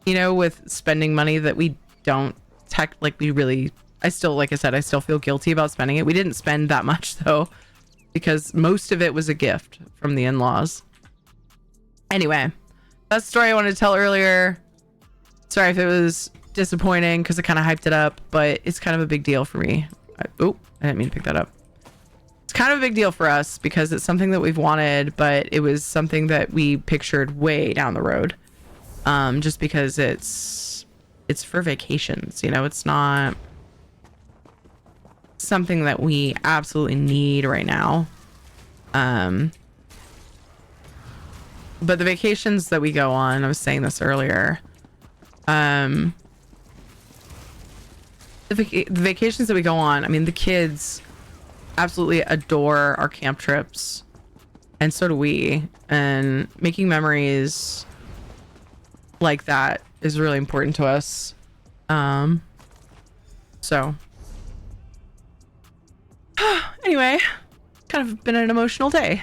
with spending money that we don't I still, like I said, I still feel guilty about spending it. We didn't spend that much though, because most of it was a gift from the in-laws. Anyway, that's the story I wanted to tell earlier. Sorry if it was disappointing because I kind of hyped it up, but it's kind of a big deal for me. I didn't mean to pick that up. It's kind of a big deal for us because it's something that we've wanted, but it was something that we pictured way down the road. Just because it's for vacations, it's not something that we absolutely need right now. But the vacations that we go on, I was saying this earlier, the vacations that we go on, I mean, the kids absolutely adore our camp trips, and so do we. And making memories like that is really important to us. So anyway, kind of been an emotional day.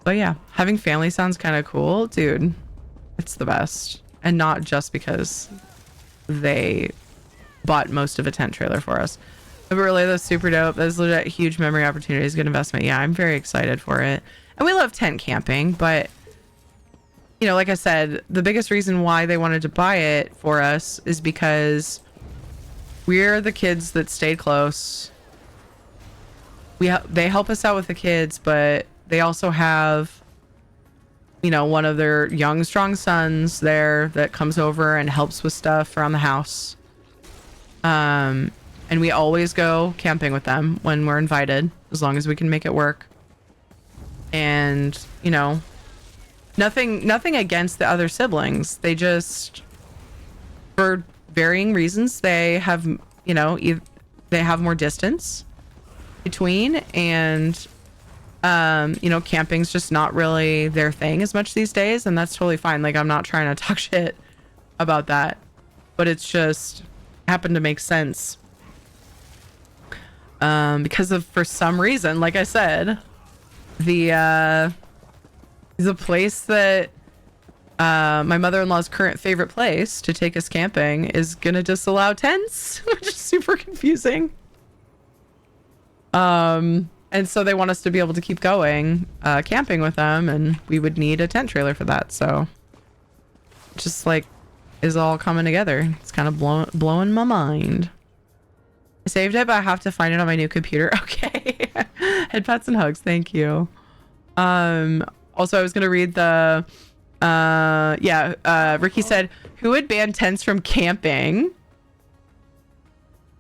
But yeah, having family sounds kind of cool, dude. It's the best. And not just because they bought most of a tent trailer for us. But really, that's super dope. That's legit huge memory opportunities, good investment. Yeah, I'm very excited for it. And we love tent camping, but you know, like I said, the biggest reason why they wanted to buy it for us is because we're the kids that stayed close. They help us out with the kids, but they also have, you know, one of their young, strong sons there that comes over and helps with stuff around the house. And we always go camping with them when we're invited, as long as we can make it work. And, you know, nothing against the other siblings. They just, for varying reasons, they have, you know, they have more distance between, and you know, camping's just not really their thing as much these days, and that's totally fine. Like, I'm not trying to talk shit about that, but it's just happened to make sense because of, for some reason, like I said, the place that my mother-in-law's current favorite place to take us camping is gonna disallow tents, which is super confusing. And so they want us to be able to keep going camping with them, and we would need a tent trailer for that. So just like is all coming together. It's kind of blowing my mind. I saved it, but I have to find it on my new computer. Okay. Head pats and hugs. Thank you. Also, I was gonna read the Ricky said, who would ban tents from camping?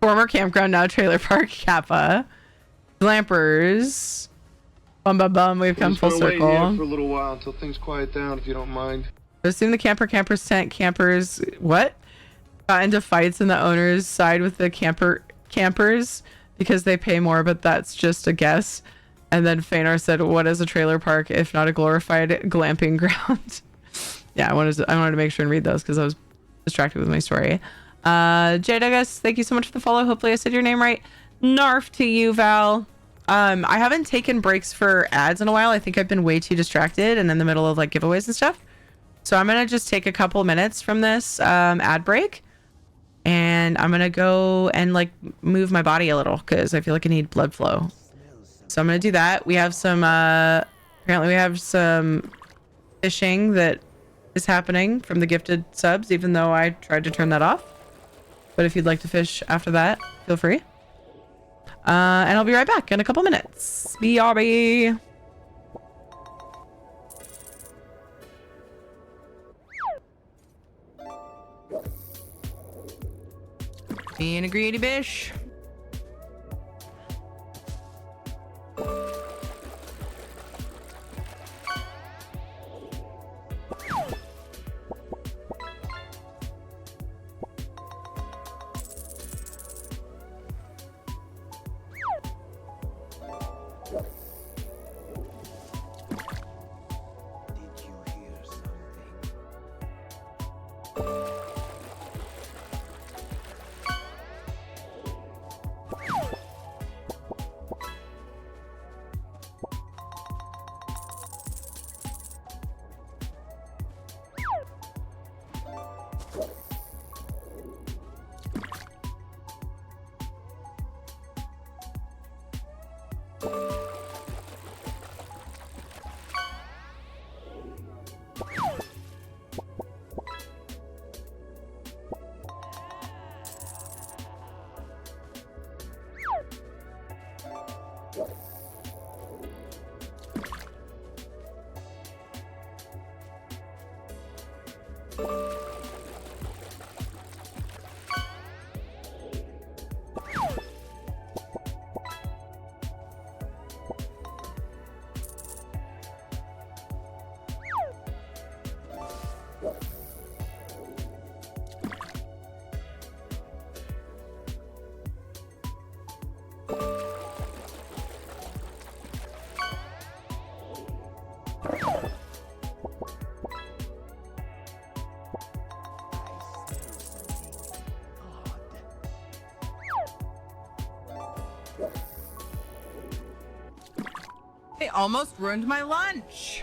Former campground, now trailer park. Kappa. Glampers. Bum bum bum. We've come full circle. Wait here for a little while until things quiet down, if you don't mind. I assume the campers tent campers got into fights in the owner's side with the campers because they pay more, but that's just a guess. And then Feanor said, what is a trailer park if not a glorified glamping ground? Yeah, I wanted to make sure and read those because I was distracted with my story. Jay Douglas, thank you so much for the follow. Hopefully I said your name right. Narf to you, Val. I haven't taken breaks for ads in a while. I think I've been way too distracted and in the middle of like giveaways and stuff. So I'm gonna just take a couple minutes from this ad break, and I'm gonna go and like move my body a little because I feel like I need blood flow. So I'm gonna do that. We have some apparently we have some fishing that is happening from the gifted subs, even though I tried to turn that off. But if you'd like to fish after that, feel free. And I'll be right back in a couple minutes. BRB. Being a greedy bitch. They almost ruined my lunch.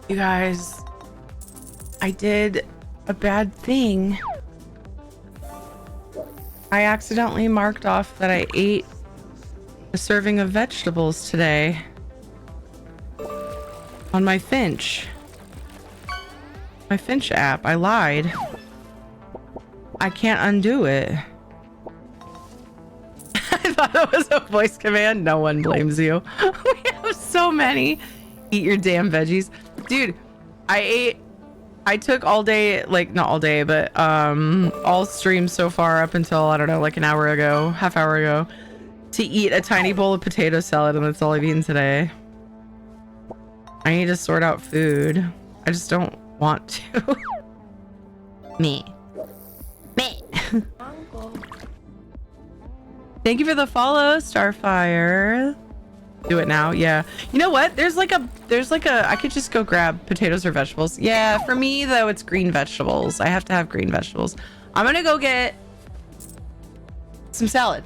You guys, I did a bad thing. I accidentally marked off that I ate a serving of vegetables today on my Finch. My Finch app. I lied. I can't undo it. I thought it was a voice command. No one blames you. We have so many. Eat your damn veggies. Dude, I took all day, like not all day, but all streams so far up until, I don't know, like an hour ago, half hour ago, to eat a tiny bowl of potato salad, and that's all I've eaten today. I need to sort out food. I just don't want to. Me. Thank you for the follow, Starfire. Do it now. Yeah. You know what? There's like a I could just go grab potatoes or vegetables. Yeah, for me though, it's green vegetables. I have to have green vegetables. I'm gonna go get some salad.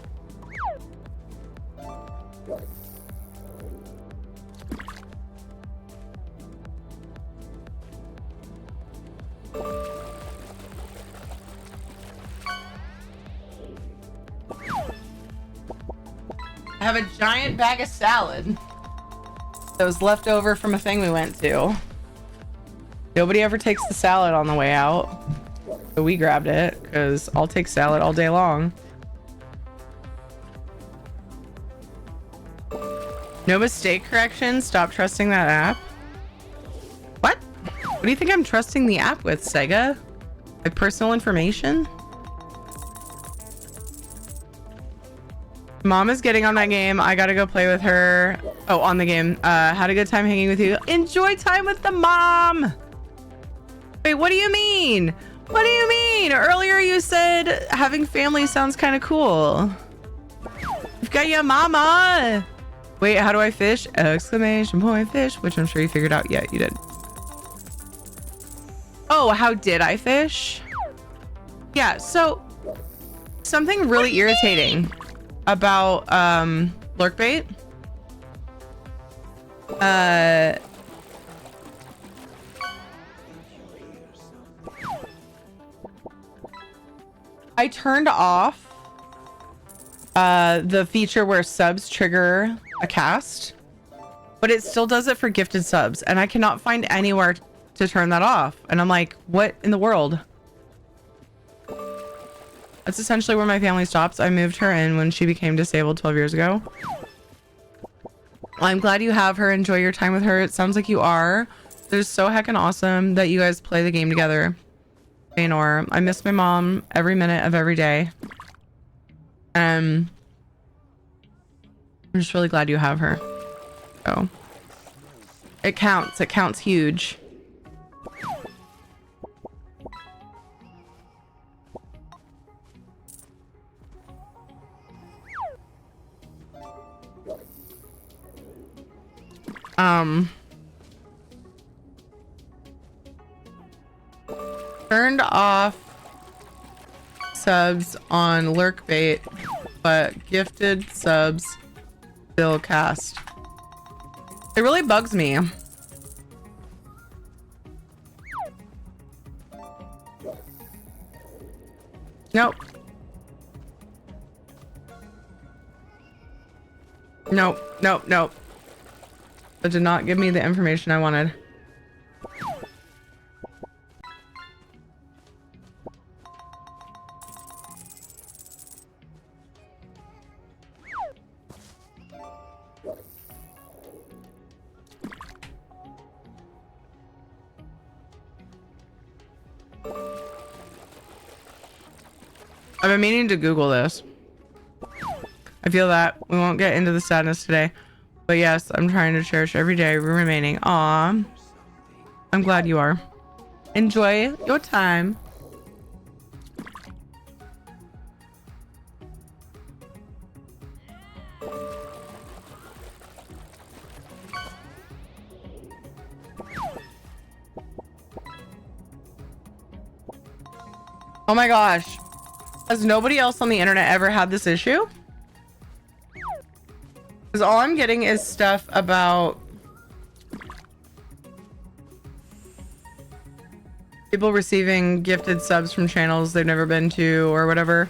I have a giant bag of salad that was left over from a thing we went to. Nobody ever takes the salad on the way out, so we grabbed it because I'll take salad all day long. No mistake correction. Stop trusting that app. What? What do you think I'm trusting the app with, Sega? My personal information? Mom is getting on that game. I gotta go play with her. Oh, on the game. Had a good time hanging with you. Enjoy time with the mom. Wait, what do you mean? What do you mean? Earlier you said having family sounds kind of cool. You've got your mama. Wait, how do I fish? Exclamation point fish, which I'm sure you figured out. Yeah, you did. Oh, how did I fish? Yeah, so something really irritating about lurk bait. I turned off the feature where subs trigger a cast, but it still does it for gifted subs, and I cannot find anywhere to turn that off. And I'm like, what in the world? That's essentially where my family stops. I moved her in when she became disabled 12 years ago. I'm glad you have her. Enjoy your time with her. It sounds like you are. They're so heckin' awesome that you guys play the game together. Baynor, I miss my mom every minute of every day. I'm just really glad you have her. So it counts. It counts huge. Turned off subs on lurk bait, but gifted subs still cast. It really bugs me. Nope. Nope, nope, nope. It did not give me the information I wanted. I've been meaning to Google this. I feel that we won't get into the sadness today, but yes, I'm trying to cherish every day remaining. Aw, I'm glad you are. Enjoy your time. Oh my gosh. Has nobody else on the internet ever had this issue? Because all I'm getting is stuff about people receiving gifted subs from channels they've never been to or whatever.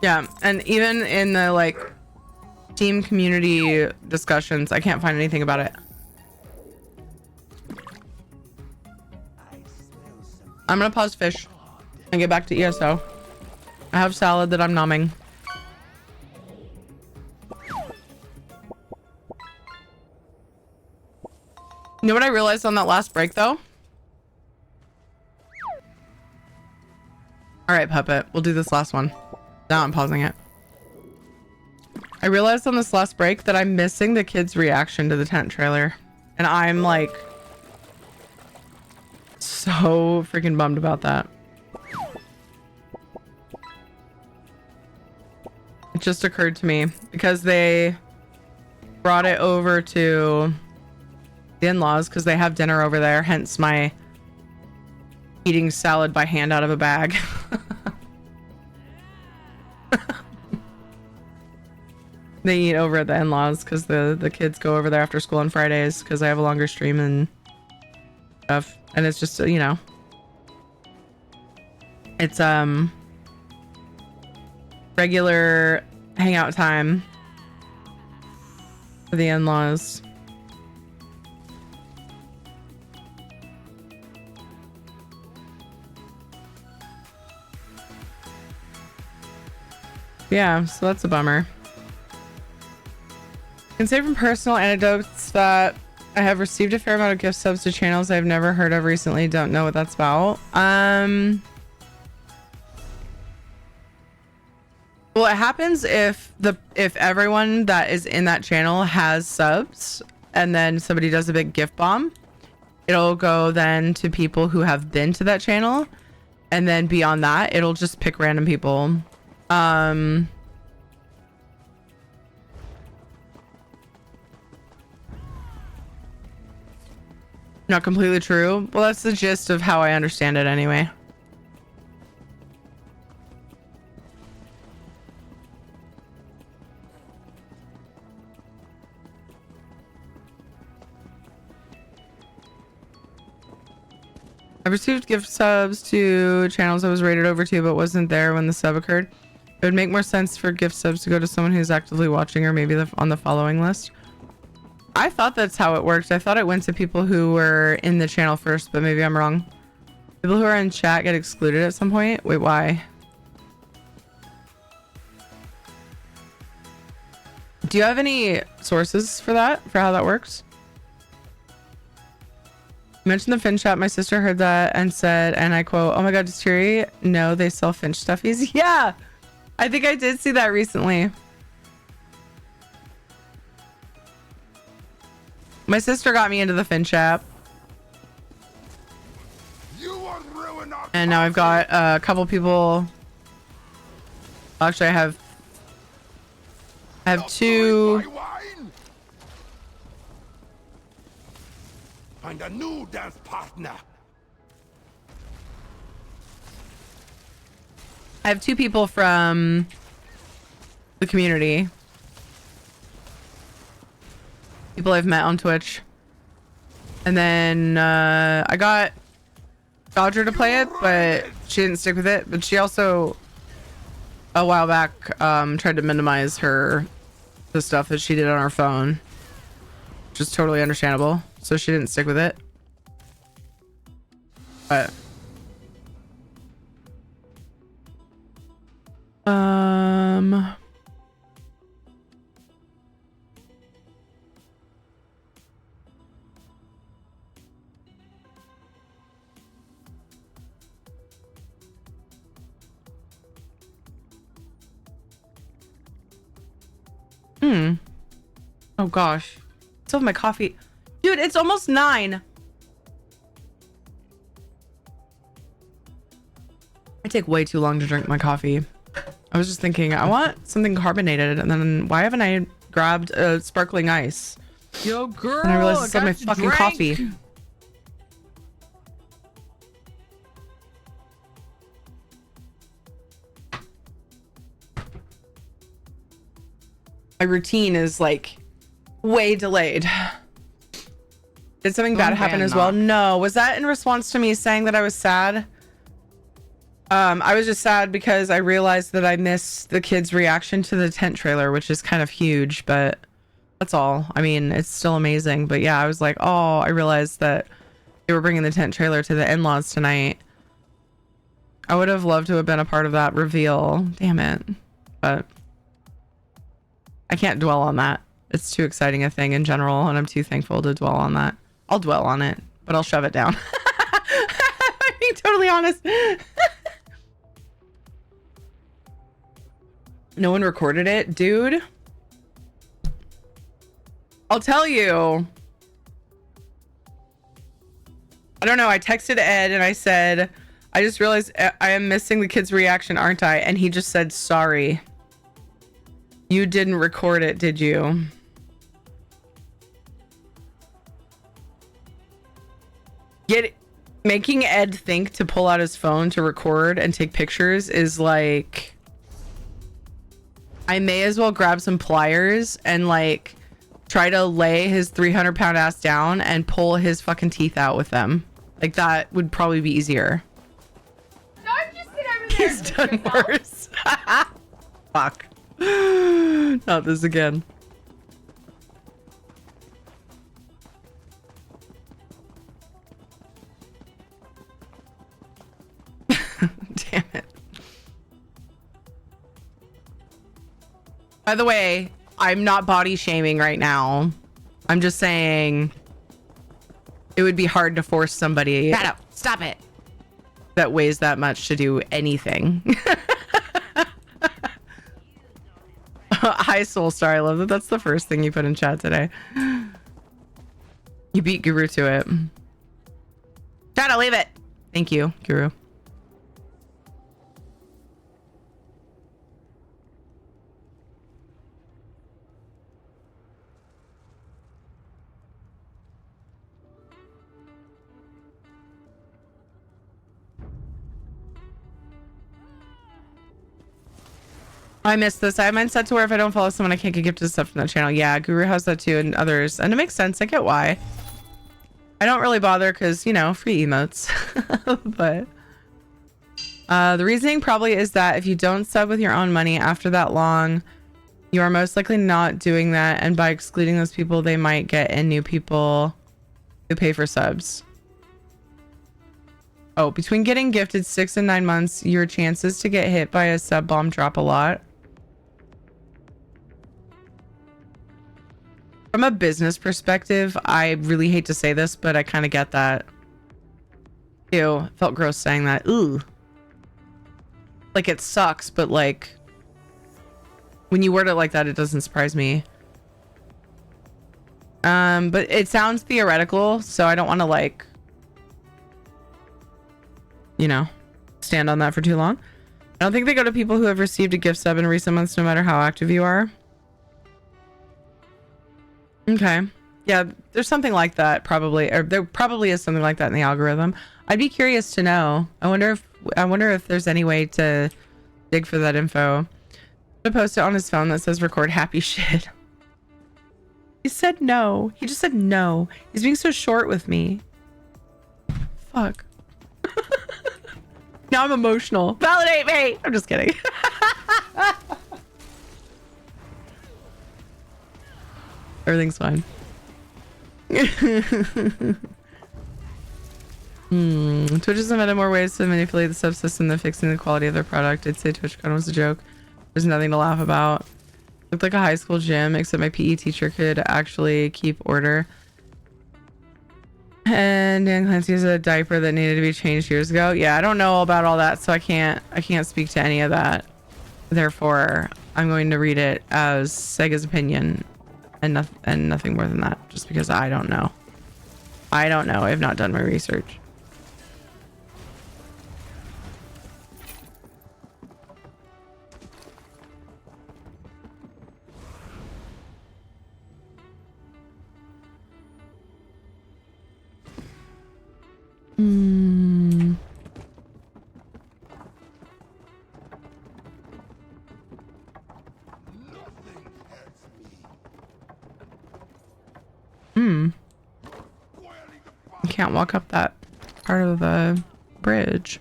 Yeah, and even in the like team community discussions, I can't find anything about it. I'm gonna pause fish and get back to ESO. I have salad that I'm nomming. You know what I realized on that last break though? All right, Puppet, we'll do this last one. Now I'm pausing it. I realized on this last break that I'm missing the kids' reaction to the tent trailer. And I'm like so freaking bummed about that. It just occurred to me because they brought it over to the in-laws because they have dinner over there, hence my eating salad by hand out of a bag. They eat over at the in-laws because the kids go over there after school on Fridays because I have a longer stream and stuff. And it's just, you know, it's regular hangout time for the in-laws. Yeah, so that's a bummer. I can say from personal anecdotes that I have received a fair amount of gift subs to channels I've never heard of recently. Don't know what that's about. Well, it happens if everyone that is in that channel has subs and then somebody does a big gift bomb, it'll go then to people who have been to that channel, and then beyond that it'll just pick random people. Not completely true. Well, that's the gist of how I understand it anyway. I received gift subs to channels I was rated over to but wasn't there when the sub occurred. It would make more sense for gift subs to go to someone who's actively watching or maybe on the following list. I thought that's how it worked. I thought it went to people who were in the channel first, but maybe I'm wrong. People who are in chat get excluded at some point? Wait, why? Do you have any sources for that? For how that works? Mentioned the Finch shop. My sister heard that and said, and I quote, "Oh my god, does Terry know they sell Finch stuffies?" Yeah, I think I did see that recently. My sister got me into the Finch app. And now I've got a couple people. Actually, I have two. Find a new dance partner. I have two people from the community. People I've met on Twitch. And then I got Dodger to play it, but she didn't stick with it. But she also, a while back, tried to minimize the stuff that she did on her phone. Which is totally understandable. So she didn't stick with it. But oh gosh. Still have my coffee. Dude, it's almost 9. I take way too long to drink my coffee. I was just thinking, I want something carbonated, and then why haven't I grabbed a sparkling ice? Yo, girl, And I realized it's not my fucking coffee. My routine is like way delayed. Did something bad happen as well? No. Was that in response to me saying that I was sad? I was just sad because I realized that I missed the kids' reaction to the tent trailer, which is kind of huge, but that's all. I mean, it's still amazing. But yeah, I was like, oh, I realized that they were bringing the tent trailer to the in-laws tonight. I would have loved to have been a part of that reveal. Damn it. But I can't dwell on that. It's too exciting a thing in general, and I'm too thankful to dwell on that. I'll dwell on it, but I'll shove it down. I'm being totally honest. No one recorded it, dude. I'll tell you. I don't know. I texted Ed and I said, I just realized I am missing the kid's reaction, aren't I? And he just said, sorry. You didn't record it, did you? Making Ed think to pull out his phone to record and take pictures is like, I may as well grab some pliers and like try to lay his 300-pound ass down and pull his fucking teeth out with them. Like that would probably be easier. Don't just sit over there. He's done worse. Fuck. Not this again. Damn it. By the way, I'm not body shaming right now. I'm just saying it would be hard to force somebody. Shut up. Stop it. That weighs that much to do anything. Hi, Soulstar. I love that. That's the first thing you put in chat today. You beat Guru to it. Shadow, leave it. Thank you, Guru. I missed this. I have mine set to where if I don't follow someone, I can't get gifted stuff from that channel. Yeah, Guru has that too, and others. And it makes sense. I get why. I don't really bother because, you know, free emotes. But the reasoning probably is that if you don't sub with your own money after that long, you are most likely not doing that. And by excluding those people, they might get in new people who pay for subs. Oh, between getting gifted 6 and 9 months, your chances to get hit by a sub bomb drop a lot. From a business perspective, I really hate to say this, but I kind of get that. Ew, felt gross saying that. Ooh. Like, it sucks, but like, when you word it like that, it doesn't surprise me. But it sounds theoretical, so I don't want to, like, you know, stand on that for too long. I don't think they go to people who have received a gift sub in recent months, no matter how active you are. Okay. Yeah, there's something like that probably, or there probably is something like that in the algorithm. I'd be curious to know. I wonder if there's any way to dig for that info. To post it on his phone that says record happy shit. He said no. He just said no. He's being so short with me. Fuck. Now I'm emotional. Validate me. I'm just kidding. Everything's fine. Twitch has invented more ways to manipulate the subsystem than fixing the quality of their product. I'd say TwitchCon was a joke. There's nothing to laugh about. Looked like a high school gym, except my PE teacher could actually keep order. And Dan Clancy has a diaper that needed to be changed years ago. Yeah, I don't know about all that, so I can't speak to any of that. Therefore, I'm going to read it as Sega's opinion and nothing more than that, just because I don't know. I don't know. I've not done my research. You can't walk up that part of the bridge.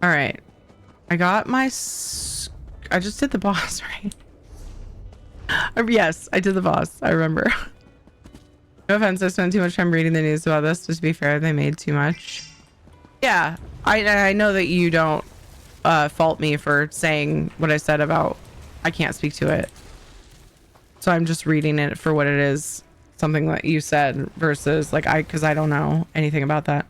All right. I got my... I just did the boss, right? Yes, I did the boss. I remember. No offense, I spent too much time reading the news about this. Just to be fair, they made too much. Yeah, I know that you don't fault me for saying what I said about I can't speak to it. So I'm just reading it for what it is. Something that you said versus like because I don't know anything about that.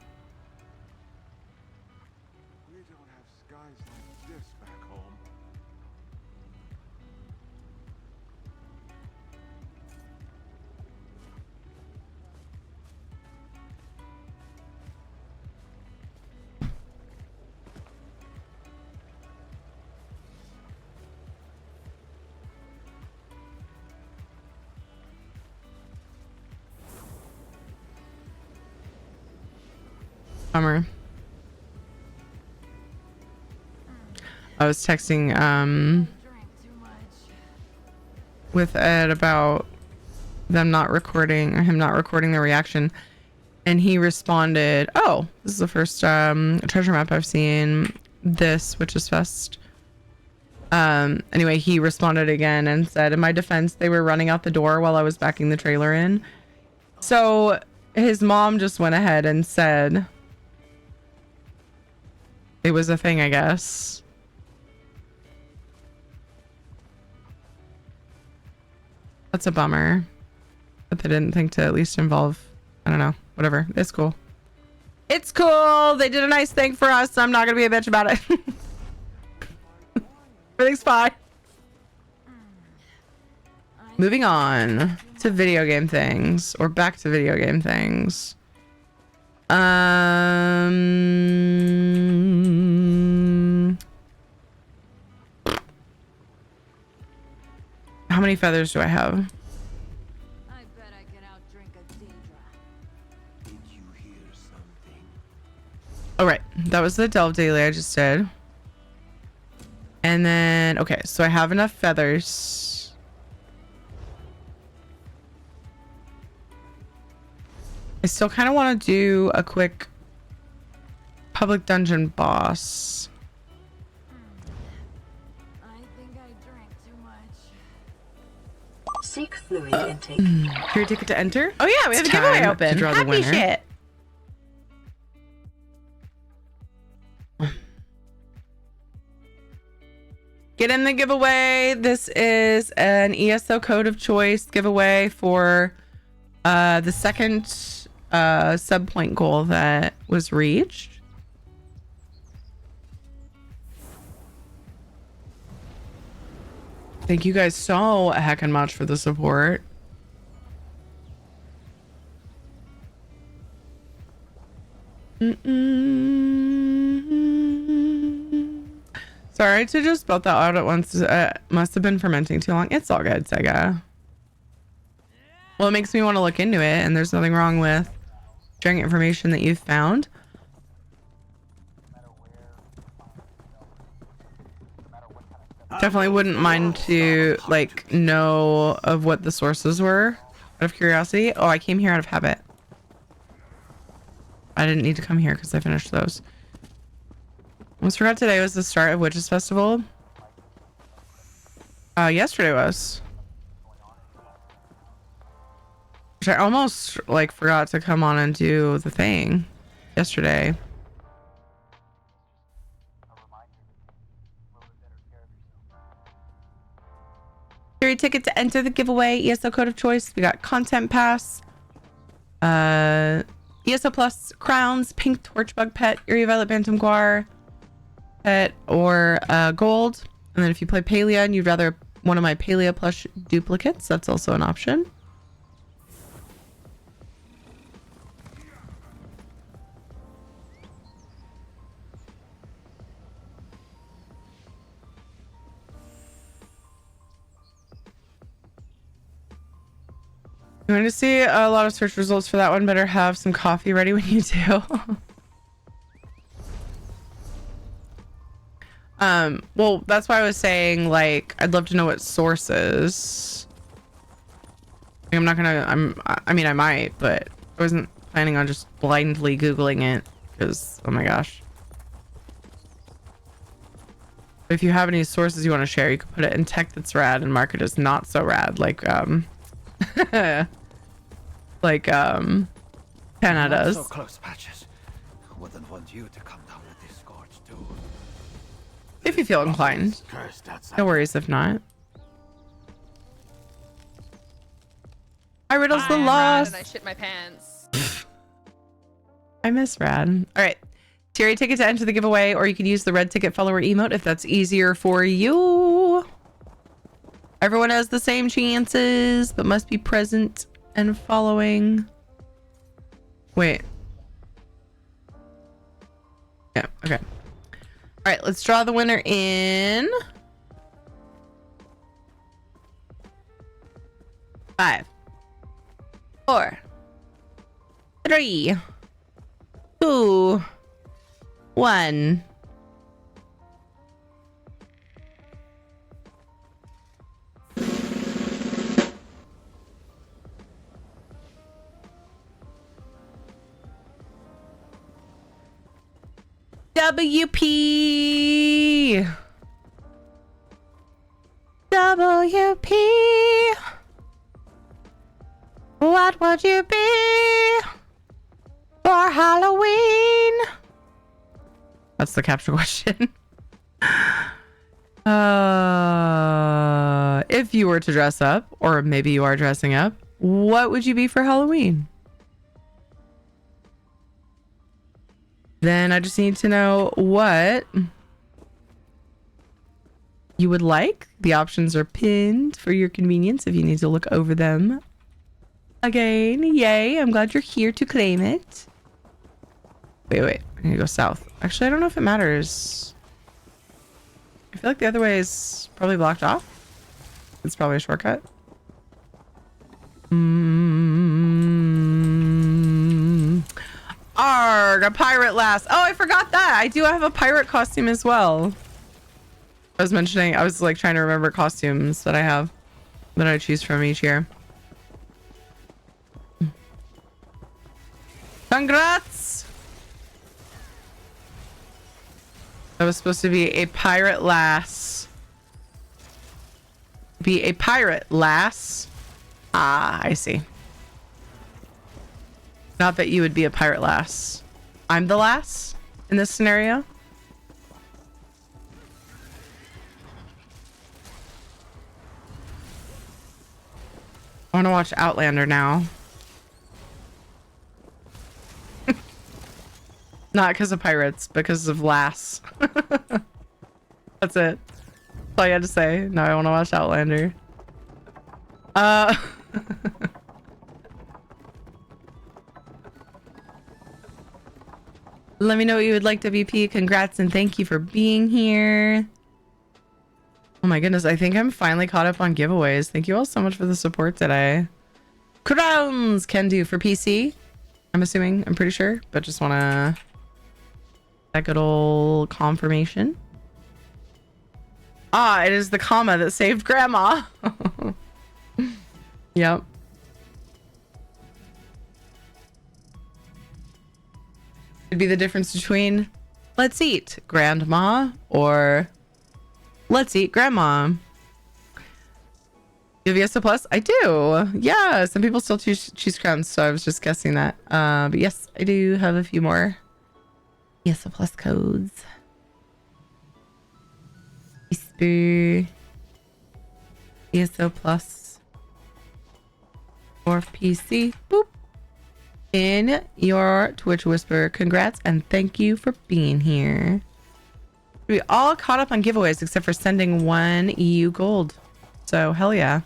Bummer. I was texting with Ed about them not recording, or him not recording the reaction, and he responded, "Oh, this is the first treasure map I've seen this Witches Fest." Anyway, he responded again and said, "In my defense, they were running out the door while I was backing the trailer in." So his mom just went ahead and said it was a thing, I guess. That's a bummer. But they didn't think to at least involve, I don't know, whatever. It's cool. It's cool. They did a nice thing for us. I'm not going to be a bitch about it. Everything's fine. Moving on to video game things, or back to video game things. How many feathers do I have? I bet I can outdrink a Daedra. Did you hear something? All right, that was the delve daily I just did. And then, okay, so I have enough feathers. I still kind of want to do a quick public dungeon boss. I think I drank too much. Seek fluid intake. Your ticket to enter? Oh yeah, we have It's a giveaway time open. to draw the Happy winner. shit. Get in the giveaway. This is an ESO code of choice giveaway for the second sub point goal that was reached. Thank you guys so heckin' much for the support. Sorry to just spell that out at once. Must have been fermenting too long. It's all good, Sega. Well, it makes me want to look into it, and there's nothing wrong with sharing information that you've found. Definitely wouldn't mind to like know of what the sources were out of curiosity. Oh, I came here out of habit. I didn't need to come here because I finished those. Almost forgot today was the start of Witches Festival. Yesterday was. Which I almost like forgot to come on and do the thing yesterday. Your ticket to enter the giveaway, ESO code of choice. We got content pass, ESO plus crowns, pink torchbug pet, Eerie Violet Bantam Guar pet, or gold. And then if you play Palia and you'd rather one of my Palia plush duplicates, that's also an option. You want to see a lot of search results for that one? Better have some coffee ready when you do. Well, that's why I was saying, like, I'd love to know what sources. I'm not gonna, I mean, I might, but I wasn't planning on just blindly Googling it because, oh my gosh. If you have any sources you want to share, you can put it in tech that's rad and mark it as not so rad, like, like, Canada's. Not so close, Patches. Wouldn't want you to come down with this scorch too. If you feel inclined. No worries if not. I riddles the lost. And I shit my pants. I miss Rad. All right. Tier ticket to enter the giveaway, or you could use the red ticket follower emote if that's easier for you. Everyone has the same chances, but must be present and following. Wait. Yeah, okay. All right, let's draw the winner in 5, 4, 3, 2, 1. WP. WP. What would you be for Halloween? That's the capture question. If you were to dress up, or maybe you are dressing up, what would you be for Halloween? Then I just need to know what you would like. The options are pinned for your convenience if you need to look over them again. Yay, I'm glad you're here to claim it. Wait, I need to go south. Actually, I don't know if it matters. I feel like the other way is probably blocked off. It's probably a shortcut. Arg, a pirate lass. Oh, I forgot that. I do have a pirate costume as well. I was mentioning, I was like trying to remember costumes that I have that I choose from each year. Congrats! That was supposed to be a pirate lass. Be a pirate lass. Ah, I see. Not that you would be a pirate lass. I'm the lass in this scenario. I want to watch Outlander now. Not because of pirates, because of lass. That's it. That's all you had to say. Now I want to watch Outlander. Let me know what you would like, WP. Congrats and thank you for being here. Oh my goodness, I think I'm finally caught up on giveaways. Thank you all so much for the support today. Crowns can do for PC. I'm assuming, I'm pretty sure, but just want to that good old confirmation. Ah, it is the comma that saved grandma. Yep. It'd be the difference between let's eat grandma or let's eat grandma. You have ESO Plus? I do. Yeah, some people still choose crowns, so I was just guessing that. But yes, I do have a few more ESO Plus codes. Whisper. ESO Plus for PC. Boop. In your Twitch Whisper. Congrats and thank you for being here. We all caught up on giveaways except for sending 1 EU gold. So hell yeah.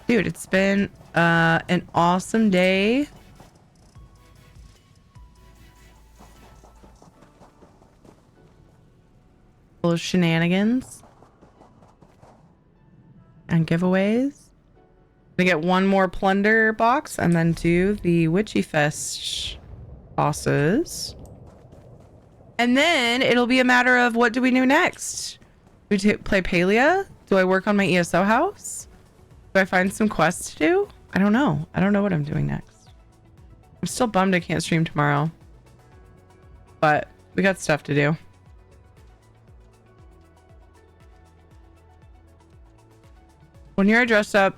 Dude, it's been an awesome day. Full of shenanigans and giveaways. Gonna get 1 more plunder box and then do the Witchy Fest bosses. And then it'll be a matter of what do we do next? Do we play Palia? Do I work on my ESO house? Do I find some quests to do? I don't know. I don't know what I'm doing next. I'm still bummed I can't stream tomorrow. But we got stuff to do. When you're dressed up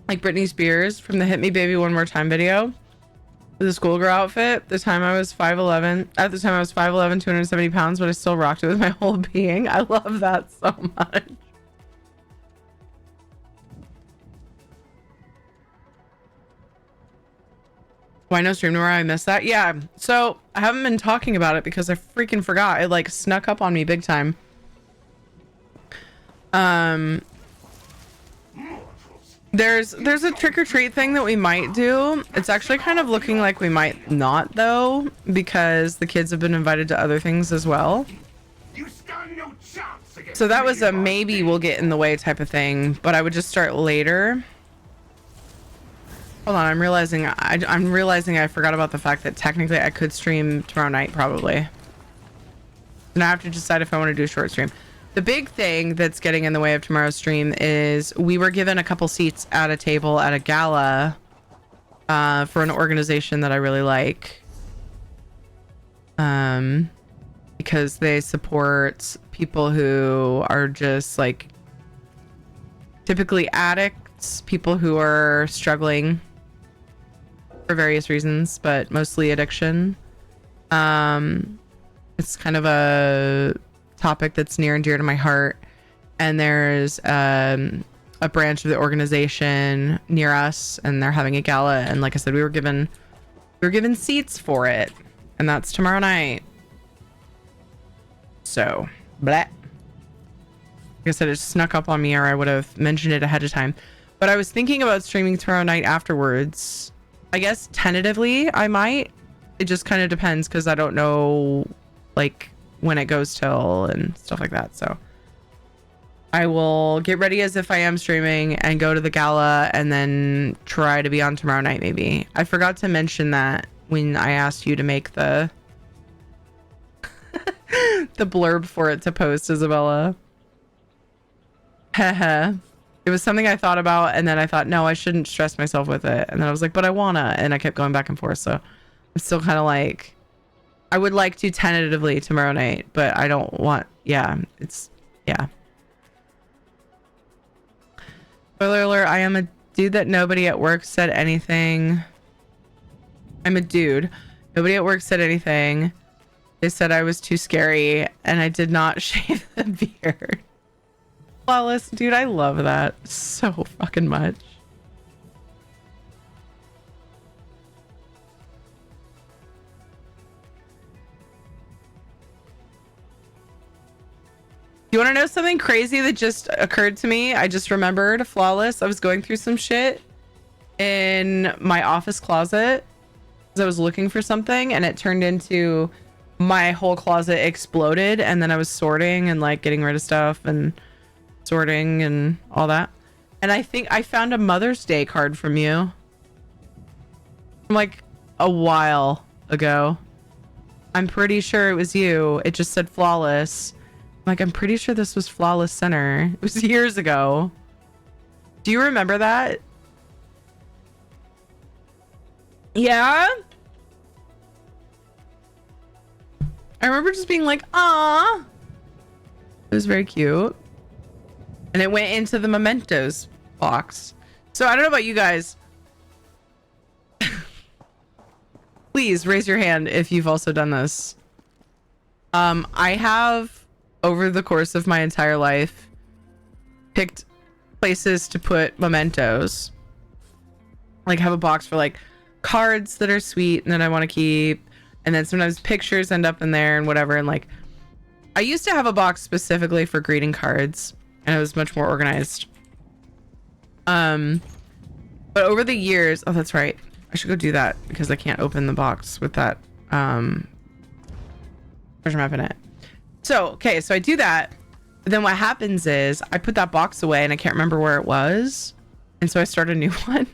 like Britney Spears from the Hit Me Baby One More Time video with a schoolgirl outfit, the time I was 5'11", at the time I was 5'11", 270 pounds, but I still rocked it with my whole being. I love that so much. Why no stream tomorrow? I missed that. Yeah, so I haven't been talking about it because I freaking forgot. It like snuck up on me big time. There's a trick-or-treat thing that we might do. It's actually kind of looking like we might not though, because the kids have been invited to other things as well. So that was a maybe we'll get in the way type of thing, but I would just start later. Hold on, I'm realizing I forgot about the fact that technically I could stream tomorrow night probably. And I have to decide if I want to do a short stream. The big thing that's getting in the way of tomorrow's stream is we were given a couple seats at a table at a gala for an organization that I really like. Because they support people who are just like typically addicts, people who are struggling for various reasons, but mostly addiction. It's kind of a topic that's near and dear to my heart, and there's a branch of the organization near us, and they're having a gala, and like I said, we were given seats for it, and that's tomorrow night. So blah. Like I said, it snuck up on me, or I would have mentioned it ahead of time, but I was thinking about streaming tomorrow night afterwards. I guess tentatively I might. It just kind of depends because I don't know like when it goes till and stuff like that. So I will get ready as if I am streaming and go to the gala and then try to be on tomorrow night maybe. I forgot to mention that when I asked you to make the the blurb for it to post, Isabella. Haha. It was something I thought about, and then I thought, no, I shouldn't stress myself with it. And then I was like, but I wanna, and I kept going back and forth. So I'm still kind of like, I would like to tentatively tomorrow night, but I don't want, yeah. Spoiler alert, I am a dude that nobody at work said anything. I'm a dude. Nobody at work said anything. They said I was too scary and I did not shave the beard. Flawless. Dude, I love that so fucking much. You want to know something crazy that just occurred to me? I just remembered, Flawless. I was going through some shit in my office closet because I was looking for something and it turned into my whole closet exploded, and then I was sorting and like getting rid of stuff and sorting and all that. And I think I found a Mother's Day card from you from like a while ago. I'm pretty sure it was you. It just said Flawless. Like, I'm pretty sure this was Flawless Center. It was years ago. Do you remember that? Yeah? I remember just being like, "Aw." It was very cute. And it went into the mementos box. So I don't know about you guys. Please raise your hand if you've also done this. I have, over the course of my entire life, picked places to put mementos. Like, have a box for like cards that are sweet and that I want to keep, and then sometimes pictures end up in there and whatever. And like, I used to have a box specifically for greeting cards and it was much more organized. But over the years, oh, that's right, I should go do that because I can't open the box with that treasure map in it. So, okay, so I do that. But then what happens is I put that box away and I can't remember where it was. And so I start a new one.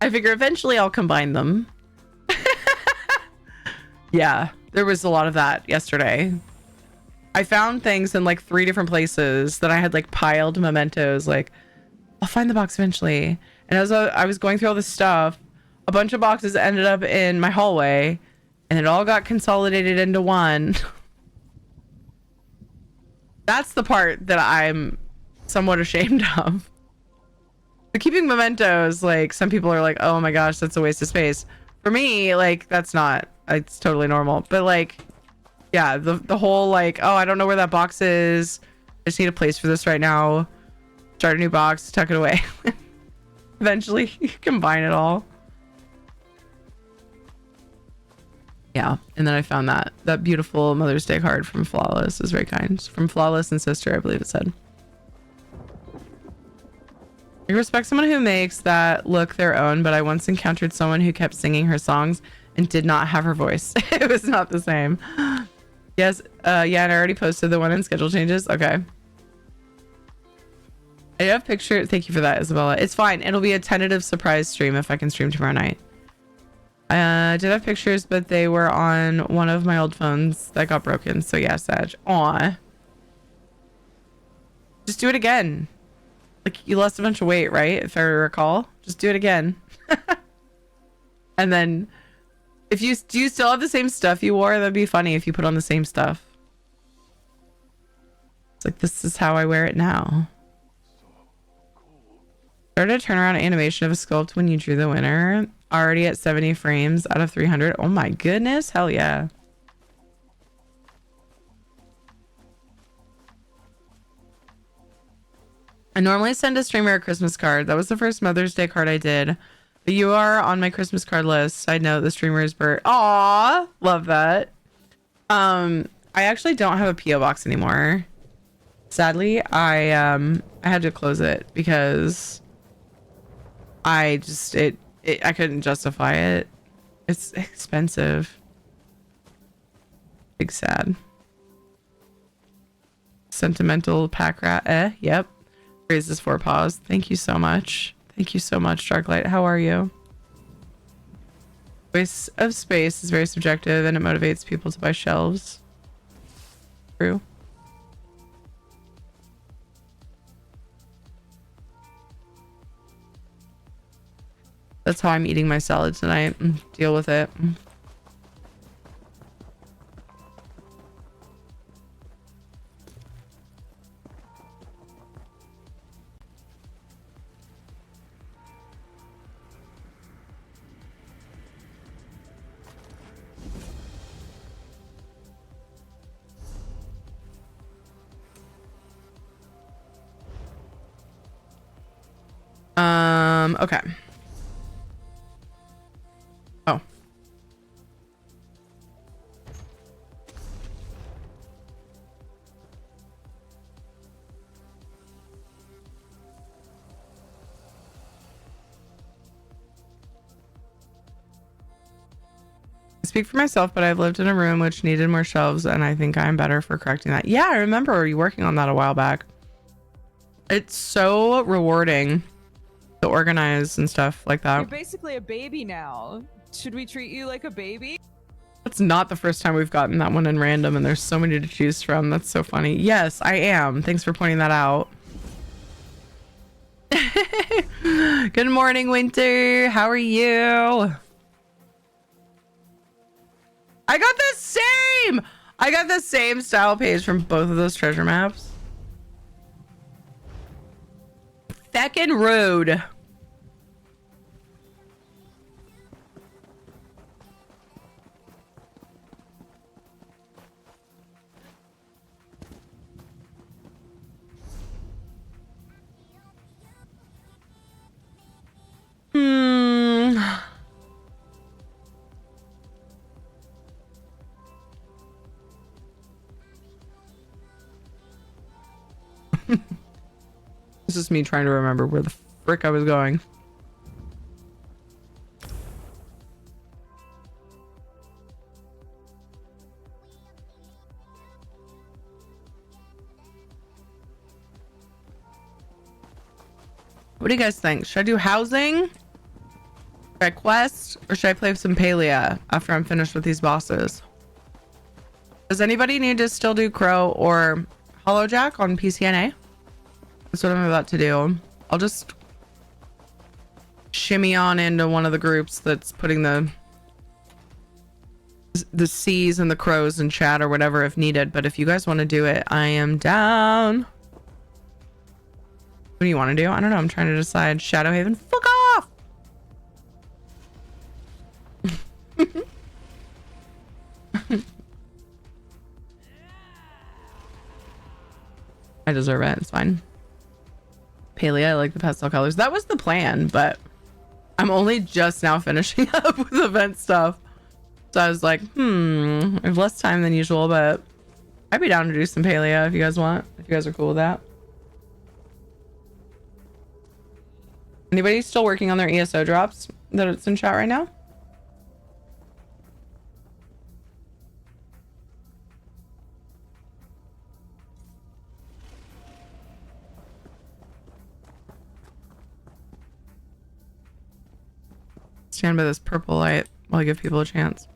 I figure eventually I'll combine them. Yeah, there was a lot of that yesterday. I found things in like 3 different places that I had like piled mementos. Like, I'll find the box eventually. And as I was going through all this stuff, a bunch of boxes ended up in my hallway. And it all got consolidated into one. That's the part that I'm somewhat ashamed of. But keeping mementos, like, some people are like, oh my gosh, that's a waste of space. For me, like, that's not. It's totally normal. But like, yeah, the whole like, oh, I don't know where that box is. I just need a place for this right now. Start a new box, tuck it away. Eventually, you combine it all. Yeah, and then I found that beautiful Mother's Day card from Flawless. It was very kind. From Flawless and Sister, I believe it said. I respect someone who makes that look their own, but I once encountered someone who kept singing her songs and did not have her voice. It was not the same. Yes, yeah, and I already posted the one in schedule changes. Okay. I have picture. Thank you for that, Isabella. It's fine. It'll be a tentative surprise stream if I can stream tomorrow night. I did have pictures, but they were on one of my old phones that got broken. So yeah, Sag. Aw. Just do it again. Like, you lost a bunch of weight, right? If I recall. Just do it again. And then, if you do you still have the same stuff you wore, that'd be funny if you put on the same stuff. It's like, this is how I wear it now. Started a turnaround animation of a sculpt when you drew the winner. Already at 70 frames out of 300. Oh my goodness. Hell yeah. I normally send a streamer a Christmas card. That was the first Mother's Day card I did. But you are on my Christmas card list. Side note, the streamer is Bert. Aw, love that. I actually don't have a PO box anymore. Sadly, I had to close it because I couldn't justify it. It's expensive. Big sad. Sentimental pack rat. Yep. Raises 4 paws. Thank you so much. Thank you so much, Darklight. How are you? Waste of space is very subjective and it motivates people to buy shelves. True. That's how I'm eating my salad tonight. Deal with it. Okay. Oh. I speak for myself, but I've lived in a room which needed more shelves, and I think I'm better for correcting that. Yeah, I remember you working on that a while back. It's so rewarding to organize and stuff like that. You're basically a baby now. Should we treat you like a baby? That's not the first time we've gotten that one in random, and there's so many to choose from. That's so funny. Yes, I am. Thanks for pointing that out. Good morning, Winter. How are you? I got the same style page from both of those treasure maps. Feckin' rude. This is me trying to remember where the frick I was going. What do you guys think? Should I do housing? Should I quest? Or should I play some Palia after I'm finished with these bosses? Does anybody need to still do Crow or Hollowjack on PCNA? That's what I'm about to do. I'll just shimmy on into one of the groups that's putting the C's and the Crows in chat or whatever if needed. But if you guys want to do it, I am down. What do you want to do? I don't know. I'm trying to decide. Shadowhaven, fuck off! I deserve it. It's fine. Palia, I like the pastel colors. That was the plan, but I'm only just now finishing up with event stuff. So I was like, I have less time than usual, but I'd be down to do some Palia if you guys want. If you guys are cool with that. Anybody still working on their ESO drops that it's in chat right now? Stand by this purple light while I give people a chance.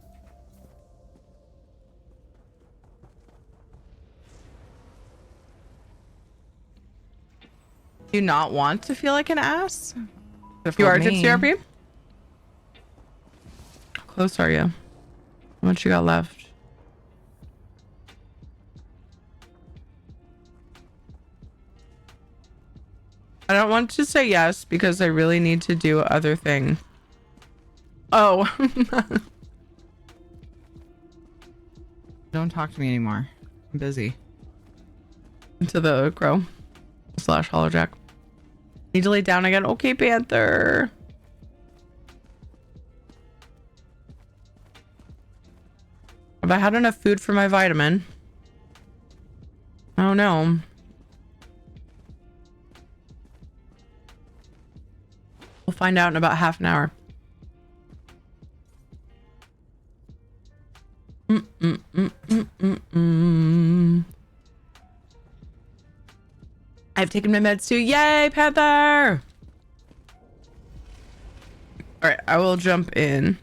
Do you not want to feel like an ass? You are Tipsy RP? How close are you? How much you got left? I don't want to say yes because I really need to do other thing. Oh. Don't talk to me anymore. I'm busy. Into the Crow / Hollowjack. Need to lay down again. Okay, Panther. Have I had enough food for my vitamin? Oh no. We'll find out in about half an hour. I've taken my meds too. Yay, Panther! Alright, I will jump in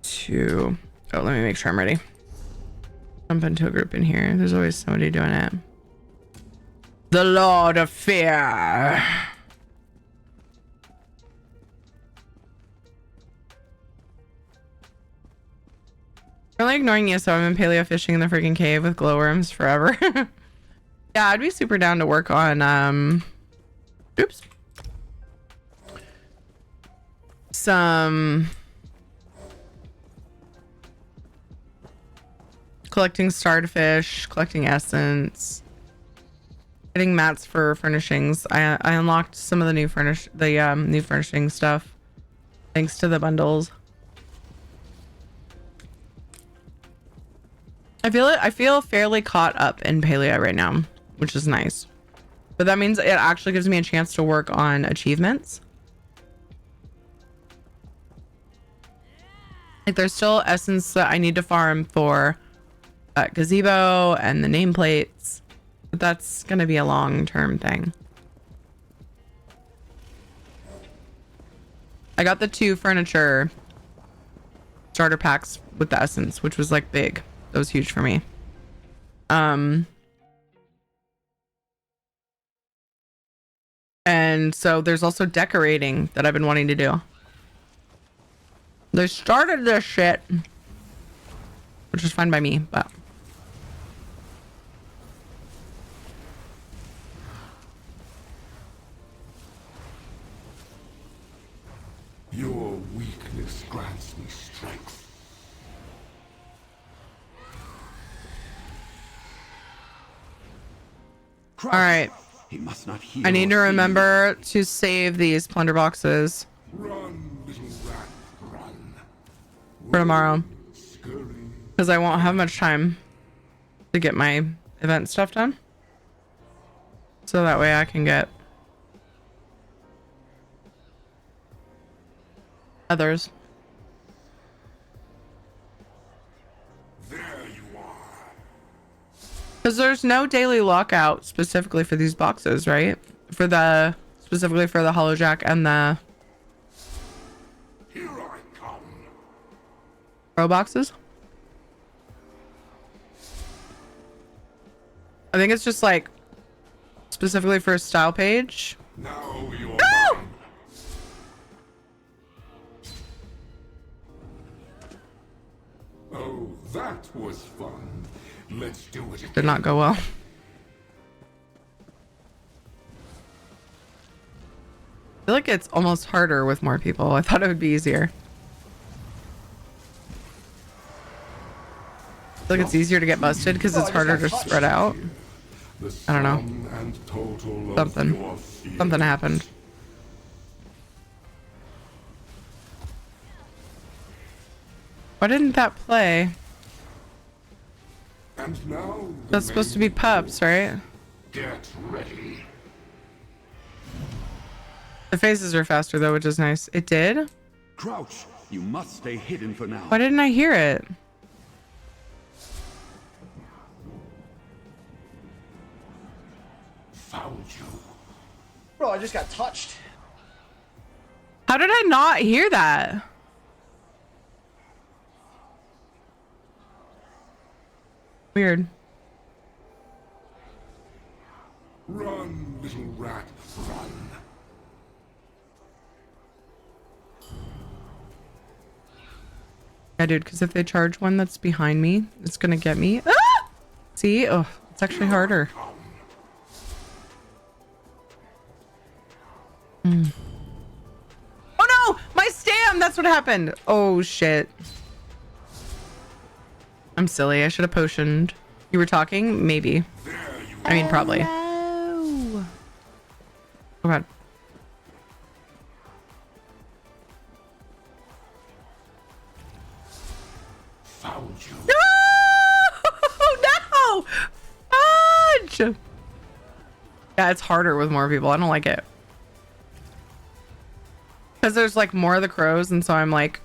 to... Oh, let me make sure I'm ready. Jump into a group in here. There's always somebody doing it. The Lord of Fear. I'm like ignoring you, so I'm in paleo fishing in the freaking cave with glowworms forever. Yeah, I'd be super down to work on oops. Some collecting starfish, collecting essence. Getting mats for furnishings. I unlocked some of the new new furnishing stuff thanks to the bundles. I feel fairly caught up in Paleo right now, which is nice. But that means it actually gives me a chance to work on achievements. Like there's still essence that I need to farm for gazebo and the nameplates, but that's gonna be a long-term thing. I got the 2 furniture starter packs with the essence, which was like big. That was huge for me. And so there's also decorating that I've been wanting to do. They started this shit, which is fine by me, but your weakness grants me strength. all right. He must not hear I need to or see. remember to save these plunder boxes Run, little rat, run. for tomorrow, Scurry. because I won't have much time to get my event stuff done. So that way I can get others. There you are. Because there's no daily lockout specifically for these boxes, right? Specifically for the hollow jack and the Here I come. pro boxes. I think it's just like specifically for a style page. Now you're No! mine. Oh, that was fun. Let's do it again. Did not go well. I feel like it's almost harder with more people. I thought it would be easier. I feel like it's easier to get busted because it's harder to spread out. I don't know. Something happened. Why didn't that play? And now That's supposed to be pups, right? get ready. The phases are faster though, which is nice. It did? Crouch. You must stay hidden for now. Why didn't I hear it? Found you. Bro, I just got touched. How did I not hear that? Weird. Run, little rat, run. Yeah, dude, because if they charge one that's behind me, it's gonna get me. Ah! See? Oh, it's actually harder. Mm. Oh no! My stam! That's what happened! Oh shit. I'm silly. I should have potioned. You were talking? Maybe. I mean, probably. Oh god. Found you. No! Fudge! Yeah, it's harder with more people. I don't like it. Because there's like more of the crows, and so I'm like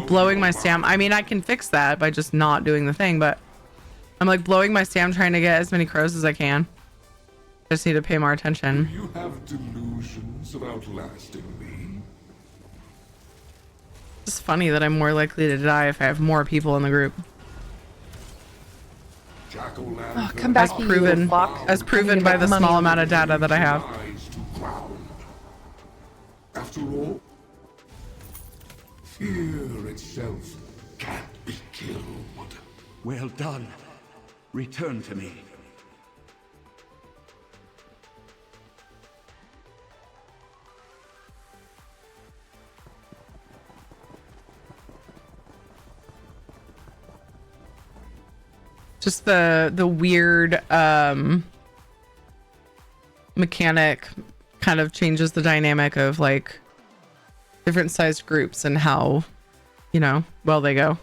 blowing my stam. I mean, I can fix that by just not doing the thing, but I'm like blowing my stam trying to get as many crows as I can. Just need to pay more attention. You have delusions of outlasting me. It's funny that I'm more likely to die if I have more people in the group. Oh, come back, As proven by the small amount of data that I have. After all, fear itself can't be killed. Well done. Return to me. Just the weird mechanic kind of changes the dynamic of like different sized groups and how, you know, well they go.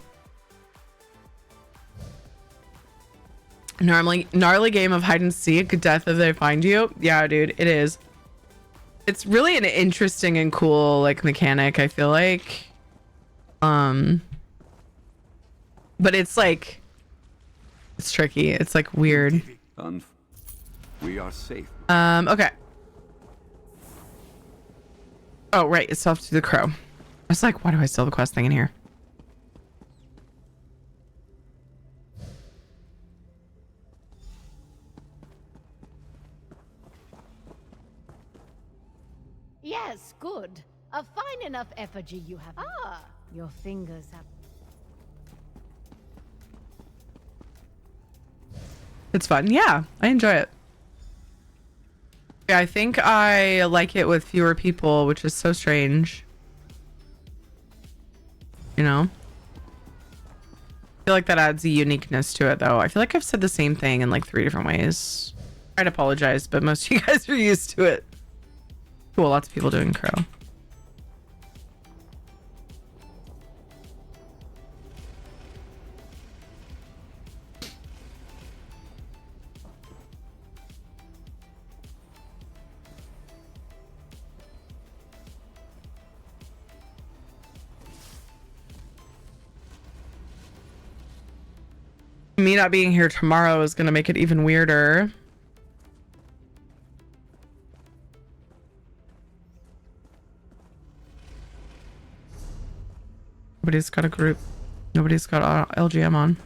Gnarly game of hide and seek, death if they find you. Yeah, dude, it is. It's really an interesting and cool like mechanic, I feel like. But it's like, it's tricky. It's like weird. We are safe. Okay. Oh, right. It's off to the crow. I was like, why do I still have the quest thing in here? Yes, good. A fine enough effigy you have. Ah, your fingers have. It's fun. Yeah, I enjoy it. Yeah, I think I like it with fewer people, which is so strange. You know? I feel like that adds a uniqueness to it, though. I feel like I've said the same thing in like 3 different ways. I'd apologize, but most of you guys are used to it. Cool, lots of people doing crow. Me not being here tomorrow is going to make it even weirder. Nobody's got a group. Nobody's got LGM on.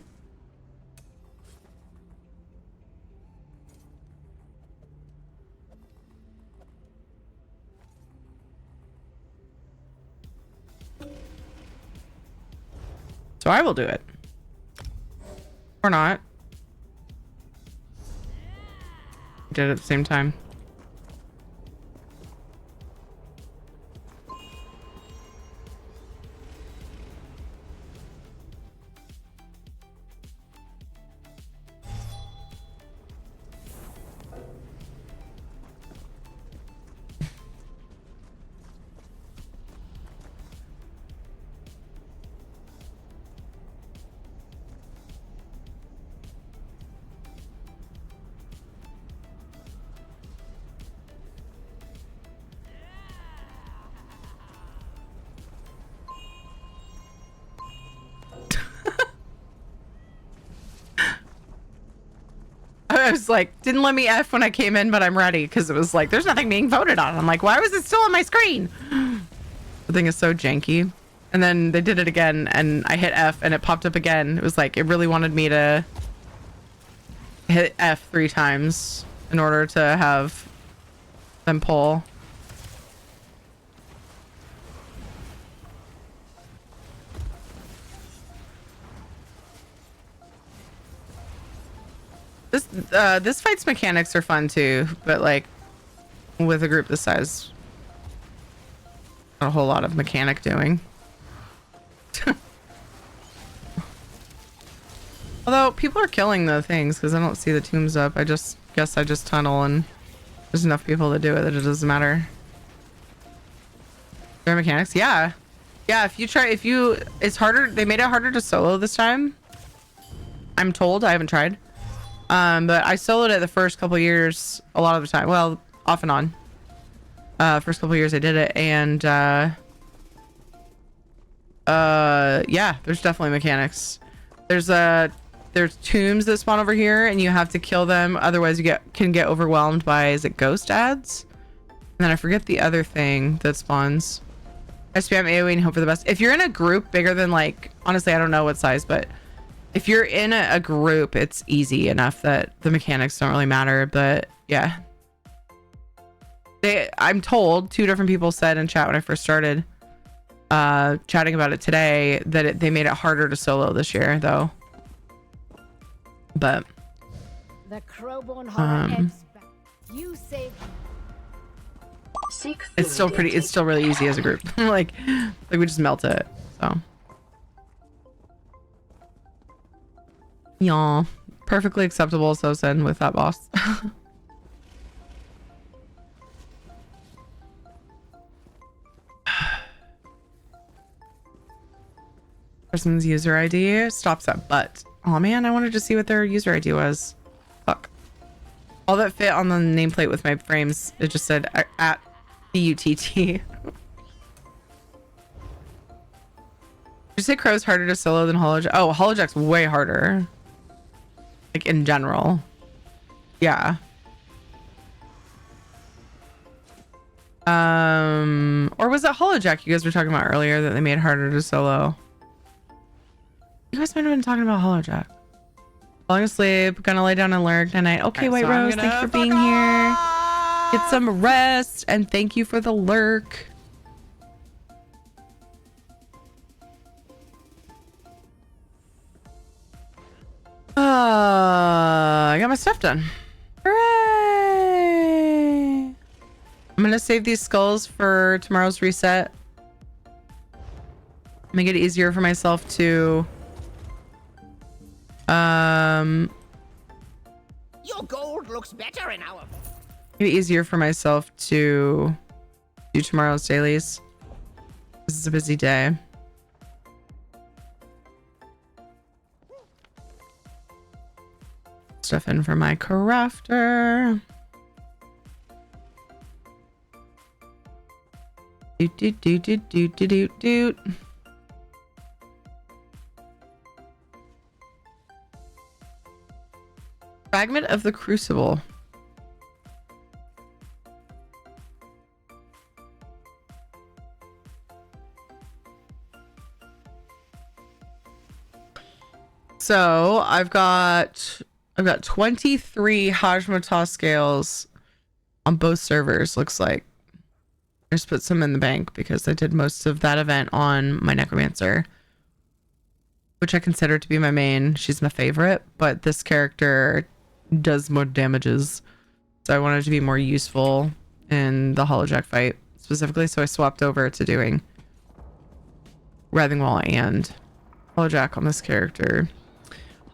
So I will do it. Or not. Did it at the same time. I was like, didn't let me F when I came in, but I'm ready because it was like, there's nothing being voted on. I'm like, why was it still on my screen? The thing is so janky. And then they did it again and I hit F and it popped up again. It was like, it really wanted me to hit F 3 times in order to have them pull. This fight's mechanics are fun too, but like with a group this size, not a whole lot of mechanic doing. Although people are killing the things because I don't see the tombs up. I just guess I just tunnel and there's enough people to do it that it doesn't matter. There are mechanics, yeah. Yeah, it's harder. They made it harder to solo this time. I'm told. I haven't tried. But I soloed it the first couple years a lot of the time. Well, off and on. First couple years I did it, and yeah, there's definitely mechanics. There's tombs that spawn over here, and you have to kill them. Otherwise, you can get overwhelmed by, is it ghost ads? And then I forget the other thing that spawns. I spam AoE and hope for the best. If you're in a group bigger than like, honestly, I don't know what size, but if you're in a group, it's easy enough that the mechanics don't really matter. But yeah, I'm told 2 different people said in chat when I first started chatting about it today that they made it harder to solo this year though. But the Crowborn horror ends back. You saved. It's still really easy as a group. like we just melt it. So yeah, perfectly acceptable. So send with that boss. person's user ID stops at but. Oh man, I wanted to see what their user ID was. Fuck. All that fit on the nameplate with my frames, it just said at BUTT. Did you say Crow's harder to solo than Holojack? Oh, Holojack's way harder. Like in general. Yeah. Or was it Holojack you guys were talking about earlier that they made harder to solo? You guys might have been talking about Holojack. Falling asleep, gonna lay down and lurk tonight. Okay, White Rose, thank you for being here. Get some rest, and thank you for the lurk. I got my stuff done. Hooray! I'm gonna save these skulls for tomorrow's reset. Make it easier for myself to Your gold looks better in our. make it easier for myself to do tomorrow's dailies. This is a busy day. Stuff in for my crafter. Doot doot doot doot doot doot doot doot. Fragment of the Crucible. So I've got 23 Hajmata scales on both servers, looks like. I just put some in the bank because I did most of that event on my Necromancer, which I consider to be my main. She's my favorite, but this character does more damages. So I wanted to be more useful in the Holojack fight specifically. So I swapped over to doing Writhing Wall and Holojack on this character.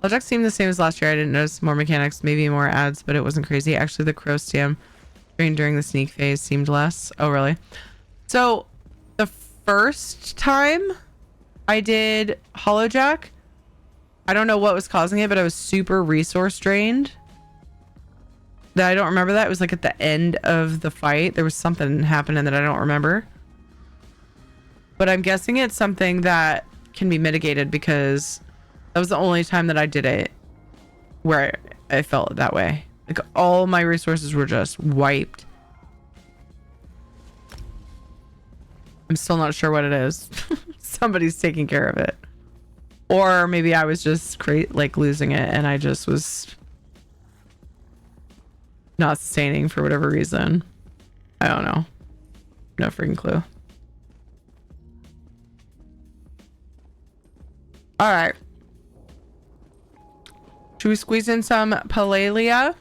Holojack seemed the same as last year. I didn't notice more mechanics, maybe more ads, but it wasn't crazy. Actually, the crow stam during the sneak phase seemed less. Oh, really? So the first time I did Holojack, I don't know what was causing it, but I was super resource drained. That I don't remember that. It was like at the end of the fight. There was something happening that I don't remember. But I'm guessing it's something that can be mitigated because that was the only time that I did it where I felt that way. Like all my resources were just wiped. I'm still not sure what it is. Somebody's taking care of it. Or maybe I was just like losing it and I just was not sustaining for whatever reason. I don't know. No freaking clue. All right. Should we squeeze in some Palalia?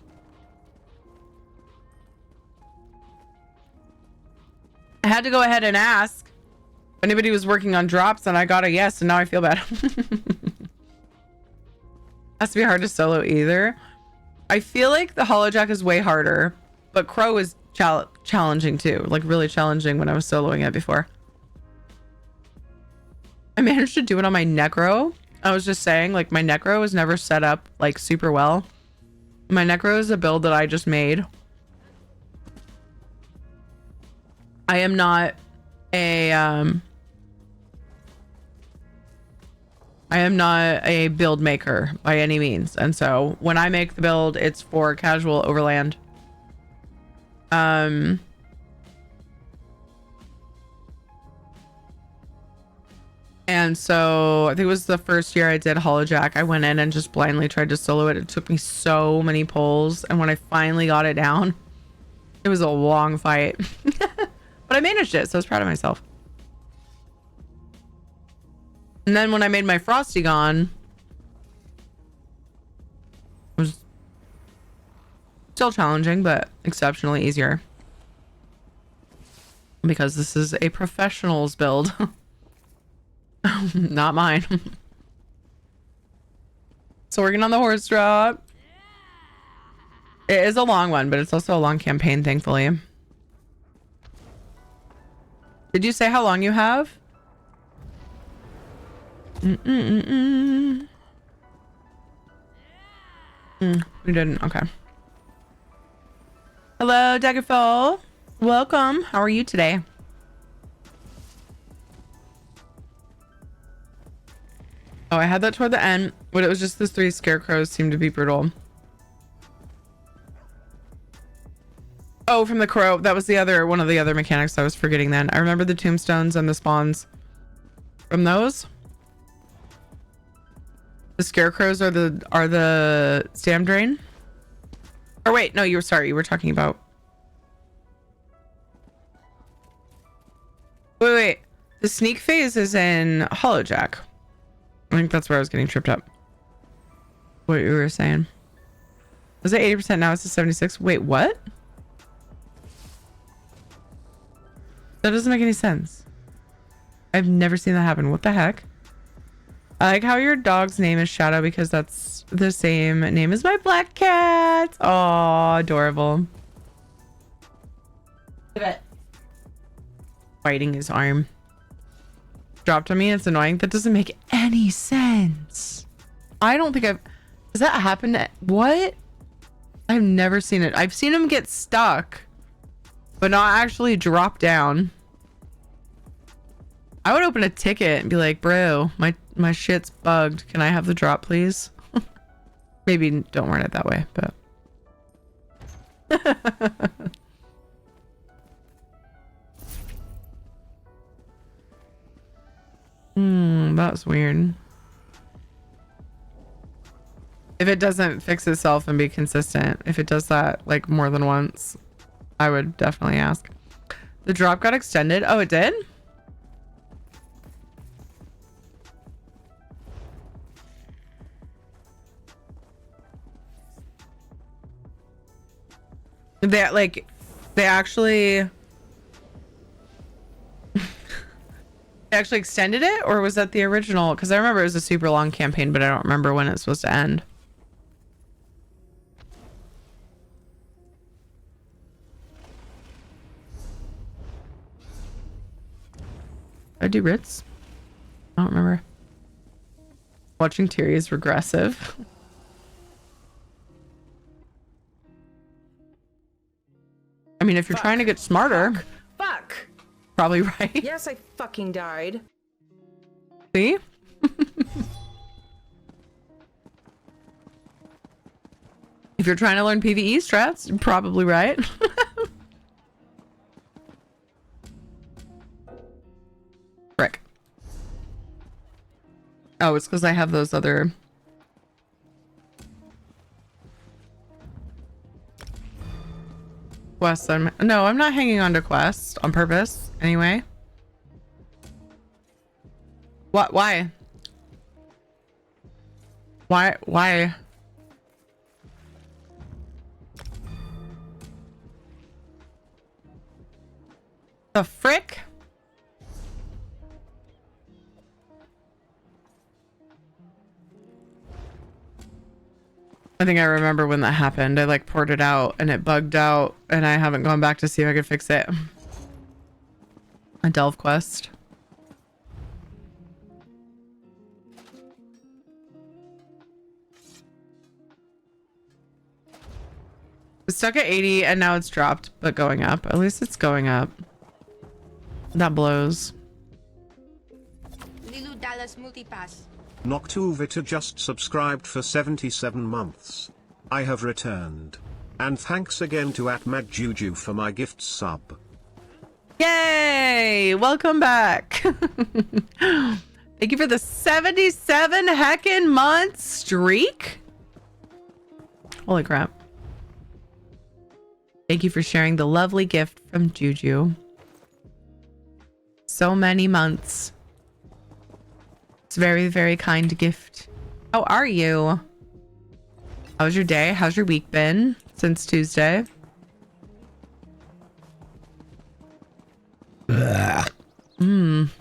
I had to go ahead and ask if anybody was working on drops and I got a yes and now I feel bad. Has to be hard to solo either. I feel like the Holojack is way harder, but Crow is challenging too. Like really challenging when I was soloing it before. I managed to do it on my Necro. I was just saying, like, my Necro was never set up like super well. My Necro is a build that I just made. I am not a build maker by any means. And so when I make the build, it's for casual overland. And so I think it was the first year I did Holojack. I went in and just blindly tried to solo it. It took me so many pulls. And when I finally got it down, it was a long fight. But I managed it, so I was proud of myself. And then when I made my Frosty Gone, it was still challenging, but exceptionally easier. Because this is a professional's build. Not mine. So working on the horse drop. It is a long one, but it's also a long campaign, thankfully. Did you say how long you have? We didn't. Okay. Hello, Daggerfall. Welcome. How are you today? Oh, I had that toward the end, but it was just those 3 scarecrows seemed to be brutal. Oh, from the crow. That was one of the other mechanics I was forgetting then. I remember the tombstones and the spawns from those. The scarecrows are the stam drain. Or wait, no, you were talking about. Wait. The sneak phase is in Hollowjack. I think that's where I was getting tripped up. What you were saying. Was it 80%? Now it's a 76. Wait, what? That doesn't make any sense. I've never seen that happen. What the heck? I like how your dog's name is Shadow because that's the same name as my black cat. Oh, adorable. Biting his arm. Dropped on me. It's annoying. That doesn't make any sense. I don't think I've... Has that happened? What? I've never seen it. I've seen him get stuck, but not actually drop down. I would open a ticket and be like, bro, my shit's bugged. Can I have the drop, please? Maybe don't word it that way, but... That's weird. If it doesn't fix itself and be consistent, if it does that like more than once, I would definitely ask. The drop got extended. Oh, it did? They actually extended it, or was that the original? Because I remember it was a super long campaign, but I don't remember when it's supposed to end. Did I do Ritz? I don't remember. Watching Tyri is regressive. I mean, if you're trying to get smarter, Fuck. probably right. Yes, I fucking died. See? If you're trying to learn PvE strats, you're probably right. Frick. Oh, it's because I have those other... quests. No, I'm not hanging on to quests on purpose anyway. What? Why? Why? The frick? I think I remember when that happened. I like poured it out and it bugged out and I haven't gone back to see if I could fix it. A delve quest. It's stuck at 80 and now it's dropped, but going up. At least it's going up. That blows. Lilu Dallas Multipass. Noctuvita just subscribed for 77 months. I have returned. And thanks again to @MadJuju for my gift sub. Yay! Welcome back. Thank you for the 77 heckin' month streak. Holy crap. Thank you for sharing the lovely gift from Juju. So many months. It's a very, very kind gift. How are you? How was your day? How's your week been since Tuesday? That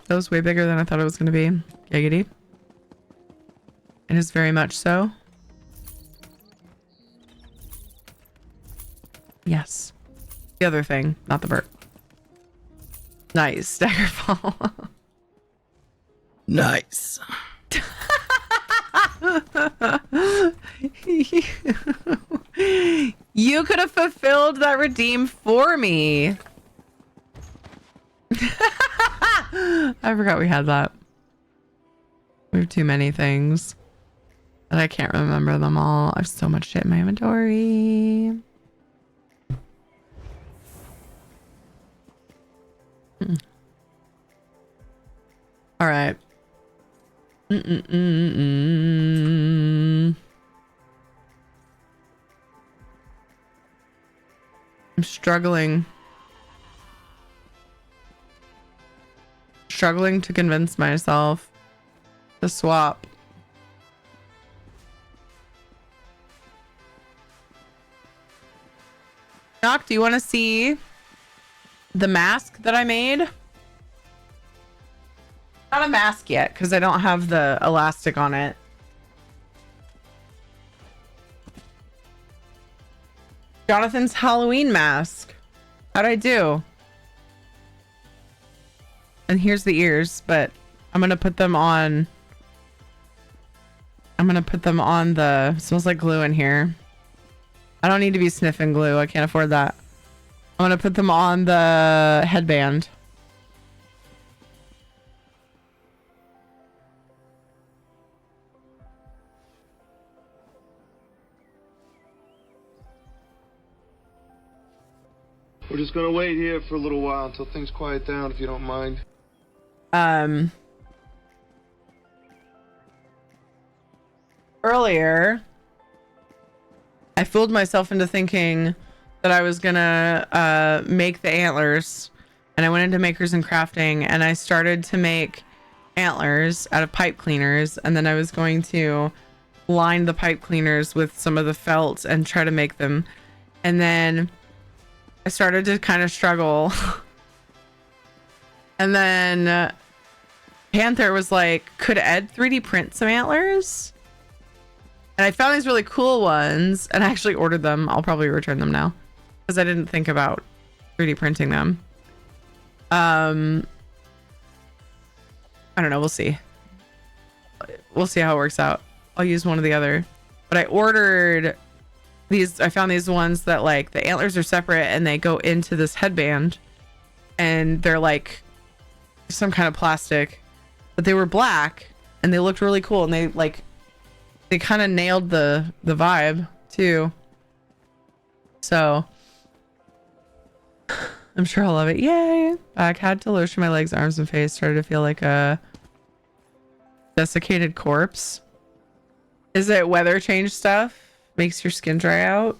was way bigger than I thought it was going to be. Giggity. It is very much so. Yes. The other thing, not the burp. Nice. Staggerfall. Nice. You could have fulfilled that redeem for me. I forgot we had that. We have too many things. And I can't remember them all. I have so much shit in my inventory. All right. I'm struggling to convince myself to swap. Doc, do you want to see the mask that I made? Not a mask yet, because I don't have the elastic on it. Jonathan's Halloween mask. How'd I do? And here's the ears, but I'm gonna put them on. The smells like glue in here. I don't need to be sniffing glue. I can't afford that. I'm gonna put them on the headband. We're just gonna wait here for a little while until things quiet down, if you don't mind. Earlier, I fooled myself into thinking that I was gonna make the antlers, and I went into Makers and Crafting, and I started to make antlers out of pipe cleaners, and then I was going to line the pipe cleaners with some of the felt and try to make them, and then I started to kind of struggle. And then Panther was like, could Ed 3D print some antlers? And I found these really cool ones and I actually ordered them. I'll probably return them now because I didn't think about 3D printing them. I don't know. We'll see. We'll see how it works out. I'll use one or the other. But I ordered these. I found these ones that like the antlers are separate and they go into this headband and they're like some kind of plastic, but they were black and they looked really cool and they kind of nailed the vibe too. So I'm sure I'll love it. Yay! I had to lotion my legs, arms, and face. Started to feel like a desiccated corpse. Is it weather change stuff? Makes your skin dry out?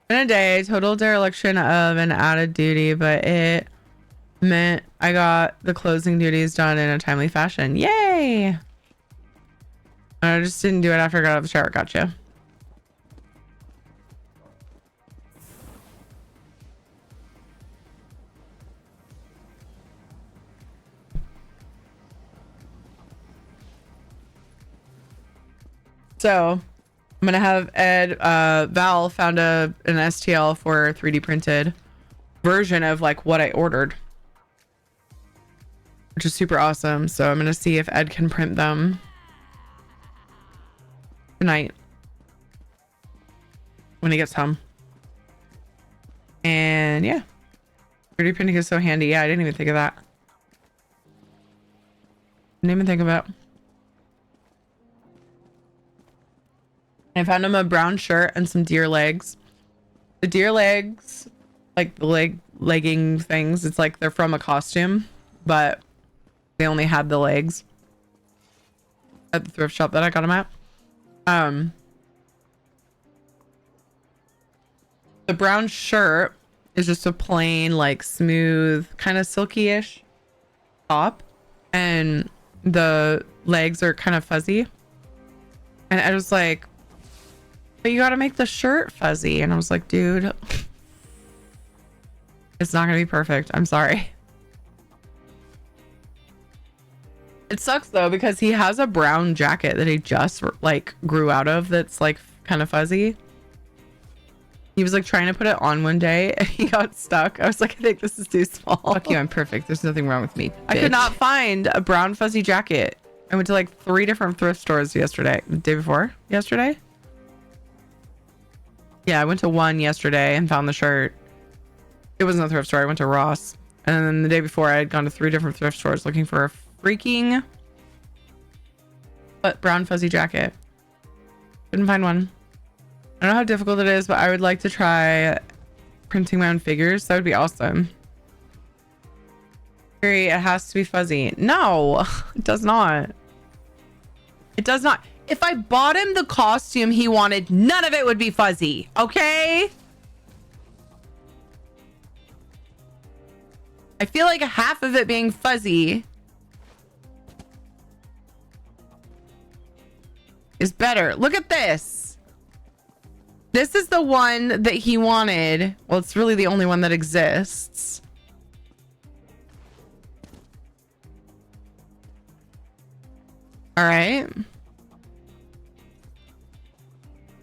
In a day, total dereliction of an added duty, but it meant I got the closing duties done in a timely fashion. Yay! I just didn't do it after I got out of the shower. Gotcha. So I'm gonna have Ed, Val found an STL for 3D printed version of like what I ordered, which is super awesome. So I'm gonna see if Ed can print them tonight when he gets home. And yeah, 3D printing is so handy. Yeah, I didn't even think of that. Didn't even think about it. I found him a brown shirt and some deer legs. The deer legs, like the legging things, it's like they're from a costume, but they only had the legs at the thrift shop that I got them at. The brown shirt is just a plain, like smooth, kind of silky-ish top, and the legs are kind of fuzzy. And I was like, but you got to make the shirt fuzzy. And I was like, dude, it's not going to be perfect. I'm sorry. It sucks though, because he has a brown jacket that he just like grew out of. That's like kind of fuzzy. He was like trying to put it on one day and he got stuck. I was like, I think this is too small. Fuck you, I'm perfect. There's nothing wrong with me. I could not find a brown fuzzy jacket. I went to like 3 different thrift stores yesterday. The day before yesterday? Yeah, I went to one yesterday and found the shirt. It wasn't a thrift store. I went to Ross. And then the day before I had gone to 3 different thrift stores looking for a freaking brown fuzzy jacket. Couldn't find one. I don't know how difficult it is, but I would like to try printing my own figures. That would be awesome. It has to be fuzzy. No, it does not. It does not. If I bought him the costume he wanted, none of it would be fuzzy. Okay? I feel like half of it being fuzzy is better. Look at this. This is the one that he wanted. Well, it's really the only one that exists. All right.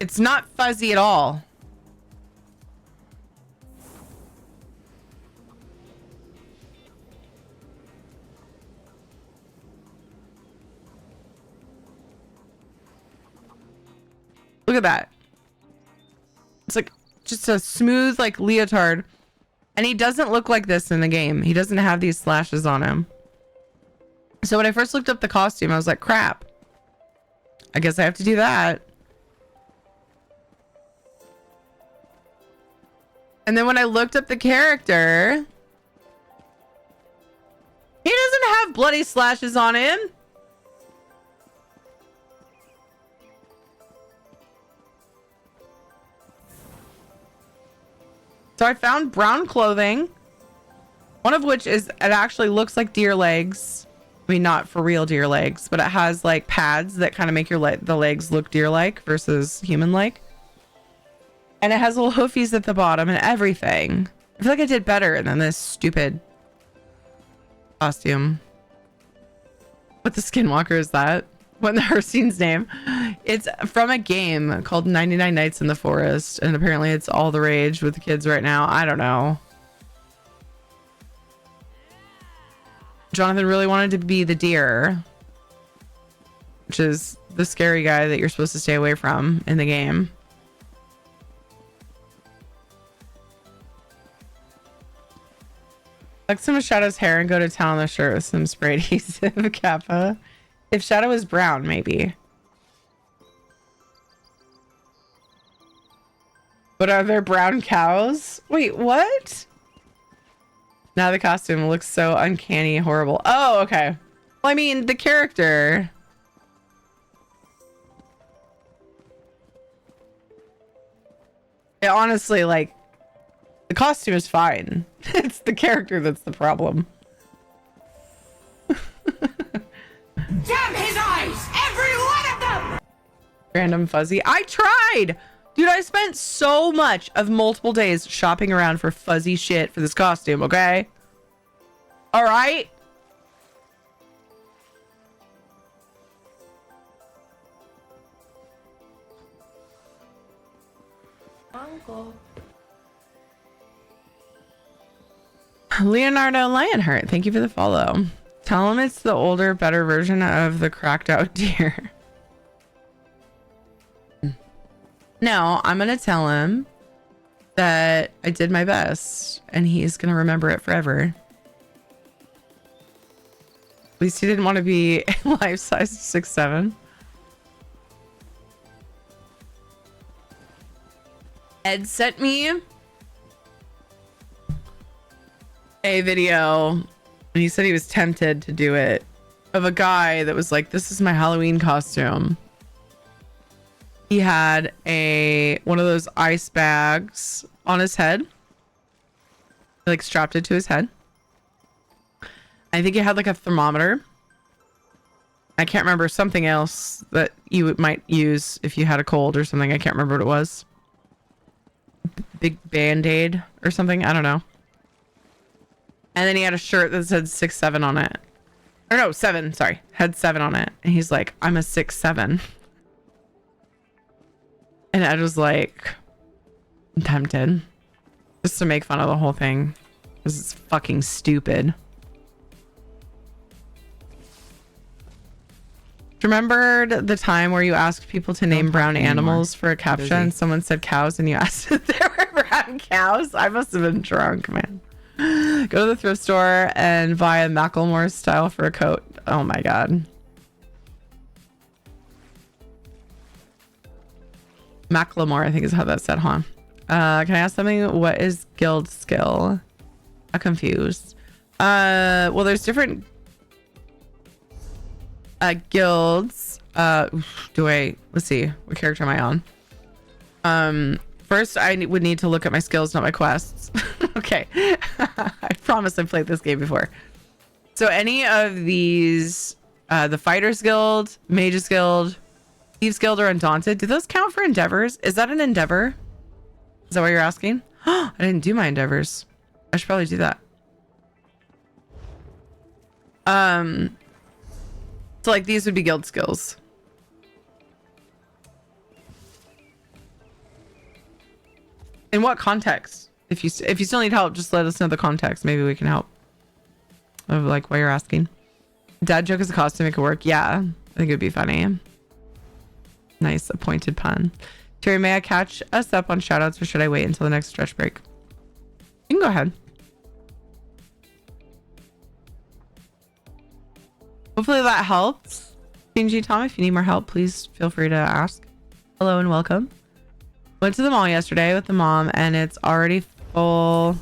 It's not fuzzy at all. Look at that. It's like just a smooth like leotard. And he doesn't look like this in the game. He doesn't have these slashes on him. So when I first looked up the costume, I was like, crap. I guess I have to do that. And then when I looked up the character, he doesn't have bloody slashes on him. So I found brown clothing, one of which is, it actually looks like deer legs. I mean, not for real deer legs, but it has like pads that kind of make your the legs look deer-like versus human-like. And it has little hoofies at the bottom and everything. I feel like I did better than this stupid costume. What the Skinwalker is that? What in Herstein's name? It's from a game called 99 Nights in the Forest, and apparently it's all the rage with the kids right now. I don't know. Jonathan really wanted to be the deer, which is the scary guy that you're supposed to stay away from in the game. Like some of Shadow's hair and go to town on the shirt with some spray adhesive. Kappa. If Shadow is brown, maybe. But are there brown cows? Wait, what? Now the costume looks so uncanny, horrible. Oh, okay. Well, I mean, the character. It honestly, like, the costume is fine. It's the character that's the problem. Damn his eyes! Every one of them! Random fuzzy. I tried! Dude, I spent so much of multiple days shopping around for fuzzy shit for this costume, okay? Alright? Uncle. Leonardo Lionheart, thank you for the follow. Tell him it's the older, better version of the cracked out deer. No, I'm going to tell him that I did my best and he's going to remember it forever. At least he didn't want to be life size 6'7". Ed sent me a video and he said he was tempted to do it, of a guy that was like, this is my Halloween costume. He had one of those ice bags on his head, like strapped it to his head. I think he had like a thermometer. I can't remember, something else that you might use if you had a cold or something. I can't remember what it was. Big Band-Aid or something. I don't know. And then he had a shirt that said 6'7" on it. Or no, 7, sorry. Had 7 on it. And he's like, I'm a 6'7". And I was like, I'm tempted. Just to make fun of the whole thing. This is fucking stupid. Remember the time where you asked people to name brown animals for a captcha and someone said cows and you asked if there were brown cows? I must have been drunk, man. Go to the thrift store and buy a Macklemore style for a coat. Oh my god. Macklemore, I think is how that's said, huh? Can I ask something? What is guild skill? I'm confused. Well, there's different guilds. Let's see, what character am I on? First I would need to look at my skills, not my quests. Okay. I promise I've played this game before. So any of these, the Fighters Guild, Mages Guild, Thieves Guild, or Undaunted, do those count for endeavors? Is that an endeavor? Is that what you're asking? I didn't do my endeavors. I should probably do that. So like these would be guild skills. In what context? If you still need help, just let us know the context. Maybe we can help. Of like what you're asking. Dad joke as a costume make it work. Yeah, I think it'd be funny. Nice, a pointed pun. Terry, may I catch us up on shoutouts or should I wait until the next stretch break? You can go ahead. Hopefully that helped. PNG Tom, if you need more help, please feel free to ask. Hello and welcome. Went to the mall yesterday with the mom and it's already full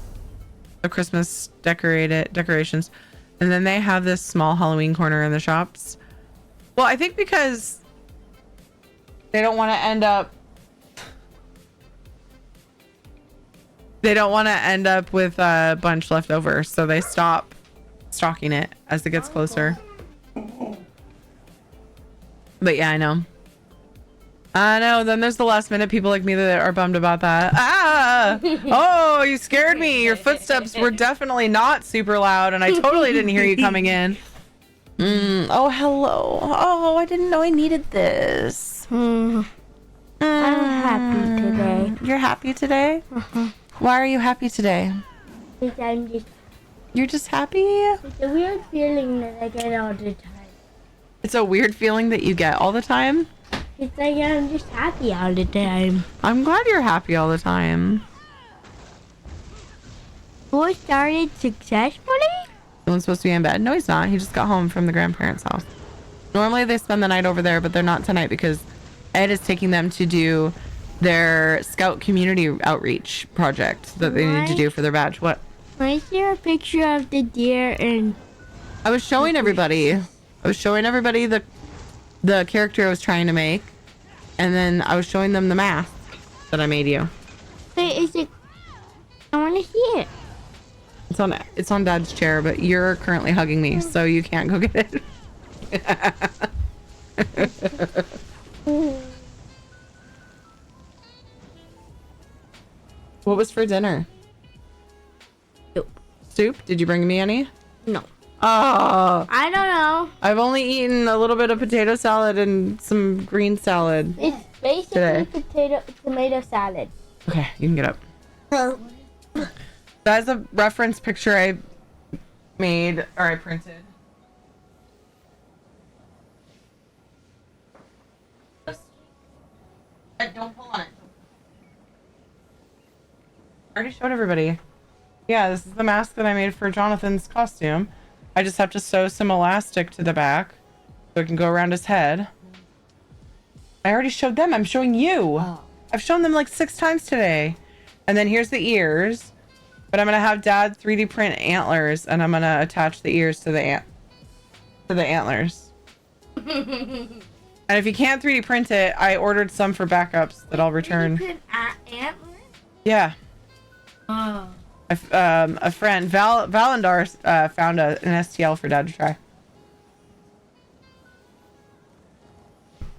of Christmas decorations. And then they have this small Halloween corner in the shops. Well, I think because they don't want to end up with a bunch left over, so they stop stocking it as it gets closer. But yeah, I know. Then there's the last minute people like me that are bummed about that. Oh, you scared me. Your footsteps were definitely not super loud and I totally didn't hear you coming in. Oh, hello. Oh, I didn't know I needed this. I'm happy today. You're happy today? Why are you happy today? Because You're just happy? it's a weird feeling that I get all the time. It's a weird feeling that you get all the time? It's like I'm just happy all the time. I'm glad you're happy all the time. School started successfully? Someone's supposed to be in bed. No, he's not. He just got home from the grandparents' house. Normally they spend the night over there, but they're not tonight because Ed is taking them to do their Scout community outreach project that they need to do for their badge. What? Why is there a picture of the deer and... I was showing everybody the character I was trying to make, and then I was showing them the mask that I made you. Wait, is it... I want to see it. It's on Dad's chair, but you're currently hugging me, so you can't go get it. What was for dinner? Soup? Did you bring me any? No. Oh. I don't know. I've only eaten a little bit of potato salad and some green salad. It's basically tomato salad. Okay, you can get up. That's a reference picture I made, or I printed. Don't pull on it. I already showed everybody. Yeah, this is the mask that I made for Jonathan's costume. I just have to sew some elastic to the back so it can go around his head. I already showed them. I'm showing you. Oh. I've shown them like 6 times today. And then here's the ears. But I'm going to have Dad 3D print antlers and I'm going to attach the ears to the antlers. And if you can't 3D print it, I ordered some for backups that I'll return. 3D print antlers? Yeah. Oh. A friend, Valandar, found an STL for Dad to try.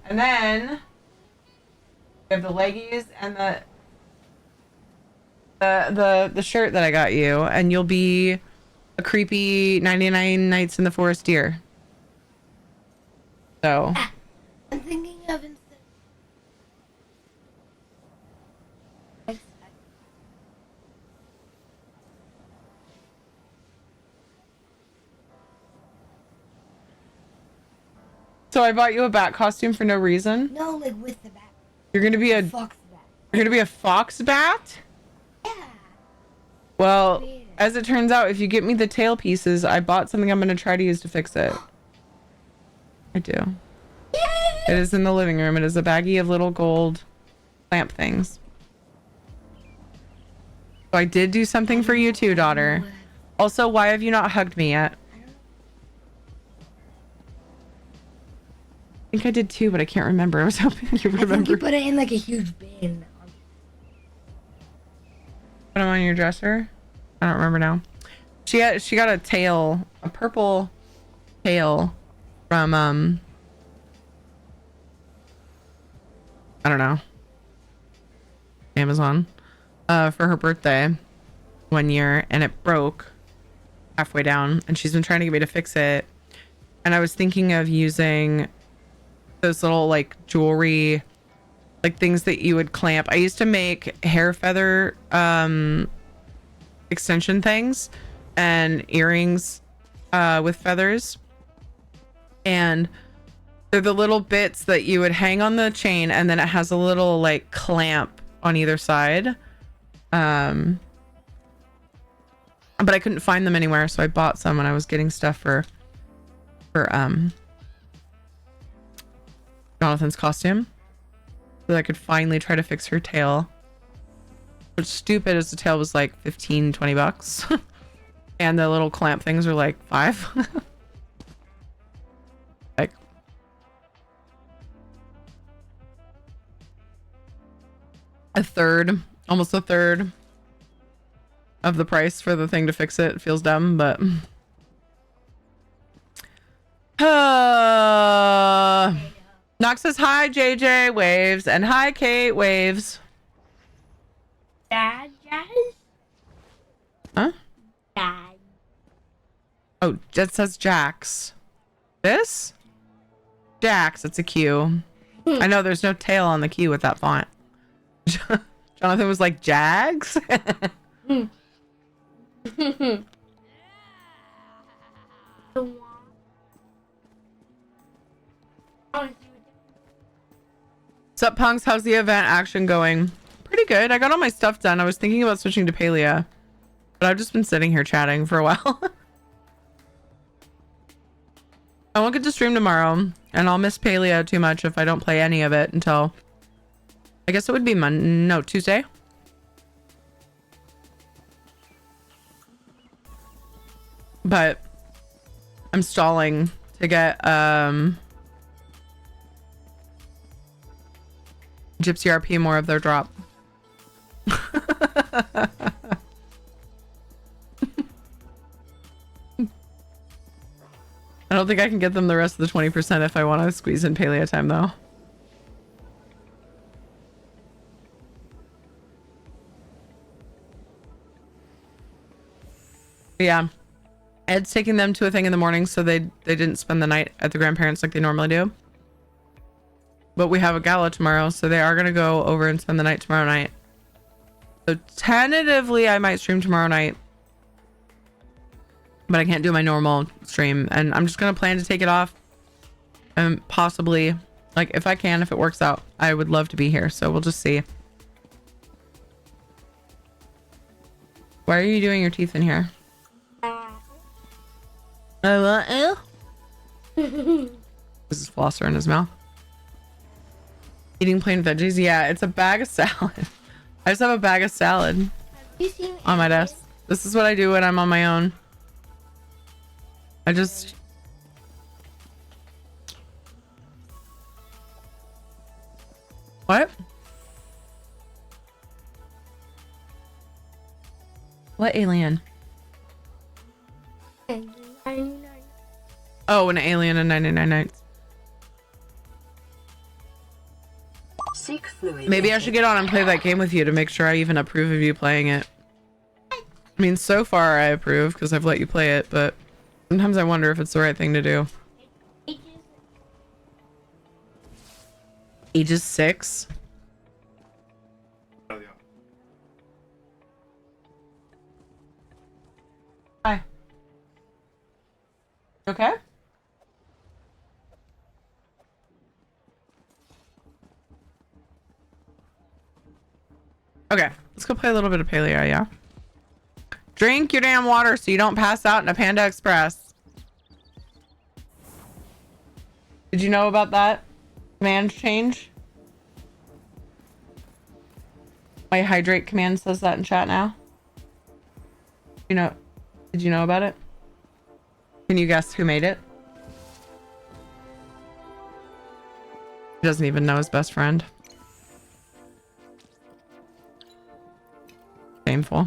And then we have the leggies and the shirt that I got you, and you'll be a creepy 99 Nights in the Forest deer. So I'm thinking of So I bought you a bat costume for no reason? No, like with the bat. You're gonna be a fox bat. You're gonna be a fox bat? Yeah. Well, as it turns out, if you get me the tail pieces, I bought something I'm gonna try to use to fix it. I do. It is in the living room. It is a baggie of little gold lamp things. So I did do something for you too, daughter. Also, why have you not hugged me yet? I think I did too, but I can't remember. I was hoping you remember. I think you put it in like a huge bin. Put them on your dresser? I don't remember now. She got a tail, a purple tail from I don't know, Amazon, for her birthday one year, and it broke halfway down, and she's been trying to get me to fix it. And I was thinking of using those little like jewelry, like things that you would clamp. I used to make hair feather extension things and earrings with feathers, and they're the little bits that you would hang on the chain, and then it has a little like clamp on either side. But I couldn't find them anywhere, so I bought some when I was getting stuff for Jonathan's costume, so that I could finally try to fix her tail. Which, stupid as the tail was like 15-20 bucks. And the little clamp things are like 5. Like, almost a third of the price for the thing to fix it. It feels dumb, but Nox says hi, JJ waves, and hi, Kate waves. Dad, Jazz? Huh? Dad. Oh, that says Jax. This? Jax, it's a Q. I know there's no tail on the Q with that font. Jonathan was like, Jags? Sup, punks? How's the event action going? Pretty good. I got all my stuff done. I was thinking about switching to Palea, but I've just been sitting here chatting for a while. I won't get to stream tomorrow, and I'll miss Palea too much if I don't play any of it until, I guess it would be Tuesday. But I'm stalling to get Gypsy RP more of their drop. I don't think I can get them the rest of the 20% if I want to squeeze in Palea time though. But yeah, Ed's taking them to a thing in the morning, so they didn't spend the night at the grandparents like they normally do. But we have a gala tomorrow, so they are going to go over and spend the night tomorrow night. So tentatively, I might stream tomorrow night. But I can't do my normal stream. And I'm just going to plan to take it off. And possibly, like, if I can, if it works out, I would love to be here. So we'll just see. Why are you doing your teeth in here? This is flosser in his mouth. Eating plain veggies? Yeah, it's a bag of salad. I just have a bag of salad on my desk. This is what I do when I'm on my own. I just... What? What alien? Oh, an alien in 99 Nights. Seek fluid. Maybe I should get on and play that game with you to make sure I even approve of you playing it. I mean, so far I approve because I've let you play it, but sometimes I wonder if it's the right thing to do. Ages 6? Hi. Okay? Okay, let's go play a little bit of Paleo, yeah? Drink your damn water so you don't pass out in a Panda Express. Did you know about that command change? My hydrate command says that in chat now. You know, did you know about it? Can you guess who made it? He doesn't even know his best friend. Shameful.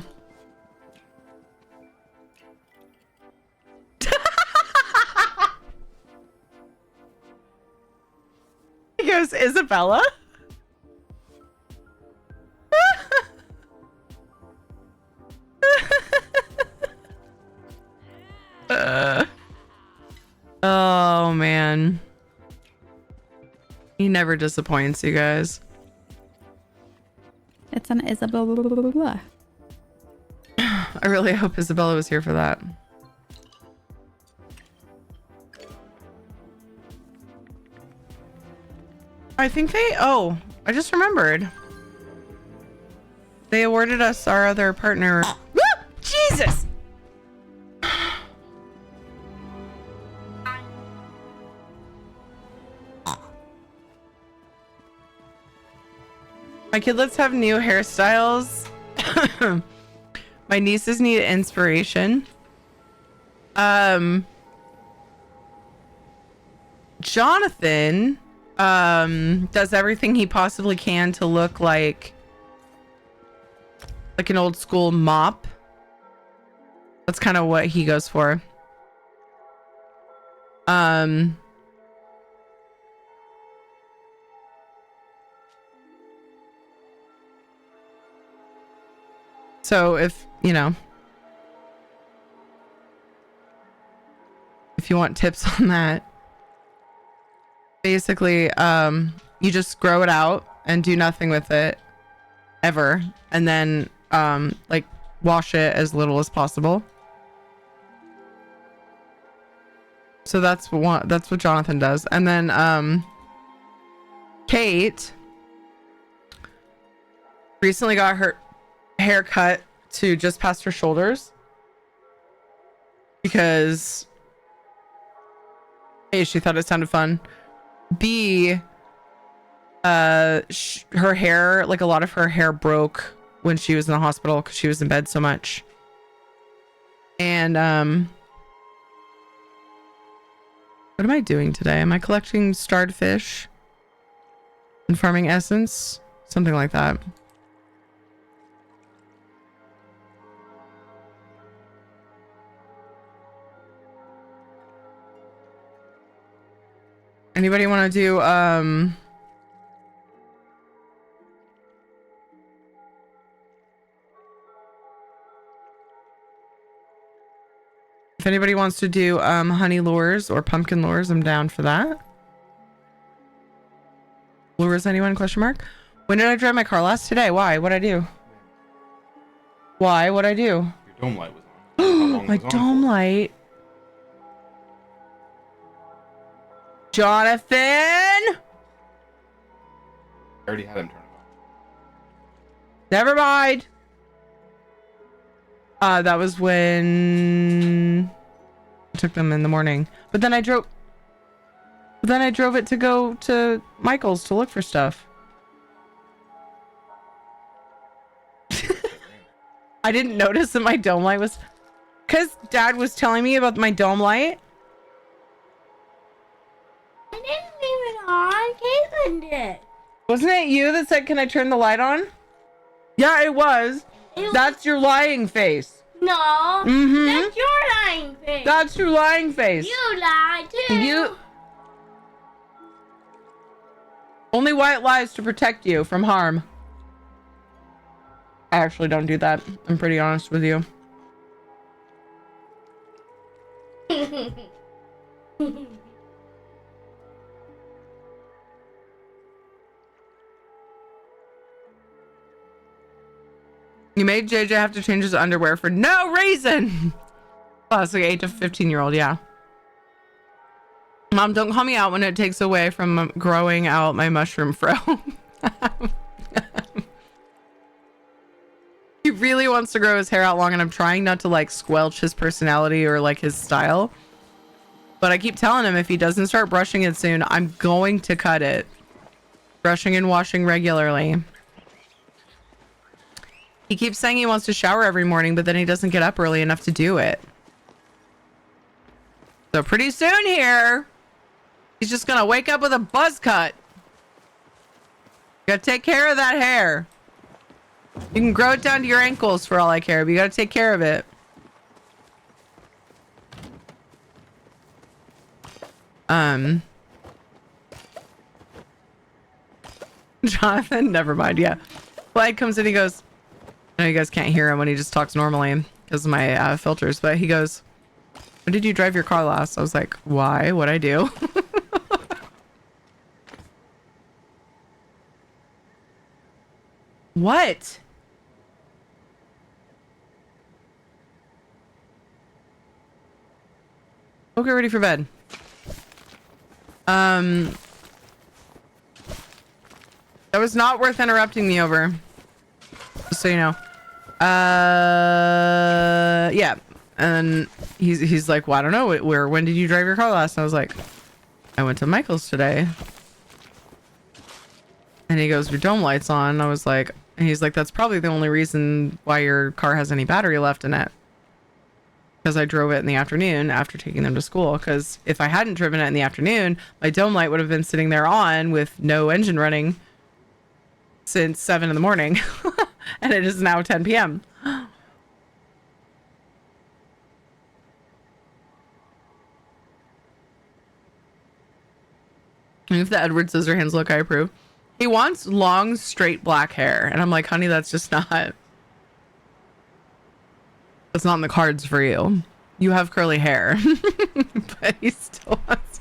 He goes, Isabella? Oh man, he never disappoints you guys. It's an Isabella. I really hope Isabella was here for that. I think I just remembered. They awarded us our other partner. Woo! Jesus! My kidlets have new hairstyles. My nieces need inspiration. Jonathan does everything he possibly can to look like an old school mop. That's kind of what he goes for. So if you want tips on that, basically you just grow it out and do nothing with it ever, and then like wash it as little as possible. So that's what Jonathan does. And then Kate recently got her hair cut to just past her shoulders because A, she thought it sounded fun. B, her hair, like a lot of her hair broke when she was in the hospital because she was in bed so much. And what am I doing today? Am I collecting starred fish and farming essence? Something like that. Anybody want to do if anybody wants to do honey lures or pumpkin lures, I'm down for that. Lures anyone? Question mark. When did I drive my car last? Today. Why? What'd I do? Why? What'd I do? Your dome light was on. My dome light. Jonathan! I already had him turn it off. Never mind. That was when I took them in the morning. But then I drove it to go to Michael's to look for stuff. I didn't notice that my dome light was, because Dad was telling me about my dome light. I didn't leave it on. Caitlin did. Wasn't it you that said, "Can I turn the light on?" Yeah, it was. That's your lying face. No. Mm-hmm. That's your lying face. That's your lying face. You lie too. You. Only white lies to protect you from harm. I actually don't do that. I'm pretty honest with you. You made JJ have to change his underwear for no reason. Classic 8 to 15-year-old, yeah. Mom, don't call me out when it takes away from growing out my mushroom fro. really wants to grow his hair out long, and I'm trying not to like squelch his personality or like his style. But I keep telling him if he doesn't start brushing it soon, I'm going to cut it. Brushing and washing regularly. He keeps saying he wants to shower every morning, but then he doesn't get up early enough to do it. So pretty soon here, he's just gonna wake up with a buzz cut. You gotta take care of that hair. You can grow it down to your ankles for all I care, but you gotta take care of it. Jonathan, never mind. Yeah. Clyde comes in, he goes, I know you guys can't hear him when he just talks normally because of my filters, but he goes, when did you drive your car last? I was like, why? What'd I do? What? Go get ready for bed. That was not worth interrupting me over. Just so you know. Yeah. And he's like, well, I don't know. When did you drive your car last? And I was like, I went to Michael's today. And he goes, your dome light's on. I was like, and he's like, that's probably the only reason why your car has any battery left in it. Because I drove it in the afternoon after taking them to school. Because if I hadn't driven it in the afternoon, my dome light would have been sitting there on with no engine running since 7 in the morning. And it is now 10 p.m. If the Edward Scissorhands look, I approve. He wants long, straight black hair. And I'm like, honey, that's just not... It's not in the cards for you. You have curly hair. But he still wants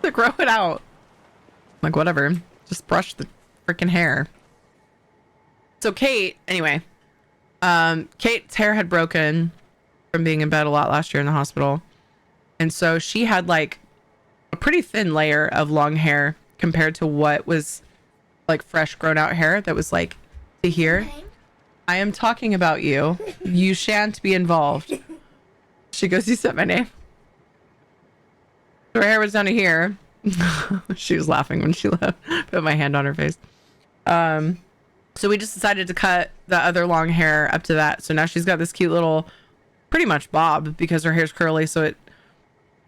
to grow it out. I'm like, whatever. Just brush the freaking hair. So Kate, anyway. Kate's hair had broken from being in bed a lot last year in the hospital. And so she had like a pretty thin layer of long hair compared to what was like fresh grown out hair that was like to here. I am talking about you. You shan't be involved. She goes, you said my name. Her hair was down to here. She was laughing when she left. Put my hand on her face. So we just decided to cut the other long hair up to that. So now she's got this cute little, pretty much bob because her hair's curly. So it,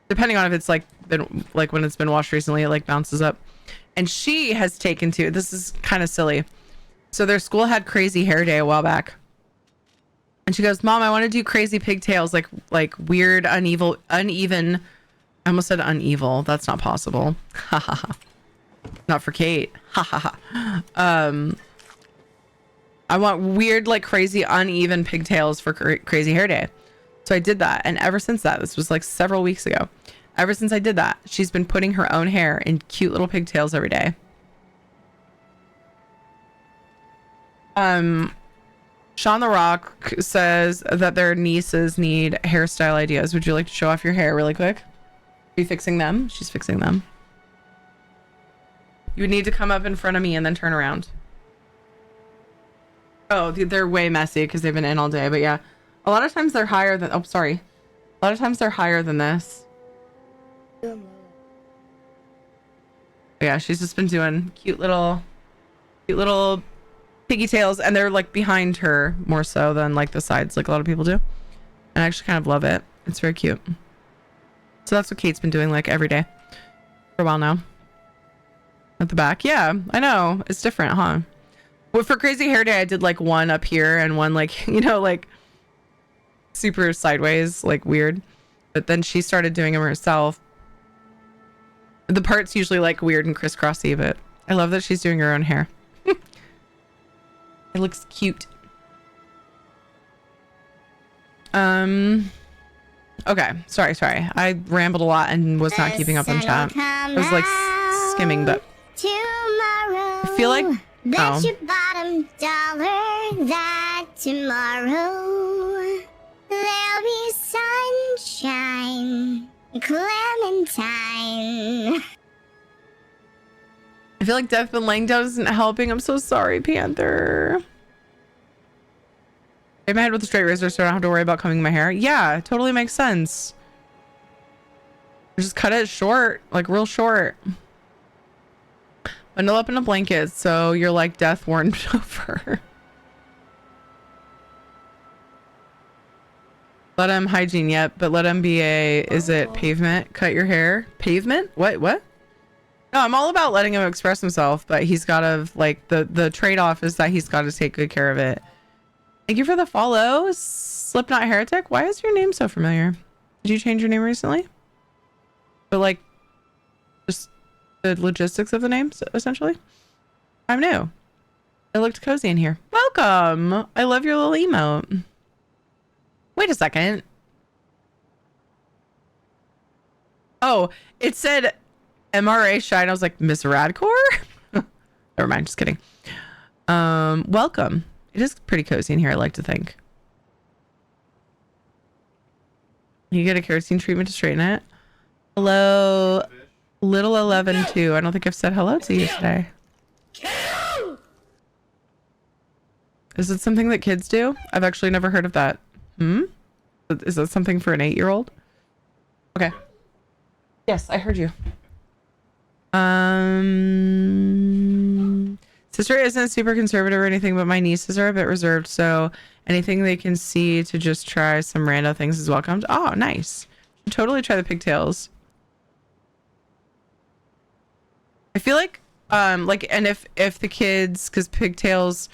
depending on if it's like been like when it's been washed recently, it like bounces up. And she has taken to, this is kind of silly. So their school had crazy hair day a while back. And she goes, Mom, I want to do crazy pigtails, like weird, uneven. I almost said uneven. That's not possible. Ha ha ha. Not for Kate. Ha ha ha. I want weird, like crazy, uneven pigtails for crazy hair day. So I did that. And ever since that, this was like several weeks ago. Ever since I did that, she's been putting her own hair in cute little pigtails every day. Sean the Rock says that their nieces need hairstyle ideas. Would you like to show off your hair really quick? Are you fixing them? She's fixing them. You would need to come up in front of me and then turn around. Oh, they're way messy because they've been in all day. But yeah, a lot of times they're higher than... Oh, sorry. A lot of times they're higher than this. But yeah, she's just been doing cute little piggy tails, and they're like behind her more so than like the sides, like a lot of people do. And I actually kind of love it. It's very cute. So that's what Kate's been doing like every day for a while now. At the back, yeah, I know it's different, huh? Well, for crazy hair day, I did like one up here and one like, you know, like super sideways, like weird. But then she started doing them herself. The part's usually like weird and crisscrossy, but I love that she's doing her own hair. It looks cute. Okay, sorry. I rambled a lot and was not keeping up on chat. I was like skimming, but I feel like Bet your bottom dollar that tomorrow there'll be sunshine, Clementine. I feel like Death Been Laying Down isn't helping. I'm so sorry, Panther. shave my head with a straight razor so I don't have to worry about combing my hair. Yeah, totally makes sense. Just cut it short, like real short. Bundle up in a blanket so you're like death warned over. Let him hygiene yet, but let him be a, is it pavement? Cut your hair? Pavement? What? No, I'm all about letting him express himself, but he's got to, like, the trade-off is that he's got to take good care of it. Thank you for the follow, Slipknot Heretic. Why is your name so familiar? Did you change your name recently? But, like, just the logistics of the names, essentially? I'm new. It looked cozy in here. Welcome! I love your little emote. Wait a second. Oh, it said MRA Shine. I was like, Miss Radcore? Never mind, just kidding. Welcome. It is pretty cozy in here, I like to think. You get a kerosene treatment to straighten it. Hello, little 11 too. I don't think I've said hello to you today. Is it something that kids do? I've actually never heard of that. Is that something for an 8-year-old? Okay. Yes, I heard you. Sister isn't super conservative or anything, but my nieces are a bit reserved, so anything they can see to just try some rando things is welcomed. Oh, nice. Totally try the pigtails. I feel like and if the kids, because pigtails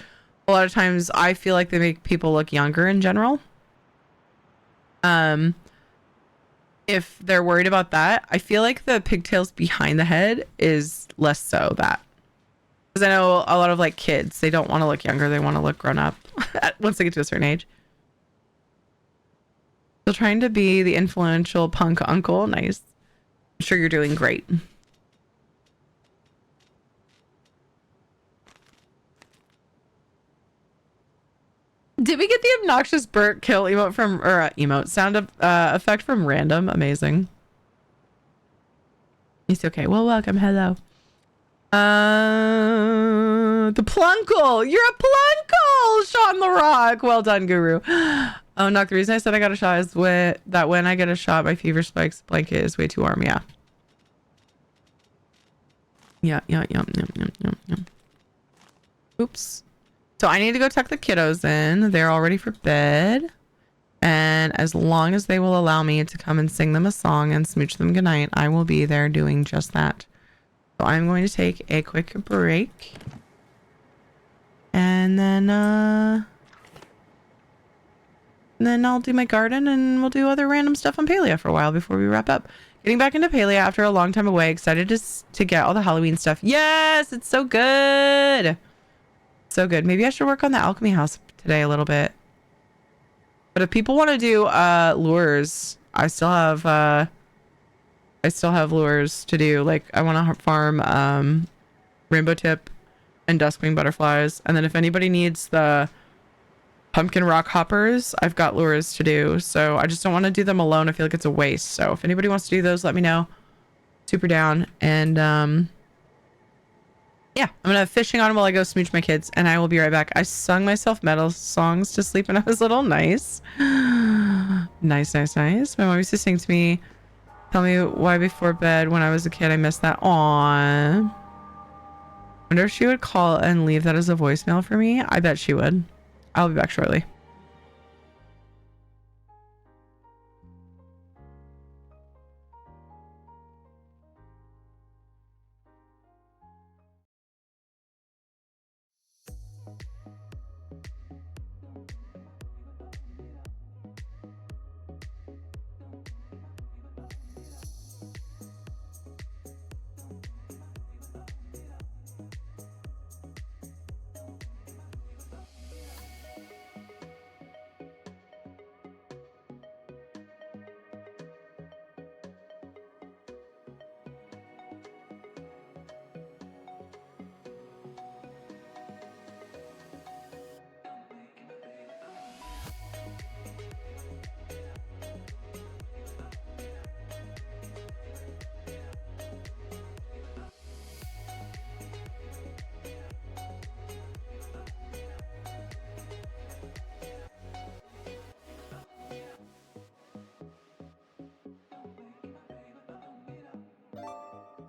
a lot of times I feel like they make people look younger in general. If they're worried about that, I feel like the pigtails behind the head is less so that. Because I know a lot of like kids, they don't want to look younger, they want to look grown up once they get to a certain age. So trying to be the influential punk uncle, nice. I'm sure you're doing great. Did we get the obnoxious Burt kill emote from, or emote sound effect from random? Amazing. It's okay. Well, welcome. Hello. The plunkle. You're a plunkle. Shot in the rock. Well done, Guru. Oh, Knock. The reason I said I got a shot is that when I get a shot, my fever spikes. Blanket is way too warm. Yeah. Yeah. Oops. So I need to go tuck the kiddos in. They're all ready for bed. And as long as they will allow me to come and sing them a song and smooch them goodnight, I will be there doing just that. So I'm going to take a quick break. And then I'll do my garden and we'll do other random stuff on Palia for a while before we wrap up. Getting back into Palia after a long time away. Excited to get all the Halloween stuff. Yes, it's so good. So good. Maybe I should work on the alchemy house today a little bit. But if people want to do lures, I still have lures to do. Like I want to farm rainbow tip and duskwing butterflies. And then if anybody needs the pumpkin rock hoppers, I've got lures to do. So I just don't want to do them alone. I feel like it's a waste. So if anybody wants to do those, let me know. Super down. And yeah, I'm gonna have fishing on while I go smooch my kids, and I will be right back. I sung myself metal songs to sleep when I was little. Nice. Nice. My mom used to sing to me, tell me why before bed when I was a kid. I missed that. Aww. Wonder if she would call and leave that as a voicemail for me. I bet she would. I'll be back shortly.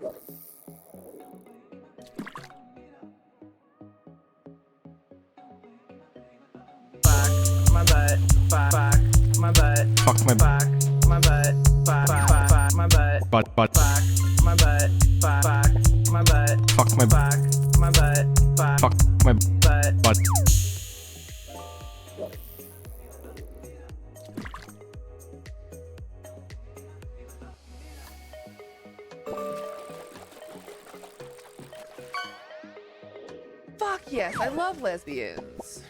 My butt, fuck my butt, Fuck my fuck my butt, fuck my butt, butt, fuck my butt, fuck my butt, fuck my fuck my butt, fuck my butt. butt. Fuck yes, I love lesbians.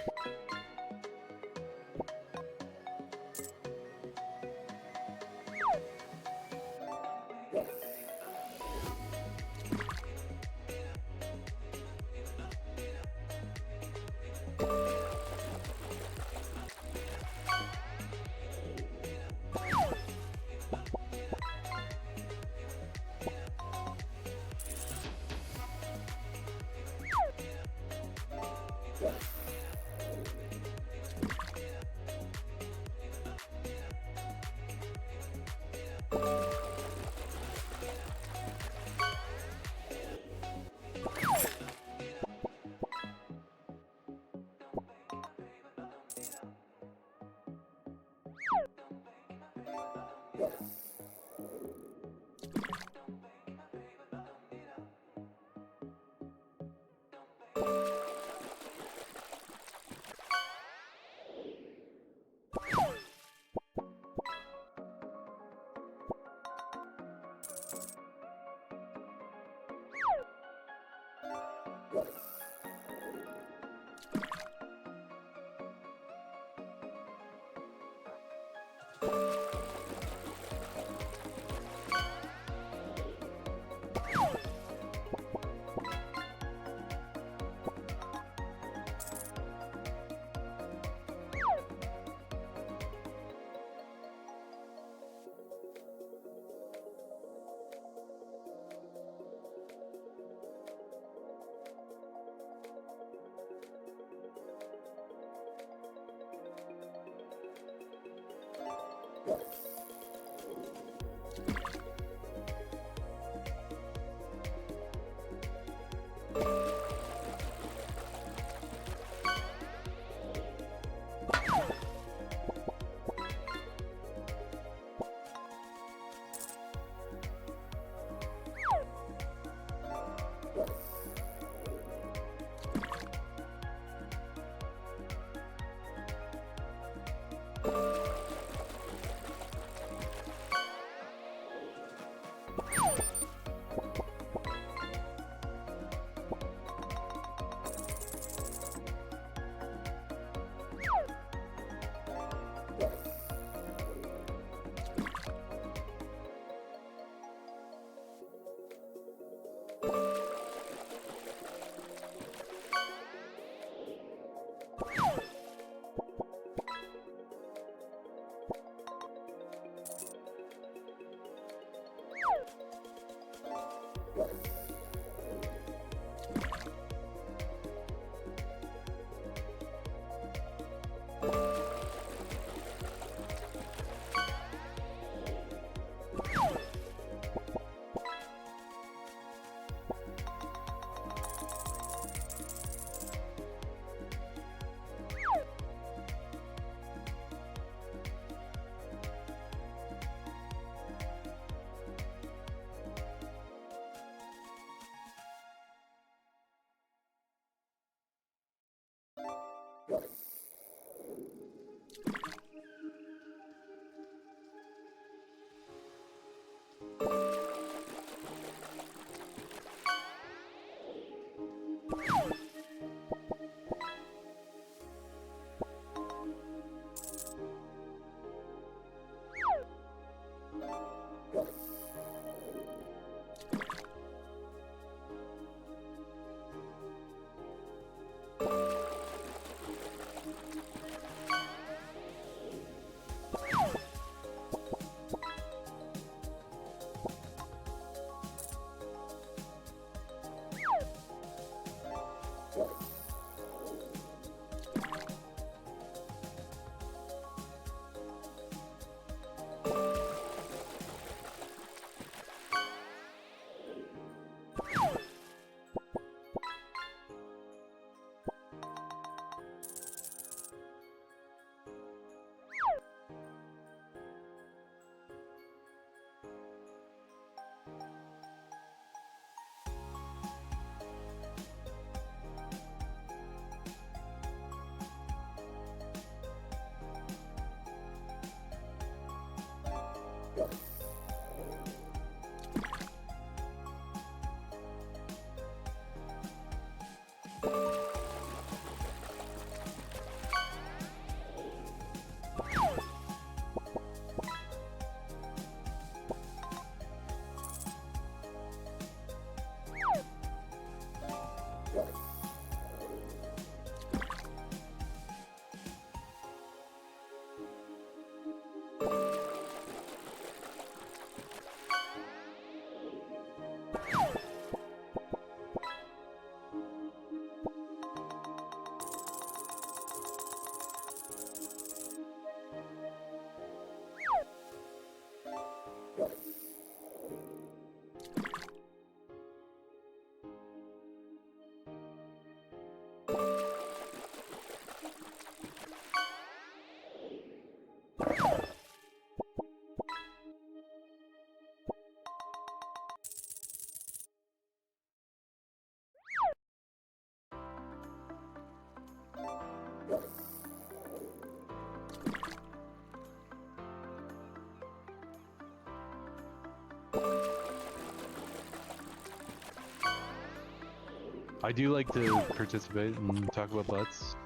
I do like to participate and talk about butts.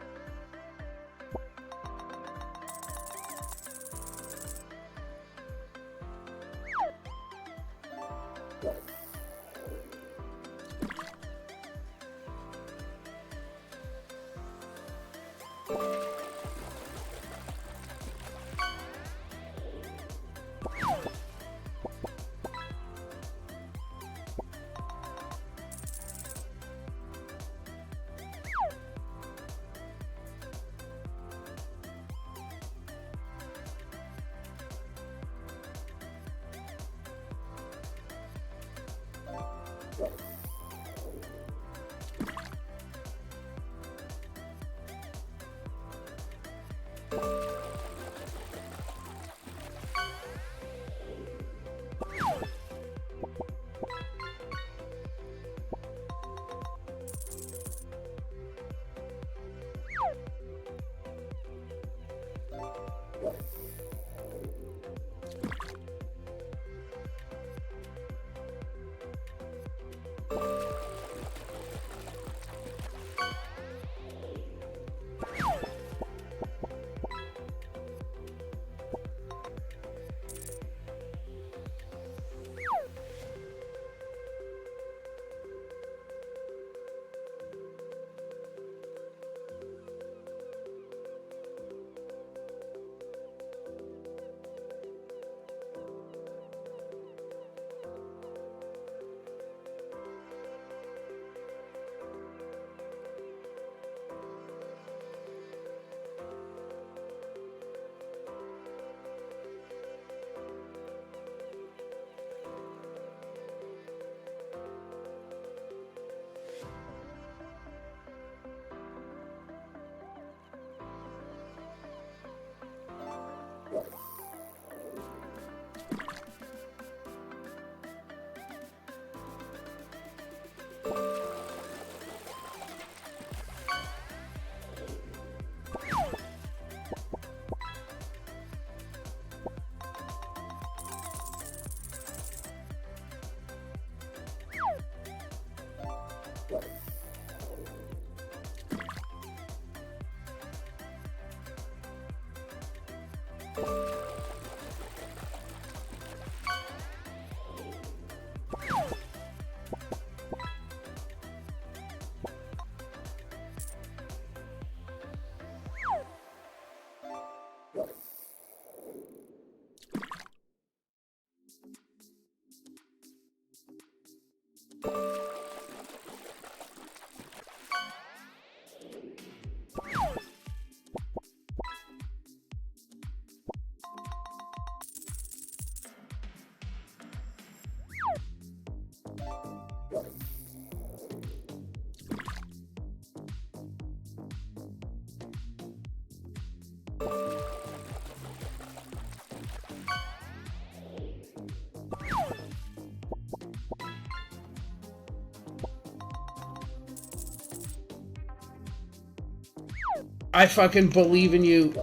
I fucking believe in you.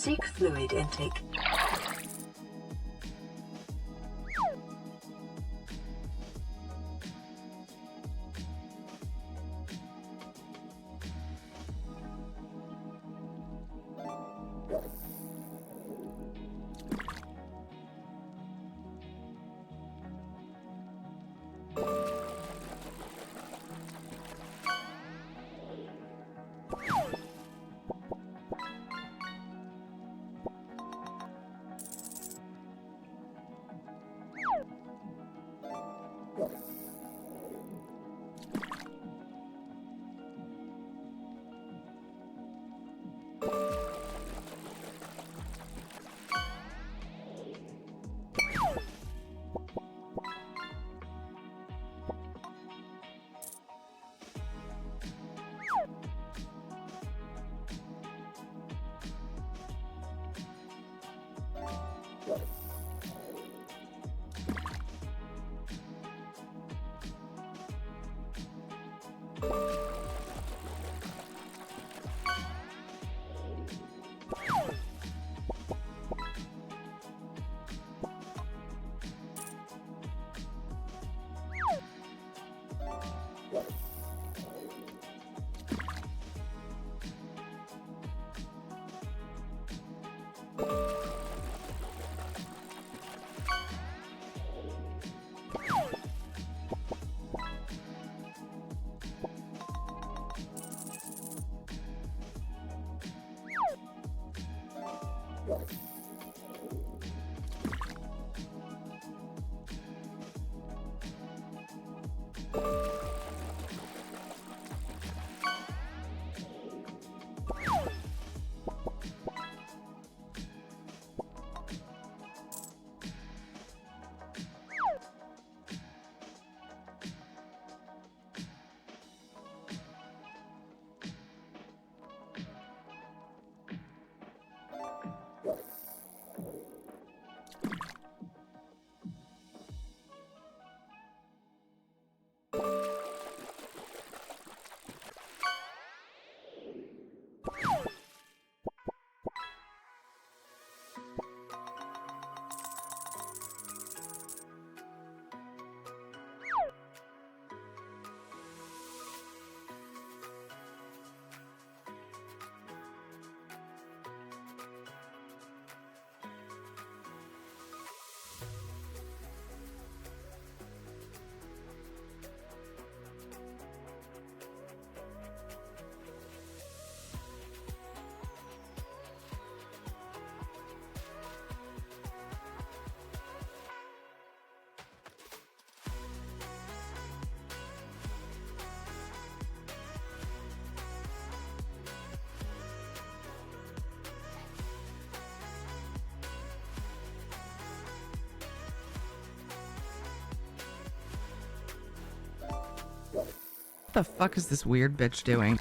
Seek fluid intake. the fuck is this weird bitch doing?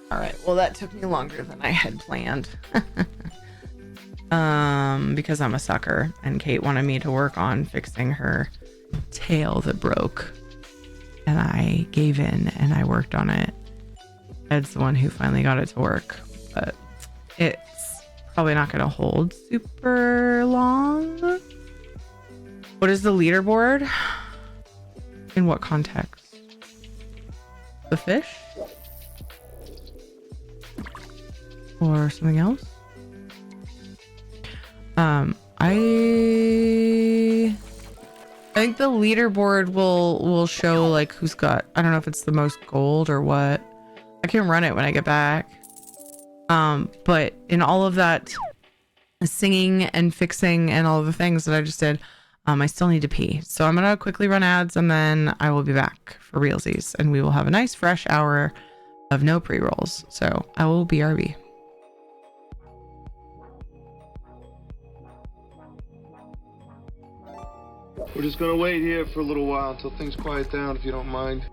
All right, well, that took me longer than I had planned. Because I'm a sucker and Kate wanted me to work on fixing her tail that broke. And I gave in and I worked on it. Ed's the one who finally got it to work, but it's probably not going to hold super long. What is the leaderboard? In what context? The fish? Or something else? I think the leaderboard will show like who's got, I don't know if it's the most gold or what. I can run it when I get back. But in all of that singing and fixing and all of the things that I just did, I still need to pee. So I'm gonna quickly run ads and then I will be back for realsies and we will have a nice fresh hour of no pre-rolls. So I will BRB. We're just gonna wait here for a little while until things quiet down, if you don't mind.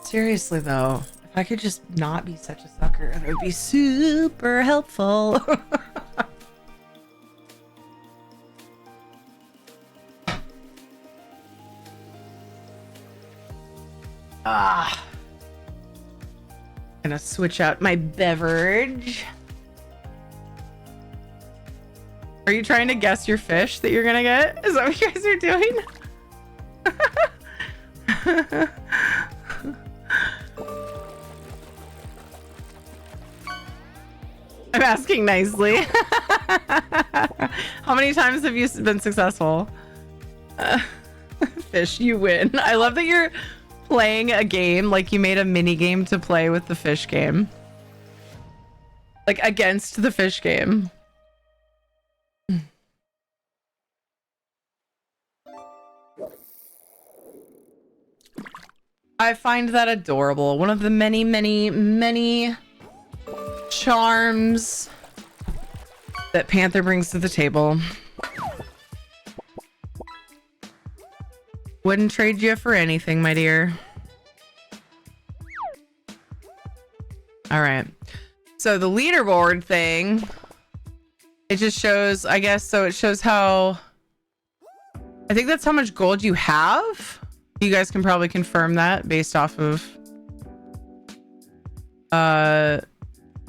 Seriously though, if I could just not be such a sucker, it would be super helpful. Gonna switch out my beverage. Are you trying to guess your fish that you're gonna get? Is that what you guys are doing? I'm asking nicely. How many times have you been successful? Fish, you win. I love that you're playing a game, like you made a mini game to play with the fish game. Like against the fish game. I find that adorable. One of the many, many, many charms that Panther brings to the table. Wouldn't trade you for anything, my dear. All right. So the leaderboard thing, it just shows, I guess, so it shows how, I think that's how much gold you have. You guys can probably confirm that based off of,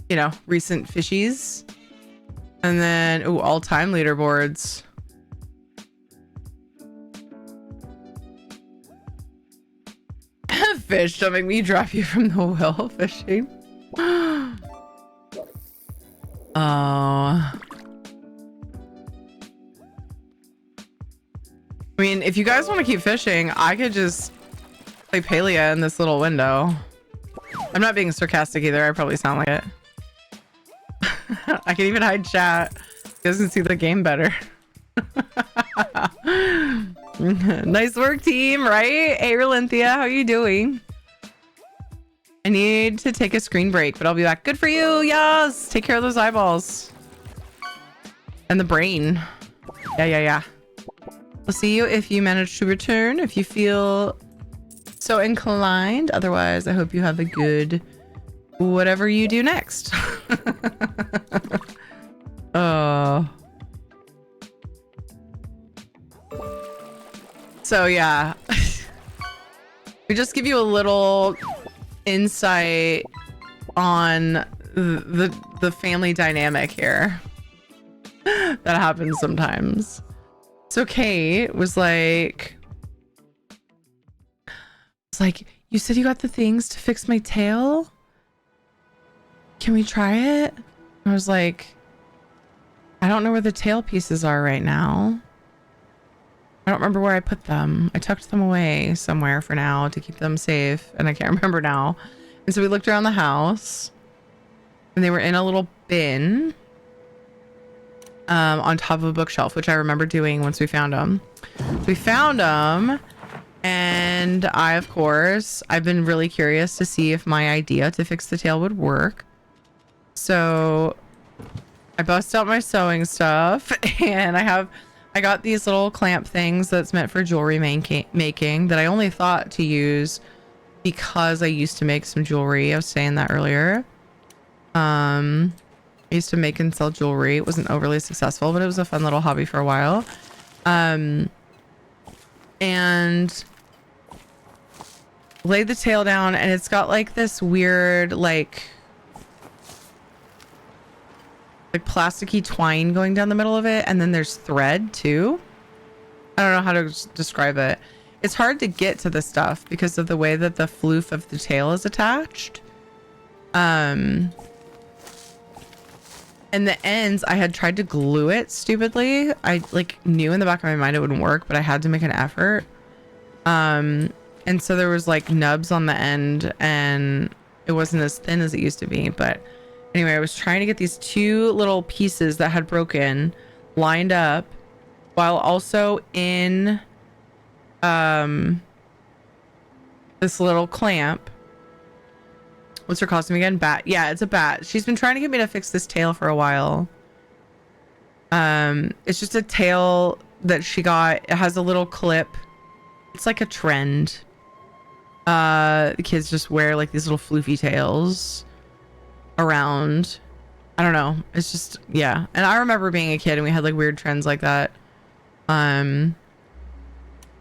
you know, recent fishies. And then, ooh, all-time leaderboards. Fish, don't make me drop you from the whale fishing. Oh. I mean, if you guys want to keep fishing, I could just play Palia in this little window. I'm not being sarcastic either. I probably sound like it. I can even hide chat. You guys can see the game better. Nice work, team, right? Hey, Relenthia, how are you doing? I need to take a screen break, but I'll be back. Good for you. Yes. Take care of those eyeballs. And the brain. Yeah. I'll see you if you manage to return, if you feel so inclined. Otherwise, I hope you have a good whatever you do next. So yeah. We just give you a little insight on the family dynamic here that happens sometimes. So Kate was like, you said you got the things to fix my tail? Can we try it? I was like, I don't know where the tail pieces are right now. I don't remember where I put them. I tucked them away somewhere for now to keep them safe, and I can't remember now. And so we looked around the house, and they were in a little bin on top of a bookshelf, which I remember doing once we found them. We found them, and I've been really curious to see if my idea to fix the tail would work. So I bust out my sewing stuff, and I got these little clamp things that's meant for jewelry making that I only thought to use because I used to make some jewelry. I was saying that earlier. I used to make and sell jewelry. It wasn't overly successful, but it was a fun little hobby for a while. And laid the tail down, and it's got like this weird like plasticky twine going down the middle of it, and then there's thread too. I don't know how to describe it. It's hard to get to the stuff because of the way that the floof of the tail is attached. And the ends, I had tried to glue it stupidly. I knew in the back of my mind it wouldn't work, but I had to make an effort. And so there was like nubs on the end, and it wasn't as thin as it used to be. But anyway, I was trying to get these two little pieces that had broken lined up while also in this little clamp. What's her costume again? Bat. Yeah, it's a bat. She's been trying to get me to fix this tail for a while. It's just a tail that she got. It has a little clip. It's like a trend. The kids just wear like these little floofy tails around. I don't know. It's just, yeah. And I remember being a kid and we had like weird trends like that. And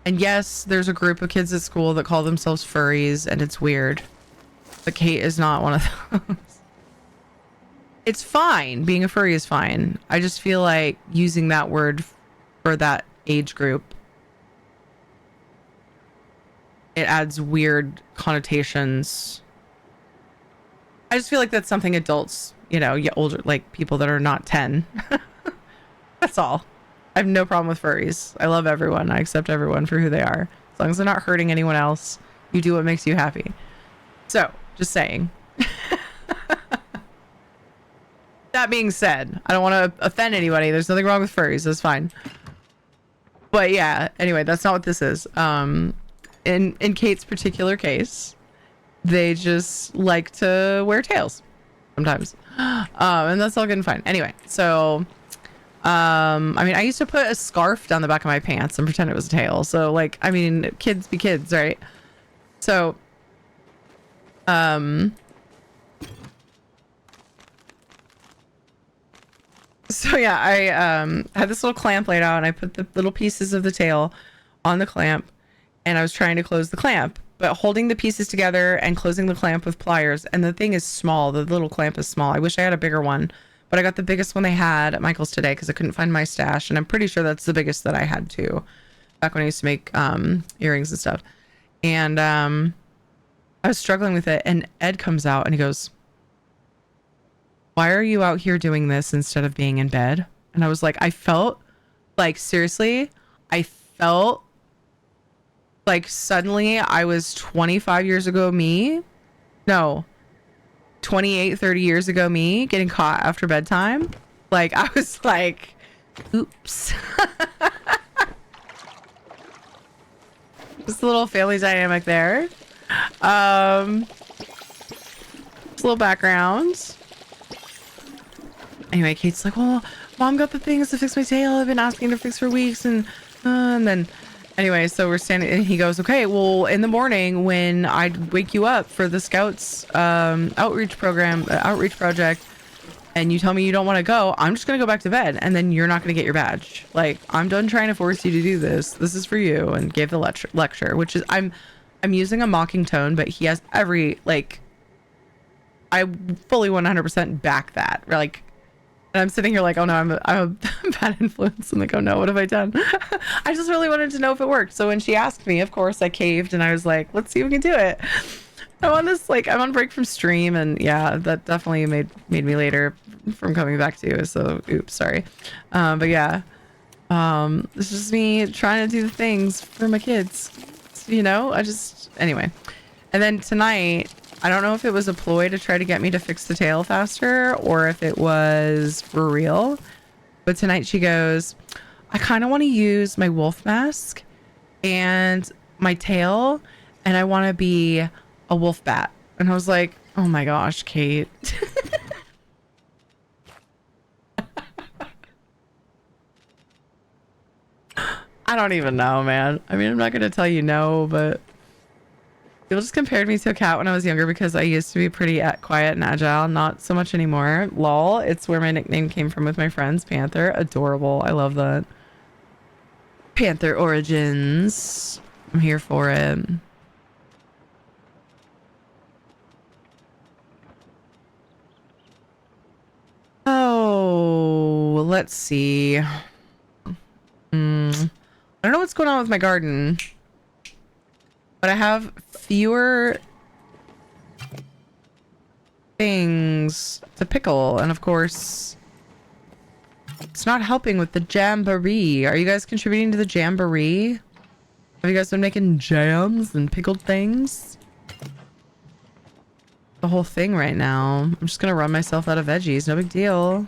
yes, there's a group of kids at school that call themselves furries, and it's weird. But Kate is not one of those. It's fine. Being a furry is fine. I just feel like using that word for that age group, it adds weird connotations. I just feel like that's something adults, older, like people that are not 10. That's all. I have no problem with furries. I love everyone. I accept everyone for who they are. As long as they're not hurting anyone else, you do what makes you happy. So, just saying. That being said, I don't want to offend anybody. There's nothing wrong with furries. That's fine. But yeah, anyway, that's not what this is. In Kate's particular case, they just like to wear tails sometimes. And that's all good and fine. Anyway, so I used to put a scarf down the back of my pants and pretend it was a tail. So kids be kids, right? So yeah, I had this little clamp laid out, and I put the little pieces of the tail on the clamp, and I was trying to close the clamp, but holding the pieces together and closing the clamp with pliers. And the thing is small. The little clamp is small. I wish I had a bigger one, but I got the biggest one they had at Michael's today because I couldn't find my stash, and I'm pretty sure that's the biggest that I had too, back when I used to make earrings and stuff. And I was struggling with it, and Ed comes out and he goes, "Why are you out here doing this instead of being in bed?" And I was like, I felt like, seriously, I felt like suddenly I was 25 years ago me. No. 28, 30 years ago me getting caught after bedtime. Like I was like, oops. Just a little family dynamic there. Just a little background. Anyway, Kate's like, well, mom got the things to fix my tail. I've been asking to fix for weeks. And then anyway, so we're standing and he goes, okay, well, in the morning when I wake you up for the scouts outreach project, and you tell me you don't want to go, I'm just going to go back to bed. And then you're not going to get your badge. Like, I'm done trying to force you to do this. This is for you. And gave the lecture, which is, I'm using a mocking tone, but he has every, like, I fully 100% back that. Like, and I'm sitting here like, oh no, I'm a bad influence. I'm like, oh no, what have I done? I just really wanted to know if it worked. So when she asked me, of course I caved and I was like, let's see if we can do it. I'm on this, like, I'm on break from stream, and yeah, that definitely made me later from coming back to you. So oops, sorry. But yeah, this is me trying to do the things for my kids, you know. Anyway. And then tonight, I don't know if it was a ploy to try to get me to fix the tail faster or if it was for real. But tonight she goes, I kind of want to use my wolf mask and my tail, and I want to be a wolf bat. And I was like, oh my gosh, Kate. I don't even know, man. I mean, I'm not going to tell you no, but people just compared me to a cat when I was younger because I used to be pretty quiet and agile. Not so much anymore. Lol. It's where my nickname came from with my friends. Panther. Adorable. I love that. Panther origins. I'm here for it. Oh, let's see. I don't know what's going on with my garden, but I have fewer things to pickle, and of course it's not helping with the jamboree. Are you guys contributing to the jamboree? Have you guys been making jams and pickled things? The whole thing right now. I'm just gonna run myself out of veggies. No big deal.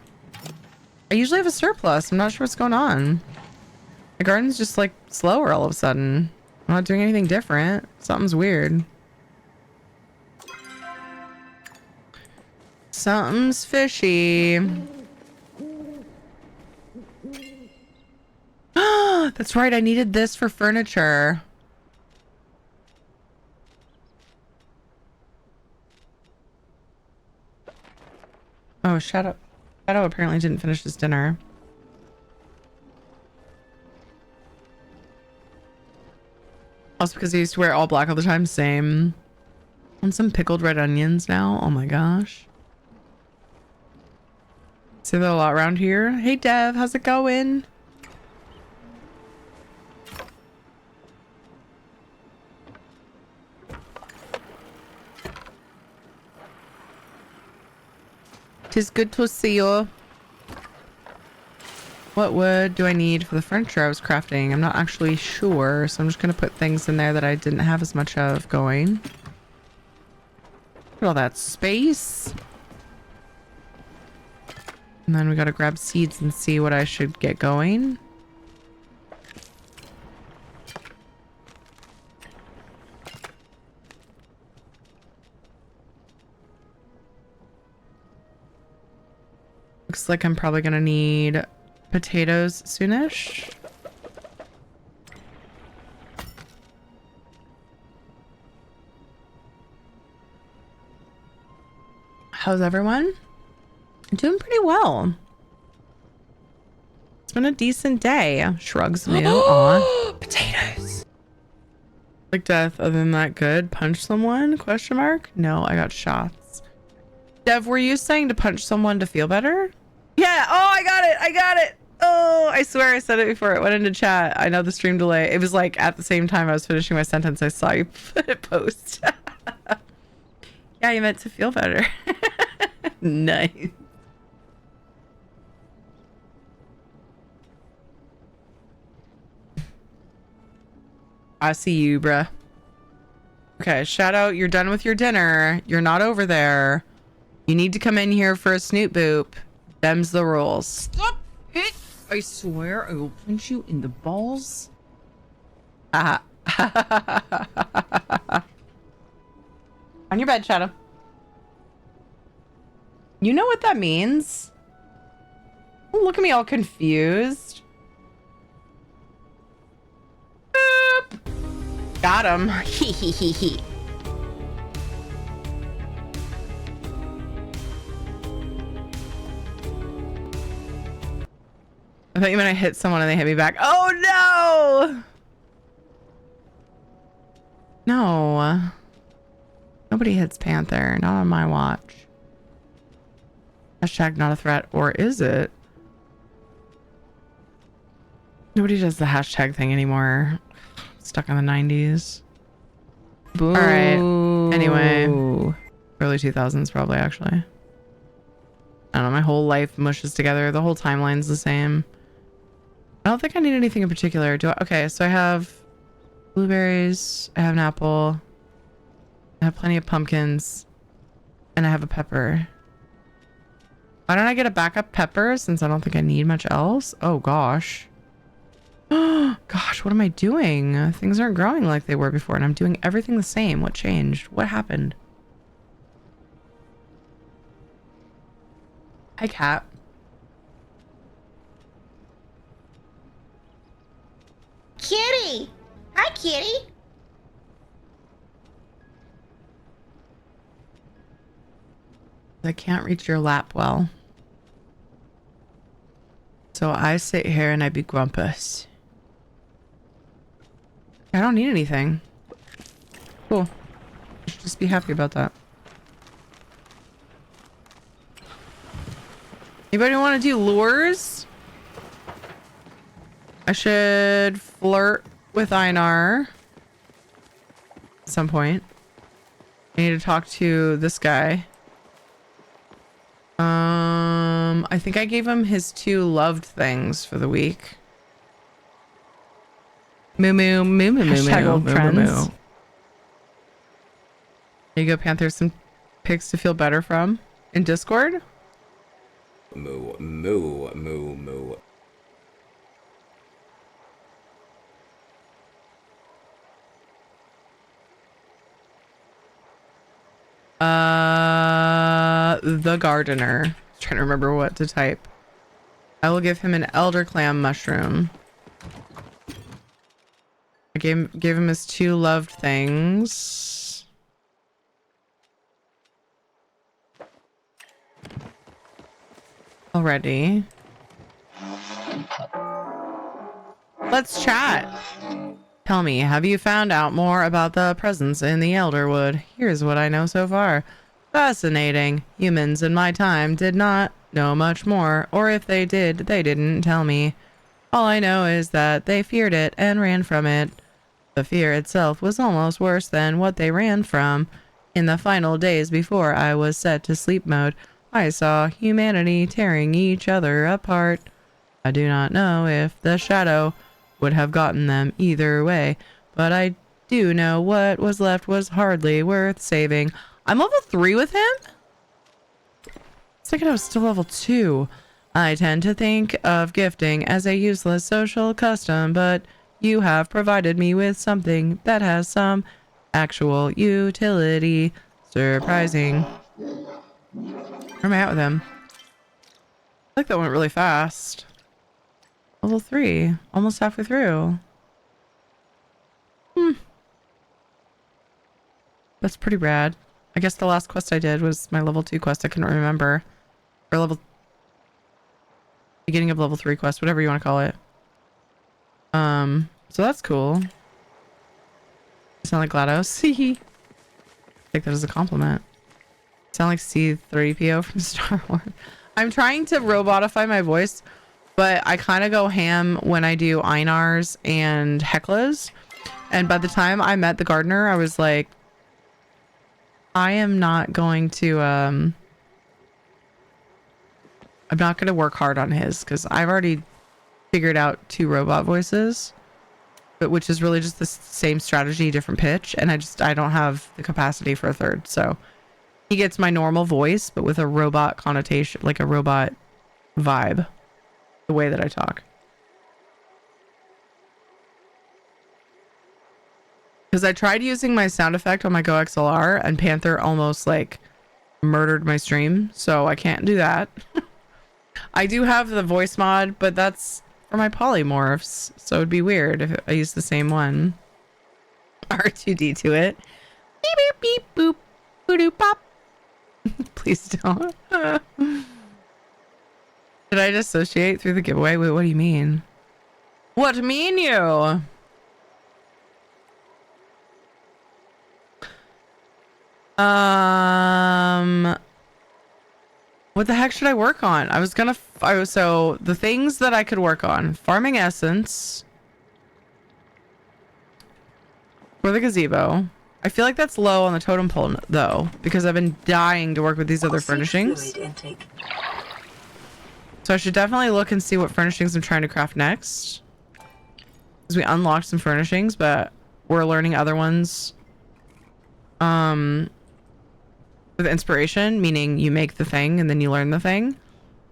I usually have a surplus. I'm not sure what's going on. My garden's just like slower all of a sudden. I'm not doing anything different. Something's weird. Something's fishy. That's right. I needed this for furniture. Oh, Shadow apparently didn't finish his dinner. Also because he used to wear all black all the time. Same. And some pickled red onions now. Oh my gosh. See that a lot around here. Hey Dev, how's it going? Tis good to see you. What wood do I need for the furniture I was crafting? I'm not actually sure, so I'm just gonna put things in there that I didn't have as much of going. Look at all that space. And then we gotta grab seeds and see what I should get going. Looks like I'm probably gonna need potatoes soonish. How's everyone? Doing pretty well. It's been a decent day. Shrugs new. Aw. Potatoes. Like death, other than that, good. Punch someone? Question mark? No, I got shots. Dev, were you saying to punch someone to feel better? Yeah. Oh, I got it. I got it. Oh, I swear I said it before it went into chat. I know the stream delay. It was like at the same time I was finishing my sentence. I saw you put it post. Yeah, you meant to feel better. Nice. I see you, bruh. Okay, Shadow, you're done with your dinner. You're not over there. You need to come in here for a snoot boop. Them's the rules. Stop it! I swear I will punch you in the balls. On your bed, Shadow. You know what that means? Don't look at me all confused. Boop. Got him. Hee hee hee hee. I thought you meant I hit someone and they hit me back. Oh no! No. Nobody hits Panther. Not on my watch. Hashtag not a threat. Or is it? Nobody does the hashtag thing anymore. Stuck in the 90s. Boo. All right. Anyway. Early 2000s probably, actually. I don't know. My whole life mushes together. The whole timeline's the same. I don't think I need anything in particular. Do I? Okay, so I have blueberries. I have an apple. I have plenty of pumpkins. And I have a pepper. Why don't I get a backup pepper since I don't think I need much else? Oh, gosh. Gosh, what am I doing? Things aren't growing like they were before, and I'm doing everything the same. What changed? What happened? Hi, cat. Kitty! Hi, kitty! I can't reach your lap well. So I sit here and I be grumpus. I don't need anything. Cool. I should just be happy about that. Anybody want to do lures? I should flirt with Einar at some point. I need to talk to this guy. I think I gave him his 2 loved things for the week. Moo moo moo moo moo Hashtag moo old moo trends. moo. There you go, Panther. Some pics to feel better from in Discord. Moo moo moo moo. The gardener. Trying to remember what to type. I will give him an elder clam mushroom. I gave him his 2 loved things. Already. Let's chat. Tell me, have you found out more about the presence in the Elderwood? Here's what I know so far. Fascinating. Humans in my time did not know much more, or if they did, they didn't tell me. All I know is that they feared it and ran from it. The fear itself was almost worse than what they ran from. In the final days before I was set to sleep mode, I saw humanity tearing each other apart. I do not know if the shadow would have gotten them either way, but I do know what was left was hardly worth saving. I'm level 3 with him? It's like I was still level 2. I tend to think of gifting as a useless social custom, but you have provided me with something that has some actual utility. Surprising. Where am I at with him? I think that went really fast. Level 3. Almost halfway through. That's pretty rad. I guess the last quest I did was my level 2 quest. I couldn't remember. Or level... beginning of level 3 quest. Whatever you want to call it. So that's cool. You sound like GLaDOS. Hee. Take that as a compliment. Sound like C-3PO from Star Wars. I'm trying to robotify my voice, but I kind of go ham when I do Einar's and Hekla's. And by the time I met the gardener, I was like, I am not going to, I'm not going to work hard on his because I've already figured out 2 robot voices. which is really just the same strategy, different pitch. And I don't have the capacity for a third. So he gets my normal voice, but with a robot connotation, like a robot vibe, the way that I talk. Because I tried using my sound effect on my Go XLR and Panther almost like murdered my stream. So I can't do that. I do have the voice mod, but that's for my polymorphs. So it'd be weird if I use the same one. R2D to it. Beep, beep, beep, boop, boo, doo, pop. Please don't. Did I dissociate through the giveaway? Wait, what do you mean? What mean you? What the heck should I work on? So the things that I could work on: farming essence for the gazebo. I feel like that's low on the totem pole though, because I've been dying to work with these other furnishings. So I should definitely look and see what furnishings I'm trying to craft next. Because we unlocked some furnishings, but we're learning other ones. With inspiration, meaning you make the thing and then you learn the thing.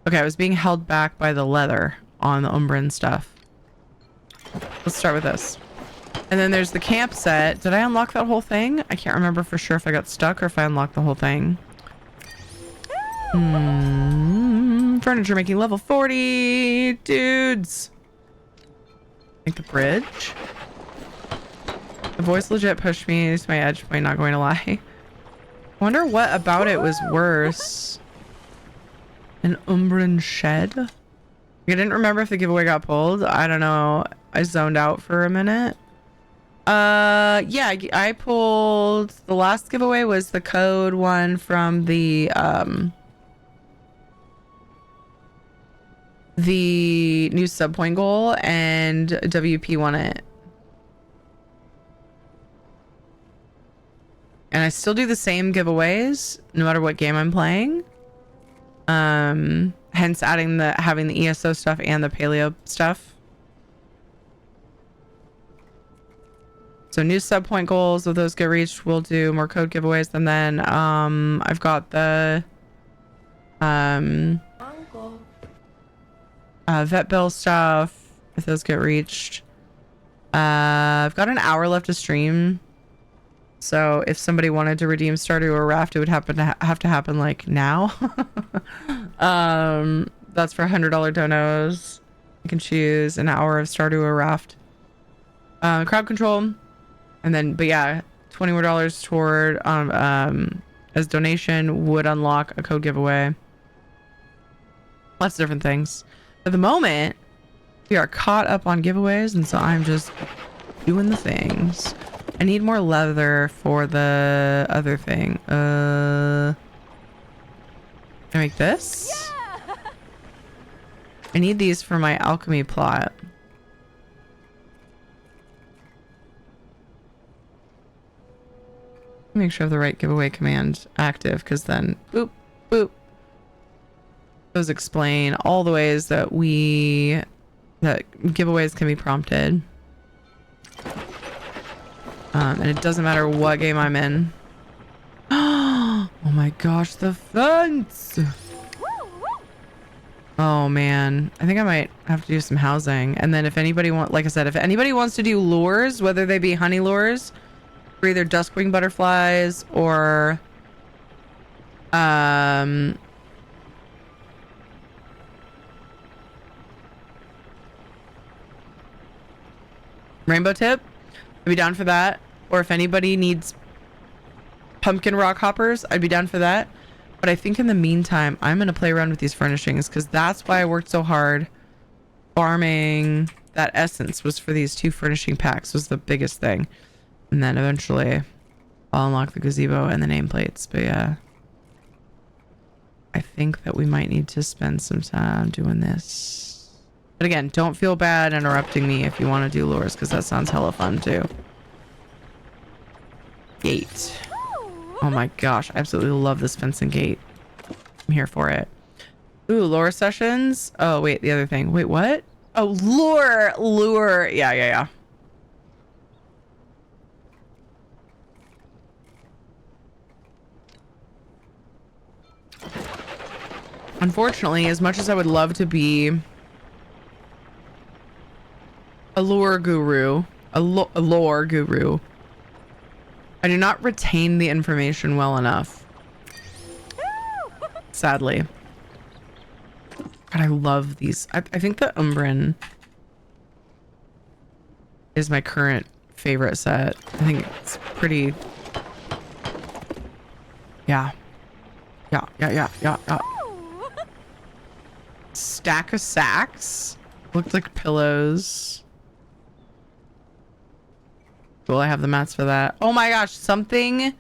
Okay, I was being held back by the leather on the Umbran stuff. Let's start with this. And then there's the camp set. Did I unlock that whole thing? I can't remember for sure if I got stuck or if I unlocked the whole thing. Furniture making level 40. Dudes. Make the bridge. The voice legit pushed me to my edge point, not going to lie. Wonder what about it was worse. An Umbran shed? I didn't remember if the giveaway got pulled. I don't know. I zoned out for a minute. Yeah, I pulled... The last giveaway was the code one from the new sub point goal, and WP won it. And I still do the same giveaways no matter what game I'm playing. Hence having the ESO stuff and the paleo stuff. So new sub point goals, if those get reached, we'll do more code giveaways. And then I've got the vet bill stuff, if those get reached. I've got an hour left to stream. So if somebody wanted to redeem Stardew or Raft, it would have to happen like now. That's for $100 donos. You can choose an hour of Stardew or Raft. Crowd control. And then, but yeah, $20 more toward as donation would unlock a code giveaway. Lots of different things. At the moment, we are caught up on giveaways, and so I'm just doing the things. I need more leather for the other thing. Can I make this? Yeah! I need these for my alchemy plot. Make sure I have the right giveaway command active, because then boop, boop. Those explain all the ways that giveaways can be prompted. And it doesn't matter what game I'm in. Oh my gosh, the fence! Oh man, I think I might have to do some housing. And then if anybody like I said, if anybody wants to do lures, whether they be honey lures, for either duskwing butterflies or rainbow tip, I'd be down for that. Or if anybody needs pumpkin rock hoppers, I'd be down for that. But I think in the meantime, I'm going to play around with these furnishings, because that's why I worked so hard farming that essence, was for these 2 furnishing packs was the biggest thing. And then eventually I'll unlock the gazebo and the nameplates. But yeah, I think that we might need to spend some time doing this. But again, don't feel bad interrupting me if you want to do lures, because that sounds hella fun too. Gate. Oh my gosh, I absolutely love this fencing gate. I'm here for it. Ooh, lure sessions. Oh wait, the other thing. Wait, what? Oh, lure. Yeah. Unfortunately, as much as I would love to be a lore guru, a lore guru, I do not retain the information well enough. Sadly. God, I love these. I think the Umbran is my current favorite set. I think it's pretty... Yeah. Yeah. Stack of sacks. Looked like pillows. Cool, I have the mats for that. Oh my gosh, something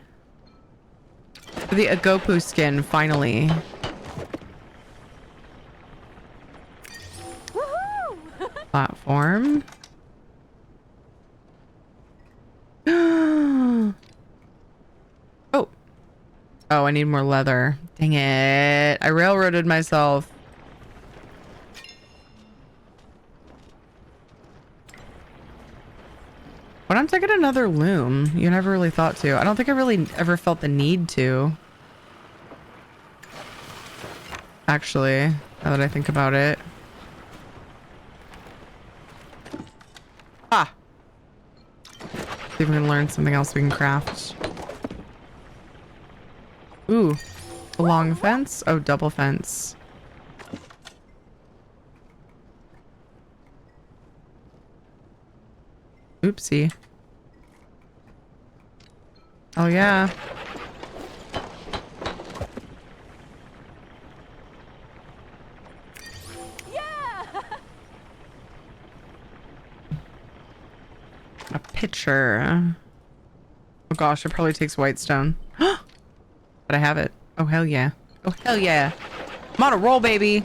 for the Agopu skin, finally. Platform. Oh, I need more leather. Dang it. I railroaded myself. Why don't I get another loom? You never really thought to. I don't think I really ever felt the need to. Actually, now that I think about it. Ah. See if we can learn something else we can craft. Ooh, a long fence? Oh, double fence. Oopsie. Oh, yeah. A pitcher. Oh gosh, it probably takes white stone. But I have it. Oh, hell yeah. Oh, hell yeah. I'm on a roll, baby.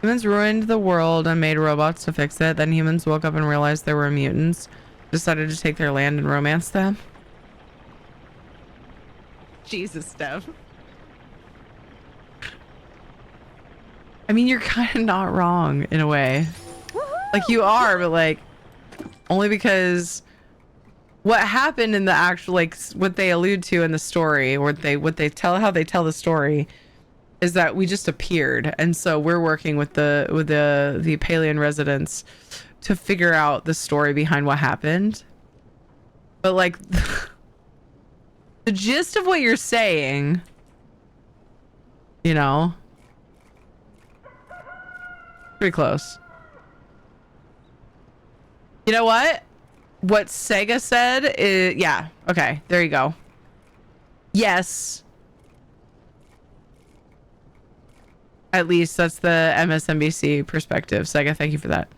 Humans ruined the world and made robots to fix it. Then humans woke up and realized there were mutants. Decided to take their land and romance them. Jesus, Steph. I mean, you're kind of not wrong in a way. Like, you are, but like, only because what happened in the actual, like, what they allude to in the story, or how they tell the story, is that we just appeared, and so we're working with the Palean residents to figure out the story behind what happened. But like, the gist of what you're saying, you know, pretty close. You know what? What Sega said is, yeah, okay, there you go. Yes. At least that's the MSNBC perspective. Sega, thank you for that.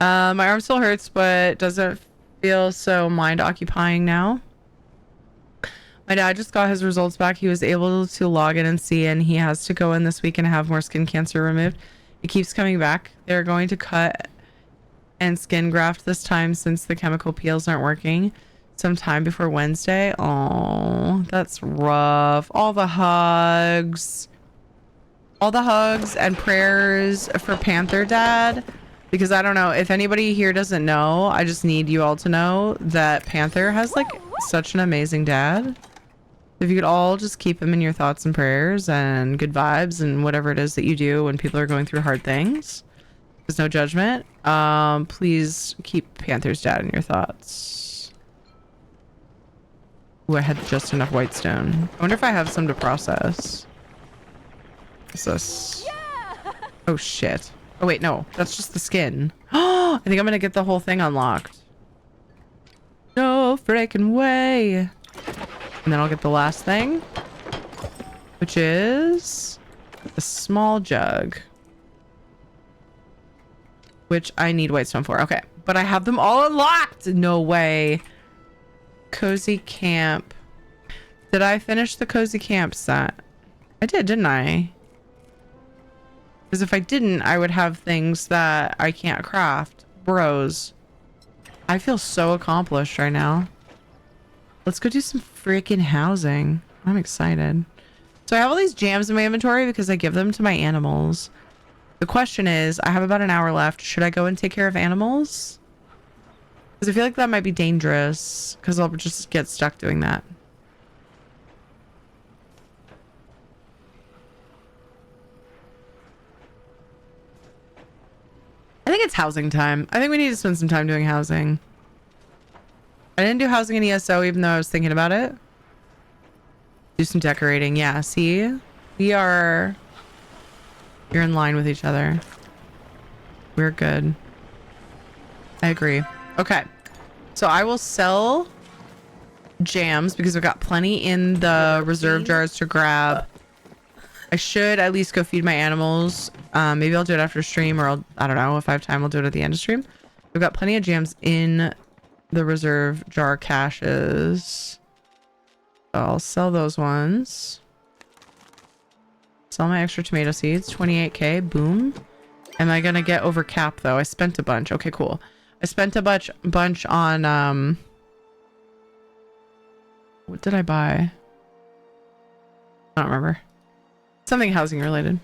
My arm still hurts, but doesn't feel so mind-occupying now. My dad just got his results back. He was able to log in and see, and he has to go in this week and have more skin cancer removed. It keeps coming back. They're going to cut and skin graft this time since the chemical peels aren't working. Sometime before Wednesday. Oh, that's rough. All the hugs and prayers for Panther Dad, because I don't know if anybody here doesn't know. I just need you all to know that Panther has like such an amazing dad. If you could all just keep him in your thoughts and prayers and good vibes and whatever it is that you do when people are going through hard things. There's no judgment. Please keep Panther's dad in your thoughts. Ooh, I had just enough white stone. I wonder if I have some to process. What's this? Oh shit. Oh wait, no, that's just the skin. I think I'm gonna get the whole thing unlocked. No freaking way. And then I'll get the last thing, which is the small jug, which I need white stone for. Okay, but I have them all unlocked. No way. Cozy camp. Did I finish the cozy camp set? I did, didn't I? Because if I didn't, I would have things that I can't craft. Bros. I feel so accomplished right now. Let's go do some freaking housing. I'm excited. So I have all these jams in my inventory because I give them to my animals. The question is, I have about an hour left. Should I go and take care of animals? Because I feel like that might be dangerous, because I'll just get stuck doing that. I think it's housing time. I think we need to spend some time doing housing. I didn't do housing in ESO even though I was thinking about it. Do some decorating. Yeah, see? You're in line with each other. We're good. I agree. Okay. So I will sell jams because we've got plenty in the reserve jars to grab. I should at least go feed my animals. Maybe I'll do it after stream, or I don't know, if I have time, I'll do it at the end of stream. We've got plenty of jams in the reserve jar caches. So I'll sell those ones. Sell my extra tomato seeds. 28k. Boom. Am I gonna get over cap though? I spent a bunch. Okay, cool. I spent a bunch on what did I buy? I don't remember. Something housing related.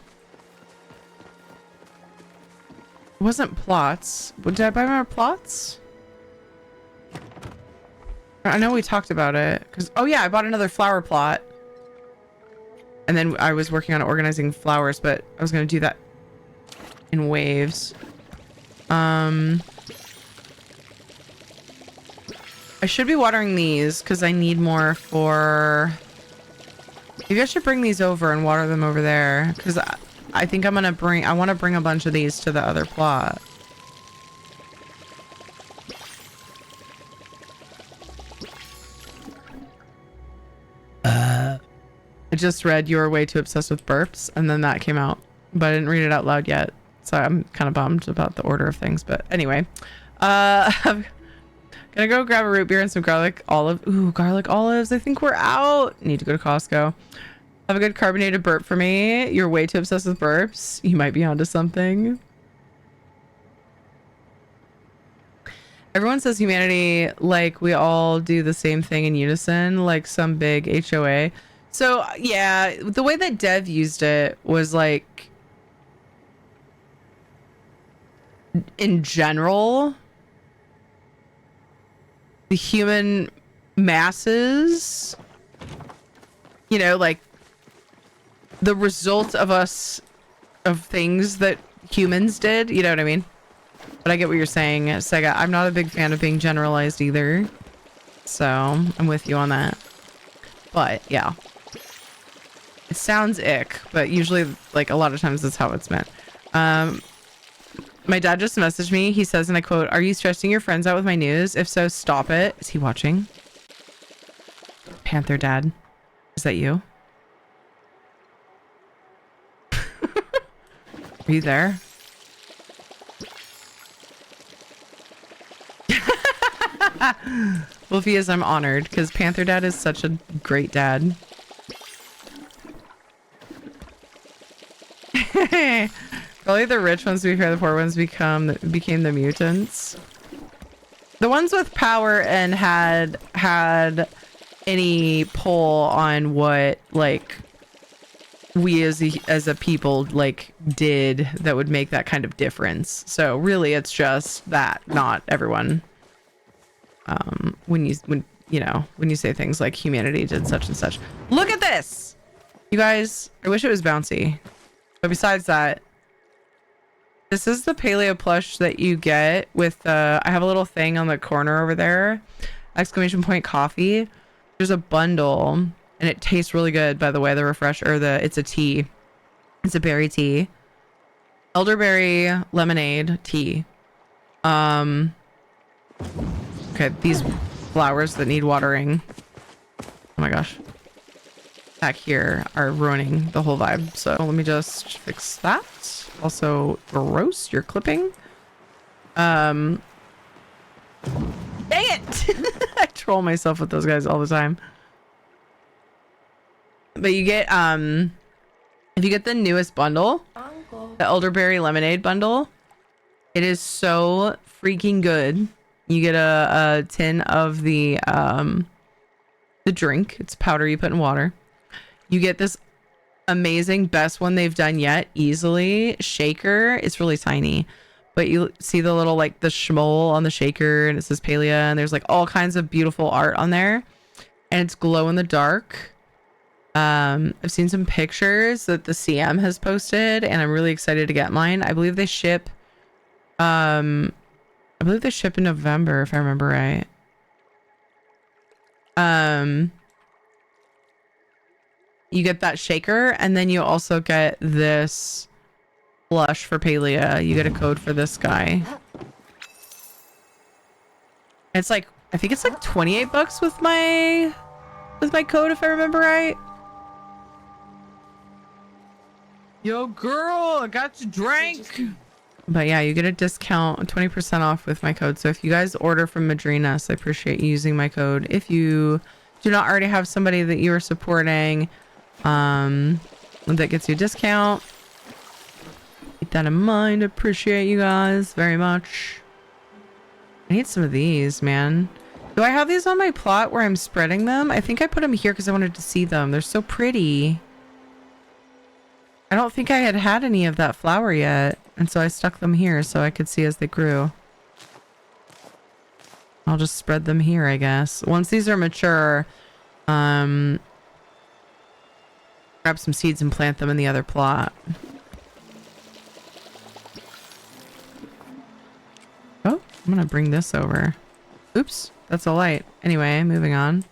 It wasn't plots. Did I buy more plots? I know we talked about it because oh yeah, I bought another flower plot. And then I was working on organizing flowers, but I was gonna do that in waves. I should be watering these because I need more for... Maybe I should bring these over and water them over there because I think I'm gonna bring... I want to bring a bunch of these to the other plot. I just read you were way too obsessed with burps and then that came out, but I didn't read it out loud yet. So I'm kind of bummed about the order of things, but anyway. I'm gonna go grab a root beer and some garlic olive. Ooh, garlic olives. I think we're out. Need to go to Costco. Have a good carbonated burp for me. You're way too obsessed with burps. You might be onto something. Everyone says humanity, like we all do the same thing in unison, like some big HOA. So yeah, the way that Dev used it was like, in general, the human masses, you know, like the result of us, of things that humans did, you know what I mean? But I get what you're saying, Sega. I'm not a big fan of being generalized either. So I'm with you on that. But yeah. It sounds ick, but usually, like, a lot of times that's how it's meant. My dad just messaged me. He says, and I quote, "Are you stressing your friends out with my news? If so, stop it." Is he watching? Panther Dad. Is that you? Are you there? Well, if he is, I'm honored because Panther Dad is such a great dad. Probably the rich ones, to be fair, the poor ones became the mutants. The ones with power and had any pull on what like we as a people like did that would make that kind of difference. So really, it's just that, not everyone. When you say things like humanity did such and such. Look at this, you guys. I wish it was bouncy, but besides that, this is the paleo plush that you get with I have a little thing on the corner over there, exclamation point coffee. There's a bundle and it tastes really good, by the way. The refresh, or it's a tea. It's a berry tea, elderberry lemonade tea. Okay, these flowers that need watering, oh my gosh, back here are ruining the whole vibe. So let me just fix that. Also, gross, you're clipping. Dang it! I troll myself with those guys all the time. But you get if you get the newest bundle, the elderberry lemonade bundle, it is so freaking good. You get a tin of the drink. It's powder you put in water. You get this amazing, best one they've done yet, easily, shaker. It's really tiny, but you see the little, like, the schmoll on the shaker, and it says paleo, and there's like all kinds of beautiful art on there, and it's glow in the dark. I've seen some pictures that the CM has posted, and I'm really excited to get mine. I believe they ship I believe they ship in November, if I remember right. You get that shaker, and then you also get this blush for Palea. You get a code for this guy. It's like, I think it's like 28 bucks with my code, if I remember right. Yo, girl, I got you drink. But yeah, you get a discount, 20% off with my code. So if you guys order from Madrinas, I appreciate you using my code. If you do not already have somebody that you are supporting, that gets you a discount, keep that in mind. Appreciate you guys very much. I need some of these, man. Do I have these on my plot where I'm spreading them? I think I put them here because I wanted to see them. They're so pretty. I don't think I had any of that flower yet, and so I stuck them here so I could see as they grew. I'll just spread them here, I guess. Once these are mature, grab some seeds and plant them in the other plot. Oh, I'm gonna bring this over. Oops, that's a light. Anyway, moving on.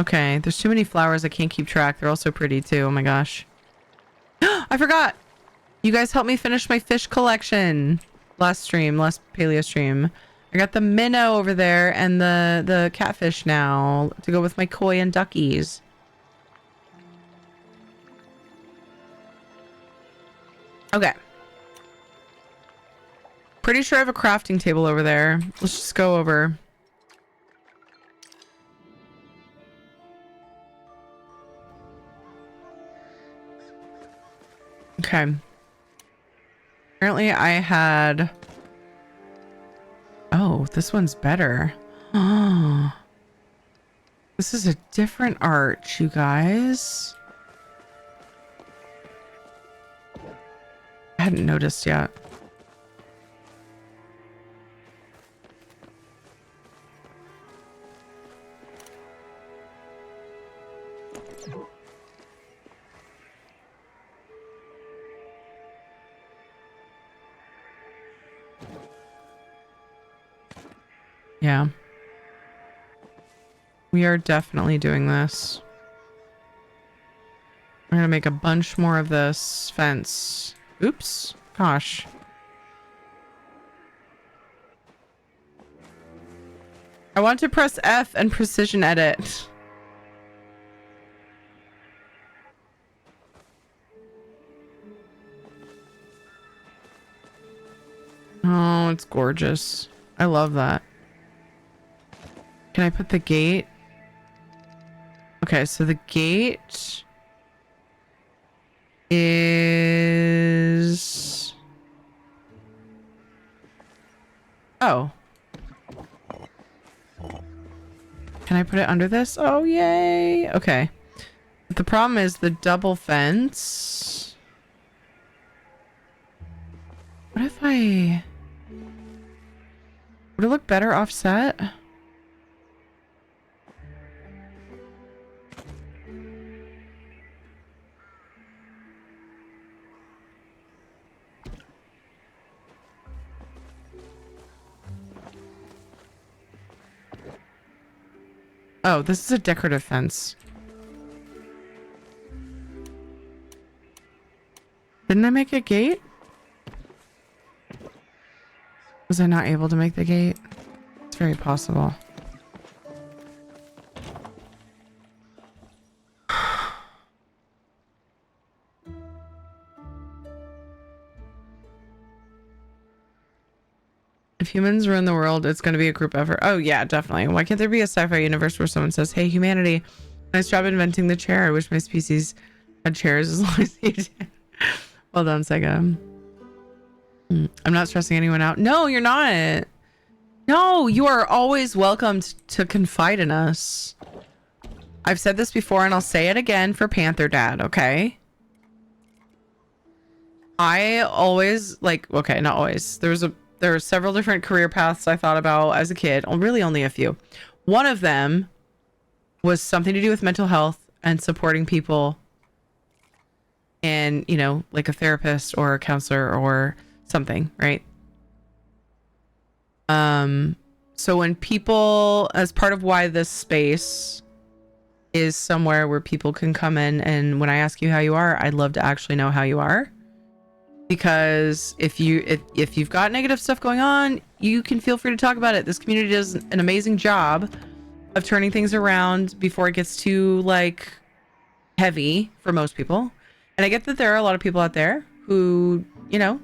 Okay, there's too many flowers I can't keep track. They're all so pretty too. Oh my gosh. I forgot. You guys helped me finish my fish collection last paleo stream. I got the minnow over there and the catfish now to go with my koi and duckies. Okay. Pretty sure I have a crafting table over there. Let's just go over. Okay. Apparently I had... Oh, this one's better. Oh. This is a different arch, you guys. I hadn't noticed yet. Yeah. We are definitely doing this. We're gonna make a bunch more of this fence. Oops. Gosh. I want to press F and precision edit. Oh, it's gorgeous. I love that. Can I put the gate? Okay, so the gate is... Oh. Can I put it under this? Oh, yay. Okay. But the problem is the double fence. What if I... Would it look better offset? Oh, this is a decorative fence. Didn't I make a gate? Was I not able to make the gate? It's very possible. If humans run the world, it's going to be a group effort. Oh, yeah, definitely. Why can't there be a sci-fi universe where someone says, hey, humanity, nice job inventing the chair. I wish my species had chairs as long as you did. Well done, Sega. I'm not stressing anyone out. No, you're not. No, you are always welcome to confide in us. I've said this before and I'll say it again for Panther Dad, okay? I always, like, okay, not always. There were several different career paths I thought about as a kid. Really only a few. One of them was something to do with mental health and supporting people and, you know, like a therapist or a counselor or something, right? So when people, as part of why this space is somewhere where people can come in, and when I ask you how you are, I'd love to actually know how you are. Because if you've got negative stuff going on, you can feel free to talk about it. This community does an amazing job of turning things around before it gets too like heavy for most people. And I get that there are a lot of people out there who, you know,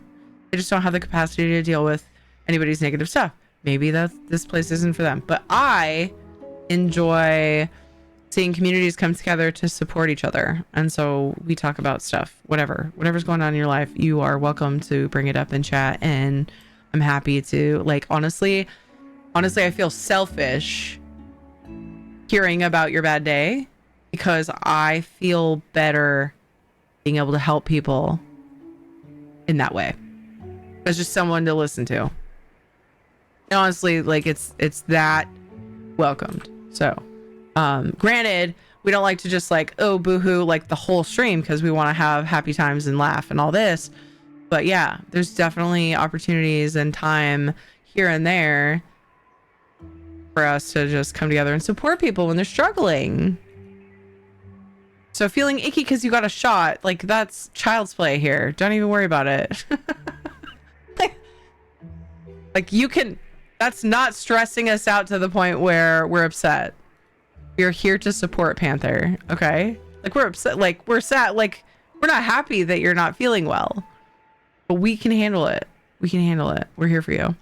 they just don't have the capacity to deal with anybody's negative stuff. Maybe this place isn't for them. But I enjoy seeing communities come together to support each other. And so we talk about stuff, whatever's going on in your life, you are welcome to bring it up in chat. And I'm happy to, like, honestly, I feel selfish hearing about your bad day because I feel better being able to help people in that way. As just someone to listen to. And honestly, like it's that welcomed. So granted, we don't like to just like, oh, boohoo, like the whole stream because we want to have happy times and laugh and all this. But yeah, there's definitely opportunities and time here and there for us to just come together and support people when they're struggling. So feeling icky because you got a shot, like that's child's play here. Don't even worry about it. like you can, that's not stressing us out to the point where we're upset. We're here to support Panther, okay? Like we're upset, like we're sad, like we're not happy that you're not feeling well. But we can handle it. We can handle it. We're here for you.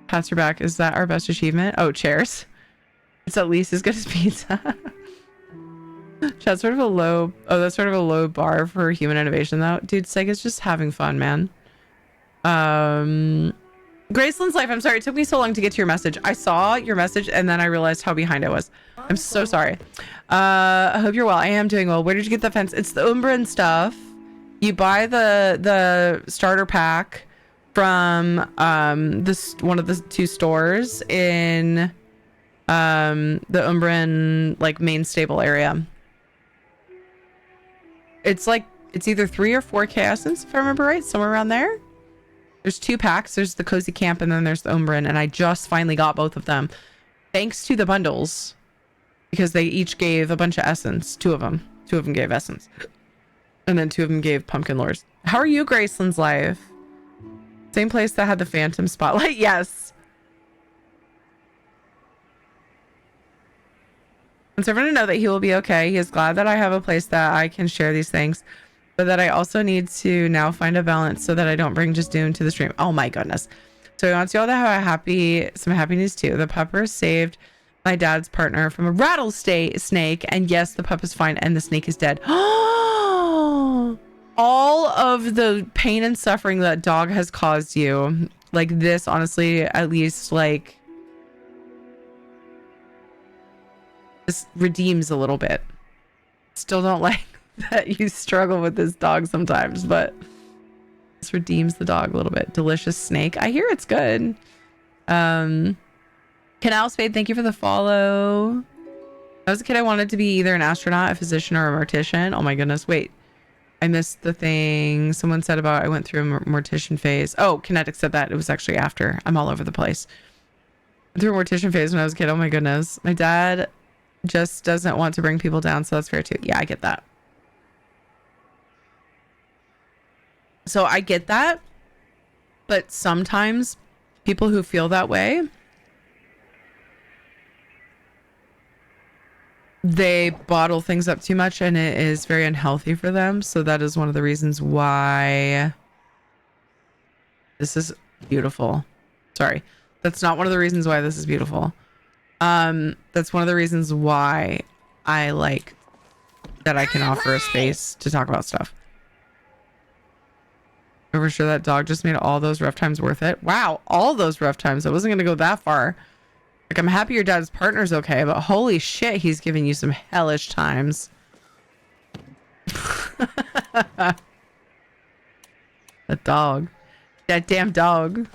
Pats your back. Is that our best achievement? Oh, chairs. It's at least as good as pizza. That's sort of a low. Oh, that's sort of a low bar for human innovation, though. Dude, Sega's just having fun, man. Graceland's life. I'm sorry it took me so long to get to your message. I saw your message and then I realized how behind I was. I'm so sorry. I hope you're well. I am doing well. Where did you get the fence? It's the Umbran stuff. You buy the starter pack from this one of the two stores in the Umbran like main stable area. It's like it's either 3 or 4 Chaosins, if I remember right, somewhere around there. There's 2 packs. There's the Cozy Camp and then there's the Umbran, and I just finally got both of them thanks to the bundles because they each gave a bunch of essence. 2 of them gave essence, and then 2 of them gave pumpkin lures. How are you, Graceland's life? Same place that had the phantom spotlight. Yes. And so everyone to know that he will be okay. He is glad that I have a place that I can share these things, but that I also need to now find a balance so that I don't bring just doom to the stream. Oh my goodness. So he wants you all to have some happy news too. The pupper saved my dad's partner from a rattlesnake, and yes, the pup is fine and the snake is dead. All of the pain and suffering that dog has caused you, like this, honestly, at least like this redeems a little bit. Still don't like that you struggle with this dog sometimes, but this redeems the dog a little bit. Delicious snake. I hear it's good. Canal Spade, thank you for the follow. When I was a kid, I wanted to be either an astronaut, a physician, or a mortician. Oh my goodness. Wait, I missed the thing someone said about I went through a mortician phase. Oh, Kinetic said that. It was actually after. I'm all over the place. I went through a mortician phase when I was a kid. Oh my goodness. My dad just doesn't want to bring people down, so that's fair too. Yeah, I get that. So I get that, but sometimes people who feel that way, they bottle things up too much and it is very unhealthy for them. So that is one of the reasons why this is beautiful. Sorry, that's not one of the reasons why this is beautiful. That's one of the reasons why I like that I can offer a space to talk about stuff. I'm sure that dog just made all those rough times worth it. Wow, all those rough times. I wasn't gonna go that far. Like, I'm happy your dad's partner's okay, but holy shit, he's giving you some hellish times. That dog. That damn dog.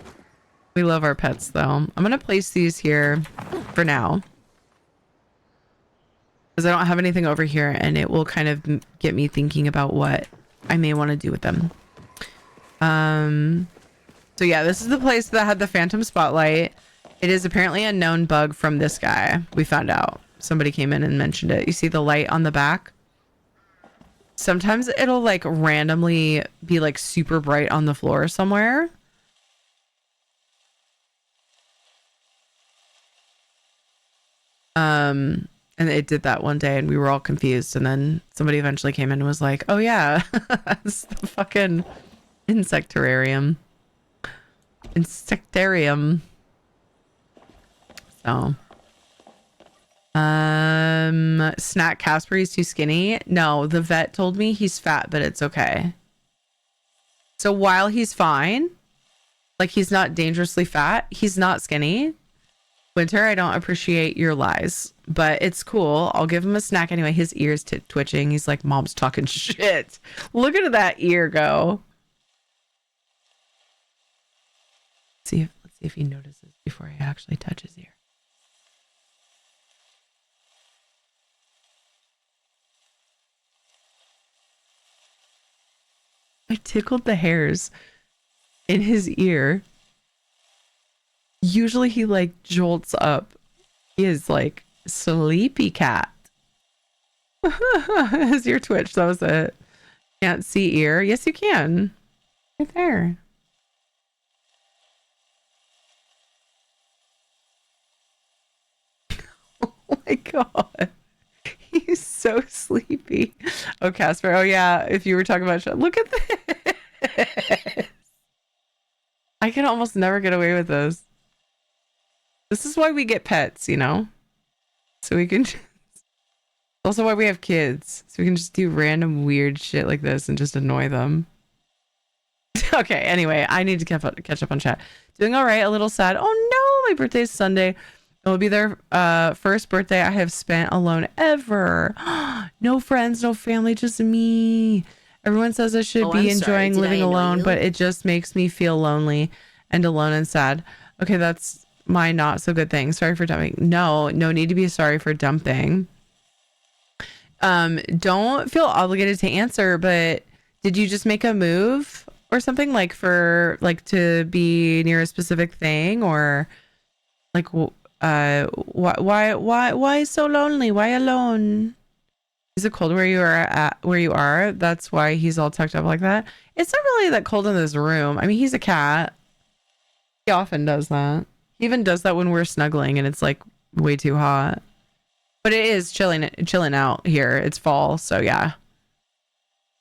We love our pets, though. I'm gonna place these here for now, because I don't have anything over here, and it will kind of get me thinking about what I may want to do with them. So yeah, this is the place that had the phantom spotlight. It is apparently a known bug from this guy. We found out. Somebody came in and mentioned it. You see the light on the back? Sometimes it'll like randomly be like super bright on the floor somewhere. And it did that one day and we were all confused. And then somebody eventually came in and was like, oh yeah, it's the fucking insectarium. Insectarium. So. Snack Casper, he's too skinny. No, the vet told me he's fat, but it's okay. So while he's fine, like he's not dangerously fat, he's not skinny. Winter, I don't appreciate your lies, but it's cool. I'll give him a snack anyway. His ear's twitching. He's like, mom's talking shit. Look at that ear go. Let's see if he notices before I actually touch his ear. I tickled the hairs in his ear. Usually he like jolts up. He is like sleepy cat. His ear twitch. That was it. Can't see ear. Yes, you can. Right there. Oh my God. He's so sleepy. Oh, Casper. Oh, yeah. If you were talking about... Look at this. I can almost never get away with this. This is why we get pets, you know? So we can... Also why we have kids. So we can just do random weird shit like this and just annoy them. Okay, anyway. I need to catch up on chat. Doing all right. A little sad. Oh, no. My birthday's Sunday. It will be their first birthday I have spent alone ever. No friends, no family, just me. Everyone says I should be enjoying living alone, but it just makes me feel lonely and alone and sad. Okay, that's my not so good thing. Sorry for dumping. No need to be sorry for dumping. Don't feel obligated to answer, but did you just make a move or something like to be near a specific thing or like why so lonely? Why alone? Is it cold where you are? That's why he's all tucked up like that. It's not really that cold in this room. I mean, he's a cat. He often does that. He even does that when we're snuggling and it's like way too hot. But it is chilling out here. It's fall, so yeah.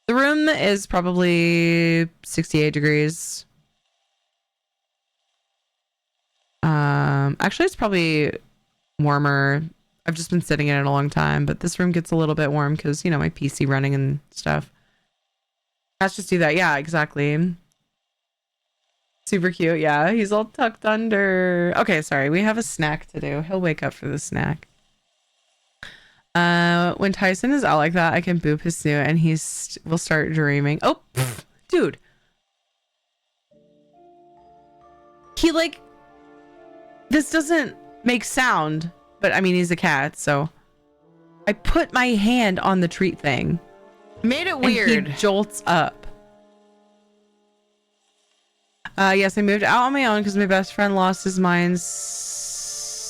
The room is probably 68 degrees. Actually, it's probably warmer. I've just been sitting in it a long time, but this room gets a little bit warm because, you know, my PC running and stuff. Let's just do that. Yeah, exactly. Super cute. Yeah, he's all tucked under. Okay, sorry. We have a snack to do. He'll wake up for the snack. When Tyson is out like that, I can boop his snoot and will start dreaming. Oh, dude. He like... This doesn't make sound, but I mean, he's a cat, so I put my hand on the treat thing. Made it weird. And he jolts up. Yes, I moved out on my own because my best friend lost his mind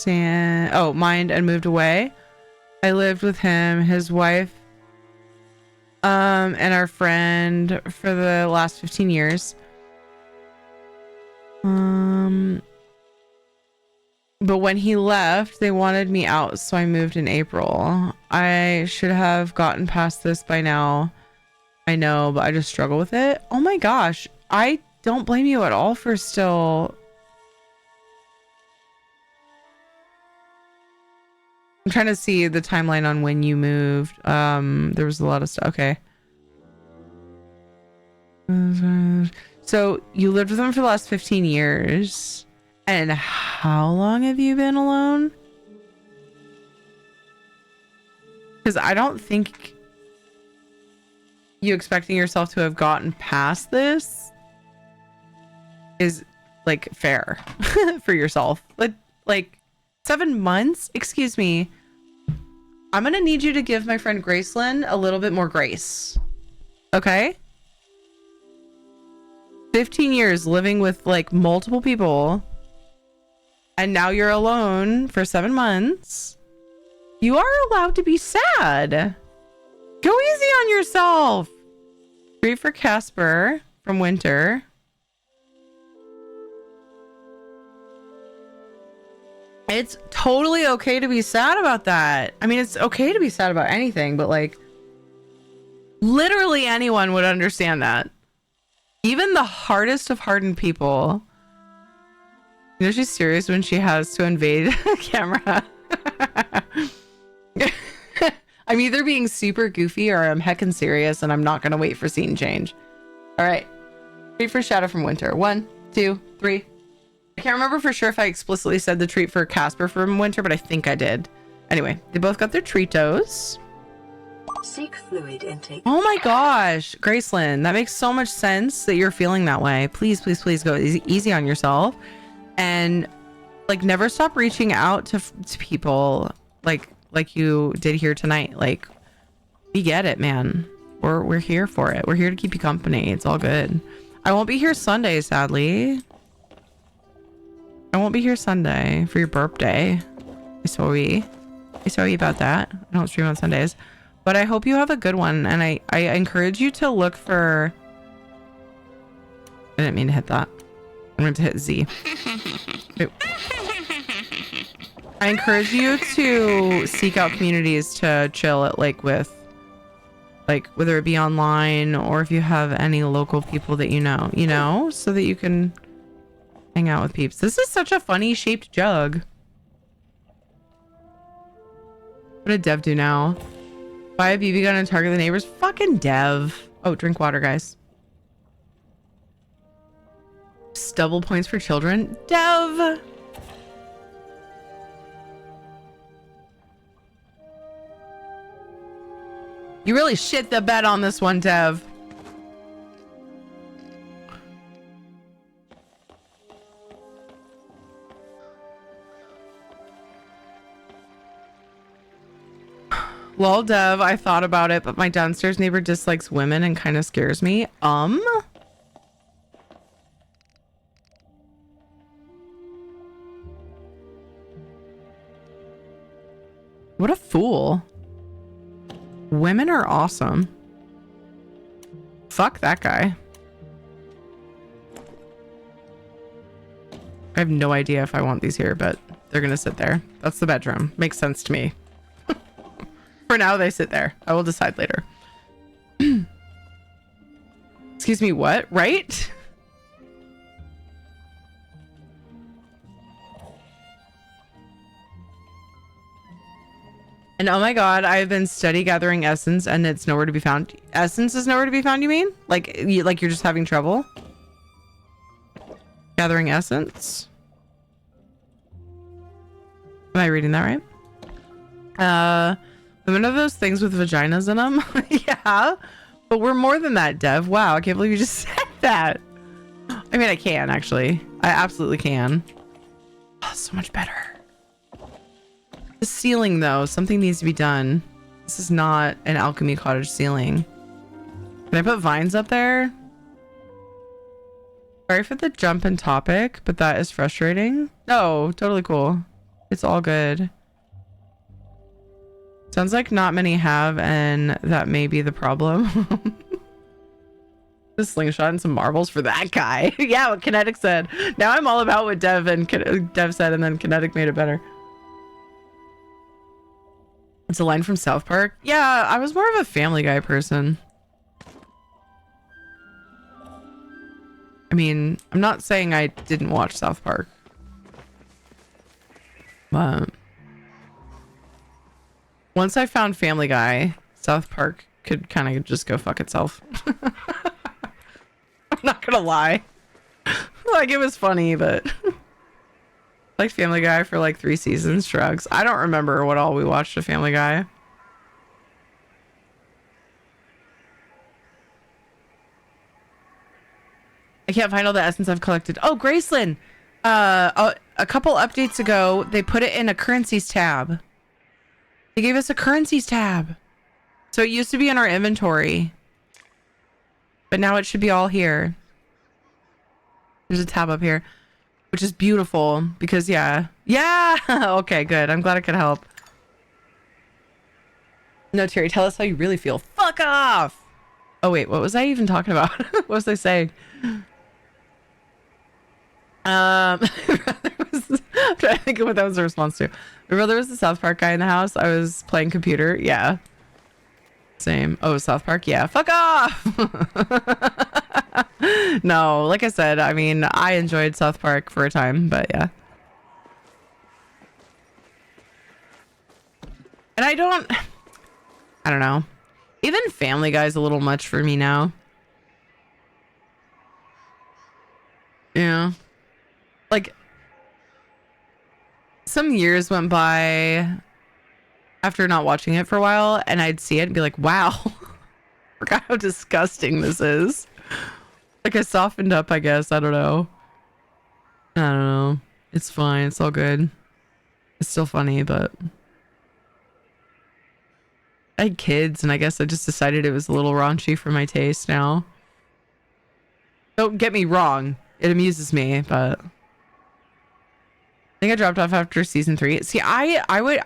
and moved away. I lived with him, his wife, and our friend for the last 15 years. But when he left, they wanted me out, so I moved in April. I should have gotten past this by now. I know, but I just struggle with it. Oh my gosh. I don't blame you at all for still... I'm trying to see the timeline on when you moved. There was a lot of stuff. Okay. So you lived with him for the last 15 years. And how long have you been alone? Because I don't think you expecting yourself to have gotten past this is like fair for yourself. But like 7 months? Excuse me. I'm going to need you to give my friend Gracelyn a little bit more grace. Okay? 15 years living with like multiple people, and now you're alone for 7 months. You are allowed to be sad. Go easy on yourself. Treat for Casper from Winter. It's totally okay to be sad about that. I mean, it's okay to be sad about anything, but like literally anyone would understand that. Even the hardest of hardened people. You know she's serious when she has to invade a camera. I'm either being super goofy or I'm heckin' serious and I'm not gonna wait for scene change. All right. Treat for Shadow from Winter. 1, 2, 3. I can't remember for sure if I explicitly said the treat for Casper from Winter, but I think I did. Anyway, they both got their treatos. Seek fluid intake. Oh my gosh, Gracelyn, that makes so much sense that you're feeling that way. Please, please, please go easy on yourself, and like never stop reaching out to people like you did here tonight. Like, we get it, man. We're here for it. We're here to keep you company. It's all good. I won't be here Sunday, sadly. I won't be here Sunday for your birthday. Sorry about that. I don't stream on Sundays. But I hope you have a good one, and I encourage you to look for... I didn't mean to hit that. I meant to hit Z. I encourage you to seek out communities to chill at, like, with, like, whether it be online or if you have any local people that you know, so that you can hang out with peeps. This is such a funny shaped jug. What did Dev do now? Buy a BB gun and target the neighbors? Fucking Dev. Oh, drink water, guys. Stubble points for children? Dev! You really shit the bed on this one, Dev. Lol, Dev, I thought about it, but my downstairs neighbor dislikes women and kind of scares me. What a fool. Women are awesome. Fuck that guy. I have no idea if I want these here, but they're gonna sit there. That's the bedroom. Makes sense to me. For now, they sit there. I will decide later. Excuse me, what? Right? And oh my god, I've been study gathering essence and it's nowhere to be found. Essence is nowhere to be found, you mean? Like you're just having trouble? Gathering essence? Am I reading that right? Women are those things with vaginas in them? Yeah, but we're more than that, Dev. Wow, I can't believe you just said that. I mean, I can, actually. I absolutely can. Oh, so much better. The ceiling, though. Something needs to be done. This is not an alchemy cottage ceiling. Can I put vines up there? Sorry for the jump in topic, but that is frustrating. No, totally cool. It's all good. Sounds like not many have, and that may be the problem. The slingshot and some marbles for that guy. Yeah, what Kinetic said. Now I'm all about what Dev said, and then Kinetic made it better. It's a line from South Park. Yeah, I was more of a Family Guy person. I mean, I'm not saying I didn't watch South Park. But once I found Family Guy, South Park could kind of just go fuck itself. I'm not gonna lie. Like, it was funny, but like Family Guy for like 3 seasons. Shrugs. I don't remember what all we watched of Family Guy. I can't find all the essence I've collected. Oh, Gracelyn. A couple updates ago, they put it in a currencies tab. They gave us a currencies tab. So it used to be in our inventory, but now it should be all here. There's a tab up here, which is beautiful because yeah. Okay, good. I'm glad I could help. No, Terry, tell us how you really feel. Fuck off. Oh wait, what was I even talking about? What was I saying? I'm trying to think of what that was a response to. My brother was the South Park guy in the house. I was playing computer. Yeah. Same. Oh, South Park. Yeah. Fuck off. No, like I said, I mean, I enjoyed South Park for a time, but yeah. And I don't know. Even Family Guy's a little much for me now. Yeah. Like, some years went by after not watching it for a while, and I'd see it and be like, wow, forgot how disgusting this is. Like, I softened up, I guess. I don't know. It's fine. It's all good. It's still funny, but I had kids, and I guess I just decided it was a little raunchy for my taste now. Don't get me wrong. It amuses me, but I think I dropped off after season 3. See, I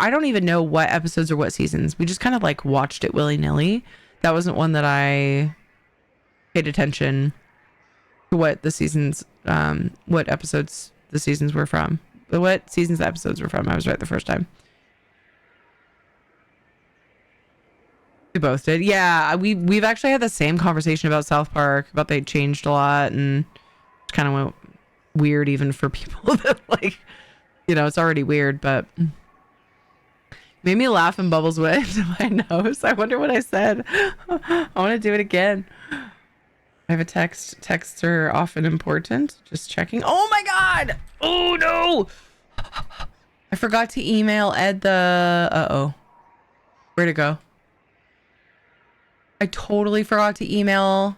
don't even know what episodes or what seasons. We just kind of like watched it willy-nilly. That wasn't one that I paid attention to what the seasons, what episodes the seasons were from. What seasons the episodes were from. I was right the first time. We both did. Yeah, we've actually had the same conversation about South Park, about they changed a lot, and it kind of went weird even for people that like, you know, it's already weird, but made me laugh and bubbles went into my nose. I wonder what I said. I want to do it again. I have a text. Texts are often important. Just checking. Oh my God. Oh no. I forgot to email Ed the, uh-oh. Where'd it go? I totally forgot to email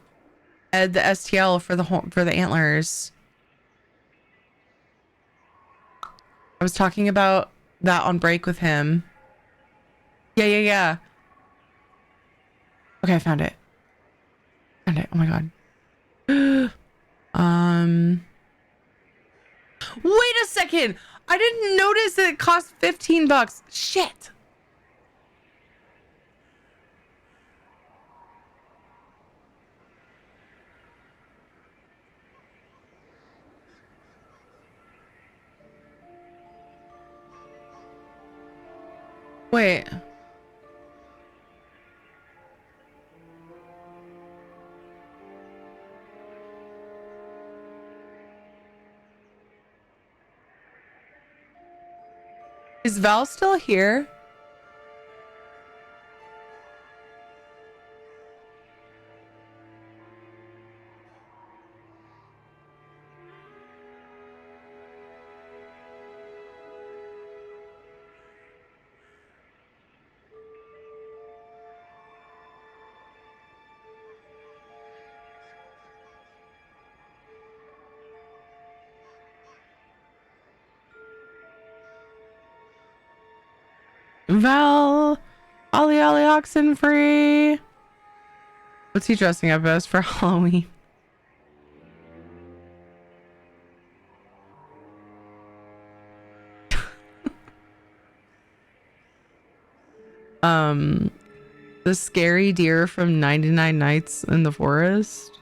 Ed the STL for the antlers. I was talking about that on break with him. Yeah. Okay, I found it. Oh my God. Wait a second. I didn't notice that it cost $15. Shit. Wait. Is Val still here? Val, Ollie Oxen free. What's he dressing up as for Halloween? The scary deer from 99 Nights in the Forest.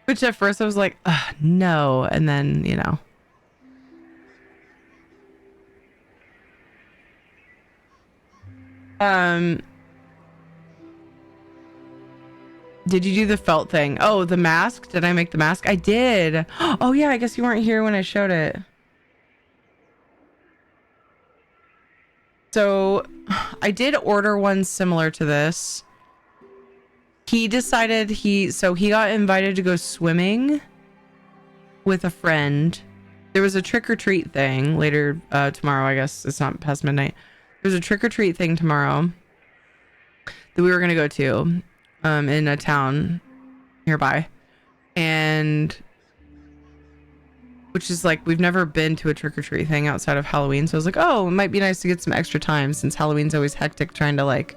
Which at first I was like, no. And then, you know. Did you do the felt thing? Oh, the mask? Did I make the mask? I did. Oh yeah, I guess you weren't here when I showed it. So I did order one similar to this. He decided he got invited to go swimming with a friend. There was a trick or treat thing later tomorrow. I guess it's not past midnight. There's a trick or treat thing tomorrow that we were going to go to in a town nearby. And which is like, we've never been to a trick or treat thing outside of Halloween. So I was like, oh, it might be nice to get some extra time since Halloween's always hectic trying to like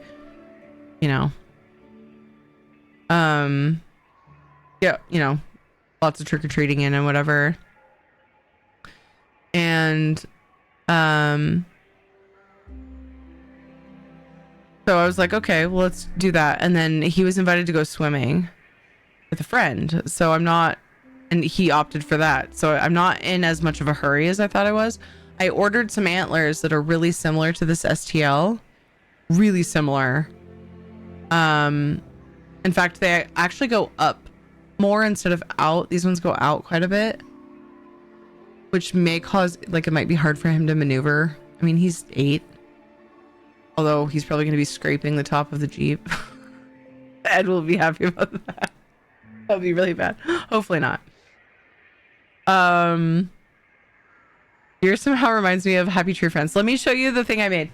you know, yeah, you know, lots of trick-or-treating in and whatever. And so I was like, okay, well, let's do that. And then he was invited to go swimming with a friend. So I'm not, and he opted for that. So I'm not in as much of a hurry as I thought I was. I ordered some antlers that are really similar to this STL. Really similar. In fact, they actually go up more instead of out. These ones go out quite a bit, which may cause, like, it might be hard for him to maneuver. I mean, he's 8. Although he's probably going to be scraping the top of the Jeep. Ed will be happy about that. That'll be really bad. Hopefully not. Here somehow reminds me of Happy Tree Friends. Let me show you the thing I made.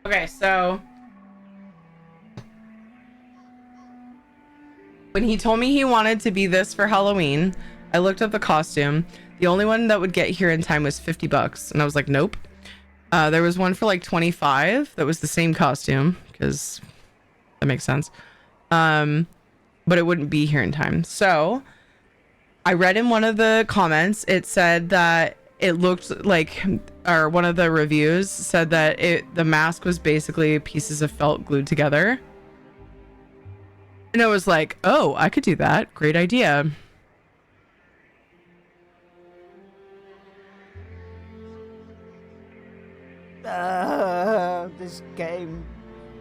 Okay, so when he told me he wanted to be this for Halloween, I looked up the costume. The only one that would get here in time was $50, and I was like, nope. There was one for like 25 that was the same costume, because that makes sense. But it wouldn't be here in time. So I read in one of the comments, it said that it looked like, or one of the reviews said that the mask was basically pieces of felt glued together. And I was like, oh, I could do that. Great idea. This game.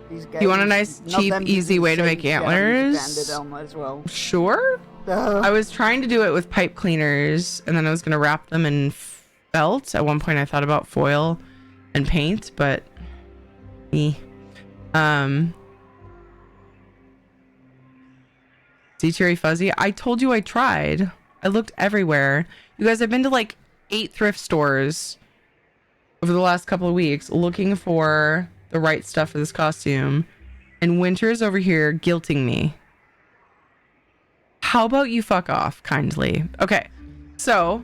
These games. You want a nice, not cheap, them easy using way to the make same antlers? standard armor as well. Sure. I was trying to do it with pipe cleaners, and then I was going to wrap them in felt. At one point I thought about foil and paint, but see Terry Fuzzy, I told you I tried. I looked everywhere. You guys, I've been to like 8 thrift stores over the last couple of weeks looking for the right stuff for this costume, and Winter's over here guilting me. How about you fuck off kindly? Okay, so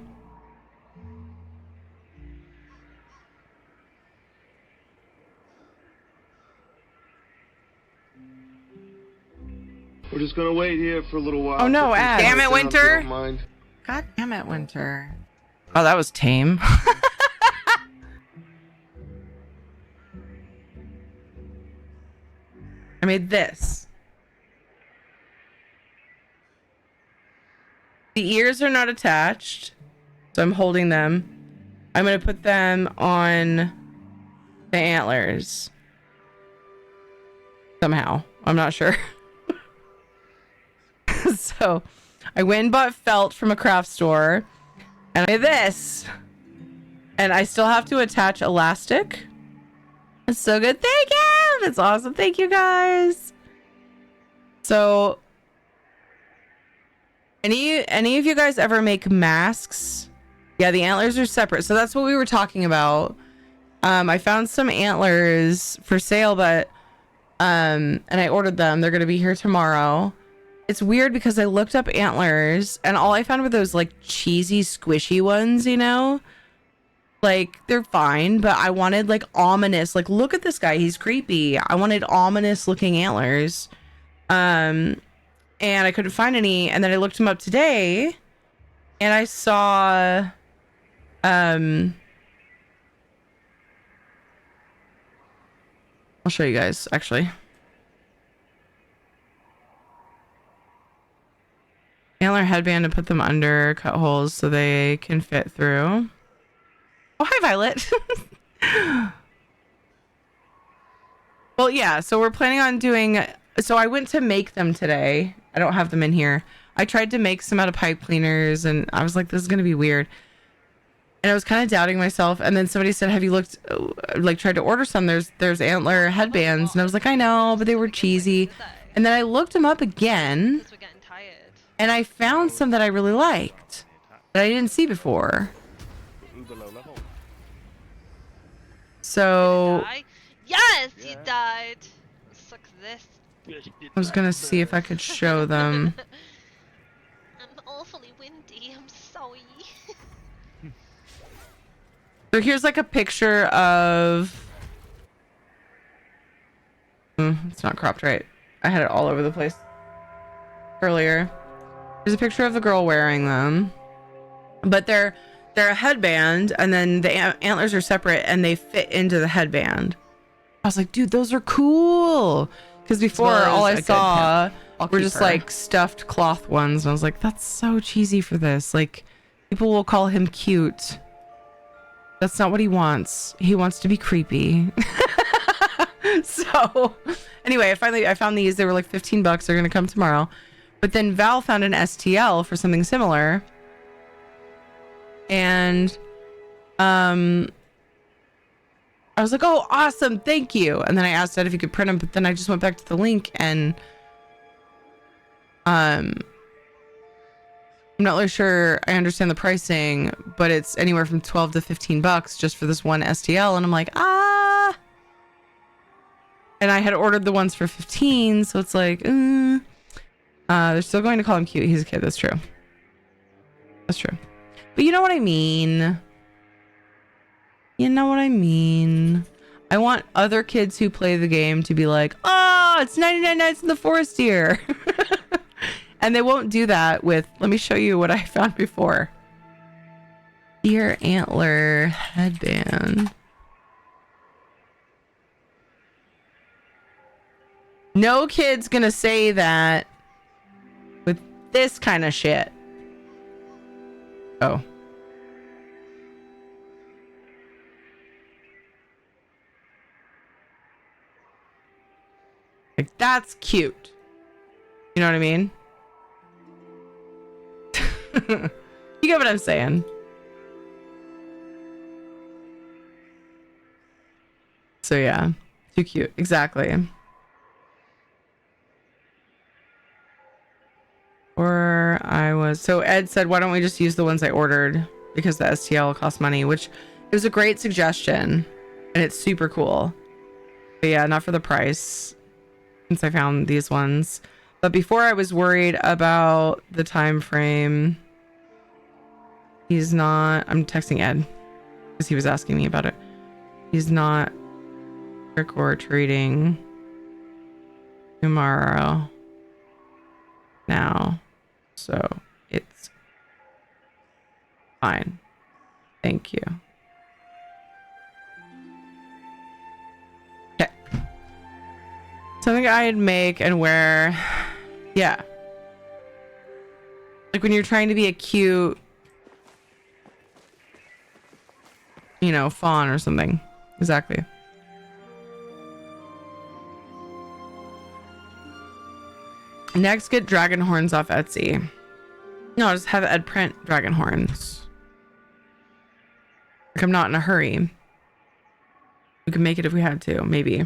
We're just gonna wait here for a little while. oh no, Ad. Damn it, Winter. Mind. God damn it, Winter. Oh, that was tame. I made this. The ears are not attached, so I'm holding them. I'm going to put them on the antlers. Somehow. I'm not sure. So I went and bought felt from a craft store, and I made this. And I still have to attach elastic. It's so good. Thank you. That's awesome. Thank you, guys. So any of you guys ever make masks? Yeah, the antlers are separate. So that's what we were talking about. I found some antlers for sale, but and I ordered them. They're going to be here tomorrow. It's weird because I looked up antlers and all I found were those like cheesy squishy ones, you know? Like, they're fine, but I wanted like ominous, like, look at this guy, he's creepy. I wanted ominous looking antlers. And I couldn't find any, and then I looked them up today and I saw I'll show you guys actually. Antler headband to put them under, cut holes so they can fit through. Oh, hi, Violet. Well, yeah, so we're planning on doing... So I went to make them today. I don't have them in here. I tried to make some out of pipe cleaners, and I was like, this is going to be weird. And I was kind of doubting myself, and then somebody said, have you looked... Like, tried to order some. There's antler headbands, and I was like, I know, but they were cheesy. And then I looked them up again, and I found some that I really liked that I didn't see before. So Yes, you died. Suck this. I was gonna see if I could show them. I'm awfully windy. I'm sorry. So here's like a picture of. It's not cropped right. I had it all over the place earlier. There's a picture of the girl wearing them, but they're a headband, and then the antlers are separate, and they fit into the headband. I was like, dude, those are cool. Because before, all I saw were just like stuffed cloth ones, and I was like, that's so cheesy for this. Like, people will call him cute. That's not what he wants. He wants to be creepy. So anyway, I found these. They were like $15. They're gonna come tomorrow. But then Val found an STL for something similar. And I was like, oh, awesome, thank you. And then I asked Ed if he could print them, but then I just went back to the link, and I'm not really sure I understand the pricing, but it's anywhere from $12 to $15 just for this one STL. And I'm like, and I had ordered the ones for 15, so it's like, they're still going to call him cute. He's a kid. That's true. That's true. But you know what I mean? You know what I mean? I want other kids who play the game to be like, oh, it's 99 Nights in the Forest here. And they won't do that with, let me show you what I found before. Deer antler headband. No kid's gonna say that with this kind of shit. Oh. Like, that's cute. You know what I mean? You get what I'm saying? So yeah, too cute. Exactly. Or so Ed said, why don't we just use the ones I ordered, because the STL costs money, which it was a great suggestion, and it's super cool. But yeah, not for the price, since I found these ones. But before, I was worried about the time frame. He's not, I'm texting Ed because he was asking me about it. He's not trick or treating tomorrow now, so it's fine. Thank you. Okay. Something I'd make and wear. Yeah. Like when you're trying to be a cute, you know, fawn or something. Exactly. Next, get dragon horns off Etsy. No, just have Ed print dragon horns. Like, I'm not in a hurry. We could make it if we had to, maybe.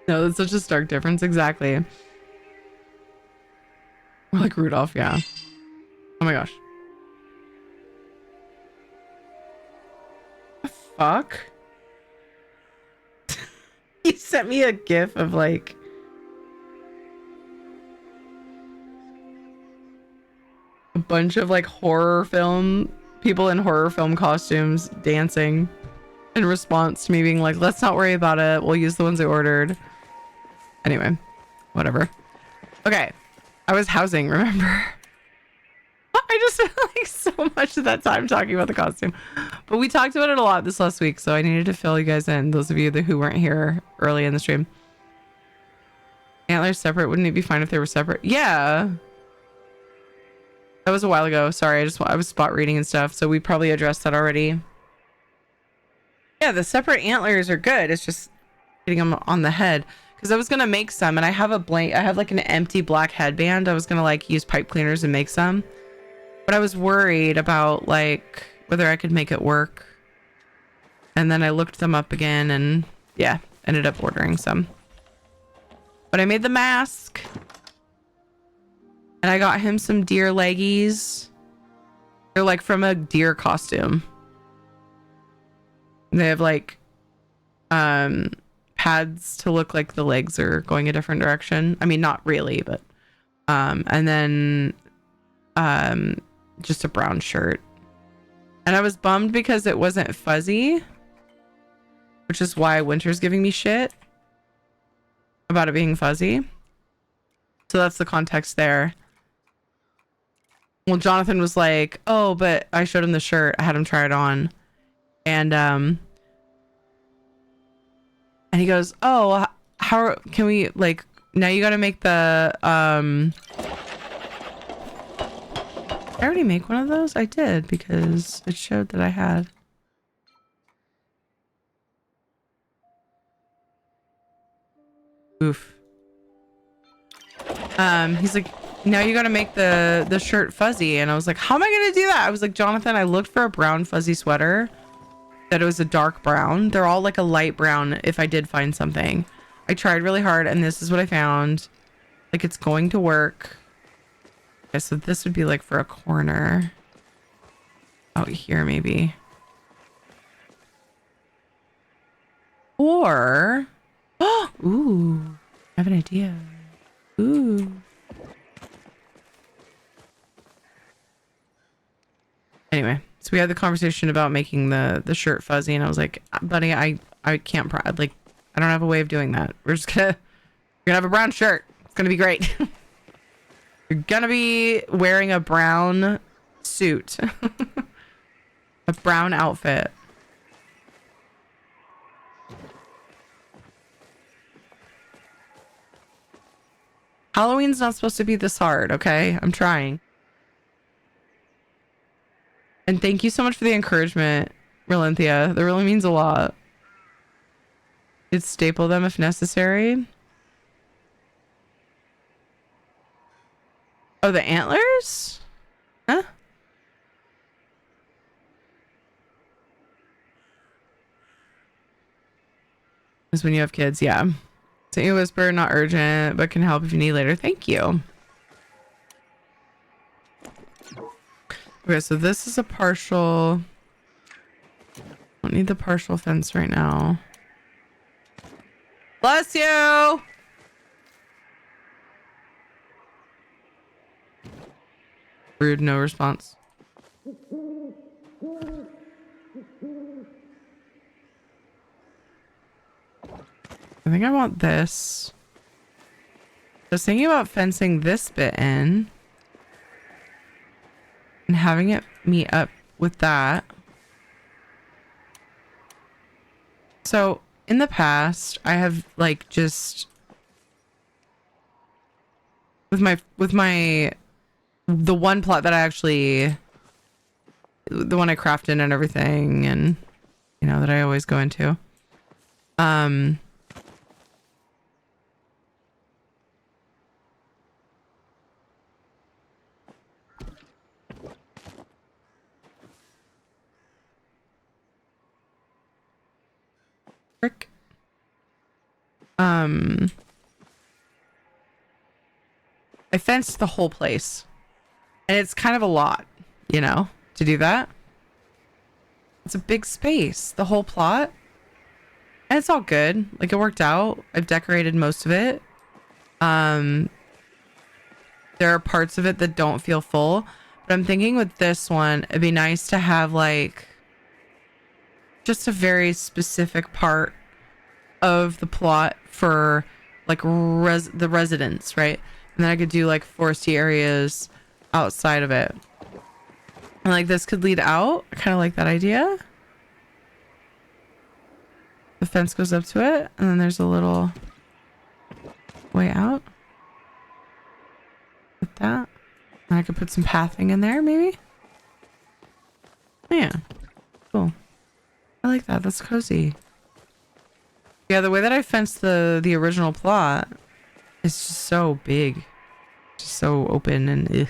No, that's such a stark difference. Exactly. We're like Rudolph, yeah. Oh my gosh. The fuck? He sent me a gif of like a bunch of like horror film people in horror film costumes dancing in response to me being like, let's not worry about it, we'll use the ones I ordered. Anyway, whatever. Okay, I was housing, remember? I just spent like so much of that time talking about the costume, but we talked about it a lot this last week, so I needed to fill you guys in, those of you who weren't here early in the stream. Antlers separate, wouldn't it be fine if they were separate? Yeah, that was a while ago. Sorry, I was spot reading and stuff, so we probably addressed that already. Yeah, the separate antlers are good. It's just getting them on the head, because I was gonna make some, and I have like an empty black headband. I was gonna like use pipe cleaners and make some, but I was worried about like whether I could make it work. And then I looked them up again, and yeah, ended up ordering some. But I made the mask, and I got him some deer leggies. They're like from a deer costume. They have like pads to look like the legs are going a different direction. I mean, not really, but and then just a brown shirt. And I was bummed because it wasn't fuzzy, which is why Winter's giving me shit about it being fuzzy. So that's the context there. Well, Jonathan was like, oh, but I showed him the shirt. I had him try it on. And he goes, oh, how can we, like, now you got to make the, Did I already make one of those? I did, because it showed that I had. Oof. He's like, now you got to make the shirt fuzzy. And I was like, how am I going to do that? I was like, Jonathan, I looked for a brown fuzzy sweater that it was a dark brown. They're all like a light brown if I did find something. I tried really hard and this is what I found. Like, it's going to work. Okay, so this would be like for a corner. Out here maybe. Or, ooh, I have an idea. Ooh. Anyway, so we had the conversation about making the shirt fuzzy, and I was like, buddy, I can't, like, I don't have a way of doing that. We're gonna have a brown shirt. It's gonna be great. You're gonna be wearing a brown suit. A brown outfit. Halloween's not supposed to be this hard, okay? I'm trying. And thank you so much for the encouragement, Relenthia. That really means a lot. You'd staple them if necessary. Oh, the antlers? Huh? Is when you have kids, yeah. Sent you a whisper, not urgent, but can help if you need later. Thank you. Okay, so this is a partial. Don't need the partial fence right now. Bless you! Rude, no response. I think I want this. I was thinking about fencing this bit in and having it meet up with that. So in the past, I have like just with the one plot that I actually, the one I crafted and everything, and you know that I always go into. I fenced the whole place, and it's kind of a lot, you know, to do that. It's a big space, the whole plot, and it's all good. Like, it worked out. I've decorated most of it. There are parts of it that don't feel full, but I'm thinking with this one, it'd be nice to have like just a very specific part of the plot for like the residents, right? And then I could do like foresty areas outside of it. And like this could lead out. I kind of like that idea. The fence goes up to it, and then there's a little way out. With that. And I could put some pathing in there, maybe. Yeah. Cool. I like that. That's cozy. Yeah, the way that I fenced the original plot is just so big. Just so open and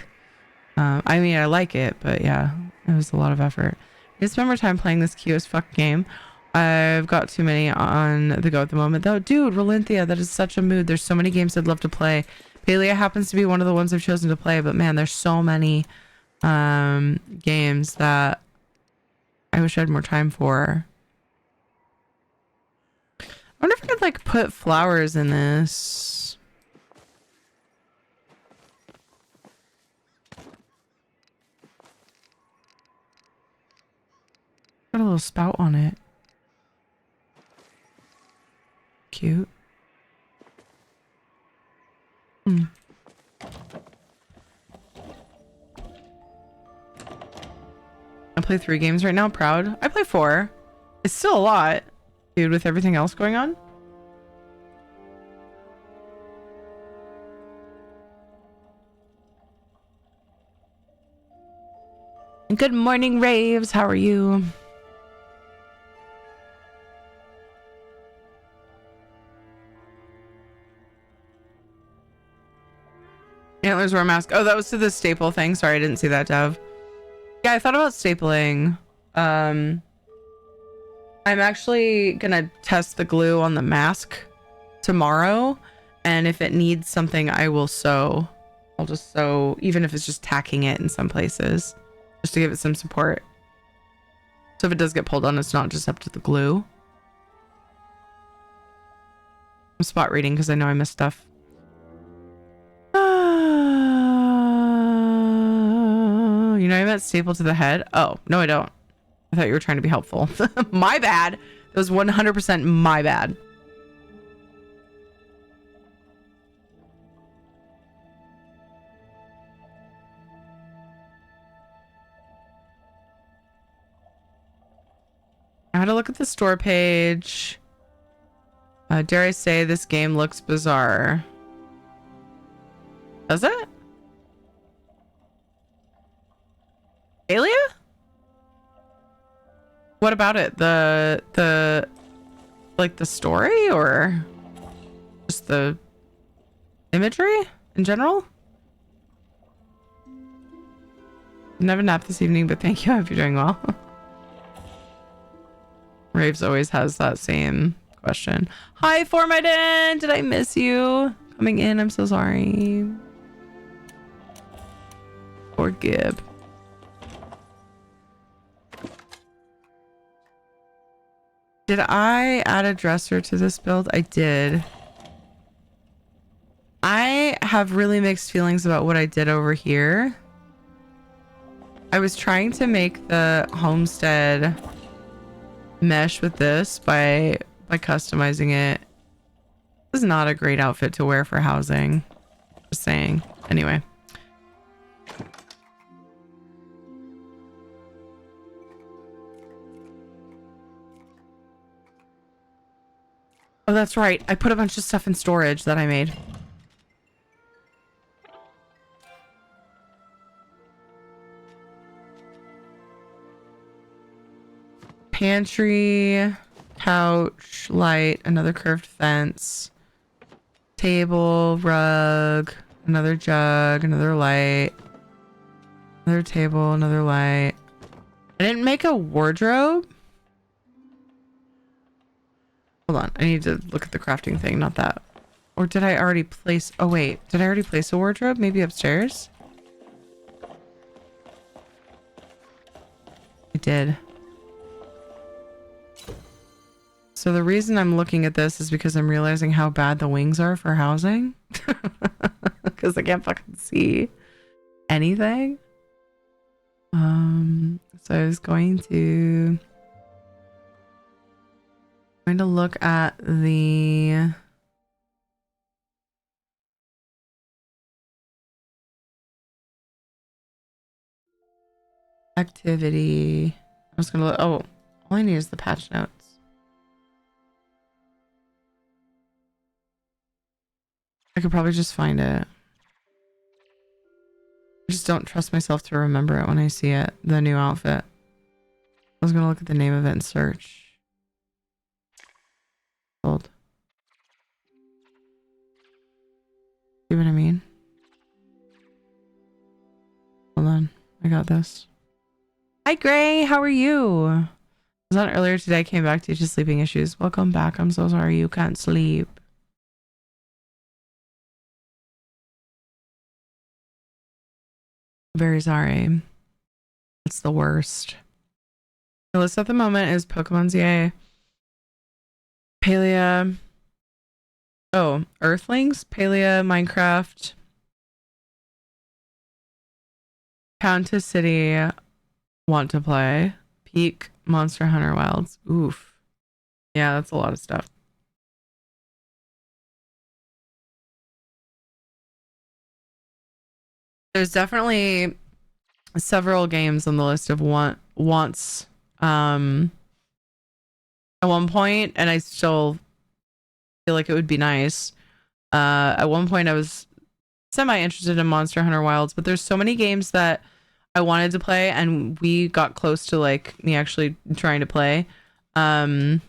I mean, I like it, but yeah, it was a lot of effort. I spend more time playing this cute as fuck game. I've got too many on the go at the moment though. Dude, Relenthia, that is such a mood. There's so many games I'd love to play. Palia happens to be one of the ones I've chosen to play, but man, there's so many games that I wish I had more time for. wonder if I could like put flowers in this. Got a little spout on it. Cute. I play 3 games right now. Proud. I play 4. It's still a lot, dude, with everything else going on. Good morning, Raves. How are you? Antlers wear a mask. Oh, that was to the staple thing. Sorry, I didn't see that, Dev. Yeah, I thought about stapling. I'm actually gonna test the glue on the mask tomorrow, and if it needs something, I will sew. I'll just sew, even if it's just tacking it in some places, just to give it some support. So if it does get pulled on, it's not just up to the glue. I'm spot reading because I know I missed stuff. You know I meant staple to the head? Oh, no, I don't. I thought you were trying to be helpful. My bad. It was 100% my bad. I had to look at the store page. Dare I say this game looks bizarre? Does it? Alia? What about it? The like the story or just the imagery in general? Didn't have a nap this evening, but thank you. I hope you're doing well. Raves always has that same question. Hi, Formiden! Did I miss you? Coming in, I'm so sorry. Poor Gib. Did I add a dresser to this build? I did. I have really mixed feelings about what I did over here. I was trying to make the homestead mesh with this by customizing it. This is not a great outfit to wear for housing. Just saying. Anyway. Oh, that's right. I put a bunch of stuff in storage that I made. Pantry, couch, light, another curved fence, table, rug, another jug, another light, another table, another light. I didn't make a wardrobe. Hold on, I need to look at the crafting thing, not that. Or did I already place... Oh, wait. Did I already place a wardrobe? Maybe upstairs? I did. So the reason I'm looking at this is because I'm realizing how bad the wings are for housing. Because I can't fucking see anything. So I was going to look at the activity. I was gonna look. Oh, all I need is the patch notes. I could probably just find it. I just don't trust myself to remember it when I see it. The new outfit. I was gonna look at the name of it and search. Hold. See what I mean? Hold on. I got this. Hi, Gray. How are you? I was on earlier today. Came back due to sleeping issues. Welcome back. I'm so sorry you can't sleep. Very sorry. It's the worst. The list at the moment is Pokemon's Yay, Palea. Oh, Earthlings, Palea, Minecraft, Countess City, want to play, Peak, Monster Hunter Wilds. Oof. Yeah, that's a lot of stuff. There's definitely several games on the list of wants at one point, and I still feel like it would be nice. At one point I was semi interested in Monster Hunter Wilds, but there's so many games that I wanted to play, and we got close to like me actually trying to play. Like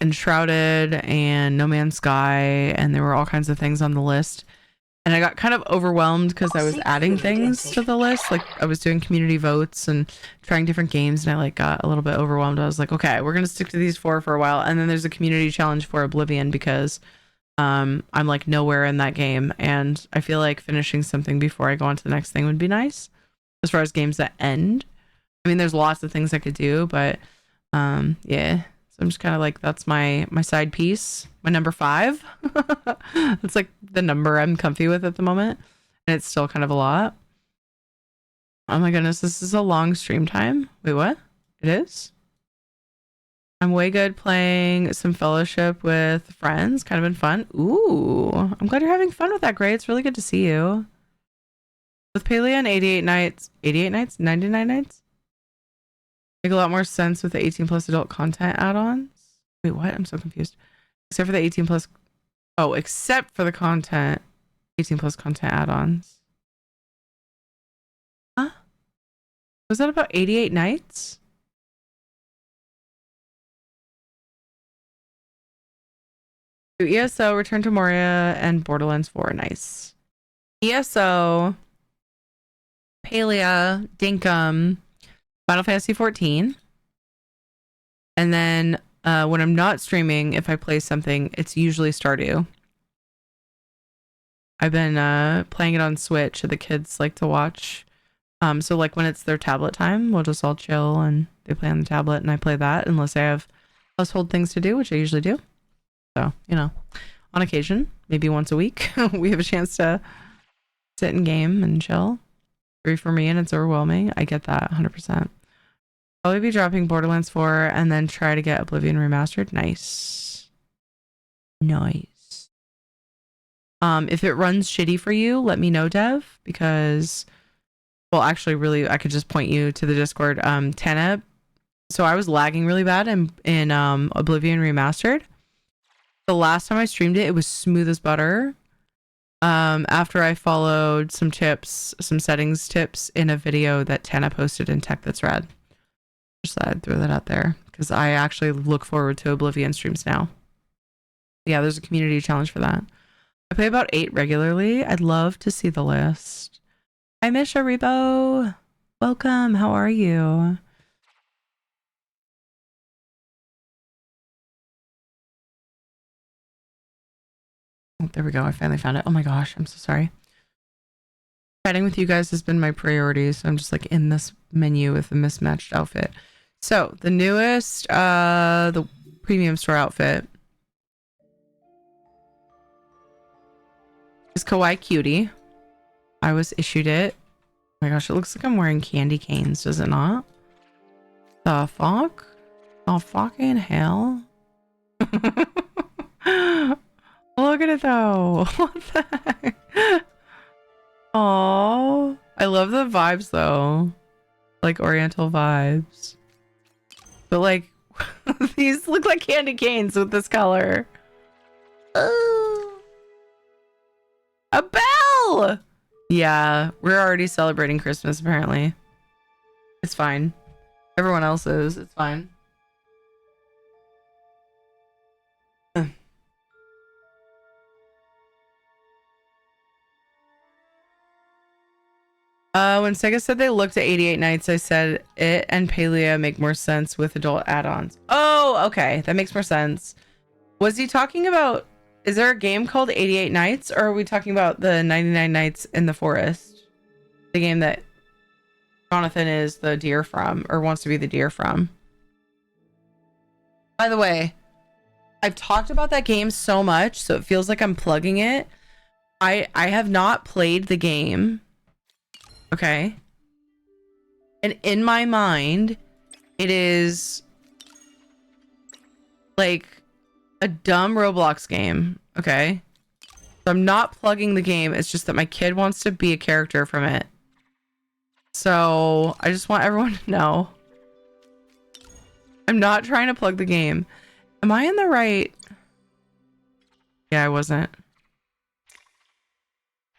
Enshrouded and No Man's Sky, and there were all kinds of things on the list. And I got kind of overwhelmed because I was adding things to the list. Like I was doing community votes and trying different games, and I like got a little bit overwhelmed. I was like, okay, we're gonna stick to these 4 for a while. And then there's a community challenge for Oblivion because I'm like nowhere in that game, and I feel like finishing something before I go on to the next thing would be nice. As far as games that end, I mean, there's lots of things I could do, but yeah. So I'm just kind of like, that's my side piece, my number 5. It's like the number I'm comfy with at the moment, and it's still kind of a lot. Oh my goodness, this is a long stream time. Wait, what? It is? I'm way good playing some Fellowship with friends. Kind of been fun. Ooh, I'm glad you're having fun with that, Gray. It's really good to see you. With Palea and 88 nights, 99 nights? Make a lot more sense with the 18 plus adult content add-ons. Wait, what? I'm so confused. Except for the 18 plus. Oh, except for the content. 18 plus content add-ons. Huh? Was that about 88 nights? ESO, Return to Moria, and Borderlands 4. Nice. ESO, Palea, Dinkum, Final Fantasy 14. And then when I'm not streaming, if I play something, it's usually Stardew. I've been playing it on Switch. The kids like to watch. So like when it's their tablet time, we'll just all chill and they play on the tablet and I play that unless I have household things to do, which I usually do. So, you know, on occasion, maybe once a week, we have a chance to sit and game and chill. 3 for me and it's overwhelming. I get that 100%. Probably be dropping Borderlands 4 and then try to get Oblivion Remastered. Nice. Nice. If it runs shitty for you, let me know, Dev, because, well, actually, really, I could just point you to the Discord. Tana, so I was lagging really bad in Oblivion Remastered. The last time I streamed it, it was smooth as butter. After I followed some tips, some settings tips in a video that Tana posted in Tech That's Rad. Just thought I'd throw that out there because I actually look forward to Oblivion streams now. Yeah, there's a community challenge for that. I play about 8 regularly. I'd love to see the list. Hi, Misha Rebo. Welcome. How are you? Oh, there we go. I finally found it. Oh my gosh. I'm so sorry. Chatting with you guys has been my priority. So I'm just like in this menu with a mismatched outfit. So the newest, the premium store outfit is Kawaii Cutie. I was issued it. Oh my gosh, it looks like I'm wearing candy canes, does it not? The fuck? Oh, fucking hell. Look at it though. What the heck? Aww. I love the vibes though. Like oriental vibes. But like, these look like candy canes with this color. A bell! Yeah, we're already celebrating Christmas apparently. It's fine. Everyone else is. It's fine. When Sega said they looked at 88 Nights, I said it and Palea make more sense with adult add-ons. Oh, okay. That makes more sense. Was he talking about... Is there a game called 88 Nights? Or are we talking about the 99 Nights in the Forest? The game that Jonathan is the deer from, or wants to be the deer from. By the way, I've talked about that game so much, so it feels like I'm plugging it. I have not played the game. Okay. And in my mind, it is like a dumb Roblox game. Okay. So I'm not plugging the game. It's just that my kid wants to be a character from it. So I just want everyone to know. I'm not trying to plug the game. Am I in the right? Yeah, I wasn't.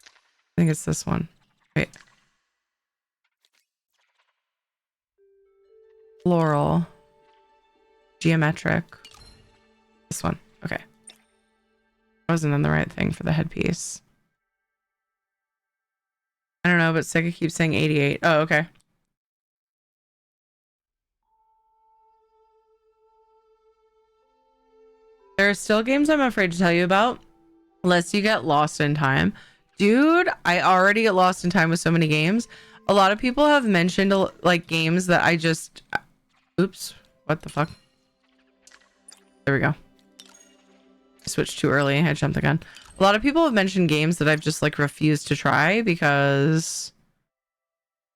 I think it's this one. Wait. Floral. Geometric. This one. Okay. I wasn't on the right thing for the headpiece. I don't know, but Sega keeps saying 88. Oh, okay. There are still games I'm afraid to tell you about, unless you get lost in time. Dude, I already get lost in time with so many games. A lot of people have mentioned like games that I just... Oops. What the fuck? There we go. I switched too early. I jumped the gun. A lot of people have mentioned games that I've just like refused to try because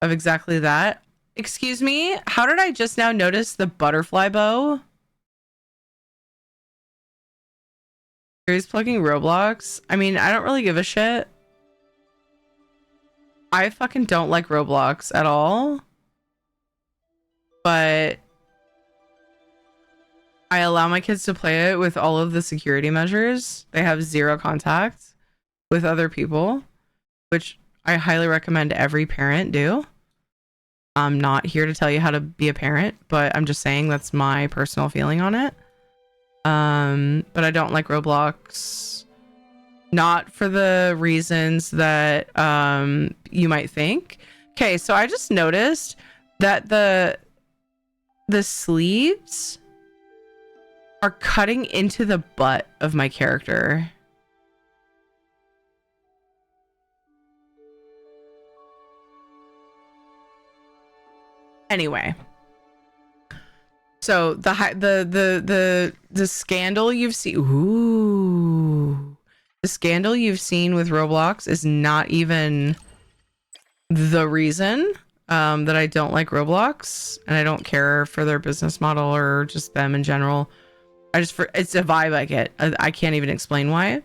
of exactly that. Excuse me? How did I just now notice the butterfly bow? He's plugging Roblox. I mean, I don't really give a shit. I fucking don't like Roblox at all. But I allow my kids to play it with all of the security measures. They have zero contact with other people, which I highly recommend every parent do. I'm not here to tell you how to be a parent, but I'm just saying that's my personal feeling on it. But I don't like Roblox. Not for the reasons that you might think. Okay, so I just noticed that the sleeves are cutting into the butt of my character. Anyway, so the scandal you've seen, the scandal you've seen with Roblox is not even the reason that I don't like Roblox, and I don't care for their business model or just them in general. It's a vibe I get. I can't even explain why. It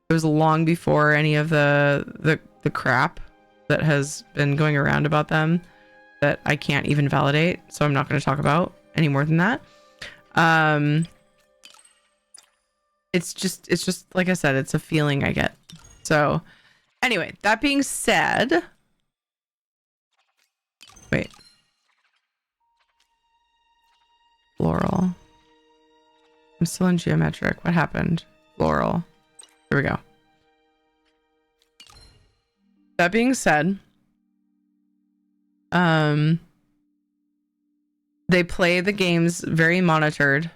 was long before any of the crap that has been going around about them that I can't even validate, so I'm not going to talk about any more than that. It's just like I said, it's a feeling I get. So anyway, that being said, wait, floral. I'm still in geometric. What happened? Floral. Here we go. That being said, they play the games very monitored.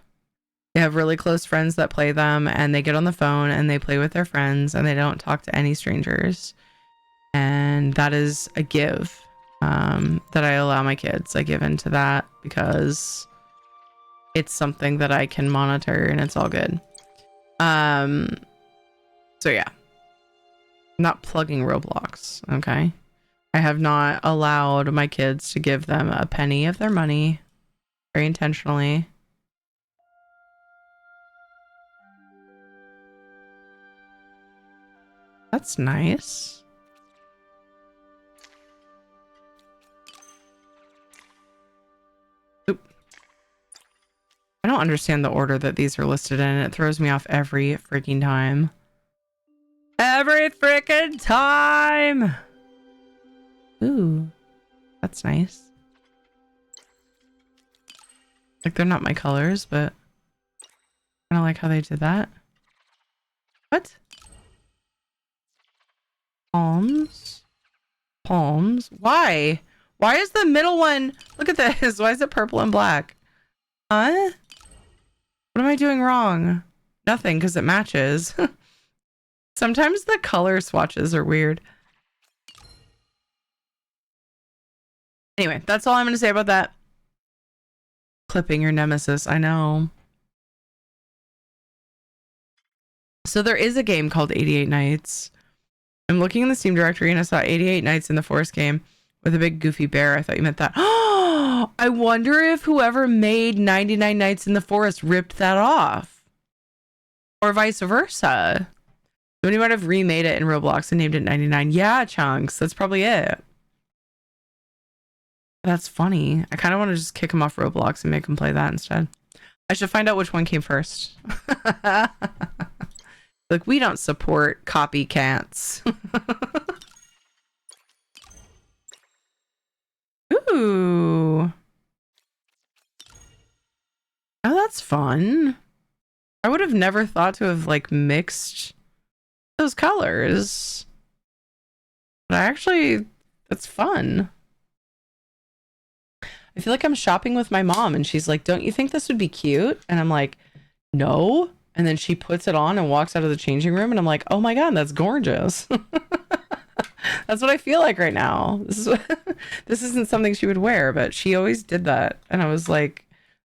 They have really close friends that play them, and they get on the phone and they play with their friends, and they don't talk to any strangers. And that is a give that I allow my kids. I give into that because it's something that I can monitor, and it's all good. So yeah, I'm not plugging Roblox. Okay. I have not allowed my kids to give them a penny of their money very intentionally. That's nice. Oop. I don't understand the order that these are listed in. It throws me off every freaking time. Every freaking time! Ooh, that's nice. Like, they're not my colors, but I kind of like how they did that. What? Palms? Palms? Why? Why is the middle one... Look at this. Why is it purple and black? Huh? What am I doing wrong? Nothing, because it matches. Sometimes the color swatches are weird. Anyway, that's all I'm going to say about that. Clipping your nemesis. I know. So there is a game called 88 Nights. I'm looking in the Steam directory and I saw 88 Nights in the Forest game with a big goofy bear. I thought you meant that. Oh, I wonder if whoever made 99 Nights in the Forest ripped that off. Or vice versa. Somebody might have remade it in Roblox and named it 99. Yeah, Chunks. That's probably it. That's funny. I kind of want to just kick him off Roblox and make him play that instead. I should find out which one came first. Like, we don't support copycats. Ooh. Oh, that's fun. I would have never thought to have, like, mixed those colors. But actually, that's fun. I feel like I'm shopping with my mom and she's like, don't you think this would be cute? And I'm like, no. And then she puts it on and walks out of the changing room and I'm like, oh my God, that's gorgeous. That's what I feel like right now. This isn't something she would wear, but she always did that. And I was like,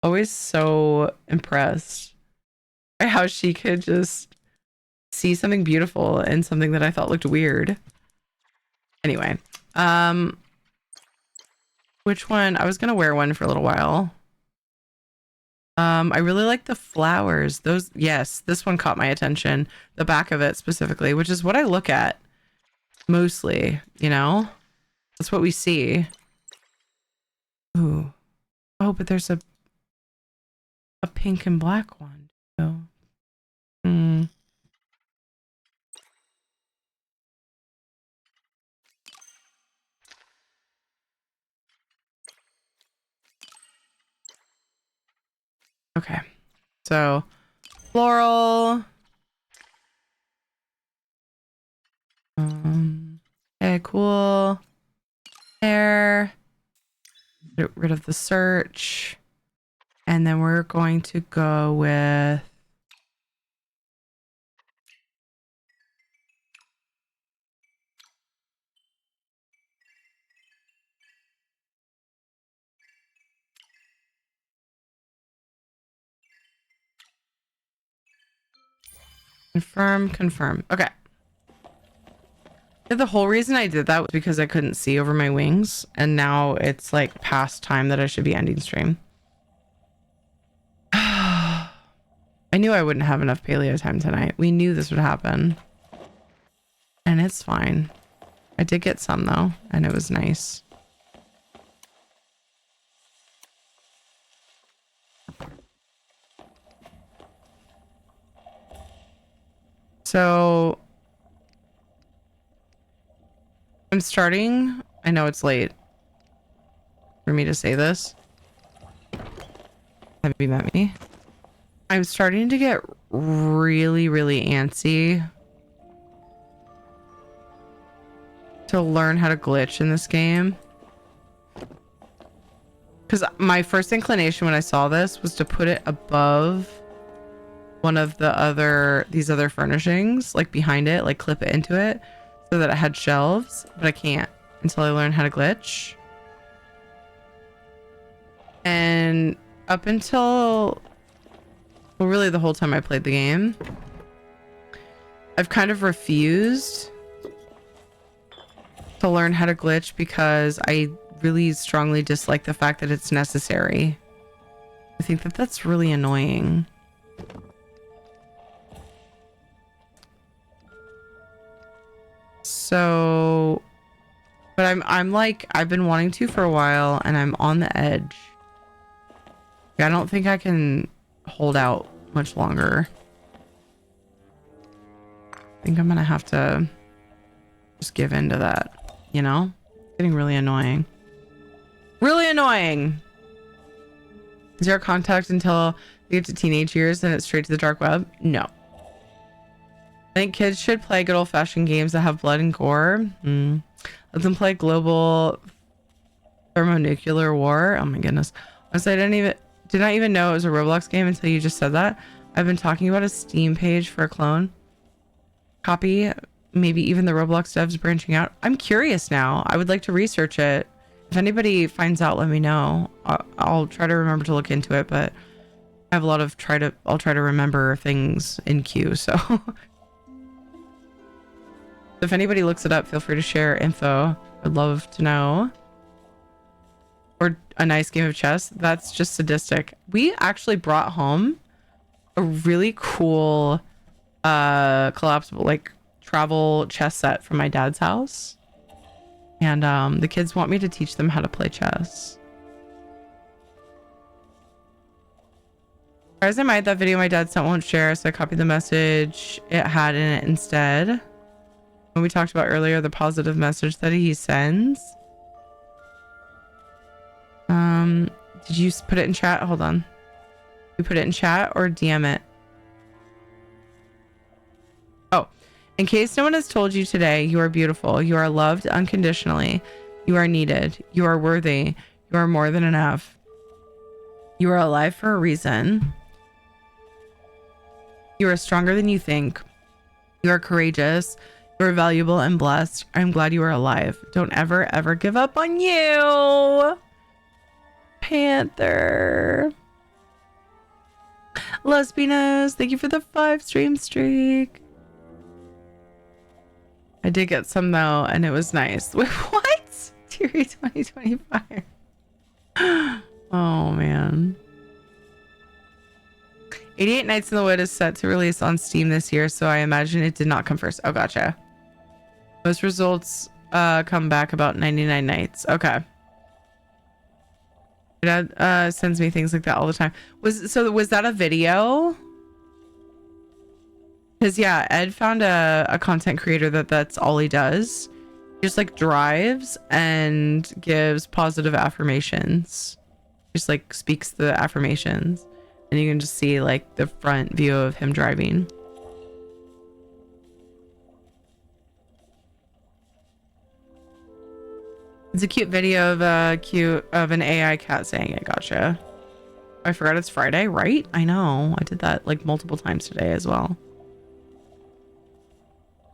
always so impressed by how she could just see something beautiful in something that I thought looked weird. Anyway, which one? I was gonna wear one for a little while. I really like the flowers. Those, yes, this one caught my attention. The back of it specifically, which is what I look at mostly, you know? That's what we see. Ooh. Oh, but there's a pink and black one. So. Okay, so floral. Okay, cool. There. Get rid of the search. And then we're going to go with confirm. Okay. The whole reason I did that was because I couldn't see over my wings, and now it's like past time that I should be ending stream. I knew I wouldn't have enough paleo time tonight. We knew this would happen. And it's fine. I did get some though, and it was nice. So I'm starting. I know it's late for me to say this. Have you met me? I'm starting to get really, really antsy to learn how to glitch in this game. Because my first inclination when I saw this was to put it above one of these other furnishings, like behind it, like clip it into it so that it had shelves, but I can't until I learn how to glitch. And up until, well, really the whole time I played the game, I've kind of refused to learn how to glitch because I really strongly dislike the fact that it's necessary. I think that that's really annoying. So, but I'm like, I've been wanting to for a while and I'm on the edge. I don't think I can hold out much longer. I think I'm gonna have to just give in to that, you know? It's getting really annoying. Really annoying! Zero contact until they get to teenage years and it's straight to the dark web? No. I think kids should play good old-fashioned games that have blood and gore. Let them play global thermonuclear war. Oh my goodness. Honestly, I did not even know it was a Roblox game until you just said that. I've been talking about a Steam page for a clone copy. Maybe even the Roblox devs branching out. I'm curious now. I would like to research it. If anybody finds out, let me know. I'll try to remember to look into it, but I have a lot of I'll try to remember things in queue. So if anybody looks it up, feel free to share info. I'd love to know. Or a nice game of chess. That's just sadistic. We actually brought home a really cool collapsible like travel chess set from my dad's house. And the kids want me to teach them how to play chess. As I might, that video my dad sent won't share, so I copied the message it had in it instead. When we talked about earlier, the positive message that he sends. Did you put it in chat? Hold on. You put it in chat or DM it? Oh, in case no one has told you today, you are beautiful. You are loved unconditionally. You are needed. You are worthy. You are more than enough. You are alive for a reason. You are stronger than you think. You are courageous. You are valuable and blessed. I'm glad you are alive. Don't ever, ever give up on you. Panther. Lesbianas, thank you for the 5 stream streak. I did get some though, and it was nice. Wait, what? Theory 2025. Oh man. 88 Nights in the Wood is set to release on Steam this year, so I imagine it did not come first. Oh, gotcha. Most results come back about 99 nights. Okay. My dad sends me things like that all the time. Was that a video? Because yeah, Ed found a content creator that's all he does. He just like drives and gives positive affirmations. Just like speaks the affirmations. And you can just see like the front view of him driving. It's a cute video of an AI cat saying it. Gotcha. I forgot it's Friday, right? I know. I did that like multiple times today as well.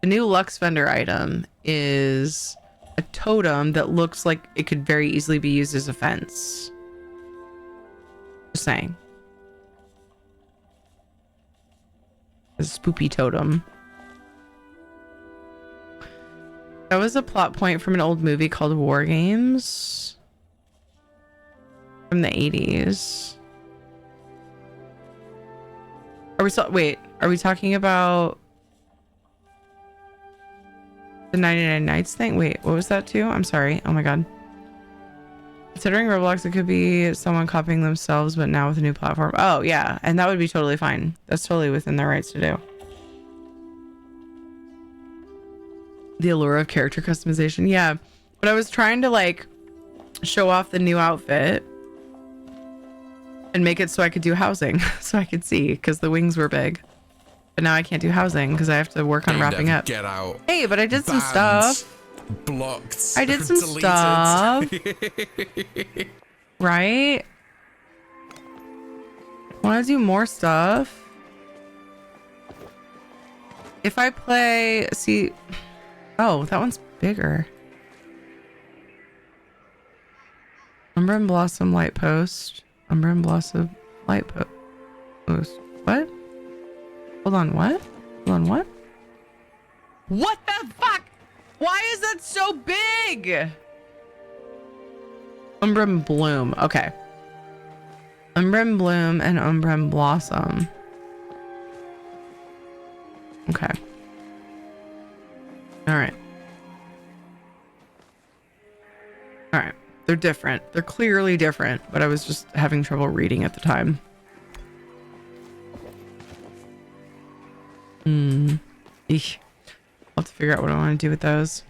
The new Lux vendor item is a totem that looks like it could very easily be used as a fence. Just saying. A spoopy totem. That was a plot point from an old movie called War Games from the 80s. Are we talking about the 99 Nights thing? Wait, what was that too? I'm sorry. Oh my god. Considering Roblox, it could be someone copying themselves, but now with a new platform. Oh yeah, and that would be totally fine. That's totally within their rights to do. The allure of character customization. Yeah, but I was trying to like show off the new outfit and make it so I could do housing, so I could see, because the wings were big. But now I can't do housing because I have to work on wrapping up. Get out. Hey, but I did some stuff. Blocked. I did some stuff. Right? Want to do more stuff? If I play, see, oh, that one's bigger. Umber and Blossom light post. Umber and Blossom light post. What? Hold on, what? Hold on, what? What the fuck? Why is that so big? Umber and Bloom. Okay. Umber and Bloom and Umber and Blossom. Okay. All right. All right. They're different. They're clearly different, but I was just having trouble reading at the time. Eesh. I'll have to figure out what I want to do with those.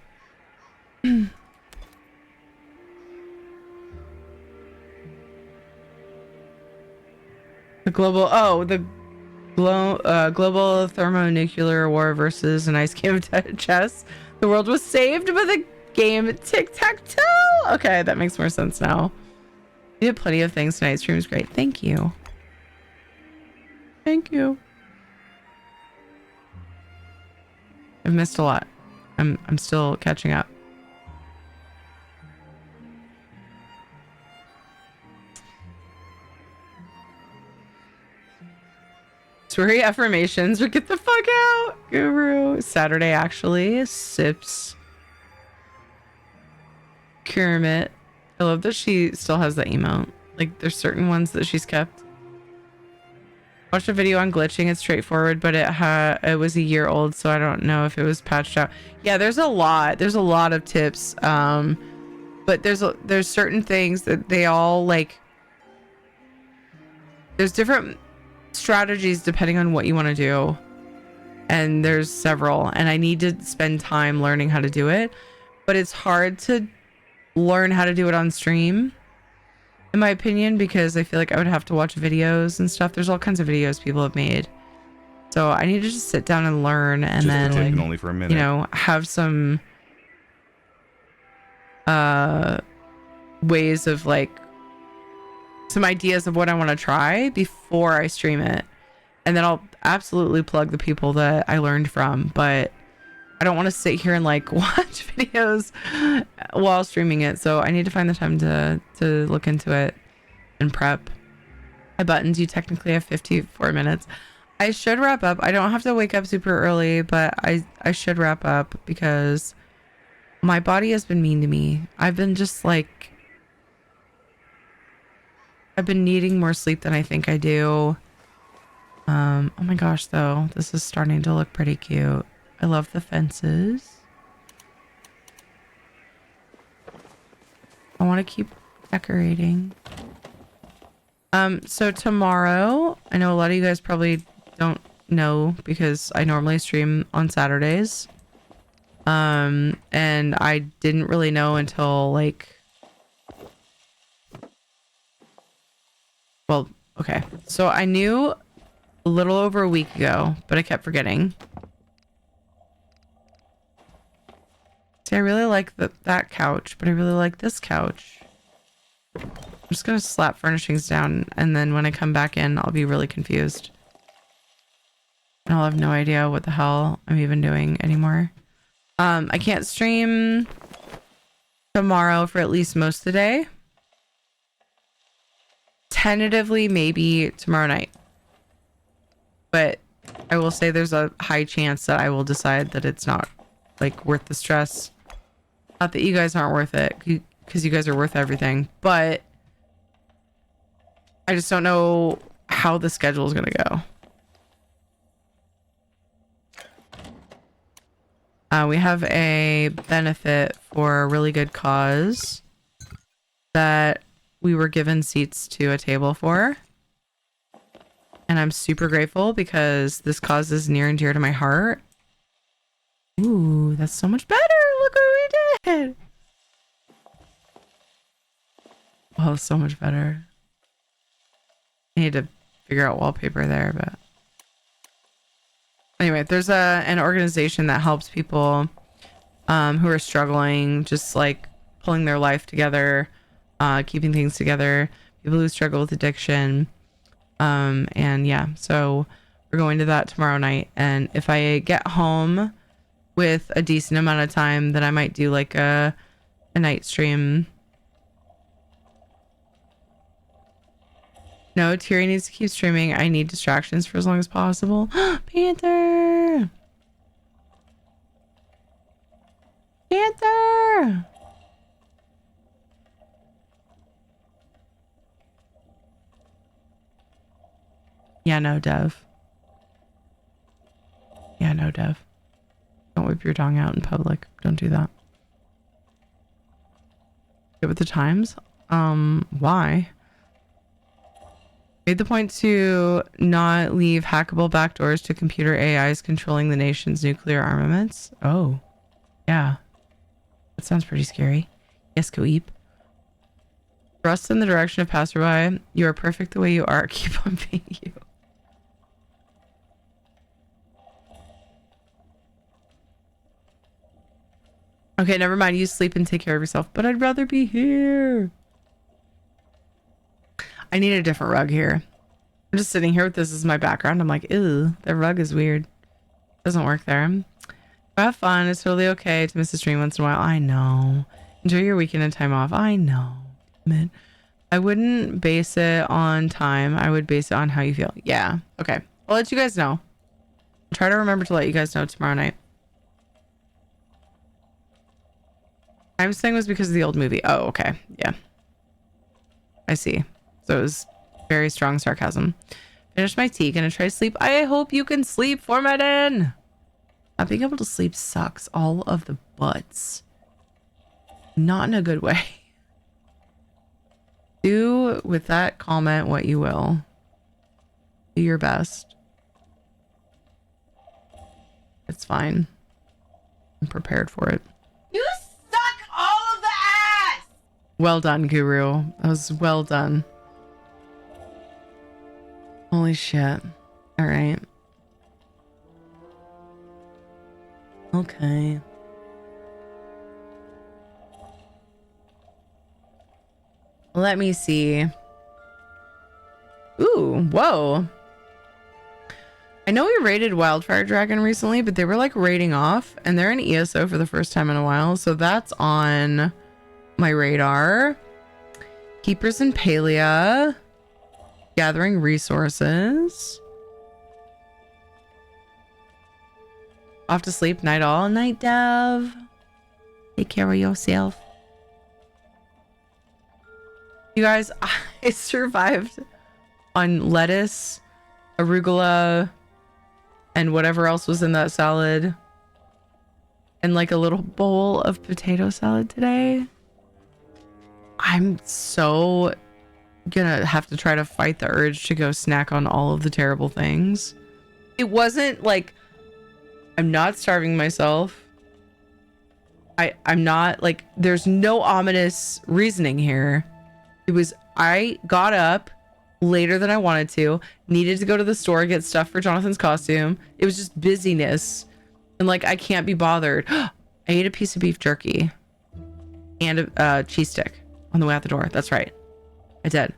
The global thermonuclear war versus an ice game of chess. The world was saved by the game tic-tac-toe. Okay, that makes more sense now. You did plenty of things tonight. Stream was great. Thank you. Thank you. I've missed a lot. I'm still catching up. Mortuary affirmations or get the fuck out, Guru. Saturday, actually. Sips. Kermit. I love that she still has that emote. Like, there's certain ones that she's kept. Watched a video on glitching. It's straightforward, but it was a year old, so I don't know if it was patched out. Yeah, there's a lot of tips. But there's certain things that they all like. There's different strategies depending on what you want to do, and there's several, and I need to spend time learning how to do it, but it's hard to learn how to do it on stream, in my opinion, because I feel like I would have to watch videos and stuff. There's all kinds of videos people have made, so I need to just sit down and learn, and then taken only for a minute. you know, have some ways of like some ideas of what I want to try before I stream it, and then I'll absolutely plug the people that I learned from, but I don't want to sit here and like watch videos while streaming it, so I need to find the time to look into it and prep. My buttons, you technically have 54 minutes. I should wrap up. I don't have to wake up super early, but I should wrap up because my body has been mean to me. I've been just like, I've been needing more sleep than I think I do. Oh my gosh, though, this is starting to look pretty cute. I love the fences. I want to keep decorating. So tomorrow, I know a lot of you guys probably don't know because I normally stream on Saturdays. And I didn't really know until like, well, okay. So I knew a little over a week ago, but I kept forgetting. See, I really like that couch, but I really like this couch. I'm just gonna slap furnishings down, and then when I come back in, I'll be really confused. And I'll have no idea what the hell I'm even doing anymore. I can't stream tomorrow for at least most of the day. Tentatively, maybe tomorrow night. But I will say there's a high chance that I will decide that it's not like worth the stress. Not that you guys aren't worth it, because you guys are worth everything, but I just don't know how the schedule is going to go. We have a benefit for a really good cause that we were given seats to a table for. And I'm super grateful because this cause is near and dear to my heart. Ooh, that's so much better. Look what we did. Oh, so much better. I need to figure out wallpaper there, but anyway, there's an organization that helps people who are struggling, just like pulling their life together, keeping things together, people who struggle with addiction. And yeah, so we're going to that tomorrow night. And if I get home with a decent amount of time, then I might do like a night stream. No, Tiri needs to keep streaming. I need distractions for as long as possible. Panther! Panther! Yeah, no, Dev. Yeah, no, Dev. Don't whip your tongue out in public. Don't do that. Get with the times? Why? Made the point to not leave hackable backdoors to computer AIs controlling the nation's nuclear armaments. Oh, yeah. That sounds pretty scary. Yes, Koeep. Thrust in the direction of passerby. You are perfect the way you are. Keep on being you. Okay, never mind. You sleep and take care of yourself. But I'd rather be here. I need a different rug here. I'm just sitting here with this as my background. I'm like, ew, the rug is weird. Doesn't work there. Have fun. It's totally okay to miss a stream once in a while. I know. Enjoy your weekend and time off. I know. Damn it. I wouldn't base it on time. I would base it on how you feel. Yeah. Okay. I'll let you guys know. I'll try to remember to let you guys know tomorrow night. I'm saying was because of the old movie. Oh, okay. Yeah. I see. So it was very strong sarcasm. Finish my tea. Gonna try to sleep. I hope you can sleep, Formadin. Not being able to sleep sucks all of the butts. Not in a good way. Do with that comment what you will. Do your best. It's fine. I'm prepared for it. You suck all of the ass! Well done, Guru. That was well done. Holy shit. All right. Okay. Let me see. Ooh, whoa. I know we raided Wildfire Dragon recently, but they were like raiding off and they're in ESO for the first time in a while. So that's on my radar. Keepers in Palia. Gathering resources. Off to sleep. Night all. Night, Dev. Take care of yourself. You guys, I survived on lettuce, arugula, and whatever else was in that salad. And like a little bowl of potato salad today. I'm so gonna have to try to fight the urge to go snack on all of the terrible things. It wasn't like I'm not starving myself. I'm not like, there's no ominous reasoning here. It was, I got up later than I wanted to, needed to go to the store, get stuff for Jonathan's costume. It was just busyness. And like, I can't be bothered. I ate a piece of beef jerky and a cheese stick on the way out the door. That's right. I did.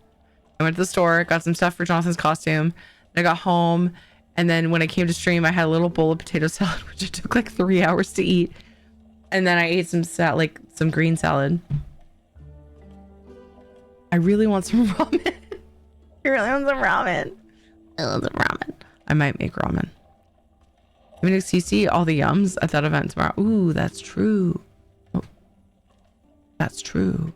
I went to the store, got some stuff for Jonathan's costume. I got home. And then when I came to stream, I had a little bowl of potato salad, which it took like 3 hours to eat. And then I ate some some green salad. I really want some ramen. I really want some ramen. I want some ramen. I might make ramen. Even if CC all the yums at that event tomorrow. Ooh, that's true. Oh, that's true.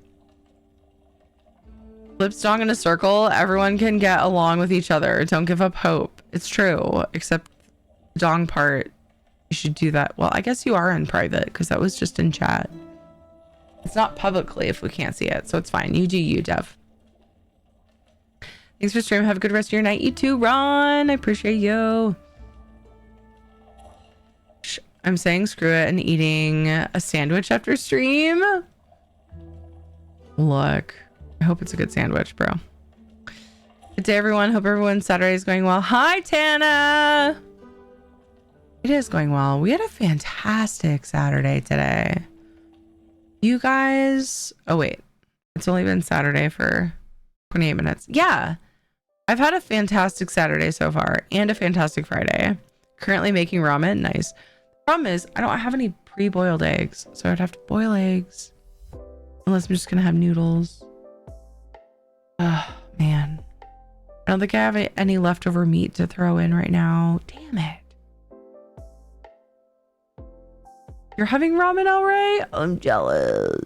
Flips dong in a circle. Everyone can get along with each other. Don't give up hope. It's true. Except dong part. You should do that. Well, I guess you are in private because that was just in chat. It's not publicly if we can't see it, so it's fine. You do you, Dev. Thanks for streaming. Have a good rest of your night. You too, Ron. I appreciate you. I'm saying screw it and eating a sandwich after stream. Look, I hope it's a good sandwich, bro. Good day, everyone. Hope everyone's Saturday is going well. Hi, Tana. It is going well. We had a fantastic Saturday today. You guys, oh wait, it's only been Saturday for 28 minutes. Yeah, I've had a fantastic Saturday so far and a fantastic Friday. Currently making ramen. Nice. The problem is I don't have any pre-boiled eggs, so I'd have to boil eggs unless I'm just gonna have noodles. Oh man, I don't think I have any leftover meat to throw in right now. Damn it. You're having ramen, all right? I'm jealous.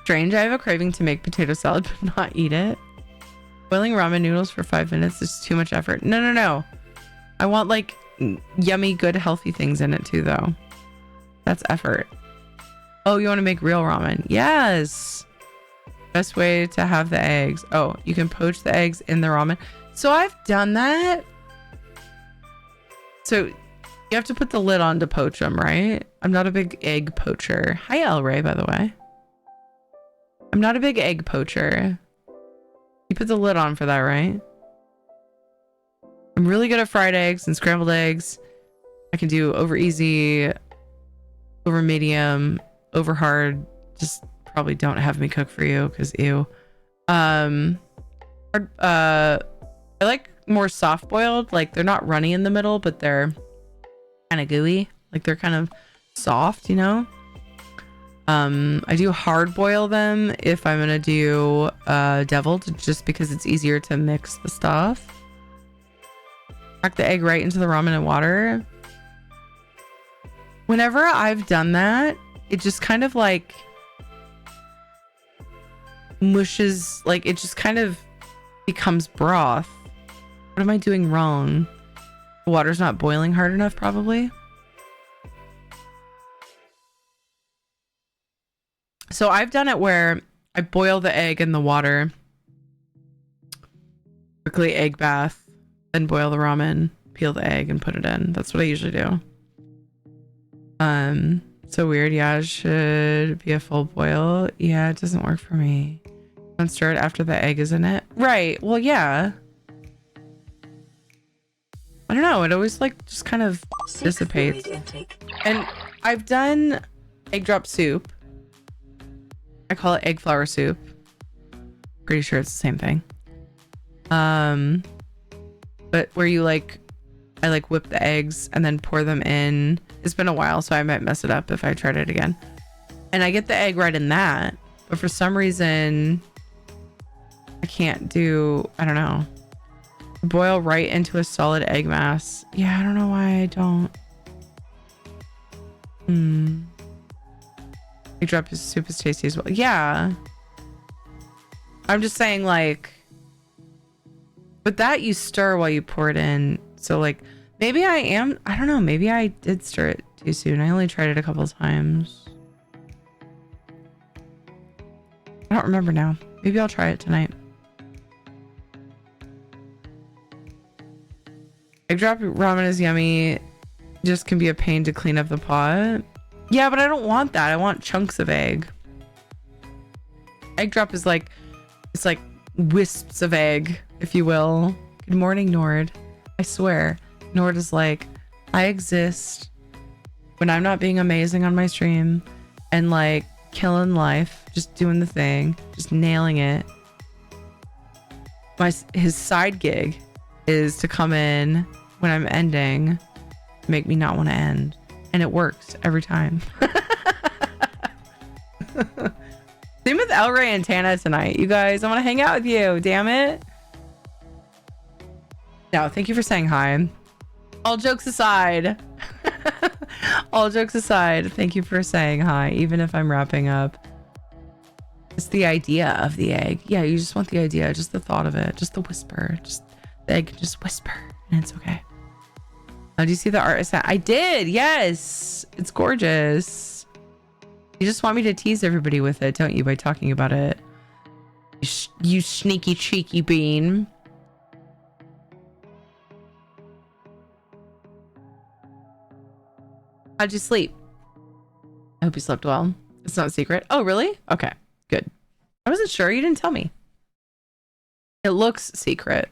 Strange, I have a craving to make potato salad but not eat it. Boiling ramen noodles for 5 minutes is too much effort. No. I want like yummy, good, healthy things in it too, though. That's effort. Oh, you want to make real ramen? Yes. Best way to have the eggs. Oh, you can poach the eggs in the ramen. So I've done that. So you have to put the lid on to poach them, right? I'm not a big egg poacher. Hi, El Ray, by the way. I'm not a big egg poacher. You put the lid on for that, right? I'm really good at fried eggs and scrambled eggs. I can do over easy, over medium, over hard. Just probably don't have me cook for you because ew. I like more soft boiled. Like they're not runny in the middle, but they're kind of gooey. Like they're kind of soft, you know? I do hard boil them if I'm gonna do deviled, just because it's easier to mix the stuff. Crack the egg right into the ramen and water. Whenever I've done that, it just kind of like mushes, like it just kind of becomes broth. What am I doing wrong? The water's not boiling hard enough, probably. So I've done it where I boil the egg in the water, quickly egg bath, then boil the ramen, peel the egg and put it in. That's what I usually do. So weird. Yeah, it should be a full boil. Yeah, it doesn't work for me. Don't stir it after the egg is in it. Right. Well, yeah. I don't know. It always like just kind of dissipates. And I've done egg drop soup. I call it egg flour soup. Pretty sure it's the same thing. But where you like, I like whip the eggs and then pour them in. It's been a while, so I might mess it up if I tried it again. And I get the egg right in that, but for some reason I can't do, I don't know, boil right into a solid egg mass. Yeah, I don't know why I don't. Egg drop soup is tasty as well. Yeah. I'm just saying, like, but that you stir while you pour it in. So like maybe I don't know, maybe I did stir it too soon. I only tried it a couple of times. I don't remember now. Maybe I'll try it tonight. Egg drop ramen is yummy. Just can be a pain to clean up the pot. Yeah, but I don't want that. I want chunks of egg. Egg drop is like, it's like wisps of egg, if you will. Good morning, Nord. I swear, Nord is like, I exist when I'm not being amazing on my stream and like killing life, just doing the thing, just nailing it. His side gig is to come in when I'm ending, make me not want to end. And it works every time. Same with El Rey and Tana tonight. You guys, I want to hang out with you. Damn it. No, thank you for saying hi. All jokes aside. All jokes aside, thank you for saying hi, even if I'm wrapping up. It's the idea of the egg. Yeah, you just want the idea, just the thought of it, just the whisper, just the egg, just whisper, and it's okay. Do you see the art? I did. Yes, it's gorgeous. You just want me to tease everybody with it, don't you? By talking about it. You sneaky cheeky bean. How'd you sleep? I hope you slept well. It's not a secret. Oh, really? Okay, good. I wasn't sure. You didn't tell me. It looks secret.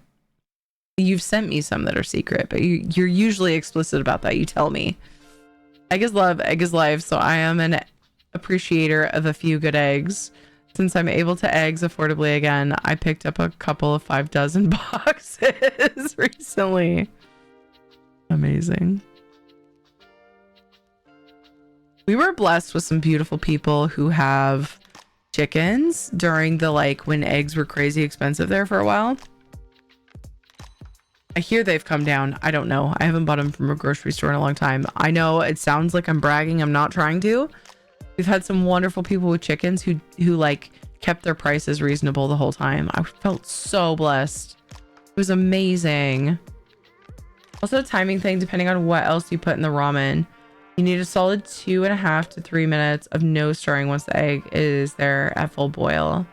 You've sent me some that are secret, but you're usually explicit about that. You tell me. Egg is love, egg is life. So I am an appreciator of a few good eggs. Since I'm able to eggs affordably again, I picked up a couple of 5 dozen boxes recently. Amazing. We were blessed with some beautiful people who have chickens during the like when eggs were crazy expensive there for a while. I hear they've come down. I don't know. I haven't bought them from a grocery store in a long time. I know it sounds like I'm bragging. I'm not trying to. We've had some wonderful people with chickens who like kept their prices reasonable the whole time. I felt so blessed. It was amazing. Also a timing thing, depending on what else you put in the ramen. You need a solid 2.5 to 3 minutes of no stirring once the egg is there at full boil.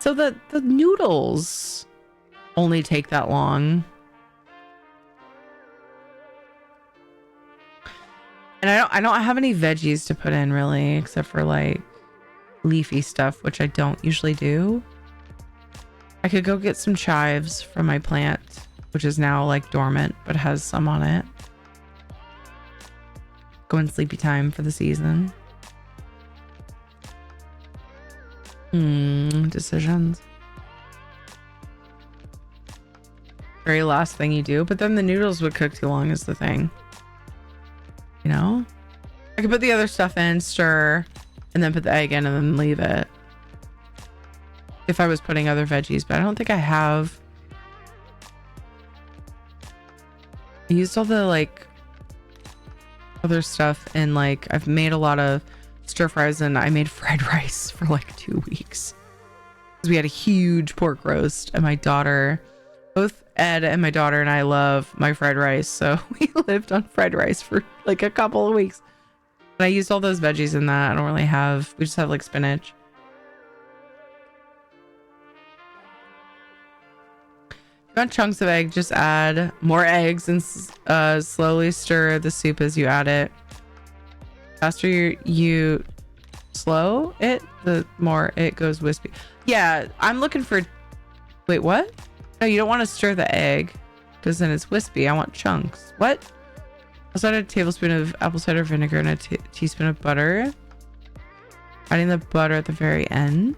So the noodles only take that long. And I don't have any veggies to put in really, except for like leafy stuff, which I don't usually do. I could go get some chives from my plant, which is now like dormant, but has some on it. Go in sleepy time for the season. Decisions. Very last thing you do, but then the noodles would cook too long is the thing. You know? I could put the other stuff in, stir, and then put the egg in and then leave it. If I was putting other veggies, but I don't think I have. I used all the like other stuff, and like I've made a lot of stir fries, and I made fried rice for like 2 weeks because we had a huge pork roast, and my daughter, both Ed and my daughter and I love my fried rice, so we lived on fried rice for like a couple of weeks. And I used all those veggies in that. I don't really have, we just have like spinach. If you want chunks of egg, just add more eggs and slowly stir the soup as you add it. Faster you slow it, the more it goes wispy. Yeah, I'm looking for, wait, what? No, you don't want to stir the egg because then it's wispy. I want chunks. What? Also add a tablespoon of apple cider vinegar and a teaspoon of butter. Adding the butter at the very end.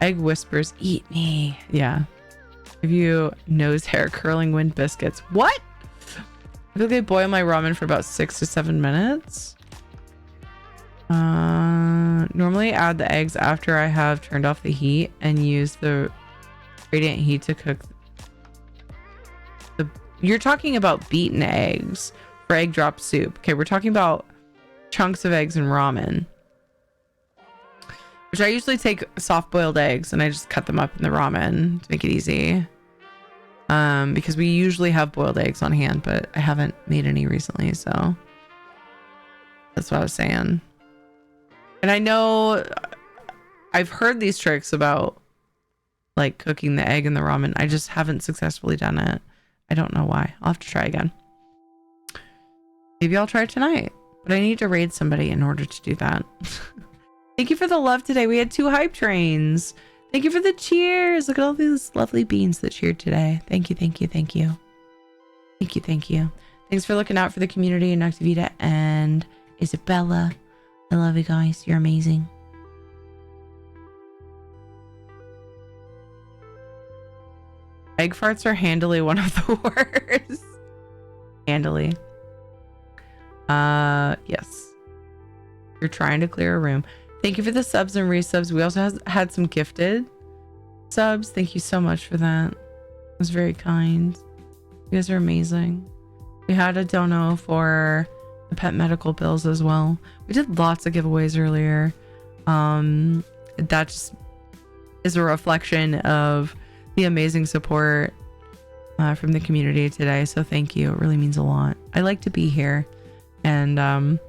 Egg whispers, eat me. Yeah. Give you nose hair curling wind biscuits. What? I think I boil my ramen for about 6 to 7 minutes. Normally add the eggs after I have turned off the heat and use the radiant heat to cook. You're talking about beaten eggs for egg drop soup. Okay, we're talking about chunks of eggs and ramen, which I usually take soft boiled eggs and I just cut them up in the ramen to make it easy. Because we usually have boiled eggs on hand, but I haven't made any recently, so that's what I was saying. And I know I've heard these tricks about like cooking the egg in the ramen. I just haven't successfully done it. I don't know why. I'll have to try again. Maybe I'll try tonight, but I need to raid somebody in order to do that. Thank you for the love today. We had 2 hype trains. Thank you for the cheers. Look at all these lovely beans that cheered today. Thank you, thank you, thank you. Thank you, thank you. Thanks for looking out for the community and Noctivita and Isabella. I love you guys. You're amazing. Egg farts are handily one of the worst. Handily. Yes. You're trying to clear a room. Thank you for the subs and resubs. We also had some gifted subs. Thank you so much for that. It was very kind. You guys are amazing. We had a dono for the pet medical bills as well. We did lots of giveaways earlier. That just is a reflection of the amazing support from the community today. So thank you. It really means a lot. I like to be here and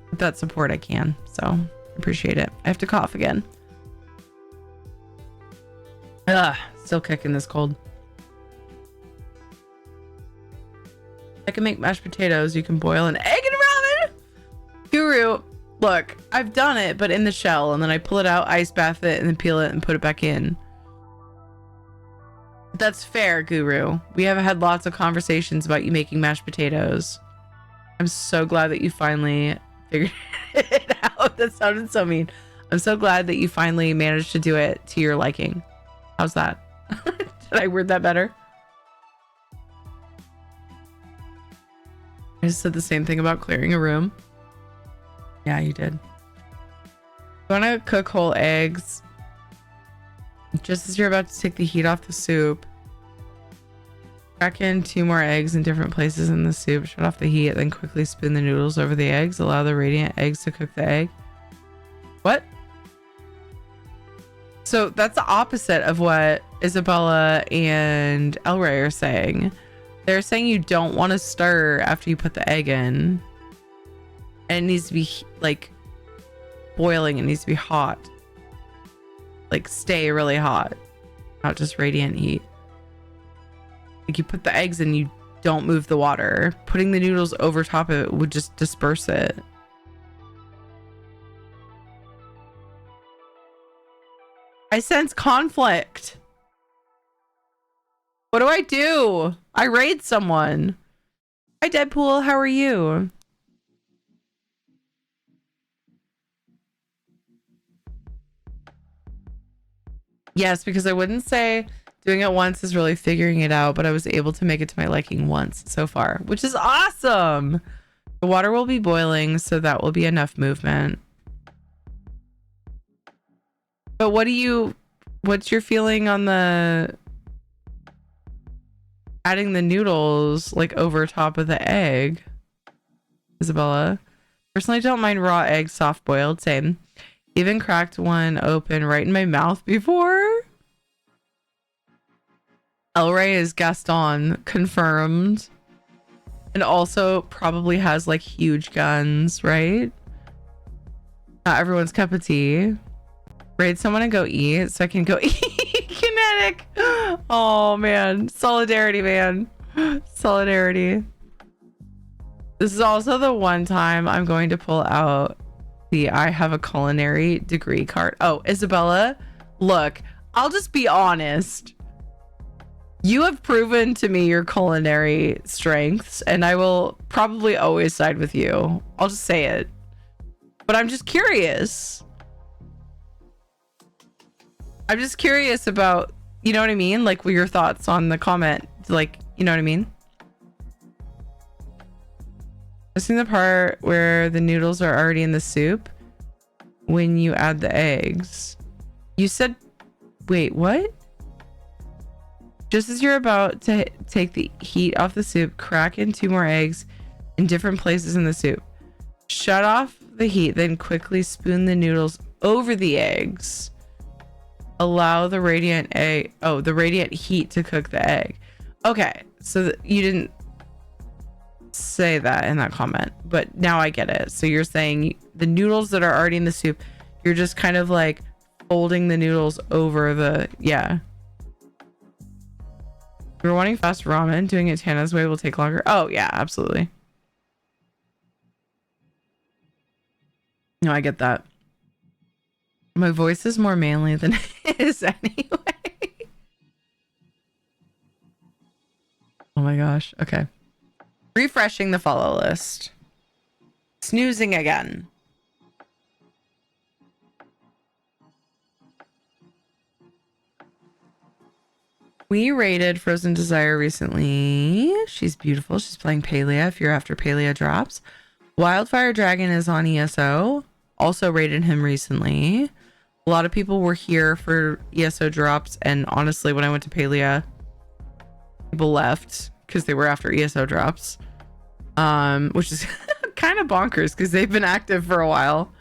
with that support I can. So appreciate it. I have to cough again. Still kicking this cold. I can make mashed potatoes. You can boil an egg in ramen. Guru, look, I've done it, but in the shell, and then I pull it out, ice bath it, and then peel it and put it back in. That's fair, Guru. We have had lots of conversations about you making mashed potatoes. I'm so glad that you finally figured it out. That sounded so mean. I'm so glad that you finally managed to do it to your liking. How's that? Did I word that better? I just said the same thing about clearing a room. Yeah, you did. You want to cook whole eggs just as you're about to take the heat off the soup. Crack in 2 more eggs in different places in the soup. Shut off the heat, then quickly spoon the noodles over the eggs. Allow the radiant eggs to cook the egg. What? So that's the opposite of what Isabella and El Rey are saying. They're saying you don't want to stir after you put the egg in. And it needs to be like boiling. It needs to be hot. Like stay really hot. Not just radiant heat. Like you put the eggs in, you don't move the water. Putting the noodles over top of it would just disperse it. I sense conflict. What do I do? I raid someone. Hi, Deadpool. How are you? Yes, because I wouldn't say doing it once is really figuring it out, but I was able to make it to my liking once so far, which is awesome. The water will be boiling, so that will be enough movement. But what's your feeling on the adding the noodles like over top of the egg? Isabella. Personally, don't mind raw eggs, soft boiled. Same. Even cracked one open right in my mouth before. El Rey is Gaston, confirmed. And also probably has like huge guns, right? Not everyone's cup of tea. Raid someone and go eat so I can go eat. Kinetic. Oh man. Solidarity, man. Solidarity. This is also the one time I'm going to pull out the I have a culinary degree card. Oh, Isabella, look, I'll just be honest. You have proven to me your culinary strengths, and I will probably always side with you. I'll just say it. But I'm just curious. I'm just curious about, you know what I mean? Like, what your thoughts on the comment, like, you know what I mean? I've seen the part where the noodles are already in the soup when you add the eggs. You said, wait, what? Just as you're about to take the heat off the soup, crack in 2 more eggs in different places in the soup. Shut off the heat, then quickly spoon the noodles over the eggs. Allow the radiant heat to cook the egg. Okay, so you didn't say that in that comment, but now I get it. So you're saying the noodles that are already in the soup, you're just kind of like folding the noodles over the, yeah. If you're wanting fast ramen, doing it Tana's way will take longer. Oh yeah, absolutely. No, I get that. My voice is more manly than it is anyway. Oh my gosh. Okay. Refreshing the follow list. Snoozing again. We raided Frozen Desire recently. She's beautiful. She's playing Palia if you're after Palia drops. Wildfire Dragon is on ESO. Also raided him recently. A lot of people were here for ESO drops, and honestly, when I went to Palia, people left because they were after ESO drops. Which is kind of bonkers because they've been active for a while.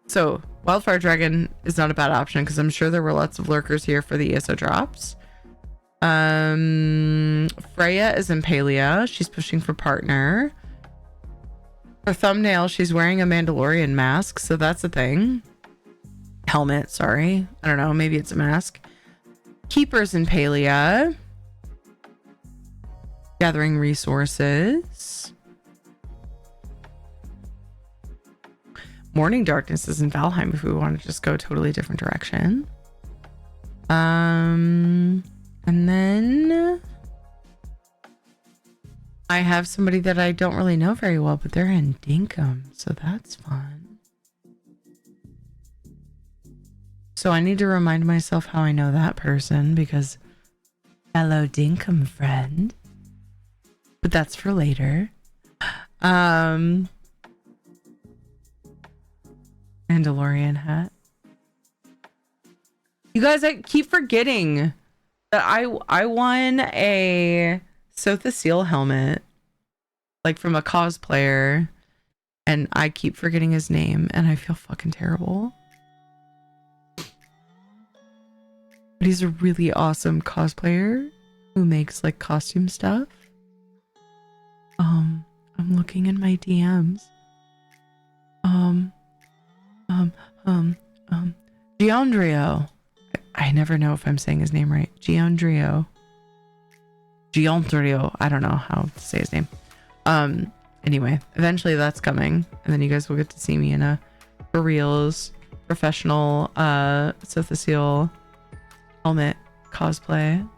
So Wildfire Dragon is not a bad option because I'm sure there were lots of lurkers here for the ESO drops. Freya is in Palia. She's pushing for partner. Her thumbnail, she's wearing a Mandalorian mask, so that's a thing. Helmet, sorry. I don't know, maybe it's a mask. Keeper's in Palia. Gathering resources. Morning Darkness is in Valheim if we want to just go a totally different direction. And then I have somebody that I don't really know very well, but they're in Dinkum, so that's fun. So I need to remind myself how I know that person because hello Dinkum friend. But that's for later. Mandalorian hat. You guys, I keep forgetting that I won a Sotha Seal helmet, like from a cosplayer, and I keep forgetting his name, and I feel fucking terrible. But he's a really awesome cosplayer who makes like costume stuff. I'm looking in my DMs. Giandrio. I never know if I'm saying his name right. Giandrio. I don't know how to say his name. Anyway, eventually that's coming, and then you guys will get to see me in a for reals professional Sotha Seal helmet cosplay.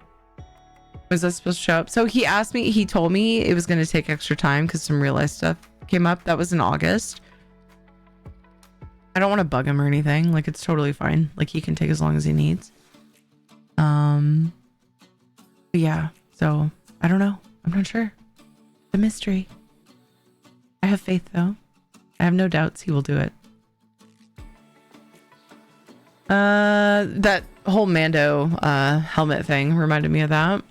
Was that supposed to show up? So he asked me, he told me it was going to take extra time because some real life stuff came up. That was in August. I don't want to bug him or anything. Like, it's totally fine. Like, he can take as long as he needs. But yeah, so I don't know. I'm not sure. The mystery. I have faith though. I have no doubts he will do it. That whole Mando helmet thing reminded me of that.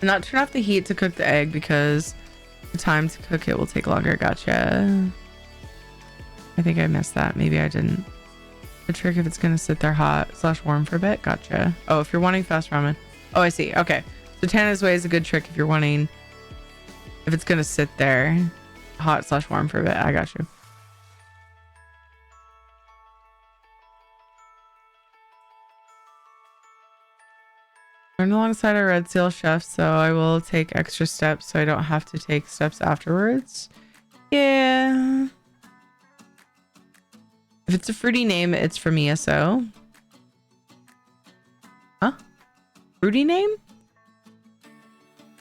And not turn off the heat to cook the egg because the time to cook it will take longer. Gotcha. I think I missed that. Maybe I didn't. The trick if it's gonna sit there hot / warm for a bit. Gotcha. Oh, if you're wanting fast ramen. Oh, I see. Okay. So Tana's way is a good trick if you're wanting, if it's gonna sit there hot / warm for a bit. I got you. Learn alongside a Red Seal chef, so I will take extra steps so I don't have to take steps afterwards. Yeah. If it's a fruity name, it's from ESO. Huh? Fruity name?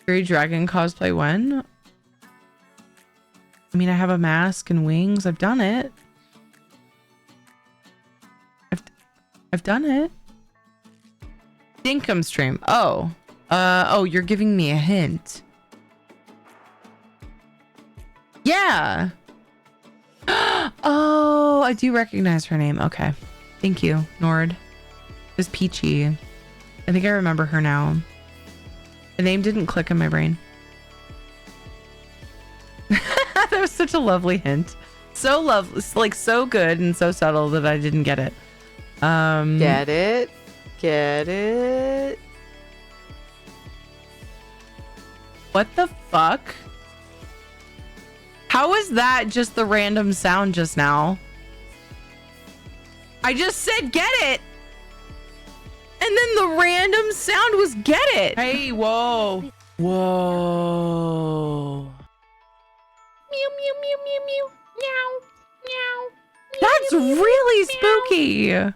Fairy Dragon cosplay when? I mean, I have a mask and wings. I've done it. I've done it. Dinkum stream. Oh. Oh, you're giving me a hint. Yeah. Oh, I do recognize her name. Okay. Thank you, Nord. It was Peachy. I think I remember her now. The name didn't click in my brain. That was such a lovely hint. So lovely, like so good and so subtle that I didn't get it. Get it? Get it? What the fuck? How is that just the random sound just now? I just said get it. And then the random sound was get it. Hey, whoa. Whoa. Mew, mew, mew, mew, mew. Meow, meow. That's really spooky.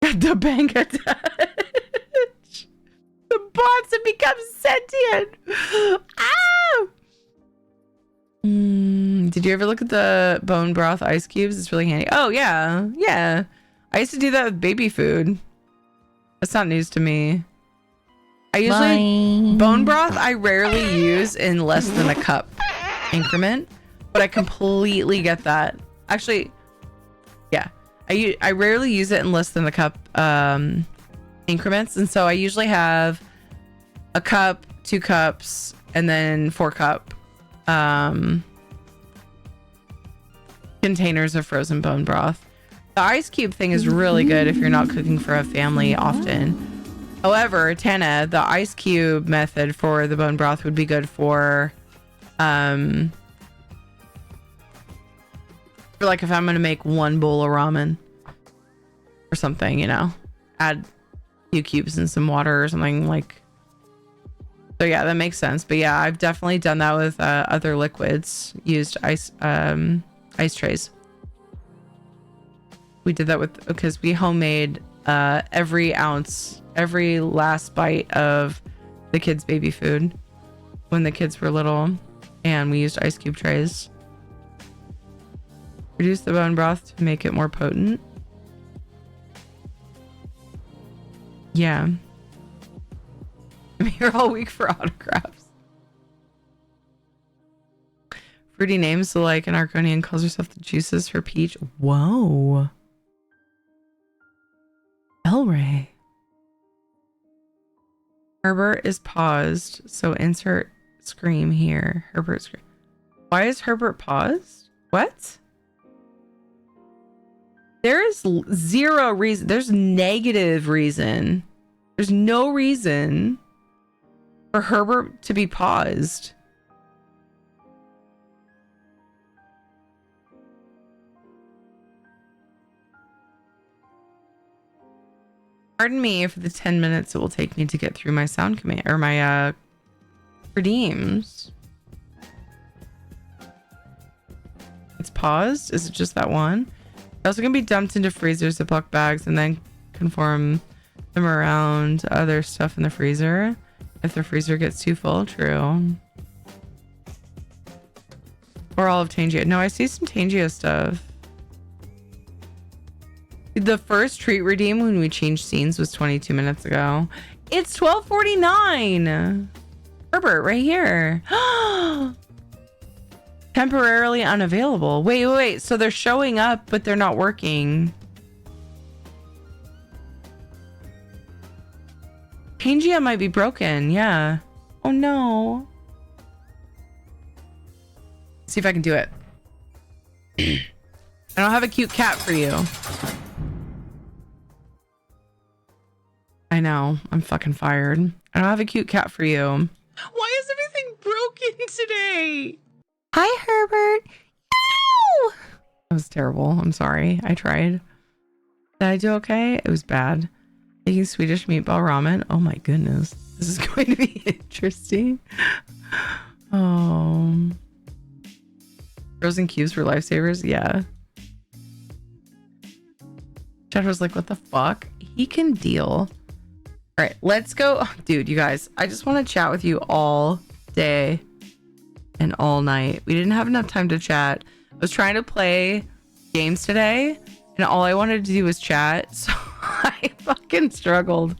The bang attach. The bots have become sentient. Ah! Did you ever look at the bone broth ice cubes? It's really handy. Oh, yeah. Yeah. I used to do that with baby food. That's not news to me. I usually... Bone broth I rarely use in less than a cup increment. But I completely get that. Actually, yeah. I rarely use it in less than a cup increments. And so I usually have a cup, 2 cups, and then 4 cup containers of frozen bone broth. The ice cube thing is really good if you're not cooking for a family often. However, Tana, the ice cube method for the bone broth would be good for like if I'm gonna make 1 bowl of ramen or something, you know, add a few cubes and some water or something like. So yeah, that makes sense. But yeah, I've definitely done that with other liquids. Used ice trays. We did that with, because we homemade every ounce, every last bite of the kids' baby food when the kids were little, and we used ice cube trays. Reduce the bone broth to make it more potent. Yeah. I'm here all week for autographs. Fruity names, so like an Arconian calls herself the Juices for Peach. Whoa. Elray. Herbert is paused, so insert scream here. Herbert scream. Why is Herbert paused? What? There is 0 reason. There's negative reason. There's no reason for Herbert to be paused. Pardon me for the 10 minutes it will take me to get through my sound command or my redeems. It's paused? Is it just that one? They're also gonna be dumped into freezers, Ziploc bags, and then conform them around other stuff in the freezer. If the freezer gets too full, true. Or all of Tangio. No, I see some Tangio stuff. The first treat redeem when we changed scenes was 22 minutes ago. It's 12:49. Herbert, right here. Temporarily unavailable. Wait. So they're showing up, but they're not working. Pangaea might be broken. Yeah. Oh no. See if I can do it. I don't have a cute cat for you. I know. I'm fucking fired. I don't have a cute cat for you. Why is everything broken today? Hi, Herbert. Ow! That was terrible. I'm sorry. I tried. Did I do okay? It was bad. Making Swedish meatball ramen. Oh my goodness. This is going to be interesting. Frozen cubes were lifesavers? Yeah. Chad was like, what the fuck? He can deal. All right, let's go. Dude, you guys, I just want to chat with you all day and all night. We didn't have enough time to chat. I was trying to play games today and all I wanted to do was chat. So I fucking struggled.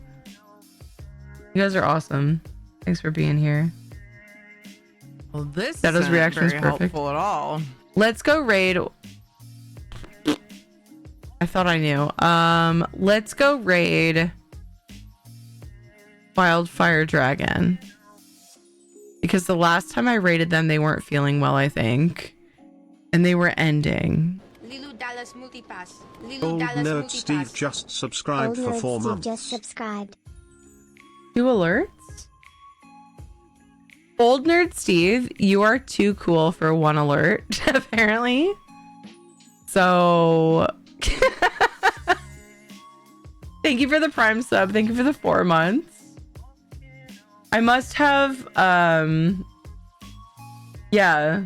You guys are awesome. Thanks for being here. Well, this Shadow's reaction is very perfect. helpful at all. Let's go raid. I thought I knew. Let's go raid Wildfire Dragon. Because the last time I raided them, they weren't feeling well, I think. And they were ending. Old Nerd Steve just subscribed for 4 months. Just subscribed. 2 alerts? Old Nerd Steve, you are too cool for 1 alert, apparently. So... Thank you for the Prime sub. Thank you for the 4 months. I must have, yeah.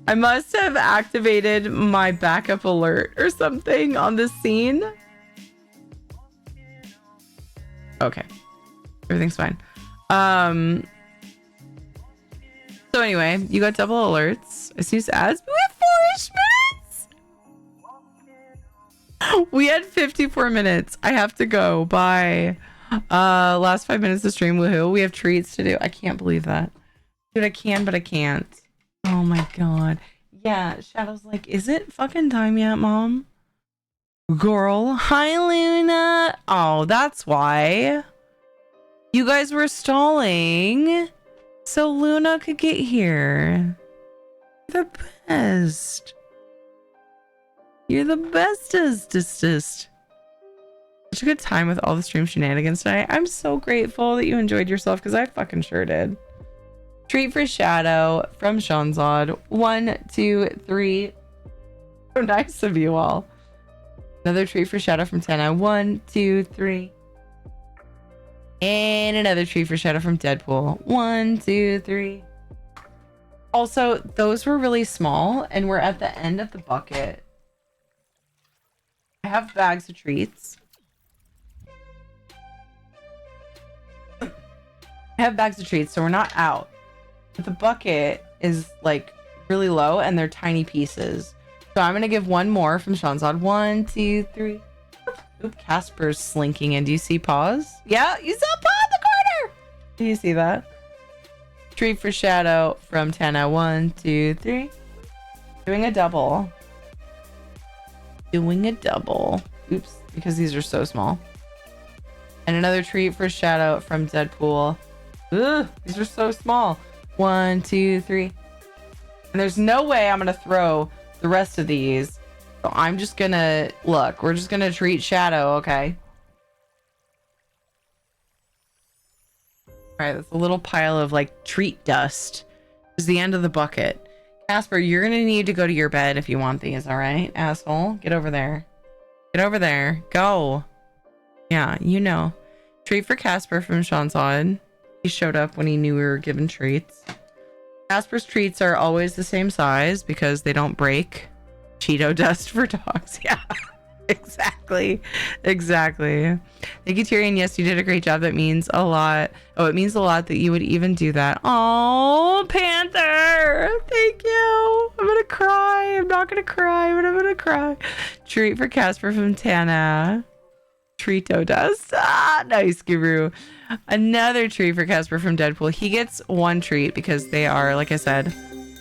I must have activated my backup alert or something on this scene. Okay. Everything's fine. So anyway, you got double alerts. I snooze ads. We have 4-ish minutes. We had 54 minutes. I have to go. Bye. Last 5 minutes of stream. Woohoo. We have treats to do. I can't believe that. Dude, I can, but I can't. Oh my god. Yeah, Shadow's like, is it fucking time yet, Mom? Girl. Hi, Luna. Oh, that's why. You guys were stalling so Luna could get here. The best. You're the bestest. Such a good time with all the stream shenanigans tonight. I'm so grateful that you enjoyed yourself because I fucking sure did. Treat for Shadow from Shanzad. 1, 2, 3. So nice of you all. Another treat for Shadow from Tana. 1, 2, 3. And another treat for Shadow from Deadpool. 1, 2, 3. Also, those were really small and we're at the end of the bucket. I have bags of treats. So we're not out. But the bucket is like really low and they're tiny pieces. So I'm gonna give one more from Shanzad. 1, 2, 3. Oop, Casper's slinking in. Do you see paws? Yeah, you saw paw in the corner. Do you see that? Treat for Shadow from Tana. 1, 2, 3. Doing a double. Oops, because these are so small. And another treat for Shadow from Deadpool. Ugh, these are so small. 1, 2, 3. And there's no way I'm gonna throw the rest of these. So I'm just gonna look. We're just gonna treat Shadow, okay? All right, that's a little pile of like treat dust. It's the end of the bucket. Casper, you're gonna need to go to your bed if you want these. All right, asshole. Get over there. Get over there. Go. Yeah, you know. Treat for Casper from Shanzad. He showed up when he knew we were giving treats. Casper's treats are always the same size because they don't break. Cheeto dust for dogs. Yeah. Exactly. Exactly. Thank you, Tyrion. Yes, you did a great job. That means a lot. Oh, it means a lot that you would even do that. Oh, Panther. Thank you. I'm going to cry. I'm not going to cry, but I'm going to cry. Treat for Casper from Tana. Trito does. Ah, nice, Guru. Another treat for Casper from Deadpool. He gets one treat because they are, like I said,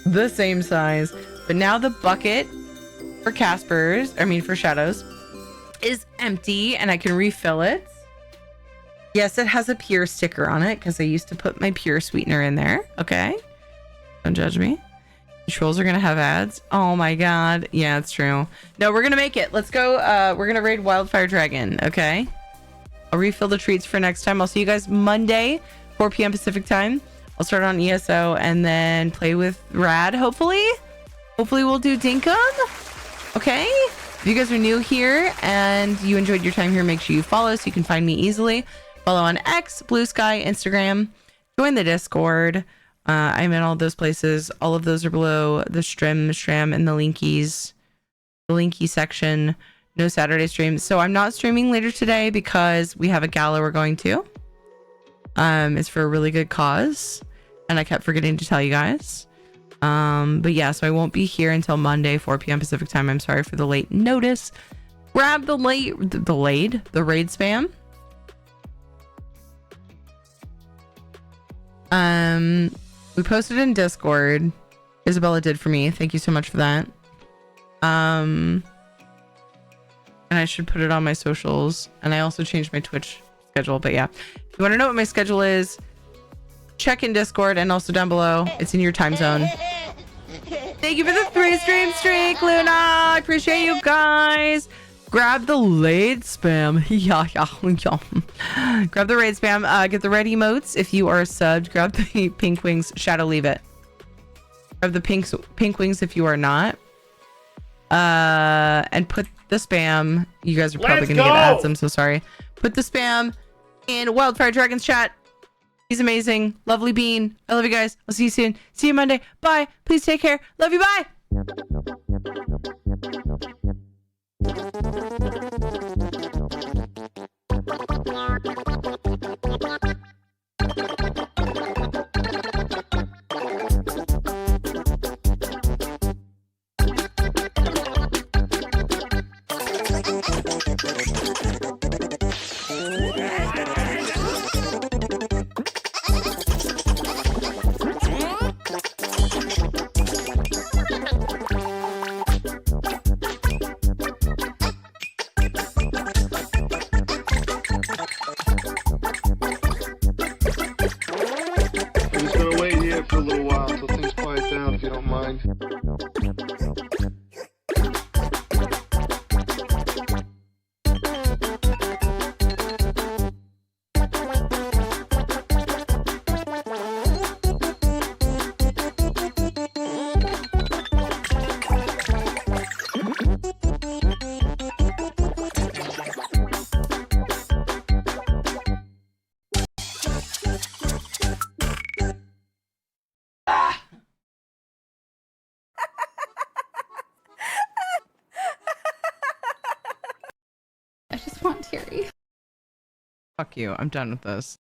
the same size. But now the bucket for for Shadows, is empty and I can refill it. Yes, it has a pure sticker on it because I used to put my pure sweetener in there. Okay. Don't judge me. The trolls are going to have ads. Oh my God. Yeah, it's true. No, we're going to make it. Let's go. We're going to raid Wildfire Dragon. Okay. I'll refill the treats for next time. I'll see you guys Monday, 4 p.m. Pacific time. I'll start on ESO and then play with Rad, hopefully. Hopefully we'll do Dinkum. Okay. If you guys are new here and you enjoyed your time here, make sure you follow so you can find me easily. Follow on X, Blue Sky, Instagram. Join the Discord. I'm in all those places. All of those are below the stram, and the linkies. The linky section. No Saturday stream. So I'm not streaming later today because we have a gala we're going to. It's for a really good cause. And I kept forgetting to tell you guys. But yeah, so I won't be here until Monday, 4 p.m. Pacific time. I'm sorry for the late notice. Grab the raid spam. We posted in Discord. Isabella did for me. Thank you so much for that. And I should put it on my socials. And I also changed my Twitch schedule. But yeah, if you want to know what my schedule is, check in Discord and also down below. It's in your time zone. Thank you for the 3-stream streak, Luna. I appreciate you guys. Grab the raid spam. Yeah. Grab the raid spam. Get the red emotes if you are subbed. Grab the pink wings. Shadow, leave it. Grab the pink wings if you are not. And put the spam. You guys are probably gonna get ads. I'm so sorry. Put the spam in Wildfire Dragons chat. He's amazing. Lovely bean. I love you guys. I'll see you soon. See you Monday. Bye. Please take care. Love you. Bye. For a little while until things quiet down, if you don't mind. I just want Terry. Fuck you. I'm done with this.